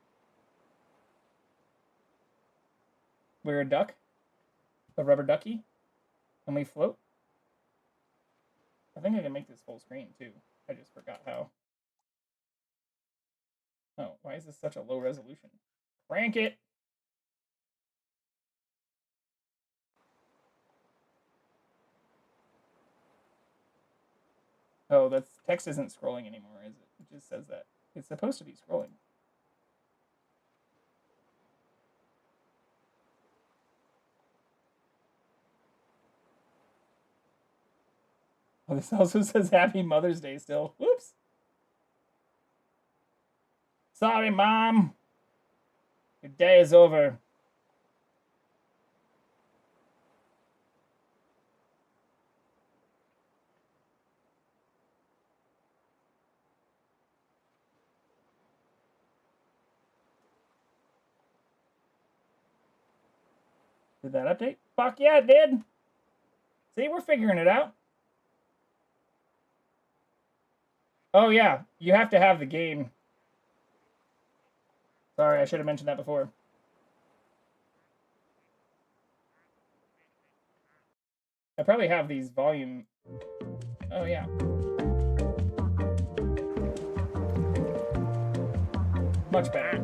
a duck. A rubber ducky. And we float. I think I can make this full screen, too. I just forgot how. Oh, why is this such a low resolution? Crank it! Oh, that's text isn't scrolling anymore, is it? It just says that. It's supposed to be scrolling. Oh, this also says Happy Mother's Day still. Whoops! Sorry, Mom! Your day is over. Did that update? Fuck yeah, it did! See, we're figuring it out. Oh yeah, you have to have the game. Sorry, I should have mentioned that before. I probably have these volume... Oh yeah. Much better.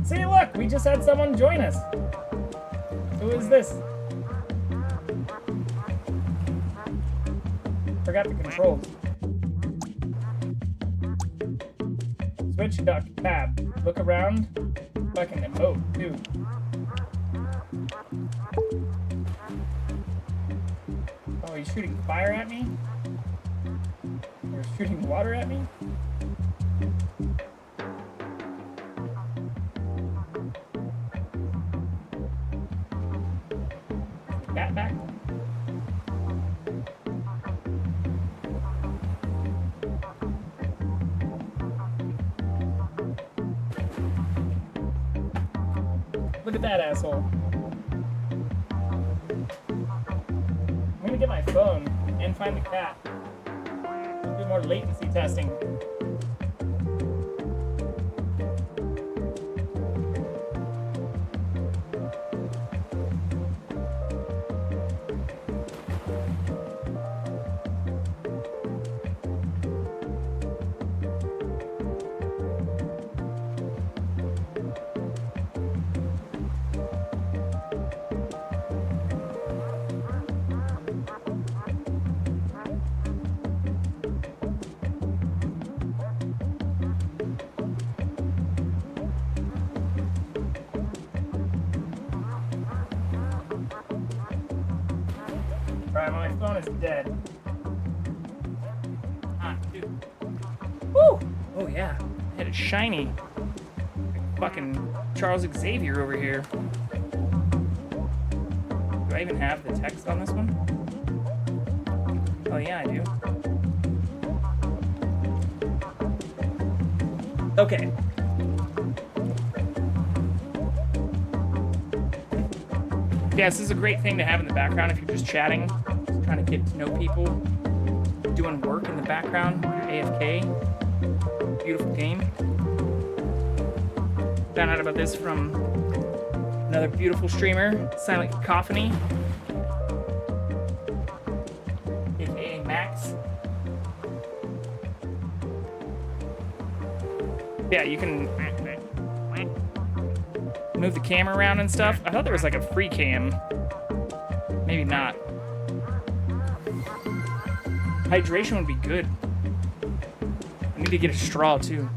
See, look! We just had someone join us. Who is this? Forgot the controls. Switch, duck, tab. Look around. Fucking emote, too. Oh, he's shooting fire at me? Or shooting water at me? Cat back? Look at that asshole. I'm gonna get my phone and find the cat. Let's do more latency testing. Alright, well, my phone is dead. Ah, dude. Woo! Oh, yeah. I had it shiny. Like fucking Charles Xavier over here. Do I even have the text on this one? Oh, yeah, I do. Okay. Yeah, this is a great thing to have in the background if you're just chatting, just trying to get to know people, doing work in the background, you're AFK. Beautiful game. Found out about this from another beautiful streamer, Silent Cacophony, aka Max. Yeah, you can move the camera around and stuff. I thought there was like a free cam. Maybe not. Hydration would be good. I need to get a straw too.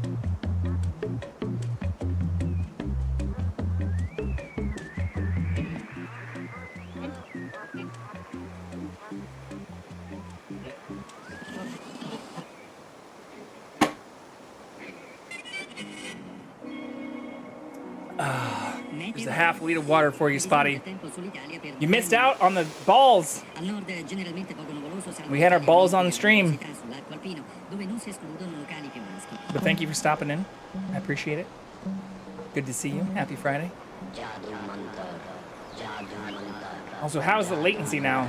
There's a half liter of water for you, Spotty. You missed out on the balls. We had our balls on stream. But thank you for stopping in. I appreciate it. Good to see you. Happy Friday. Also, how's the latency now?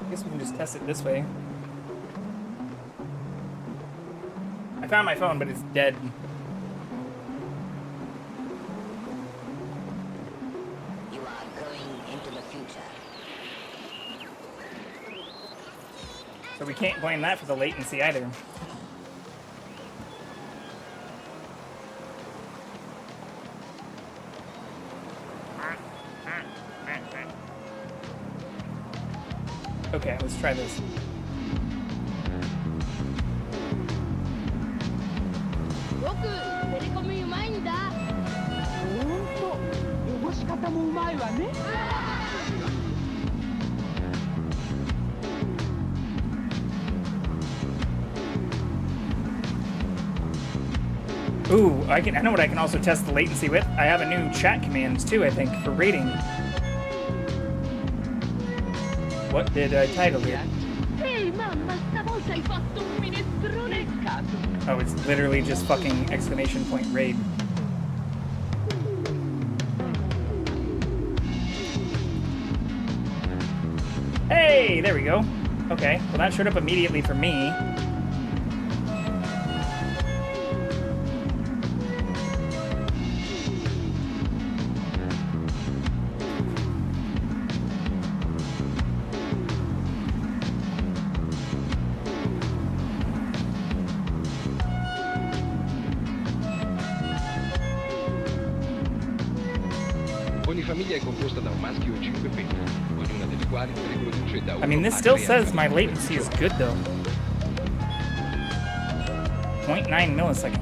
I guess we can just test it this way. I found my phone, but it's dead. So we can't blame that for the latency either. Okay, let's try this. Ooh, I know what I can also test the latency with. I have a new chat command too, I think, for rating. What did I title it? Oh, it's literally just fucking exclamation point raid. Hey, there we go. Okay, well that showed up immediately for me. I mean, this still says my latency is good though. 0.9 milliseconds.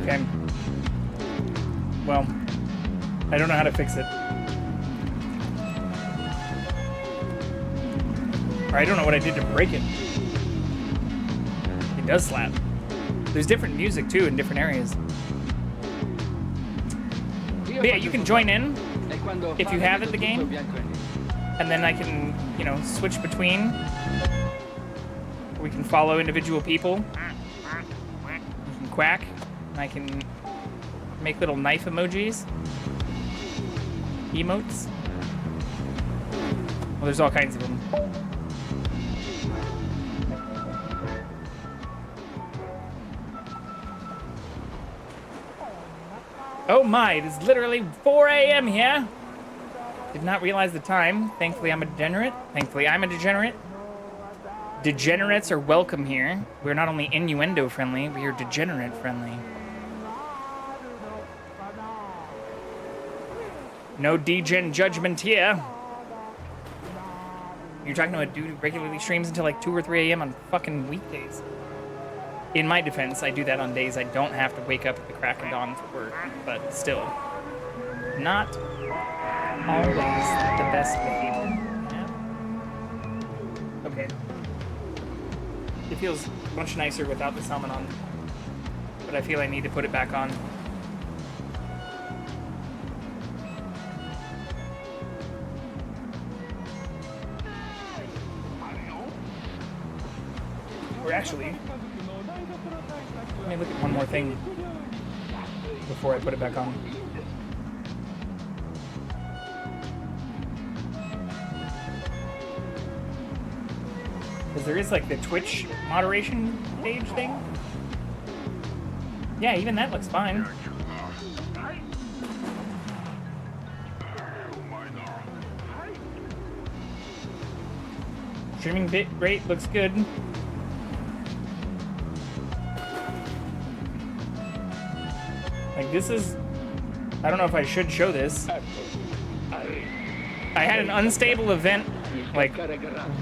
Okay. Well, I don't know how to fix it. Or I don't know what I did to break it. It does slap. There's different music too in different areas. But yeah, you can join in if you have it, the game. And then I can, you know, switch between. We can follow individual people. You can quack. And I can make little knife emojis. Emotes. Well, there's all kinds of them. Oh my, it is literally 4 a.m. here. Did not realize the time. Thankfully, I'm a degenerate. Degenerates are welcome here. We're not only innuendo friendly, we are degenerate friendly. No degen judgment here. You're talking to a dude who regularly streams until like 2 or 3 a.m. on fucking weekdays. In my defense, I do that on days I don't have to wake up at the crack of dawn for work, but still, not always the best behavior. Yeah. Okay. It feels much nicer without the salmon on, but I feel I need to put it back on. Or actually, let me look at one more thing before I put it back on. Because there is like the Twitch moderation page thing. Yeah, even that looks fine. Streaming bit rate looks good. Like this is, I don't know if I should show this. I had an unstable event, like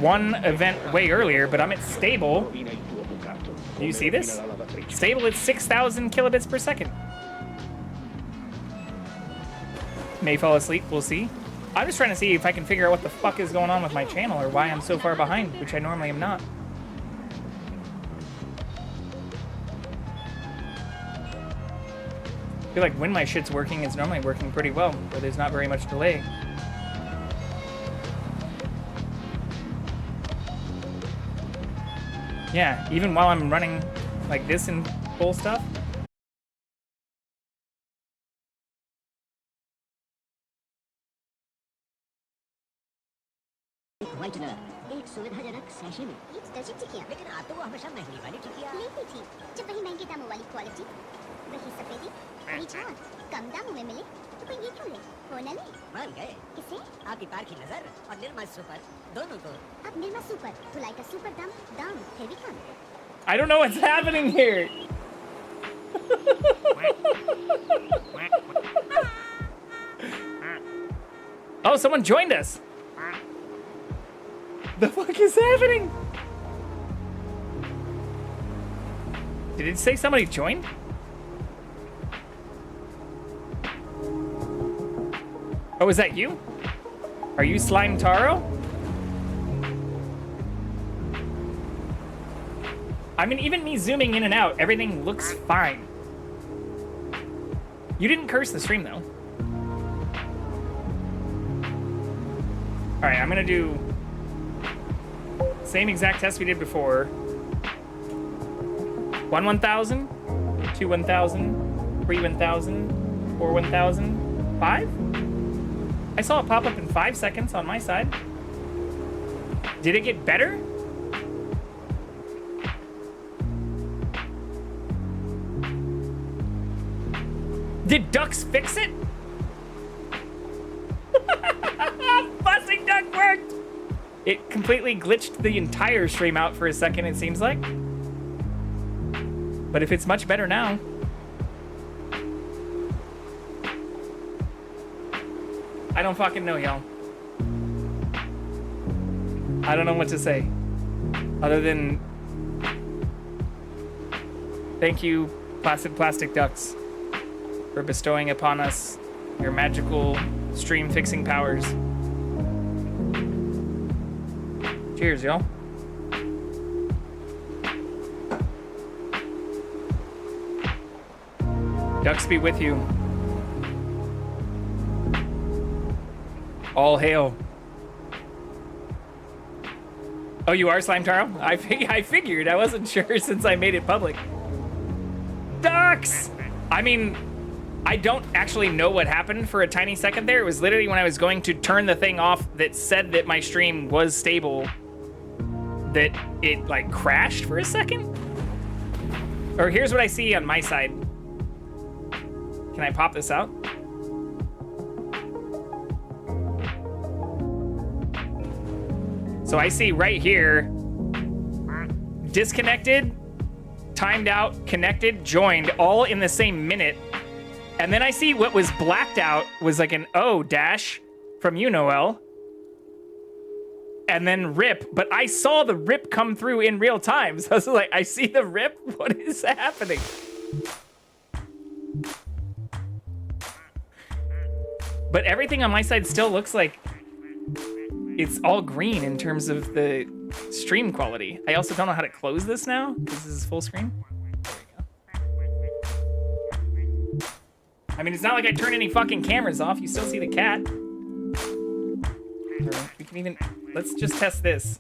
one event way earlier, but I'm at stable. Do you see this? Stable at 6,000 kilobits per second. May fall asleep, we'll see. I'm just trying to see if I can figure out what the fuck is going on with my channel or why I'm so far behind, which I normally am not. I feel like when my shit's working, it's normally working pretty well, where there's not very much delay. Yeah, even while I'm running like this in full stuff. Whitener एक सुविधाजनक sachet में ये दर्जन टिकिया लेकिन आप तो वो हमेशा महंगी वाली टिकिया लेती थी जब वही महंगे दामों वाली क्वालिटी वही सफेदी वही जान कम दामों में मिले तो कोई ये क्यों ले वो न ले मान गए किसे आपकी पार की नजर और निर्मा सुपर दोनों को अब निर्मा सुपर धुलाई का सुपर दाम है भी कम I don't know what's happening here. Oh, someone joined us. The fuck is happening? Did it say somebody joined? Oh, is that you? Are you Slime Taro? I mean, even me zooming in and out, everything looks fine. You didn't curse the stream, though. All right, I'm gonna do same exact test we did before. 1 1,000, 2 1,000, 3 1,000, 4 1,000, 5? I saw it pop up in 5 seconds on my side. Did it get better? Did Ducks fix it? Buzzing Duck worked! It completely glitched the entire stream out for a second, it seems like. But if it's much better now... I don't fucking know, y'all. I don't know what to say. Other than... Thank you, Placid Plastic Ducks, for bestowing upon us your magical stream-fixing powers. Cheers, y'all. Ducks be with you. All hail. Oh, you are Slime Taro? I figured. I wasn't sure since I made it public. Ducks! I mean, I don't actually know what happened for a tiny second there. It was literally when I was going to turn the thing off that said that my stream was stable that it like crashed for a second. Or here's what I see on my side. Can I pop this out? So I see right here disconnected, timed out, connected, joined, all in the same minute. And then I see what was blacked out was like an O dash from you, Noel. And then rip, but I saw the rip come through in real time. So I was like, I see the rip? What is happening? But everything on my side still looks like it's all green in terms of the stream quality. I also don't know how to close this now because this is full screen. There we go. I mean, it's not like I turn any fucking cameras off. You still see the cat. We can even... Let's just test this.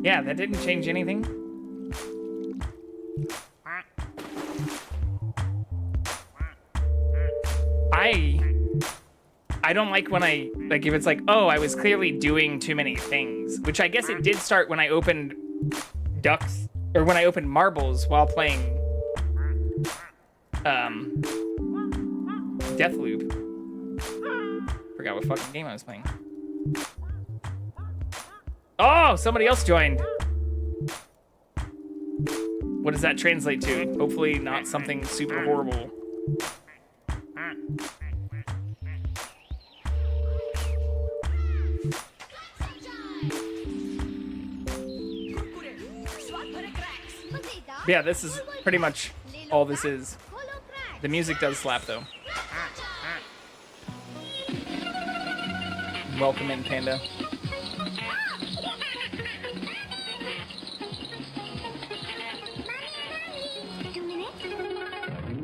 Yeah, that didn't change anything. I don't like when if it's like, oh, I was clearly doing too many things, which I guess it did start when I opened Ducks, or when I opened Marbles while playing Deathloop. Forgot what fucking game I was playing. Oh, somebody else joined. What does that translate to? Hopefully not something super horrible. Yeah, this is pretty much all this is. The music does slap, though. Welcome in, Panda.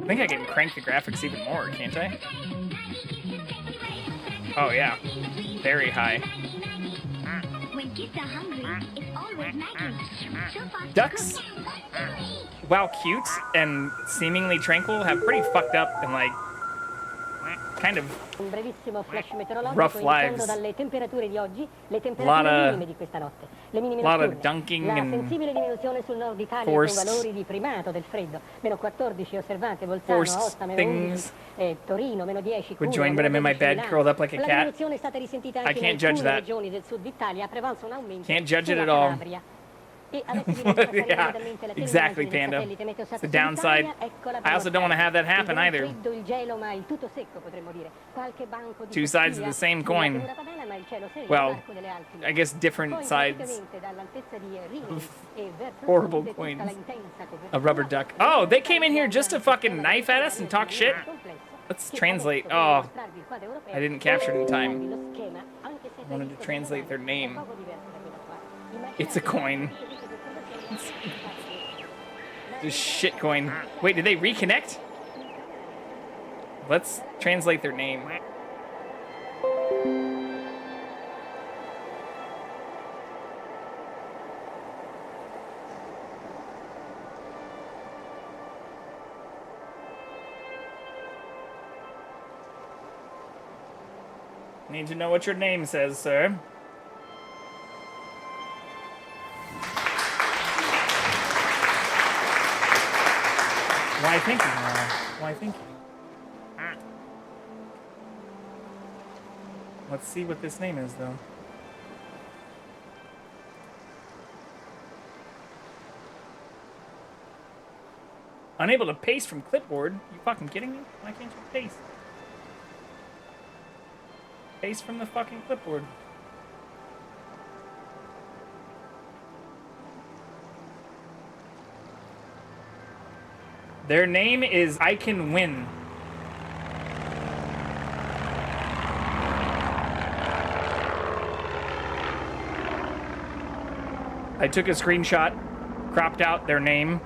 I think I can crank the graphics even more, can't I? Oh, yeah. Very high. Ducks, while cute and seemingly tranquil, have pretty fucked up and like kind of rough lives. A lot of dunking and forced things. Would join, but I'm in my bed, curled up like a cat. I can't judge that. Can't judge it at all. Yeah, exactly, Panda. It's the downside. I also don't want to have that happen either. Two sides of the same coin. Well, I guess different sides of horrible coins. A rubber duck. Oh, they came in here just to fucking knife at us and talk shit? Let's translate. Oh, I didn't capture it in time. I wanted to translate their name. It's a coin. This shit coin. Wait, did they reconnect? Let's translate their name. Need to know what your name says, sir. Why thank you, Nora? Why thank you? Let's see what this name is, though. Unable to paste from clipboard? You fucking kidding me? Why can't you paste? Paste from the fucking clipboard. Their name is I Can Win. I took a screenshot, cropped out their name,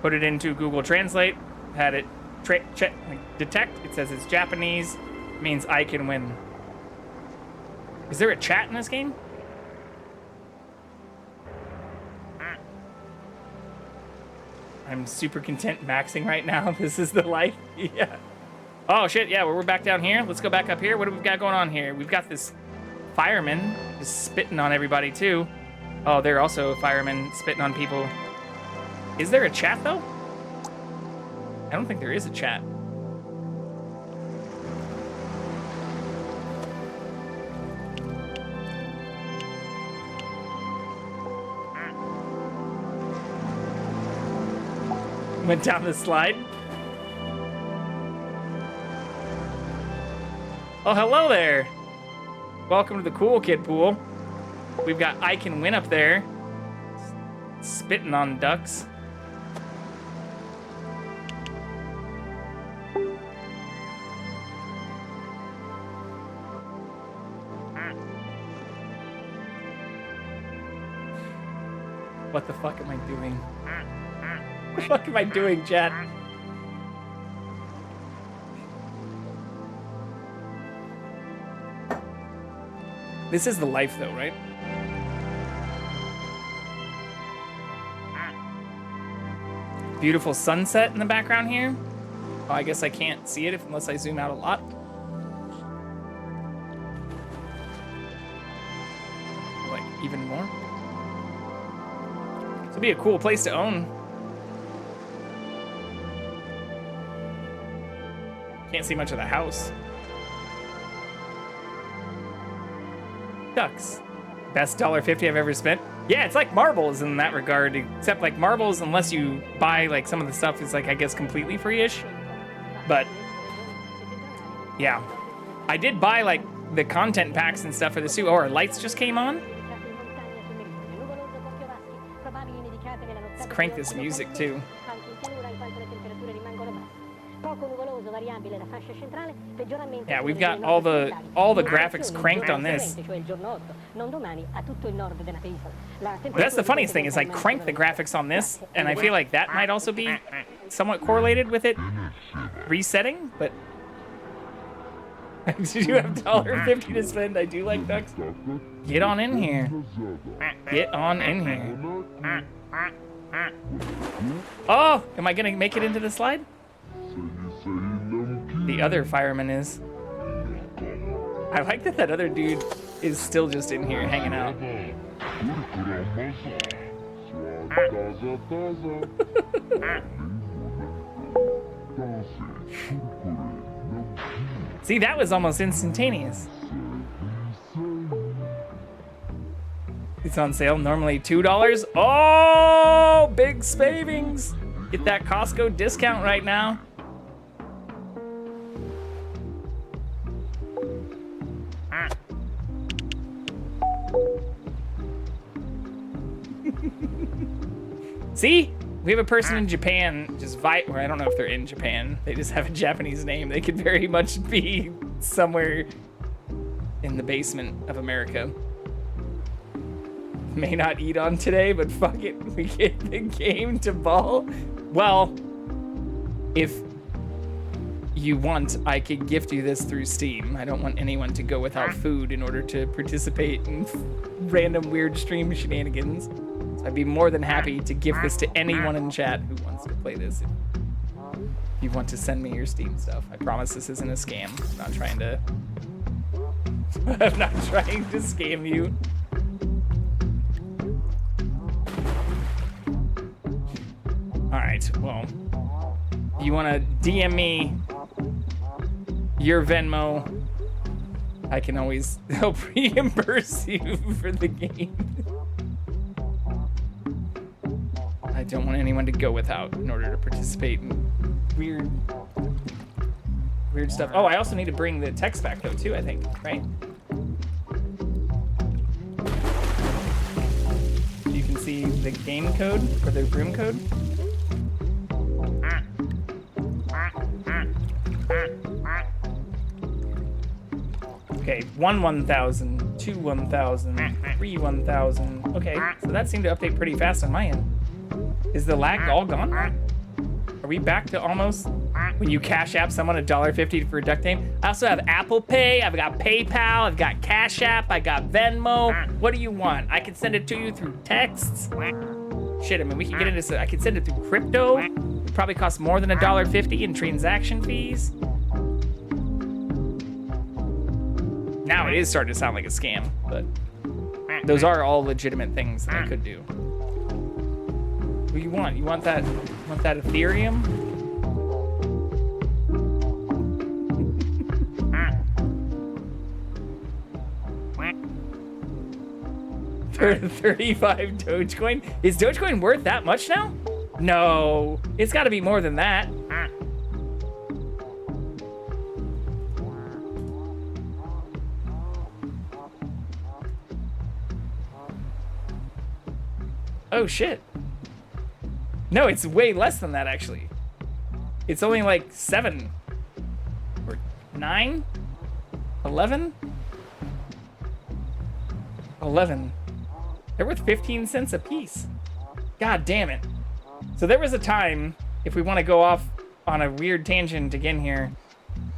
put it into Google Translate, had it detect. It says it's Japanese, means I can win. Is there a chat in this game? I'm super content maxing right now. This is the life. Yeah. Oh, shit. Yeah, we're back down here. Let's go back up here. What do we got going on here? We've got this fireman just spitting on everybody, too. Oh, they're also firemen spitting on people. Is there a chat, though? I don't think there is a chat. Went down the slide. Oh, hello there. Welcome to the Cool Kid Pool. We've got I Can Win up there. Spitting on ducks. What the fuck am I doing? What the fuck am I doing, chat? This is the life, though, right? Beautiful sunset in the background here. Oh, I guess I can't see it unless I zoom out a lot. Like, even more. This would be a cool place to own. Can't see much of the house. Ducks. Best $1.50 I've ever spent. Yeah, it's like marbles in that regard, except like marbles, unless you buy like some of the stuff is like, I guess, completely free-ish. But yeah, I did buy like the content packs and stuff for the suit. Oh, our lights just came on. Let's crank this music too. Yeah, we've got all the graphics cranked on this. But that's the funniest thing is I crank the graphics on this, and I feel like that might also be somewhat correlated with it resetting. But did you have $1.50 to spend? I do like ducks. Get on in here. Get on in here. Oh, am I gonna make it into the slide? The other fireman is. I like that that other dude is still just in here hanging out. See, that was almost instantaneous. It's on sale, normally $2. Oh, big savings. Get that Costco discount right now. See? We have a person in Japan just or I don't know if they're in Japan. They just have a Japanese name. They could very much be somewhere in the basement of America. May not eat on today, but fuck it. We get the game to ball. Well, if you want, I could gift you this through Steam. I don't want anyone to go without food in order to participate in random weird stream shenanigans. So I'd be more than happy to gift this to anyone in chat who wants to play this. If you want to send me your Steam stuff. I promise this isn't a scam. I'm not trying to scam you. All right, well, you want to DM me your Venmo, I can always help reimburse you for the game. I don't want anyone to go without in order to participate in weird stuff. Oh, I also need to bring the text back though too, I think, right? You can see the game code or the room code. Okay, 1,000, 2 1,000, 3 1,000. Okay, so that seemed to update pretty fast on my end. Is the lag all gone? Are we back to almost when you Cash App someone $1.50 for duct tape? I also have Apple Pay, I've got PayPal, I've got Cash App, I got Venmo. What do you want? I can send it to you through texts. Shit, I mean, we can get into, I can send it through crypto. It probably costs more than $1.50 in transaction fees. Now it is starting to sound like a scam, but those are all legitimate things that I could do. What do you want? You want that Ethereum? $35 Dogecoin? Is Dogecoin worth that much now? No, it's got to be more than that. Oh shit. No, it's way less than that actually. It's only like 7 or 9, 11. 11. They're worth 15 cents a piece. God damn it. So there was a time, if we want to go off on a weird tangent again here,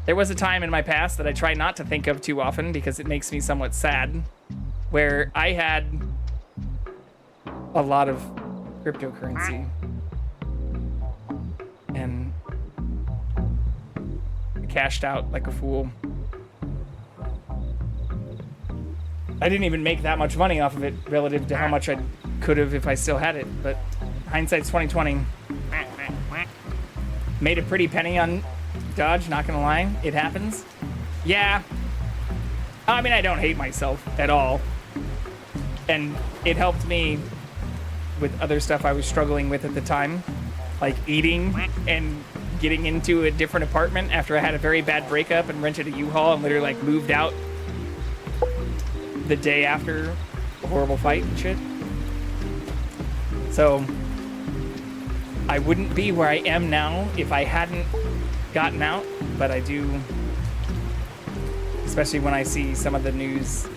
there was a time in my past that I try not to think of too often because it makes me somewhat sad, where I had a lot of cryptocurrency and cashed out like a fool. I didn't even make that much money off of it relative to how much I could have if I still had it, but hindsight's 2020. Made a pretty penny on Dodge, not gonna lie. It happens. Yeah. I mean, I don't hate myself at all. And it helped me with other stuff I was struggling with at the time, like eating and getting into a different apartment after I had a very bad breakup and rented a U-Haul and literally like moved out the day after a horrible fight and shit. So I wouldn't be where I am now if I hadn't gotten out, but I do, especially when I see some of the news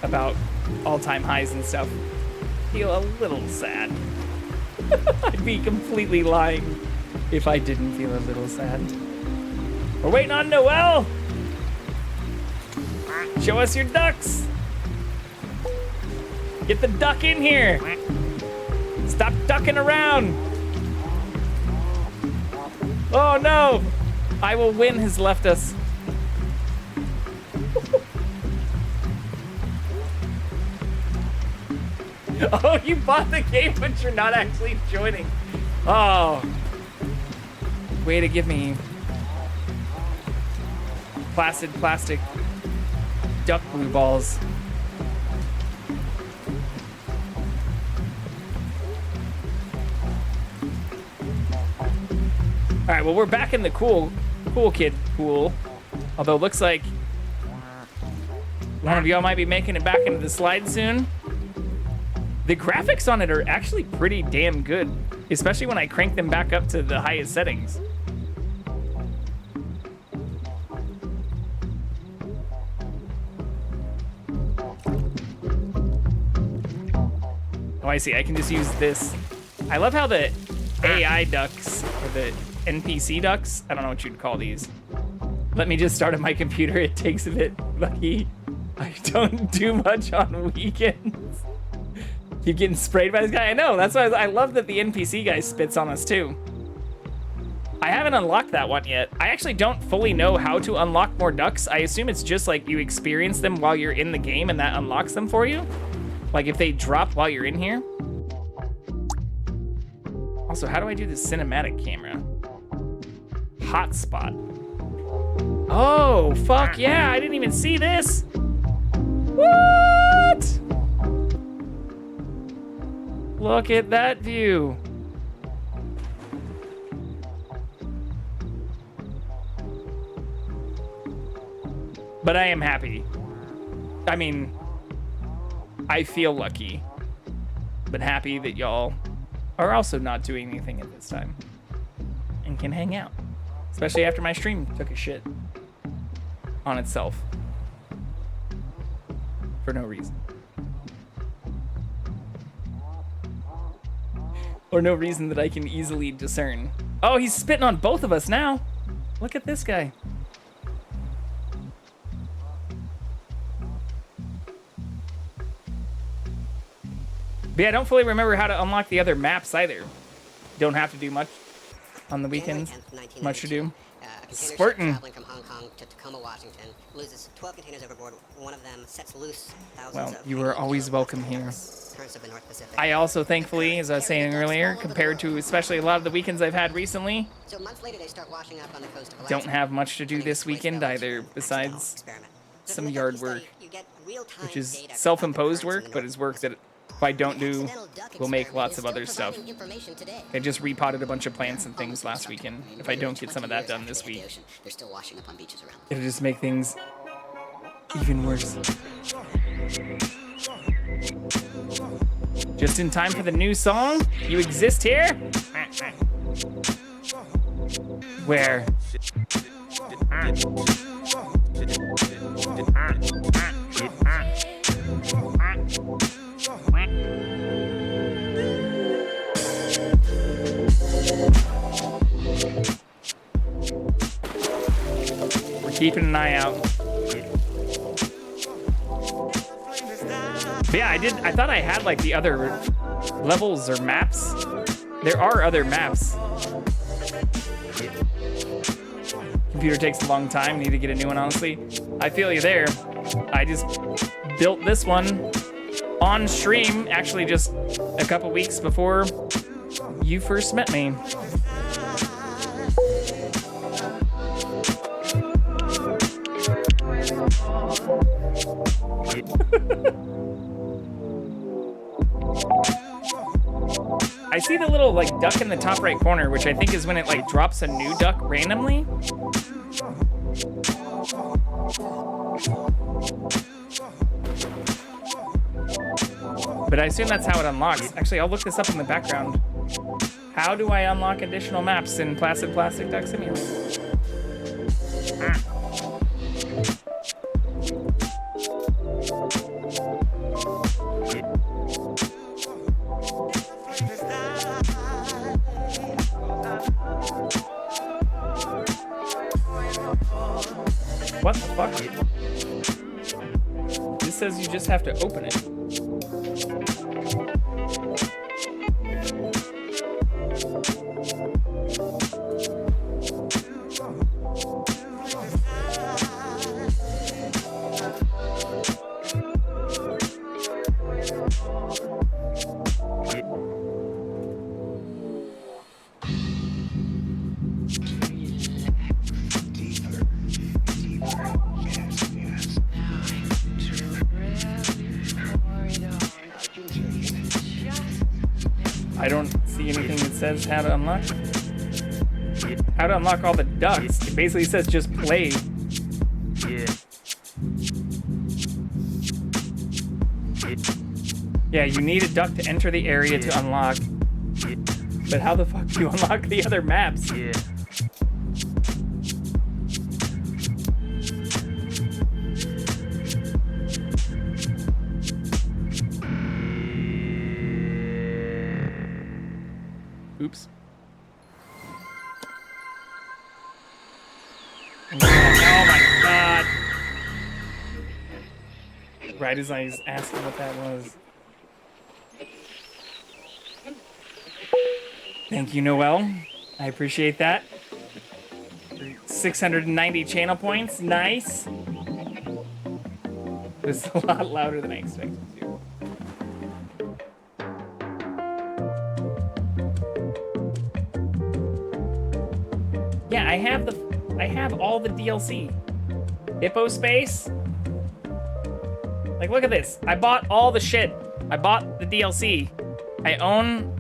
about all-time highs and stuff, feel a little sad. I'd be completely lying if I didn't feel a little sad. We're waiting on Noel! Show us your ducks! Get the duck in here! Stop ducking around! Oh no! I Will Win has left us. Oh, you bought the game, but you're not actually joining. Oh. Way to give me Placid plastic duck blue balls. All right, well, we're back in the cool kid pool. Although it looks like one of y'all might be making it back into the slide soon. The graphics on it are actually pretty damn good, especially when I crank them back up to the highest settings. Oh, I see. I can just use this. I love how the AI ducks, or the NPC ducks, I don't know what you'd call these. Let me just start on my computer. It takes a bit. Lucky I don't do much on weekends. Keep getting sprayed by this guy. I know. That's why I love that the NPC guy spits on us too. I haven't unlocked that one yet. I actually don't fully know how to unlock more ducks. I assume it's just like you experience them while you're in the game and that unlocks them for you. Like if they drop while you're in here. Also, how do I do the cinematic camera? Hotspot. Oh, fuck yeah. I didn't even see this. What? Look at that view. But I am happy. I mean, I feel lucky, but happy that y'all are also not doing anything at this time and can hang out. Especially after my stream took a shit on itself for no reason. Or no reason that I can easily discern. Oh, he's spitting on both of us now. Look at this guy. But yeah, I don't fully remember how to unlock the other maps either. Don't have to do much on the weekends. Much to do. Squirtin'. Traveling from Hong Kong to Tacoma, Washington, loses 12 containers overboard. One of them sets loose thousands Well, of you are always welcome here. currents of the North Pacific. I also, thankfully, as I was saying earlier, compared to especially a lot of the weekends I've had recently, So months later, they start washing up on the coast of Alaska. don't have much to do this weekend either, besides some yard work, which is self-imposed work, but is work that If I don't do, we'll make lots of other stuff. I just repotted a bunch of plants and things last weekend. If I don't get some of that done this week, They're still washing up on beaches around. it'll just make things even worse. Just in time for the new song? You exist here? Where? We're keeping an eye out. But yeah, I thought I had like the other levels or maps. There are other maps. Computer takes a long time, need to get a new one, honestly. I feel you there. I just built this one on stream, actually just a couple weeks before you first met me. I see the little like duck in the top right corner, which I think is when it like drops a new duck randomly. But I assume that's how it unlocks. Actually, I'll look this up in the background. How do I unlock additional maps in Placid Plastic Duck Simulator? What the fuck? This says you just have to open it. I don't see anything that says how to unlock. How to unlock all the ducks. It basically says just play. Yeah, you need a duck to enter the area to unlock. But how the fuck do you unlock the other maps? Oops. Oh my god. Right as I was asking what that was. Thank you, Noel. I appreciate that. 690 channel points. Nice. It was a lot louder than I expected to. Yeah, I have all the DLC. Hippo Space. Like, look at this. I bought all the shit. I bought the DLC. I own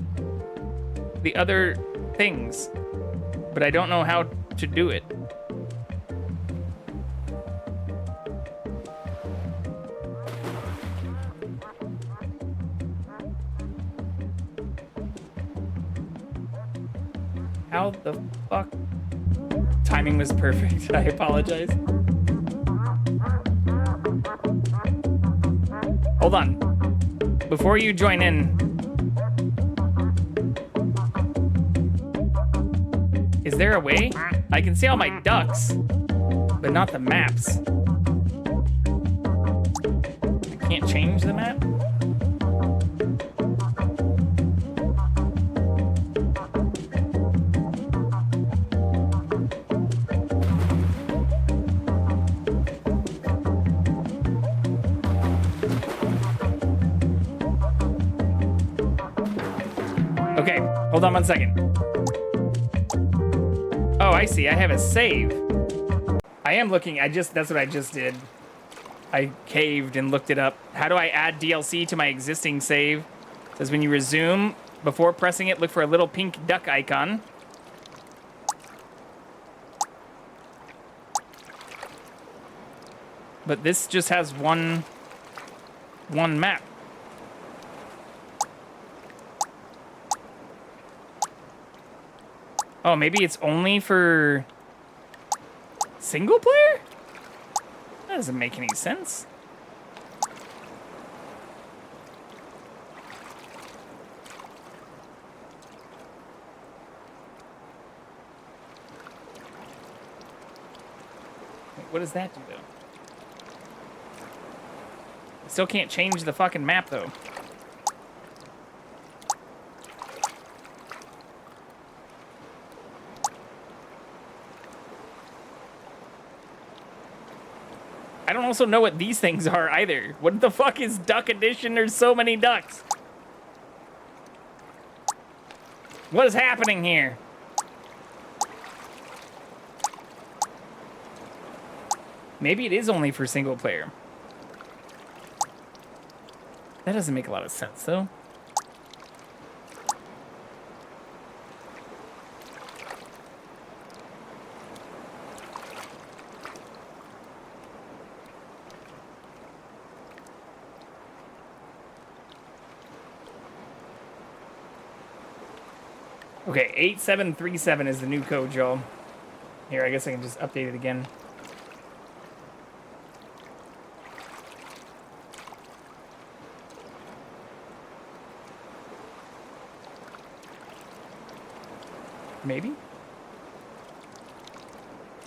the other things, but I don't know how to do it. How the fuck? Timing was perfect. I apologize. Hold on. Before you join in, is there a way? I can see all my ducks, but not the maps. I can't change the map? Okay, hold on 1 second. Oh, I see. I have a save. I am looking. That's what I just did. I caved and looked it up. How do I add DLC to my existing save? It says when you resume, before pressing it, look for a little pink duck icon. But this just has one map. Oh, maybe it's only for single player? That doesn't make any sense. Wait, what does that do, though? I still can't change the fucking map, though. I don't also know what these things are either. What the fuck is Duck Edition? There's so many ducks. What is happening here? Maybe it is only for single player. That doesn't make a lot of sense, though. Okay, 8737 is the new code, y'all. Here, I guess I can just update it again. Maybe?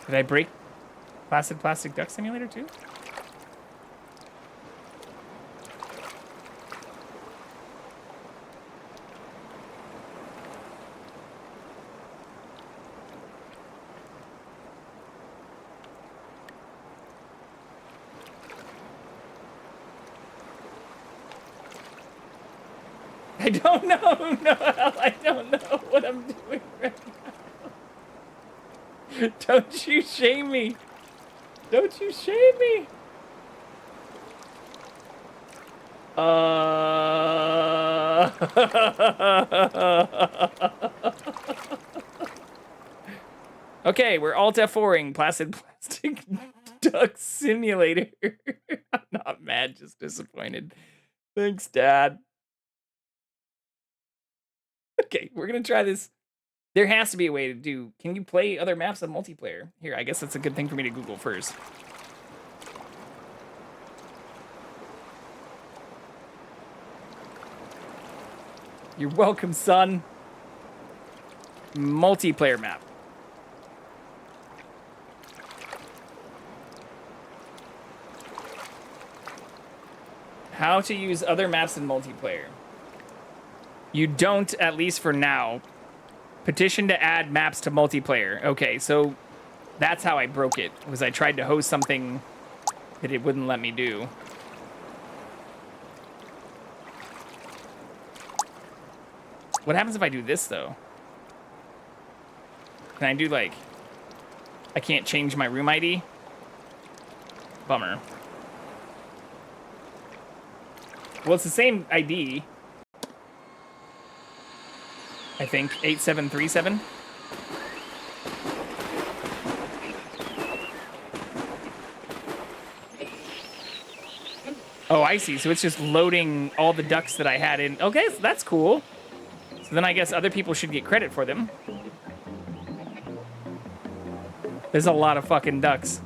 Did I break Placid Plastic Duck Simulator too? I don't know, Noel. I don't know what I'm doing right now. Don't you shame me. Don't you shame me. Okay, we're Alt F4ing Placid Plastic Duck Simulator. I'm not mad, just disappointed. Thanks, Dad. Okay, we're gonna try this. There has to be a way to do. Can you play other maps on multiplayer? Here, I guess that's a good thing for me to Google first. You're welcome, son. Multiplayer map. How to use other maps in multiplayer. You don't, at least for now. Petition to add maps to multiplayer. Okay, so that's how I broke it, was I tried to host something that it wouldn't let me do. What happens if I do this, though? Can I do, like... I can't change my room ID? Bummer. Well, it's the same ID. I think 8737. Oh, I see. So it's just loading all the ducks that I had in. Okay, so that's cool. So then I guess other people should get credit for them. There's a lot of fucking ducks.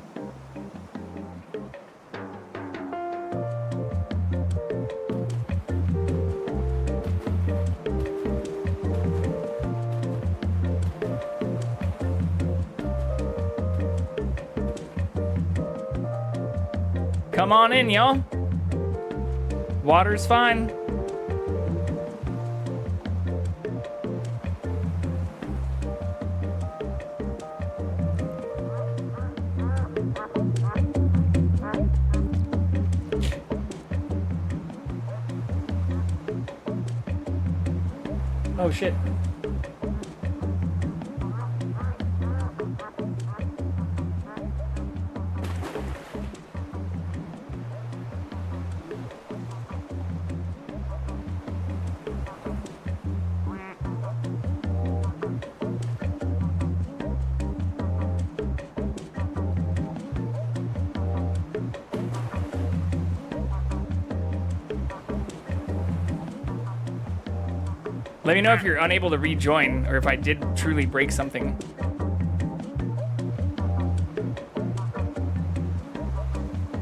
Come on in, y'all. Water's fine. Oh, shit. Let me know if you're unable to rejoin or if I did truly break something.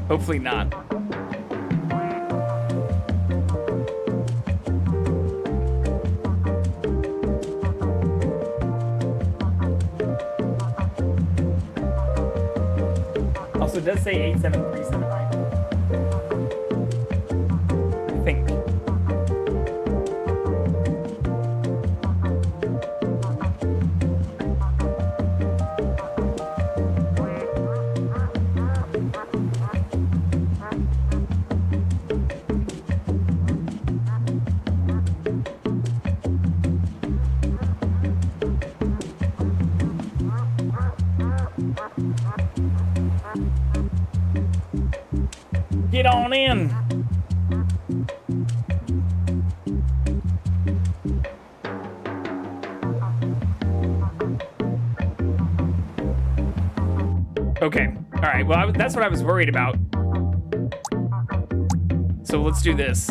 Hopefully not. Also, it does say 87379. I think. Get on in. Okay. All right. Well, that's what I was worried about. So let's do this.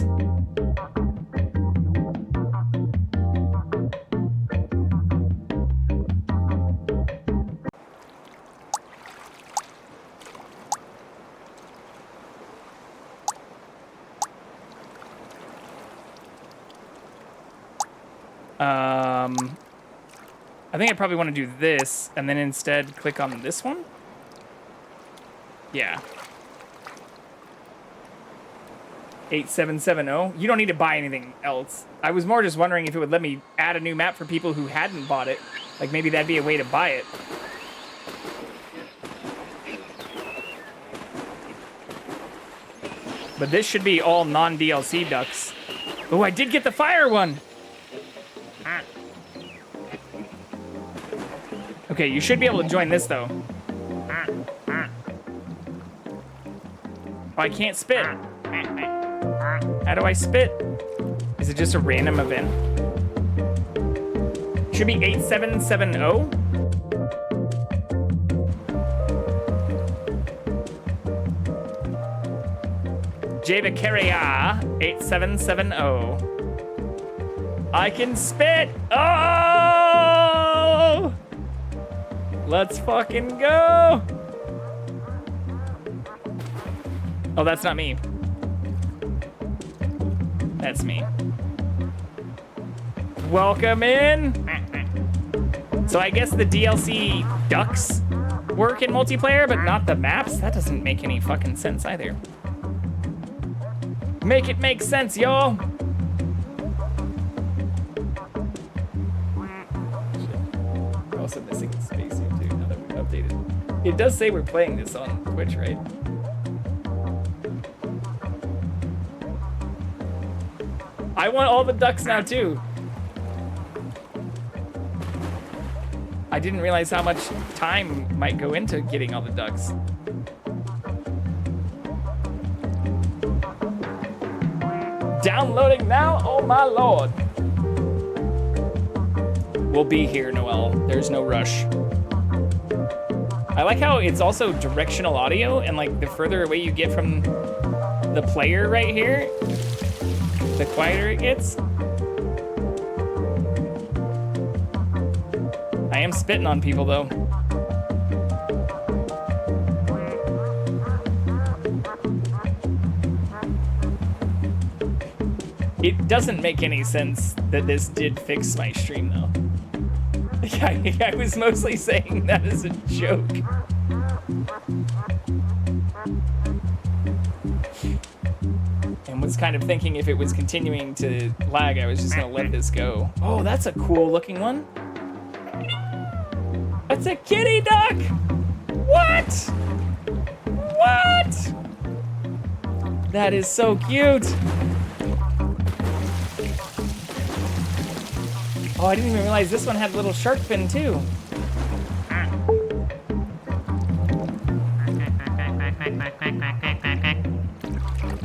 I think I probably want to do this and then instead click on this one. Yeah. 8770. You don't need to buy anything else. I was more just wondering if it would let me add a new map for people who hadn't bought it. Like maybe that'd be a way to buy it. But this should be all non-DLC ducks. Oh, I did get the fire one. Okay, you should be able to join this though. Oh, I can't spit. How do I spit? Is it just a random event? Should be 8770. Java Carrier 8770. I can spit. Oh! Let's fucking go. Oh, that's not me. That's me. Welcome in. So I guess the DLC ducks work in multiplayer, but not the maps? That doesn't make any fucking sense either. Make it make sense, y'all. We're also missing the spacesuit too, now that we've updated. It does say we're playing this on Twitch, right? I want all the ducks now too. I didn't realize how much time might go into getting all the ducks. Downloading now? Oh my lord. We'll be here, Noel. There's no rush. I like how it's also directional audio, and like the further away you get from the player right here, the quieter it gets. I am spitting on people though. It doesn't make any sense that this did fix my stream though. I was mostly saying that as a joke. And was kind of thinking if it was continuing to lag, I was just gonna let this go. Oh, that's a cool looking one. That's a kitty duck! What? What? That is so cute. Oh, I didn't even realize this one had a little shark fin too.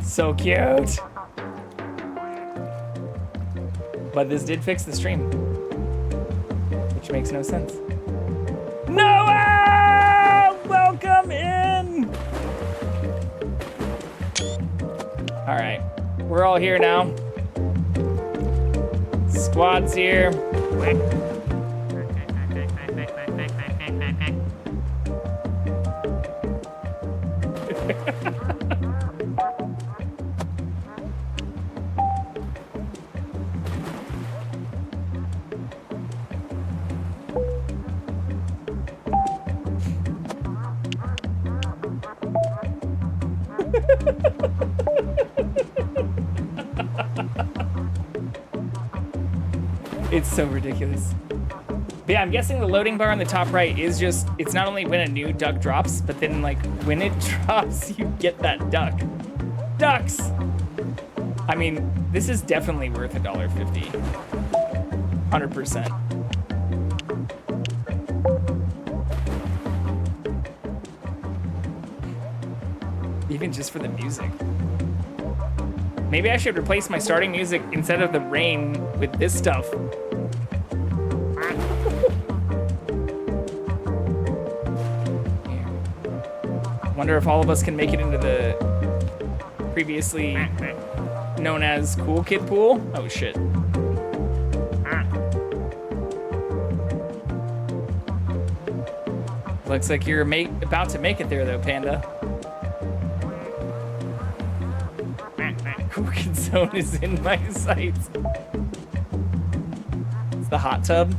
So cute. But this did fix the stream, which makes no sense. Noah! Welcome in! All right, we're all here now. squads here. It's so ridiculous. But yeah, I'm guessing the loading bar on the top right is just, it's not only when a new duck drops, but then like when it drops, you get that duck. Ducks! I mean, this is definitely worth $1.50. 100%. Even just for the music. Maybe I should replace my starting music instead of the rain with this stuff. Wonder if all of us can make it into the previously known as Cool Kid Pool. Oh shit. Looks like you're about to make it there though, Panda. Cool Kid Zone is in my sights. It's the hot tub.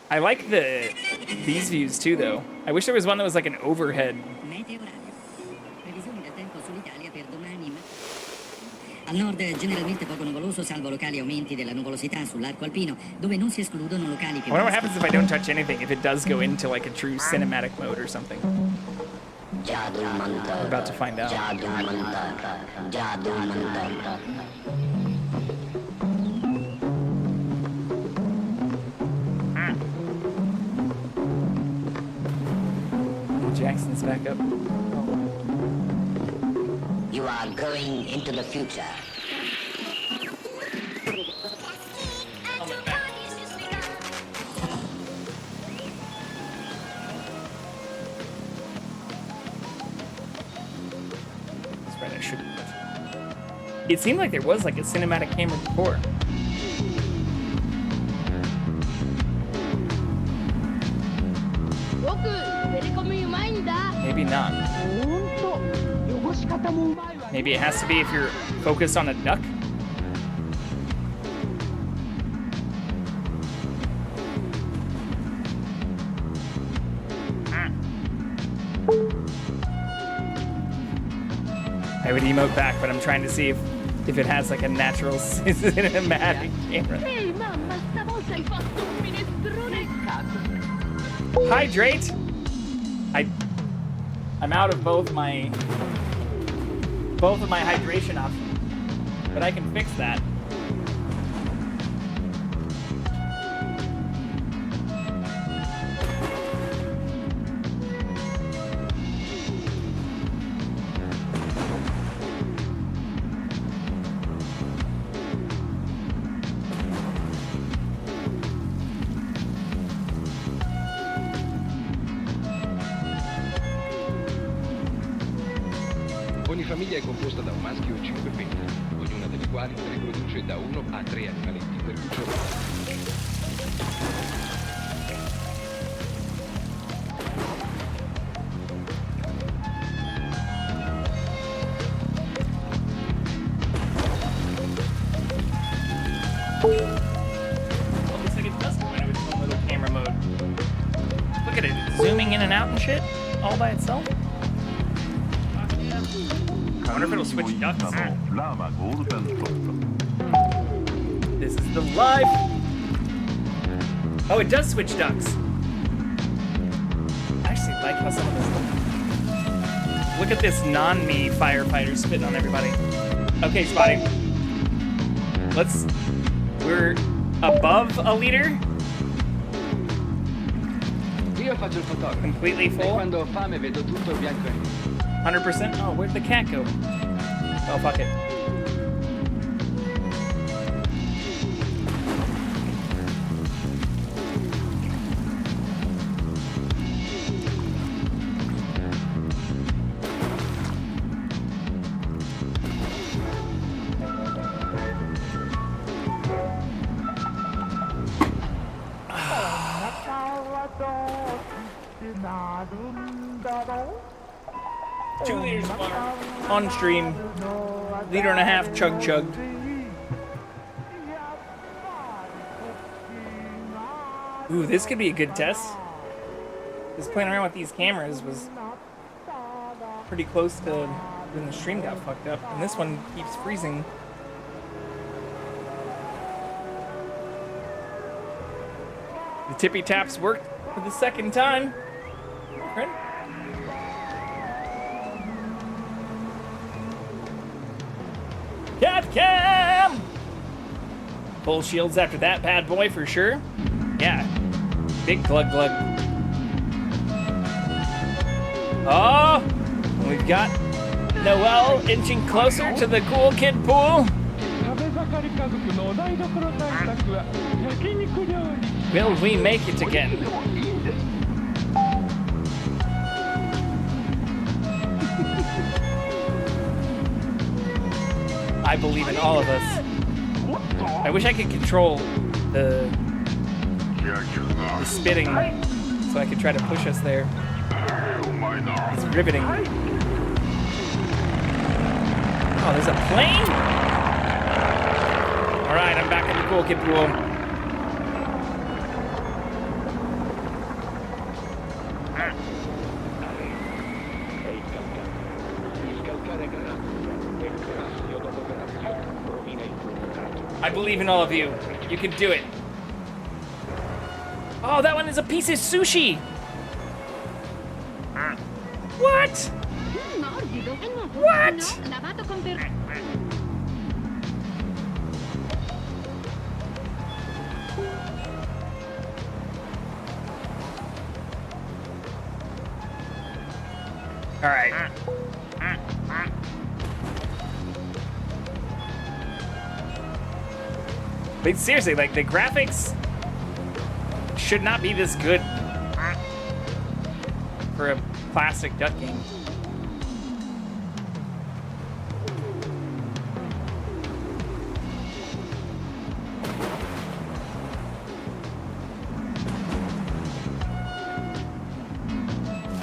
I like these views too, though. I wish there was one that was like an overhead. Al nord è generalmente poco nuvoloso, salvo locali aumenti della nuvolosità sull'arco alpino, dove non si escludono locali che... I wonder what happens if I don't touch anything, if it does go into like a true cinematic mode or something. We're about to find out. Jackson's back up. You are going into the future. That's right, I should. It seemed like there was like a cinematic camera before. Maybe not. Maybe it has to be if you're focused on a duck. I would emote back, but I'm trying to see if it has like a natural cinematic camera. Ehi mamma, stavolta hai fatto un minestrone a caso. Hydrate! I'm out of both of my hydration options, but I can fix that. Ogni famiglia è composta da un maschio e 5 femmine, ognuna delle quali riproduce da 1 a 3 animaletti per cucciolare. Well, looks like it does go into its own little camera mode. Look at it, zooming in and out and shit, all by itself. I wonder if it'll switch ducks. This is the life. Oh, it does switch ducks. I actually like how some of this look. Look at this non-me firefighter spitting on everybody. Okay, Spotty. We're above a liter. Io faccio il fotografo. Completely full. E quando ho fame vedo tutto bianco e nero. 100%? Oh, where'd the cat go? Oh, fuck it. 2 liters of water on stream. 1.5 liters chugged. Ooh, this could be a good test. Just playing around with these cameras was pretty close to when the stream got fucked up, and this one keeps freezing. The tippy taps worked for the second time. Friend? CatCam! Full shields after that bad boy for sure. Yeah. Big glug glug. Oh! We've got Noelle inching closer to the cool kid pool. Will we make it again? I believe in all of us. I wish I could control the spitting so I could try to push us there. It's riveting. Oh, there's a plane? Alright, I'm back in the cool kid pool. I believe in all of you. You can do it. Oh, that one is a piece of sushi. What? What? All right. But seriously, like, the graphics should not be this good for a plastic duck game.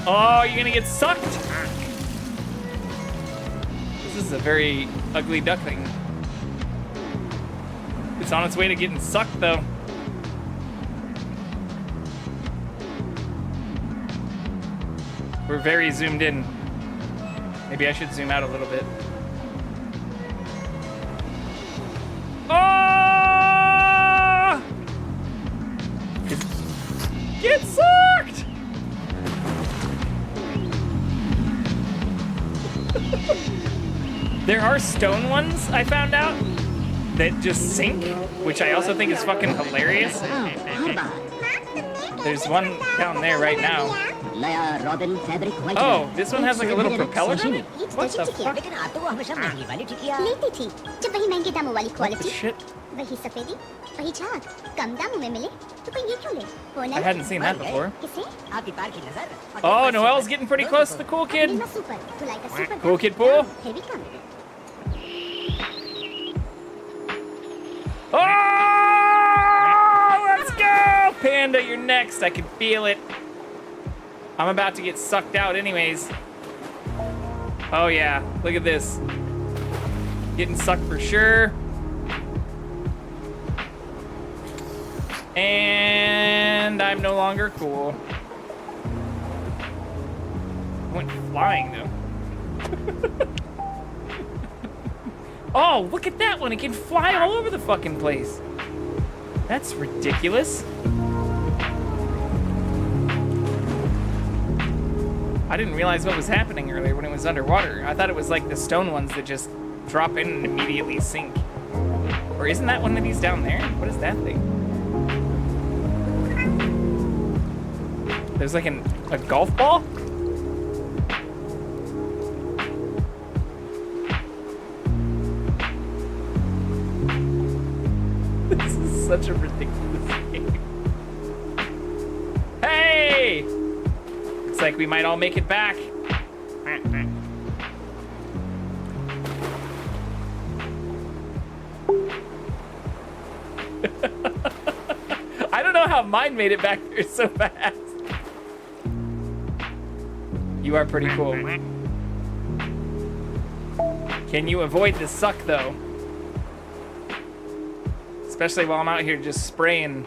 Oh, you're gonna get sucked? This is a very ugly duck thing. It's on its way to getting sucked, though. We're very zoomed in. Maybe I should zoom out a little bit. Oh! Get sucked! There are stone ones, I found out, that just sink, which I also think is fucking hilarious. There's one down there right now. Oh, this one has like a little propeller on it? What the fuck? What the shit? I hadn't seen that before. Oh, Noelle's getting pretty close to the cool kid. Cool kid pool. Oh, let's go! Panda, you're next. I can feel it. I'm about to get sucked out anyways. Oh yeah, look at this. Getting sucked for sure. And I'm no longer cool. I went flying though. Oh, look at that one. It can fly all over the fucking place. That's ridiculous. I didn't realize what was happening earlier when it was underwater. I thought it was like the stone ones that just drop in and immediately sink. Or isn't that one of these down there? What is that thing? There's like a golf ball? This is such a ridiculous game. Hey! Looks like we might all make it back. I don't know how mine made it back there so fast. You are pretty cool. Can you avoid the suck, though? Especially while I'm out here just spraying.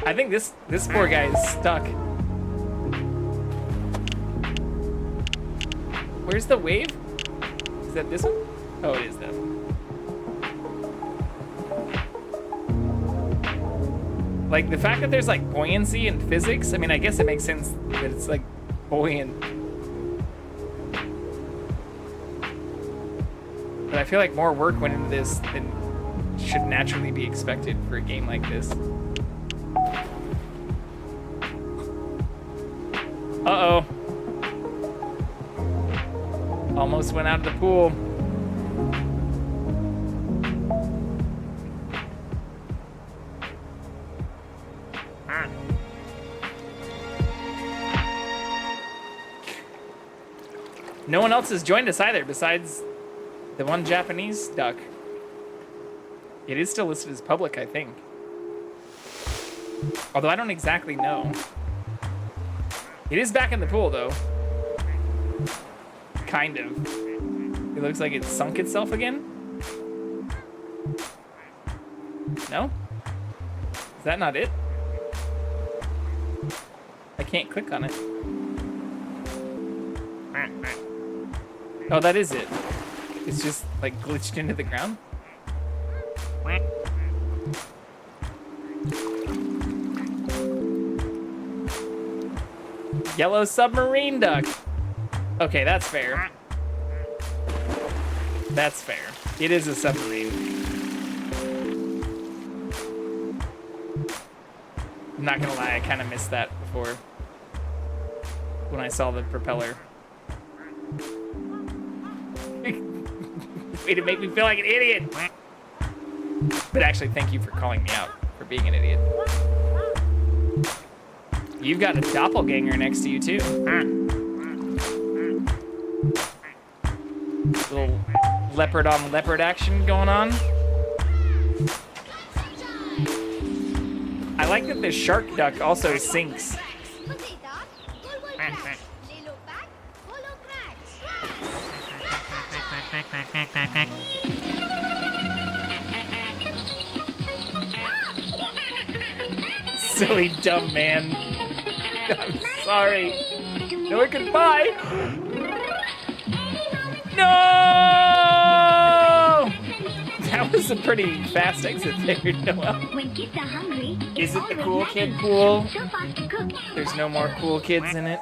I think this poor guy is stuck. Where's the wave? Is that this one? Oh, it is that one. Like, the fact that there's, like, buoyancy in physics, I mean, I guess it makes sense that it's, like, buoyant. But I feel like more work went into this than should naturally be expected for a game like this. Uh-oh. Almost went out of the pool. No one else has joined us either besides the one Japanese duck. It is still listed as public, I think. Although I don't exactly know. It is back in the pool, though. Kind of. It looks like it sunk itself again. No? Is that not it? I can't click on it. Oh, that is it. It's just, like, glitched into the ground. Yellow submarine duck. Okay, that's fair. That's fair. It is a submarine. I'm not gonna lie, I kind of missed that before when I saw the propeller. Way to make me feel like an idiot. But actually, thank you for calling me out for being an idiot. You've got a doppelganger next to you, too. Little leopard on leopard action going on. I like that the shark duck also sinks. Silly dumb man. I'm sorry. No, goodbye. No! That was a pretty fast exit there, Noel. Is it the cool kid pool? There's no more cool kids in it.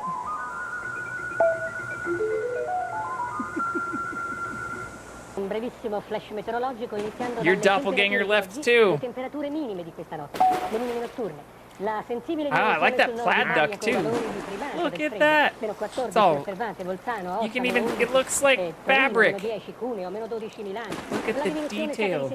Un brevissimo flash meteorologico iniziando Your doppelganger left too. Temperature minime di questa notte, le minime notturne. La sensibile I like that plaid duck too. Look at that. It's all. You can even. It looks like fabric. Look at the detail.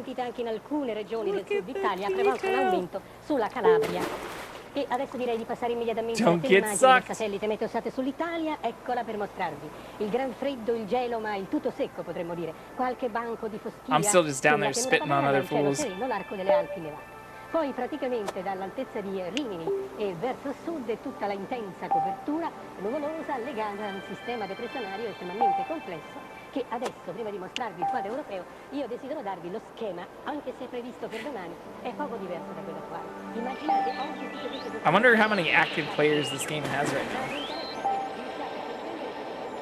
E adesso direi di passare immediatamente Don't alle get immagini satellite meteosate sull'Italia, eccola per mostrarvi. Il gran freddo, il gelo, ma il tutto secco potremmo dire. Qualche banco di foschia. I'm still just down there spitting on other fools. L'arco delle Alpi nevate. Poi praticamente dall'altezza di Rimini e verso sud è tutta la intensa copertura nuvolosa legata a un sistema depressionario estremamente complesso che adesso, prima di mostrarvi il quadro europeo, io desidero darvi lo schema, anche se è previsto per domani, è poco diverso da quello attuale. Immaginate oggi tutte queste... I wonder how many active players this game has right now.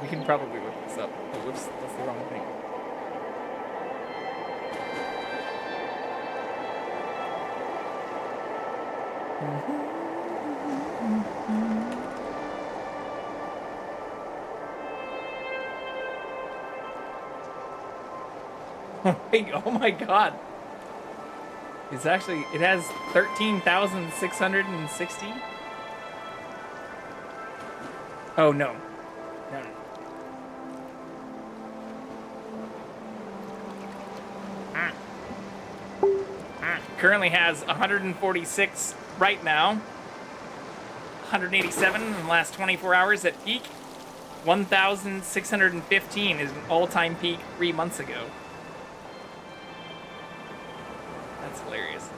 We can probably look this up. Oh, whoops, that's the wrong thing. Oh my god. It's actually, it has 13,660. Oh no. No. Currently has 146 right now. 187 in the last 24 hours at peak. 1,615 is an all-time peak 3 months ago. That's hilarious.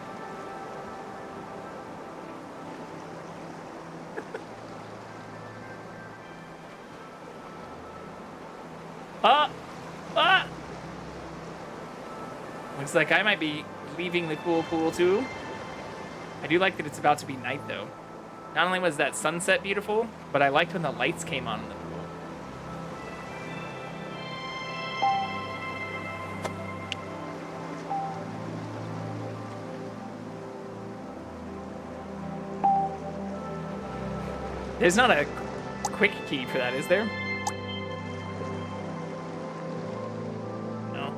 Looks like I might be leaving the cool pool too. I do like that it's about to be night though. Not only was that sunset beautiful, but I liked when the lights came on in the pool. There's not a quick key for that, is there? No.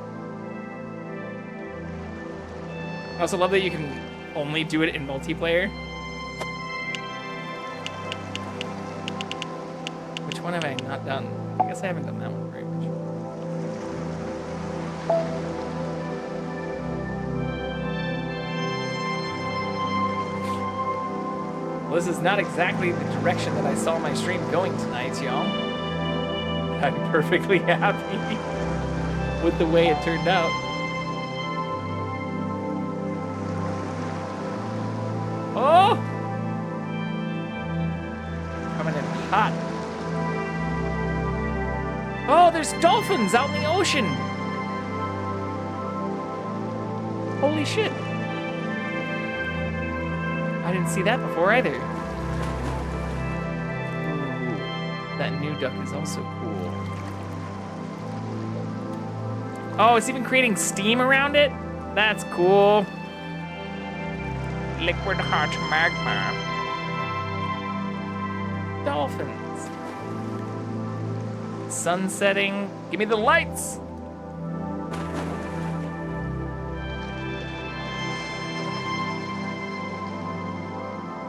I also love that you can only do it in multiplayer. Which one have I not done? I guess I haven't done that one very much. Well, this is not exactly the direction that I saw my stream going tonight, y'all. I'm perfectly happy with the way it turned out. Oh! Coming in hot. Oh, there's dolphins out in the ocean! Holy shit. I didn't see that before either. Ooh, that new duck is also cool. Oh, it's even creating steam around it? That's cool. Liquid hot magma. Dolphins. Sun setting. Give me the lights!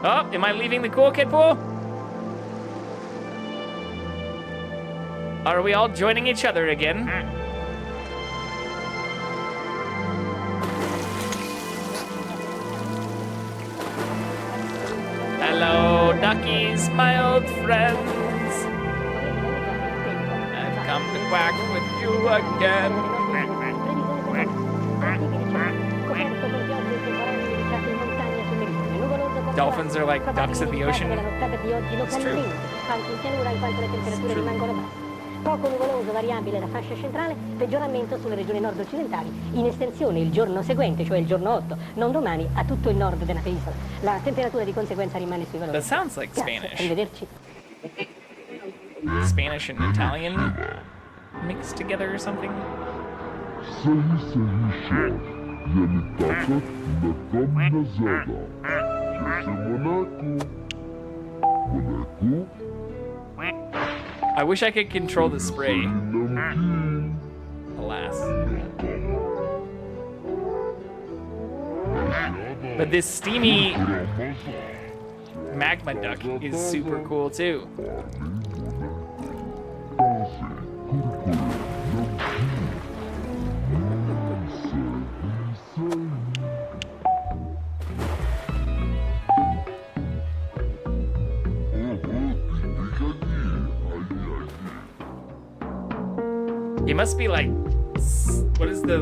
Oh, am I leaving the cool kid pool? Are we all joining each other again? Hello, duckies, my old friends. I've come to quack with you again. Dolphins are like ducks of the ocean. It's true. Poco nuvoloso, variabile la fascia centrale, peggioramento sulle regioni nord-occidentali, in estensione il giorno seguente, cioè il giorno 8, non domani, a tutto il nord della penisola. La temperatura di conseguenza rimane sui valori. That sounds like Spanish. Arrivederci. Spanish and Italian mixed together or something? I wish I could control the spray. Alas. But this steamy magma duck is super cool too. It must be like, what is the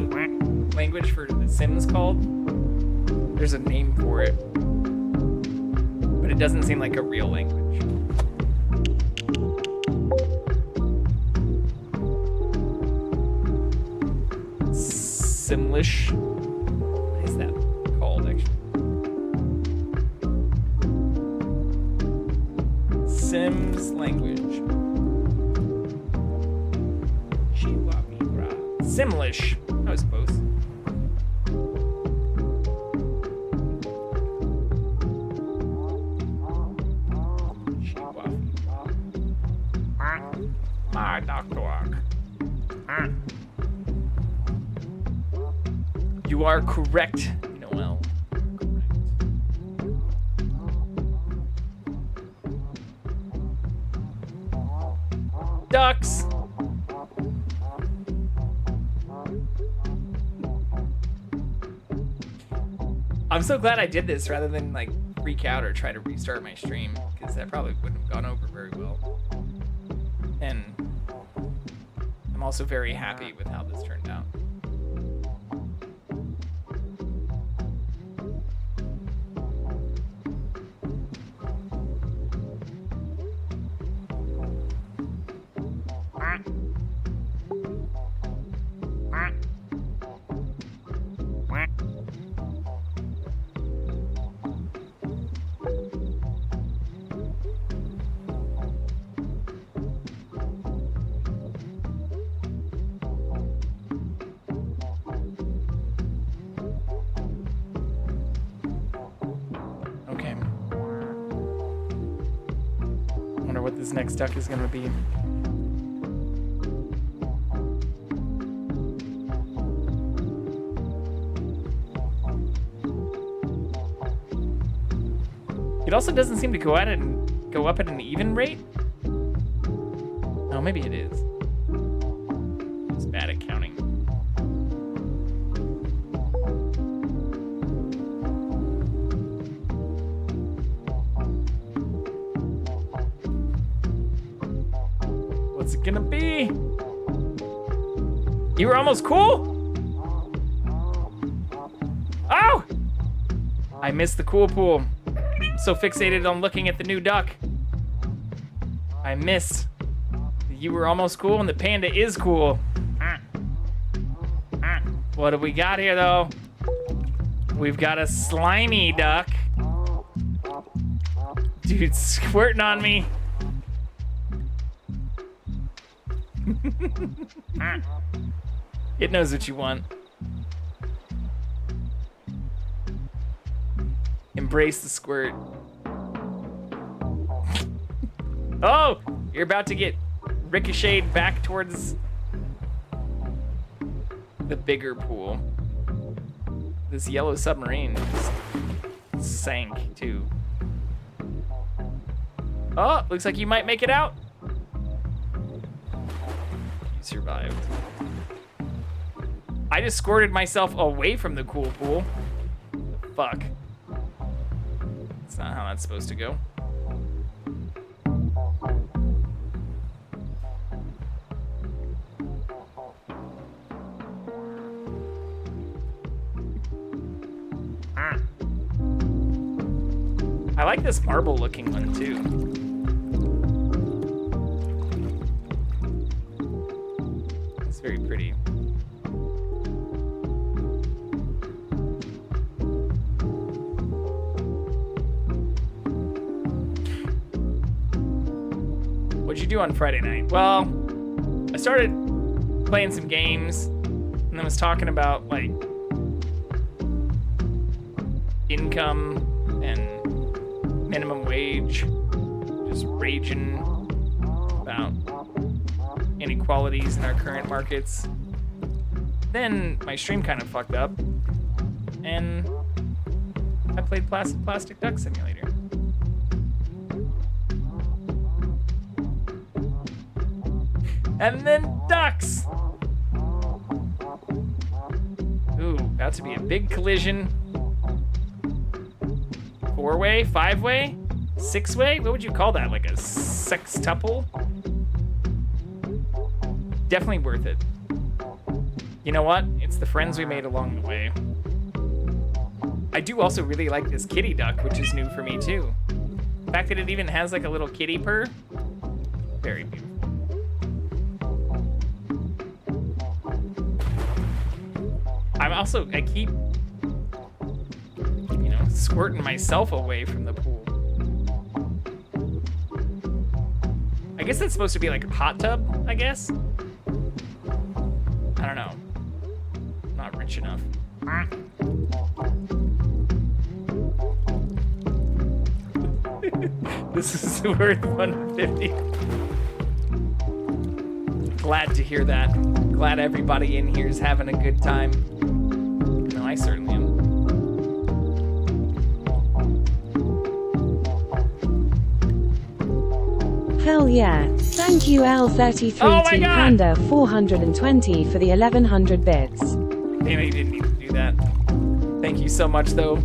language for The Sims called? There's a name for it, but it doesn't seem like a real language. Simlish? What is that called, actually? Sims language. Simlish. I was close. My doctor. You are correct, Noel. Correct. Ducks. I'm so glad I did this rather than like freak out or try to restart my stream, because that probably wouldn't have gone over very well. And I'm also very happy with how this turned out. Okay. Wonder what this next duck is gonna be. It also doesn't seem to go up at an even rate. Oh, maybe it is. It's bad at counting. What's it gonna be? You were almost cool? Oh! I missed the cool pool. So fixated on looking at the new duck. I missed. You were almost cool and the panda is cool. What do we got here though? We've got a slimy duck. Dude, squirting on me. It knows what you want. Embrace the squirt. Oh, you're about to get ricocheted back towards the bigger pool. This yellow submarine just sank too. Oh, looks like you might make it out. You survived. I just squirted myself away from the cool pool. Fuck. That's not how that's supposed to go. I like this marble looking one too. It's very pretty. What'd you do on Friday night? Well, I started playing some games and then was talking about like income and minimum wage, just raging about inequalities in our current markets. Then my stream kind of fucked up and I played Plastic Duck Simulator. And then ducks! Ooh, about to be a big collision. 4-way, 5-way, 6-way? What would you call that? Like a sextuple? Definitely worth it. You know what? It's the friends we made along the way. I do also really like this kitty duck, which is new for me too. The fact that it even has like a little kitty purr. Very beautiful. I keep, you know, squirting myself away from the pool. I guess that's supposed to be like a hot tub, I guess. I don't know. Not rich enough. This is worth 150. Glad to hear that. Glad everybody in here is having a good time. No, I certainly am. Hell yeah. Thank you L33 Team Panda 420 for the 1100 bits. Damn it, you didn't need to do that. Thank you so much though.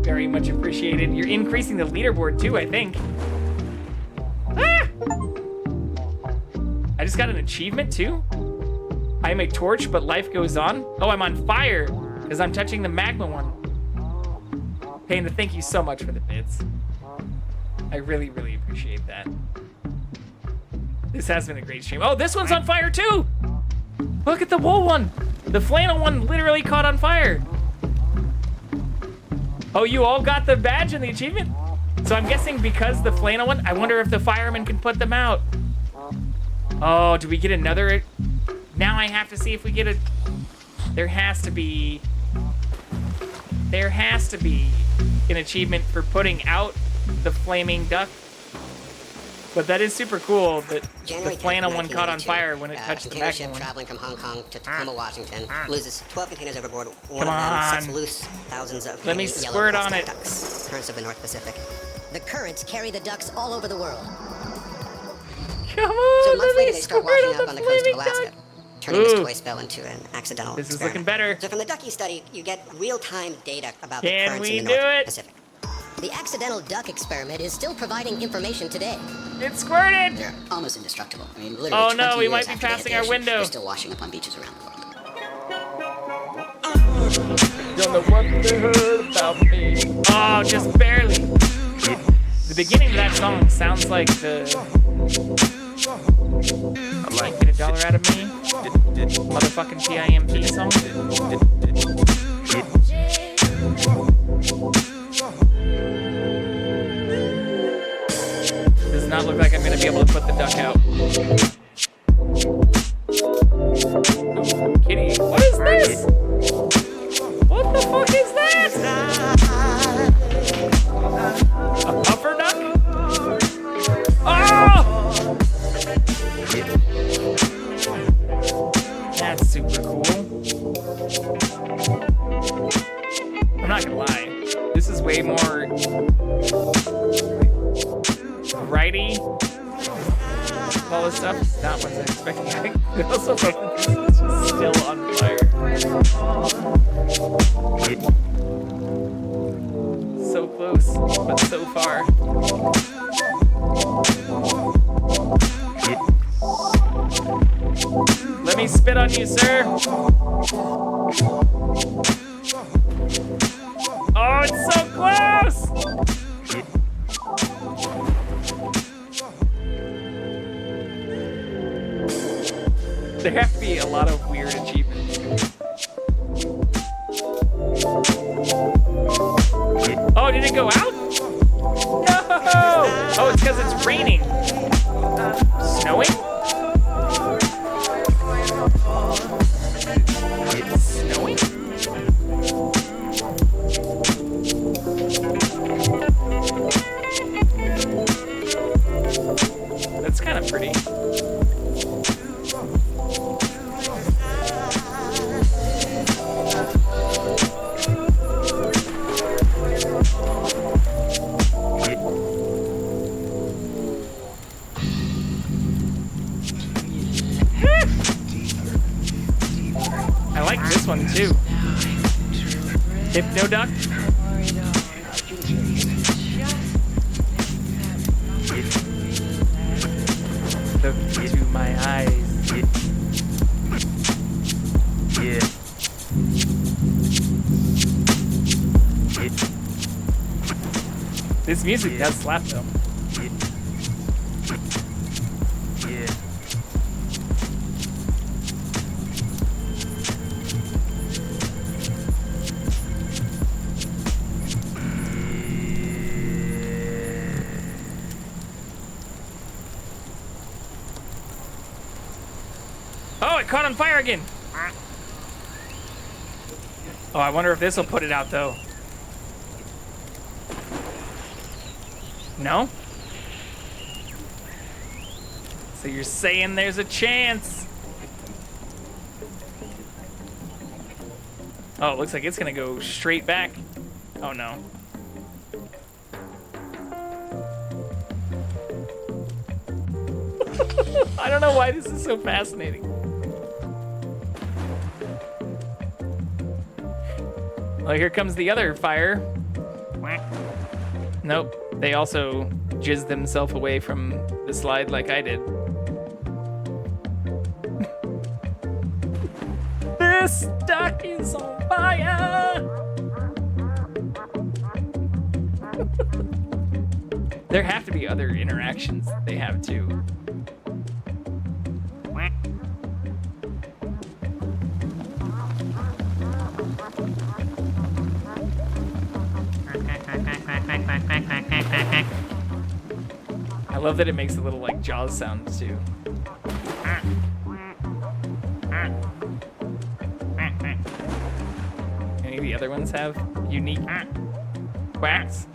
Very much appreciated. You're increasing the leaderboard too, I think. Ah! just got an achievement too? I am a torch, but life goes on. Oh, I'm on fire because I'm touching the magma one. Payne, thank you so much for the bits. I really, really appreciate that. This has been a great stream. Oh, this one's on fire too! Look at the wool one! The flannel one literally caught on fire. Oh, you all got the badge and the achievement? So I'm guessing because the flannel one, I wonder if the firemen can put them out. Oh, do we get another? Now I have to see if we get a... There has to be an achievement for putting out the flaming duck. But that is super cool that the flannel one caught on fire when it touched the container magma ship one. traveling from Hong Kong to Tacoma, Washington, loses 12 containers overboard. One Come of them on. sets loose thousands of Let me hanging yellow squirt on plastic it. ducks. Currents of the North Pacific. The currents carry the ducks all over the world. Come So on, months let later, me they start squirt washing up on the coast of flaming Alaska, duck. turning this Ooh. toy spell into an accidental This is experiment. looking better. So from the ducky study, you get real-time data about the Can currents we in the do North it? Pacific. The accidental duck experiment is still providing information today. It squirted! They're almost indestructible. I mean, literally Oh 20 no, we years might be after they hit passing the our ocean, window. They're still washing up on beaches around the world. Don't know what they heard about me. Oh, just barely. The beginning of that song sounds like the... Like, get $1 out of me? Motherfucking PIMP song? Does not look like I'm gonna be able to put the duck out. Kitty, what is this? What the fuck is that? A puffer duck? Oh! That's super cool. I'm not gonna lie. This is way more righty. All this stuff is not what I was expecting. I also thought this is just still on fire. So close, but so far. Let me spit on you, sir. Oh, it's so close! There have to be a lot of weird achievements. Oh, did it go out? No! Oh, it's because it's raining. Snowing? It's snowing? That's kind of pretty. I like this one too. Hypno duck. Look into my eyes. Yeah. This music does slap though. Yeah. Oh, it caught on fire again. Oh, I wonder if this will put it out though. No? So you're saying there's a chance? Oh, it looks like it's gonna go straight back. Oh no. I don't know why this is so fascinating. Well, here comes the other fire. Nope. They also jizzed themselves away from the slide like I did. This duck is on fire. There have to be other interactions that they have too. I love that it makes a little like Jaws sound too. Any of the other ones have unique quacks?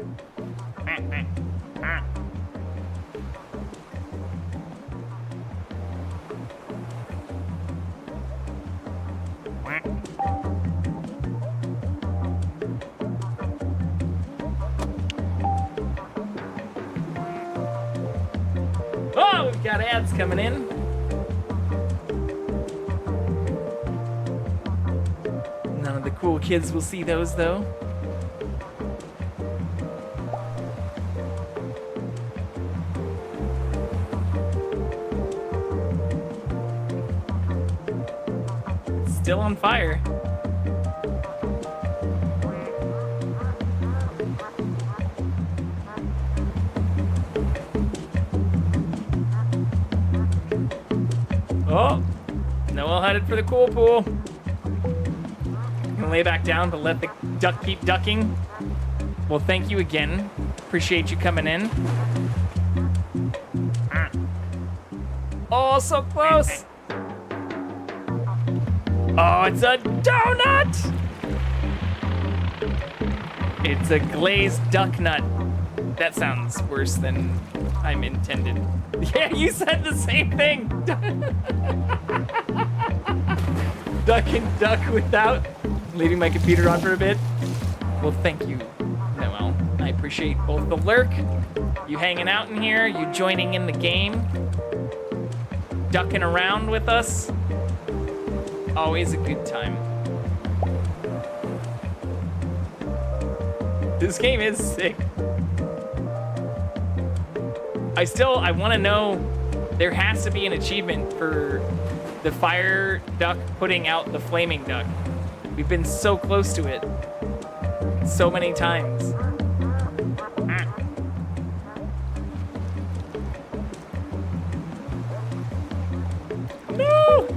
Oh, we've got ads coming in. None of the cool kids will see those, though. Still on fire. Oh, Noel headed for the cool pool. Gonna lay back down to let the duck keep ducking. Well, thank you again. Appreciate you coming in. Oh, so close. Oh, it's a donut. It's a glazed duck nut. That sounds worse than I'm intended. Yeah, you said the same thing. Duck and duck without leaving my computer on for a bit. Well, thank you, Noel. I appreciate both the lurk, you hanging out in here, you joining in the game, ducking around with us. Always a good time. This game is sick. I want to know, there has to be an achievement for the fire duck putting out the flaming duck. We've been so close to it so many times. No!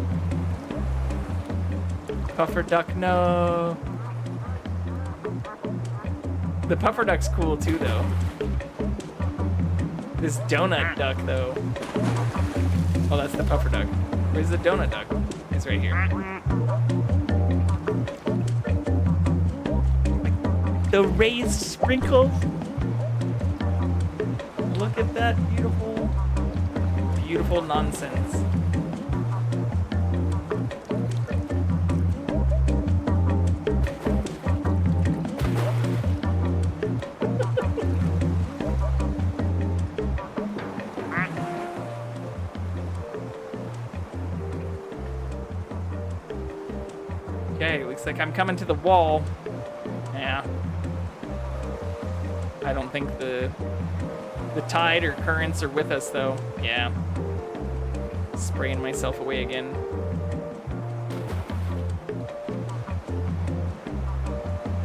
Puffer duck, no. The puffer duck's cool too, though. This donut duck, though. Oh, that's the puffer duck. Where's the donut duck? It's right here. The raised sprinkles. Look at that beautiful, beautiful nonsense. Okay, looks like I'm coming to the wall. Yeah. I don't think the tide or currents are with us, though. Yeah. Spraying myself away again.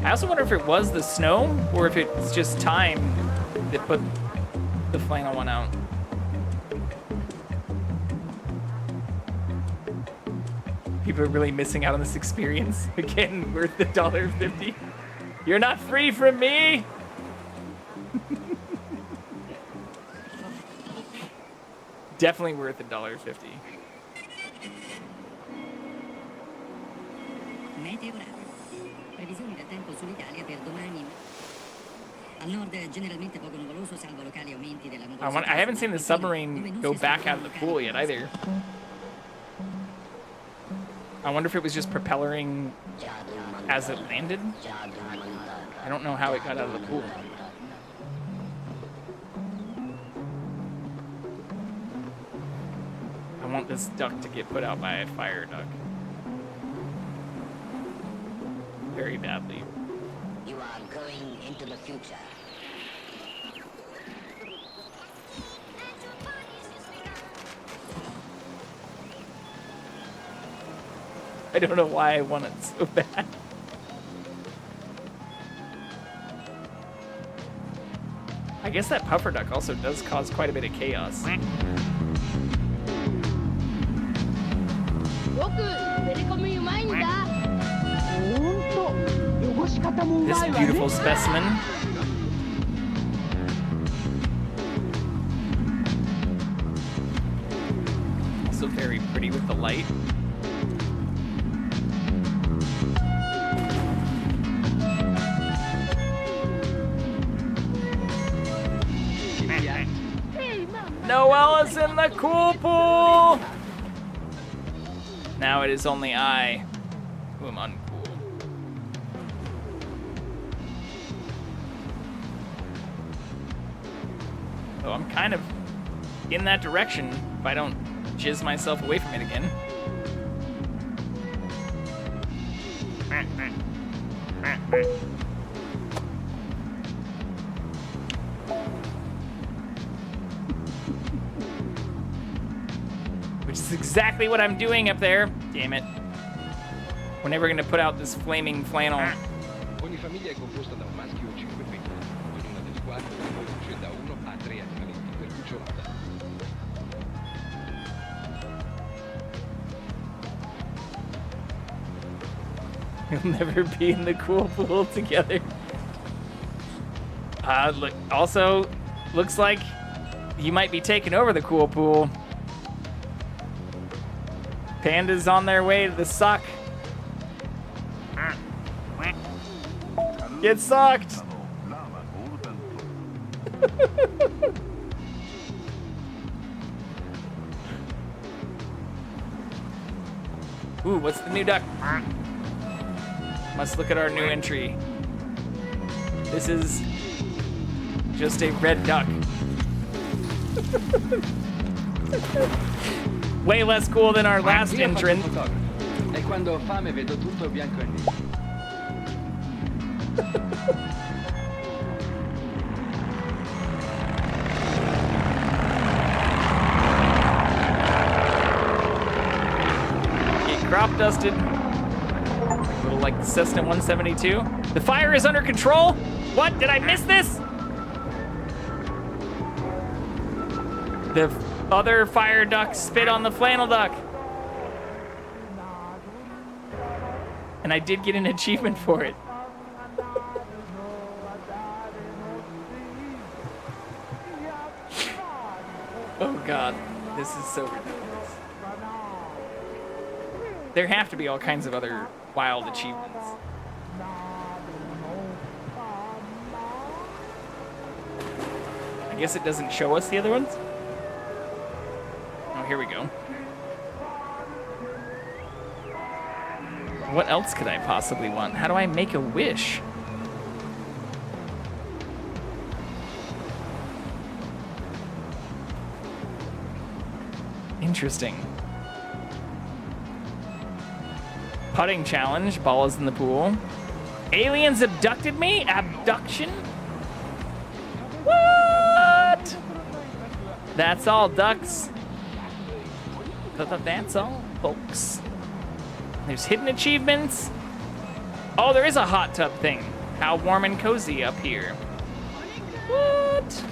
I also wonder if it was the snow or if it's just time that put the flannel one out. People are really missing out on this experience. Again, worth the $1.50. You're not free from me! Definitely worth $1.50. Meteorale. Previsioni del tempo sull'Italia per domani. Al nord generalmente poco nuvoloso, salvo locali aumenti della nuvolosità. I haven't seen the submarine go back out of the pool yet either. I wonder if it was just propellering as it landed. I don't know how it got out of the pool. I want this duck to get put out by a fire duck. Very badly. You are going into the future. I don't know why I want it so bad. I guess that puffer duck also does cause quite a bit of chaos. This beautiful specimen. Also very pretty with the light. Noella's in the cool pool! Now it is only I who am uncool. So I'm kind of in that direction if I don't jizz myself away from it again. Which is exactly what I'm doing up there. Damn it. We're never gonna put out this flaming flannel. Ogni famiglia è composta da un maschio e 5 femmine, ognuna delle quali riproduce da 1 a 3 animaletti per cucciolata. We'll never be in the cool pool together. Look, also, looks like he might be taking over the cool pool. Panda's on their way to the suck. Get sucked! Ooh, what's the new duck? Must look at our new entry. This is just a red duck. Way less cool than our last entrant. E quando ho fame vedo tutto bianco e nero. Get crop dusted. A little like Cessna 172. The fire is under control. What? Did I miss this? The other fire duck spit on the flannel duck. And I did get an achievement for it. Oh God, this is so ridiculous. There have to be all kinds of other wild achievements. I guess it doesn't show us the other ones. Oh, here we go. What else could I possibly want? How do I make a wish? Interesting. Putting challenge. Ball is in the pool. Aliens abducted me? Abduction? What? That's all, ducks. That's all, folks. There's hidden achievements. Oh, there is a hot tub thing. How warm and cozy up here. What?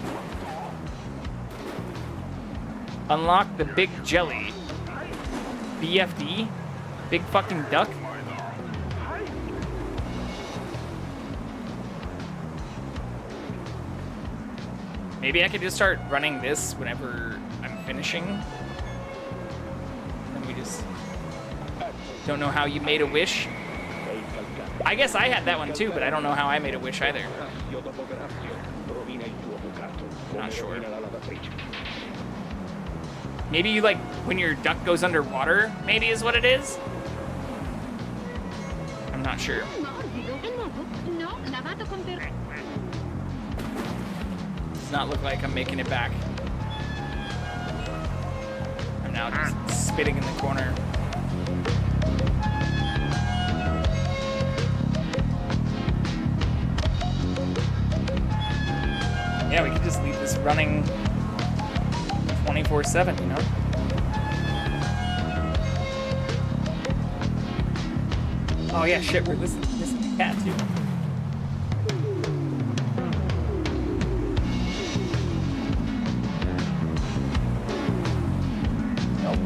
Unlock the big jelly. BFD? Big fucking duck? Maybe I could just start running this whenever I'm finishing. And we just don't know how you made a wish. I guess I had that one too, but I don't know how I made a wish either. Not sure. Maybe you like when your duck goes underwater, maybe is what it is? I'm not sure. Does not look like I'm making it back. I'm now just spitting in the corner. Yeah, we could just leave this running 24/7, you know? Oh yeah, shit, we're listening to Cat too. Nope.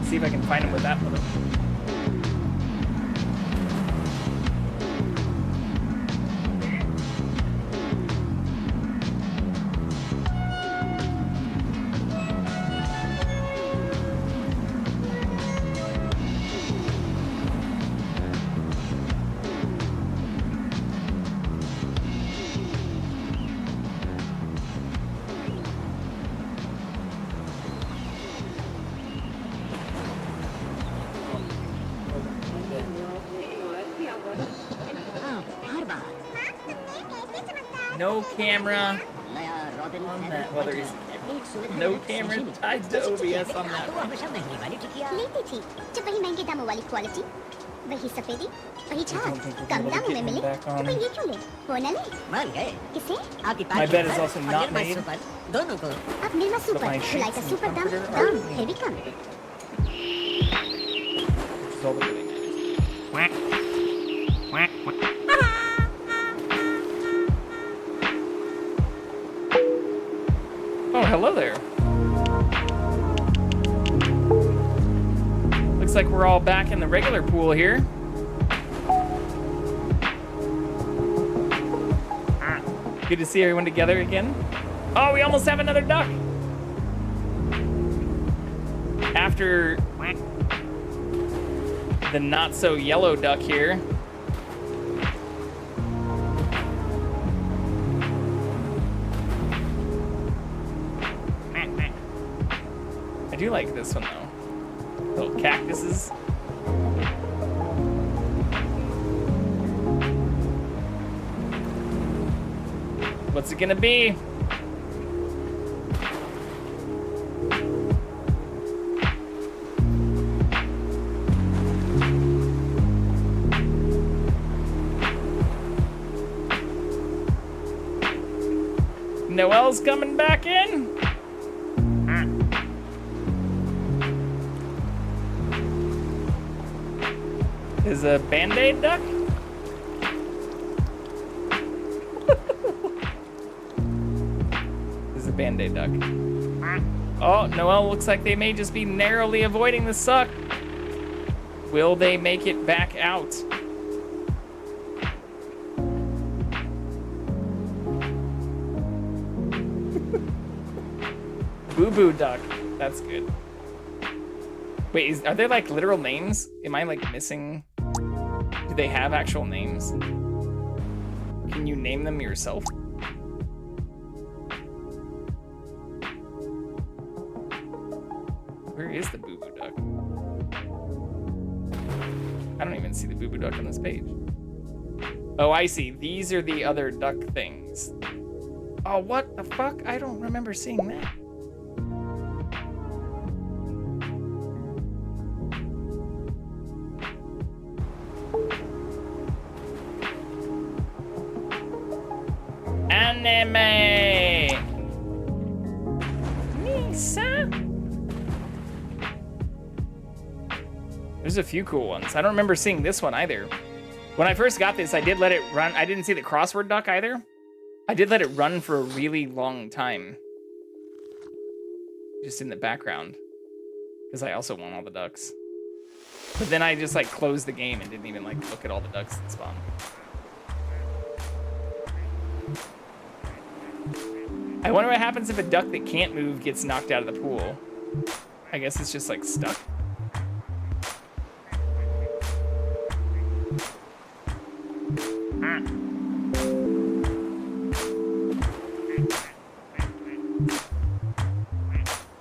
See if I can find him with that little. No camera on that. Well, there is no camera tied to OBS on that one. लेती थी जब वही महंगे दामों वाली quality वही सफेदी वही छाप कम दामों में मिले तो कोई ये क्यों ले हो न ले मान गए किसे My bed is also not made. दोनों को अब निर्मा सुपर खुलाई का सुपर दाम है भी कम Oh, hello there. Looks like we're all back in the regular pool here. Good to see everyone together again. Oh, we almost have another duck. After the not so yellow duck here. I do like this one though. Little cactuses. What's it gonna be? Noelle's coming back in. Is a Band-Aid duck? Is a Band-Aid duck. Oh, Noelle looks like they may just be narrowly avoiding the suck. Will they make it back out? Boo Boo Duck. That's good. Wait, are there like literal names? Am I like missing? Do they have actual names? Can you name them yourself? Where is the Boo Boo Duck? I don't even see the Boo Boo Duck on this page. Oh, I see. These are the other duck things. Oh, what the fuck? I don't remember seeing that. Anime! Misa? There's a few cool ones. I don't remember seeing this one either. When I first got this, I did let it run. I didn't see the crossword duck either. I did let it run for a really long time. Just in the background. Because I also want all the ducks. But then I just like closed the game and didn't even like look at all the ducks that spawn. I wonder what happens if a duck that can't move gets knocked out of the pool. I guess it's just like stuck.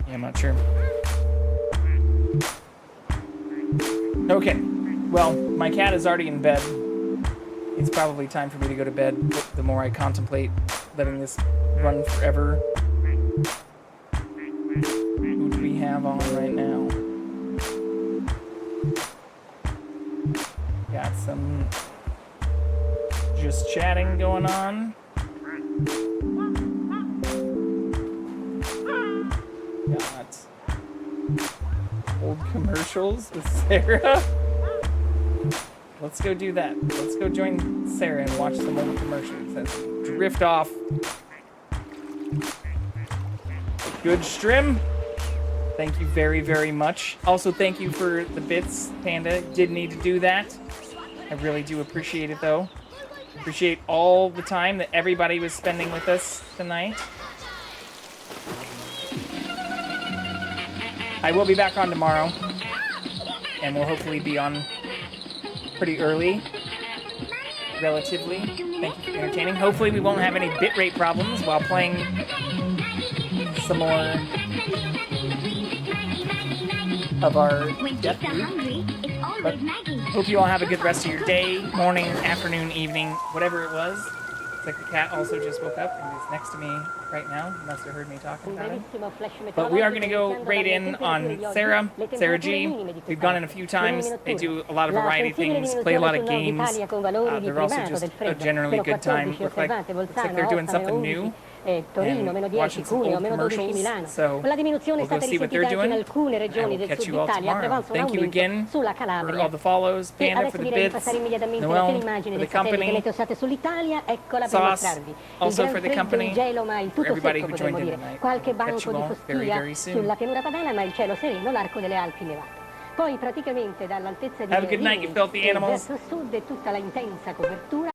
Yeah, I'm not sure. Okay, well, my cat is already in bed. It's probably time for me to go to bed the more I contemplate letting this run forever. Who do we have on right now? Got some just chatting going on. commercials with Sarah? Let's go do that. Let's go join Sarah and watch some old commercials as we drift off. Good stream. Thank you very, very much. Also, thank you for the bits, Panda. Did need to do that. I really do appreciate it, though. Appreciate all the time that everybody was spending with us tonight. I will be back on tomorrow, and we'll hopefully be on pretty early, relatively. Thank you for entertaining. Hopefully we won't have any bitrate problems while playing some more of our Deathloop. But hope you all have a good rest of your day, morning, afternoon, evening, whatever it was. It's like the cat also just woke up and is next to me right now. You must have heard me talking about him. But we are going to go right in on Sarah G. We've gone in a few times. They do a lot of variety things, play a lot of games. They're also just a generally good time. Looks like they're doing something new. And watching some old commercials. So we'll go see what they're doing. And we'll catch you all tomorrow. Thank you again for all the follows. Panda for the bits. Noel for the company. Sauce also for the company. For everybody who joined in tonight. We'll catch you all very, very soon. Sulla pianura padana, ma il cielo sereno, l'arco delle Alpi nevato. Poi praticamente dall'altezza di Have a good night, you filthy animals. verso sud e tutta la intensa copertura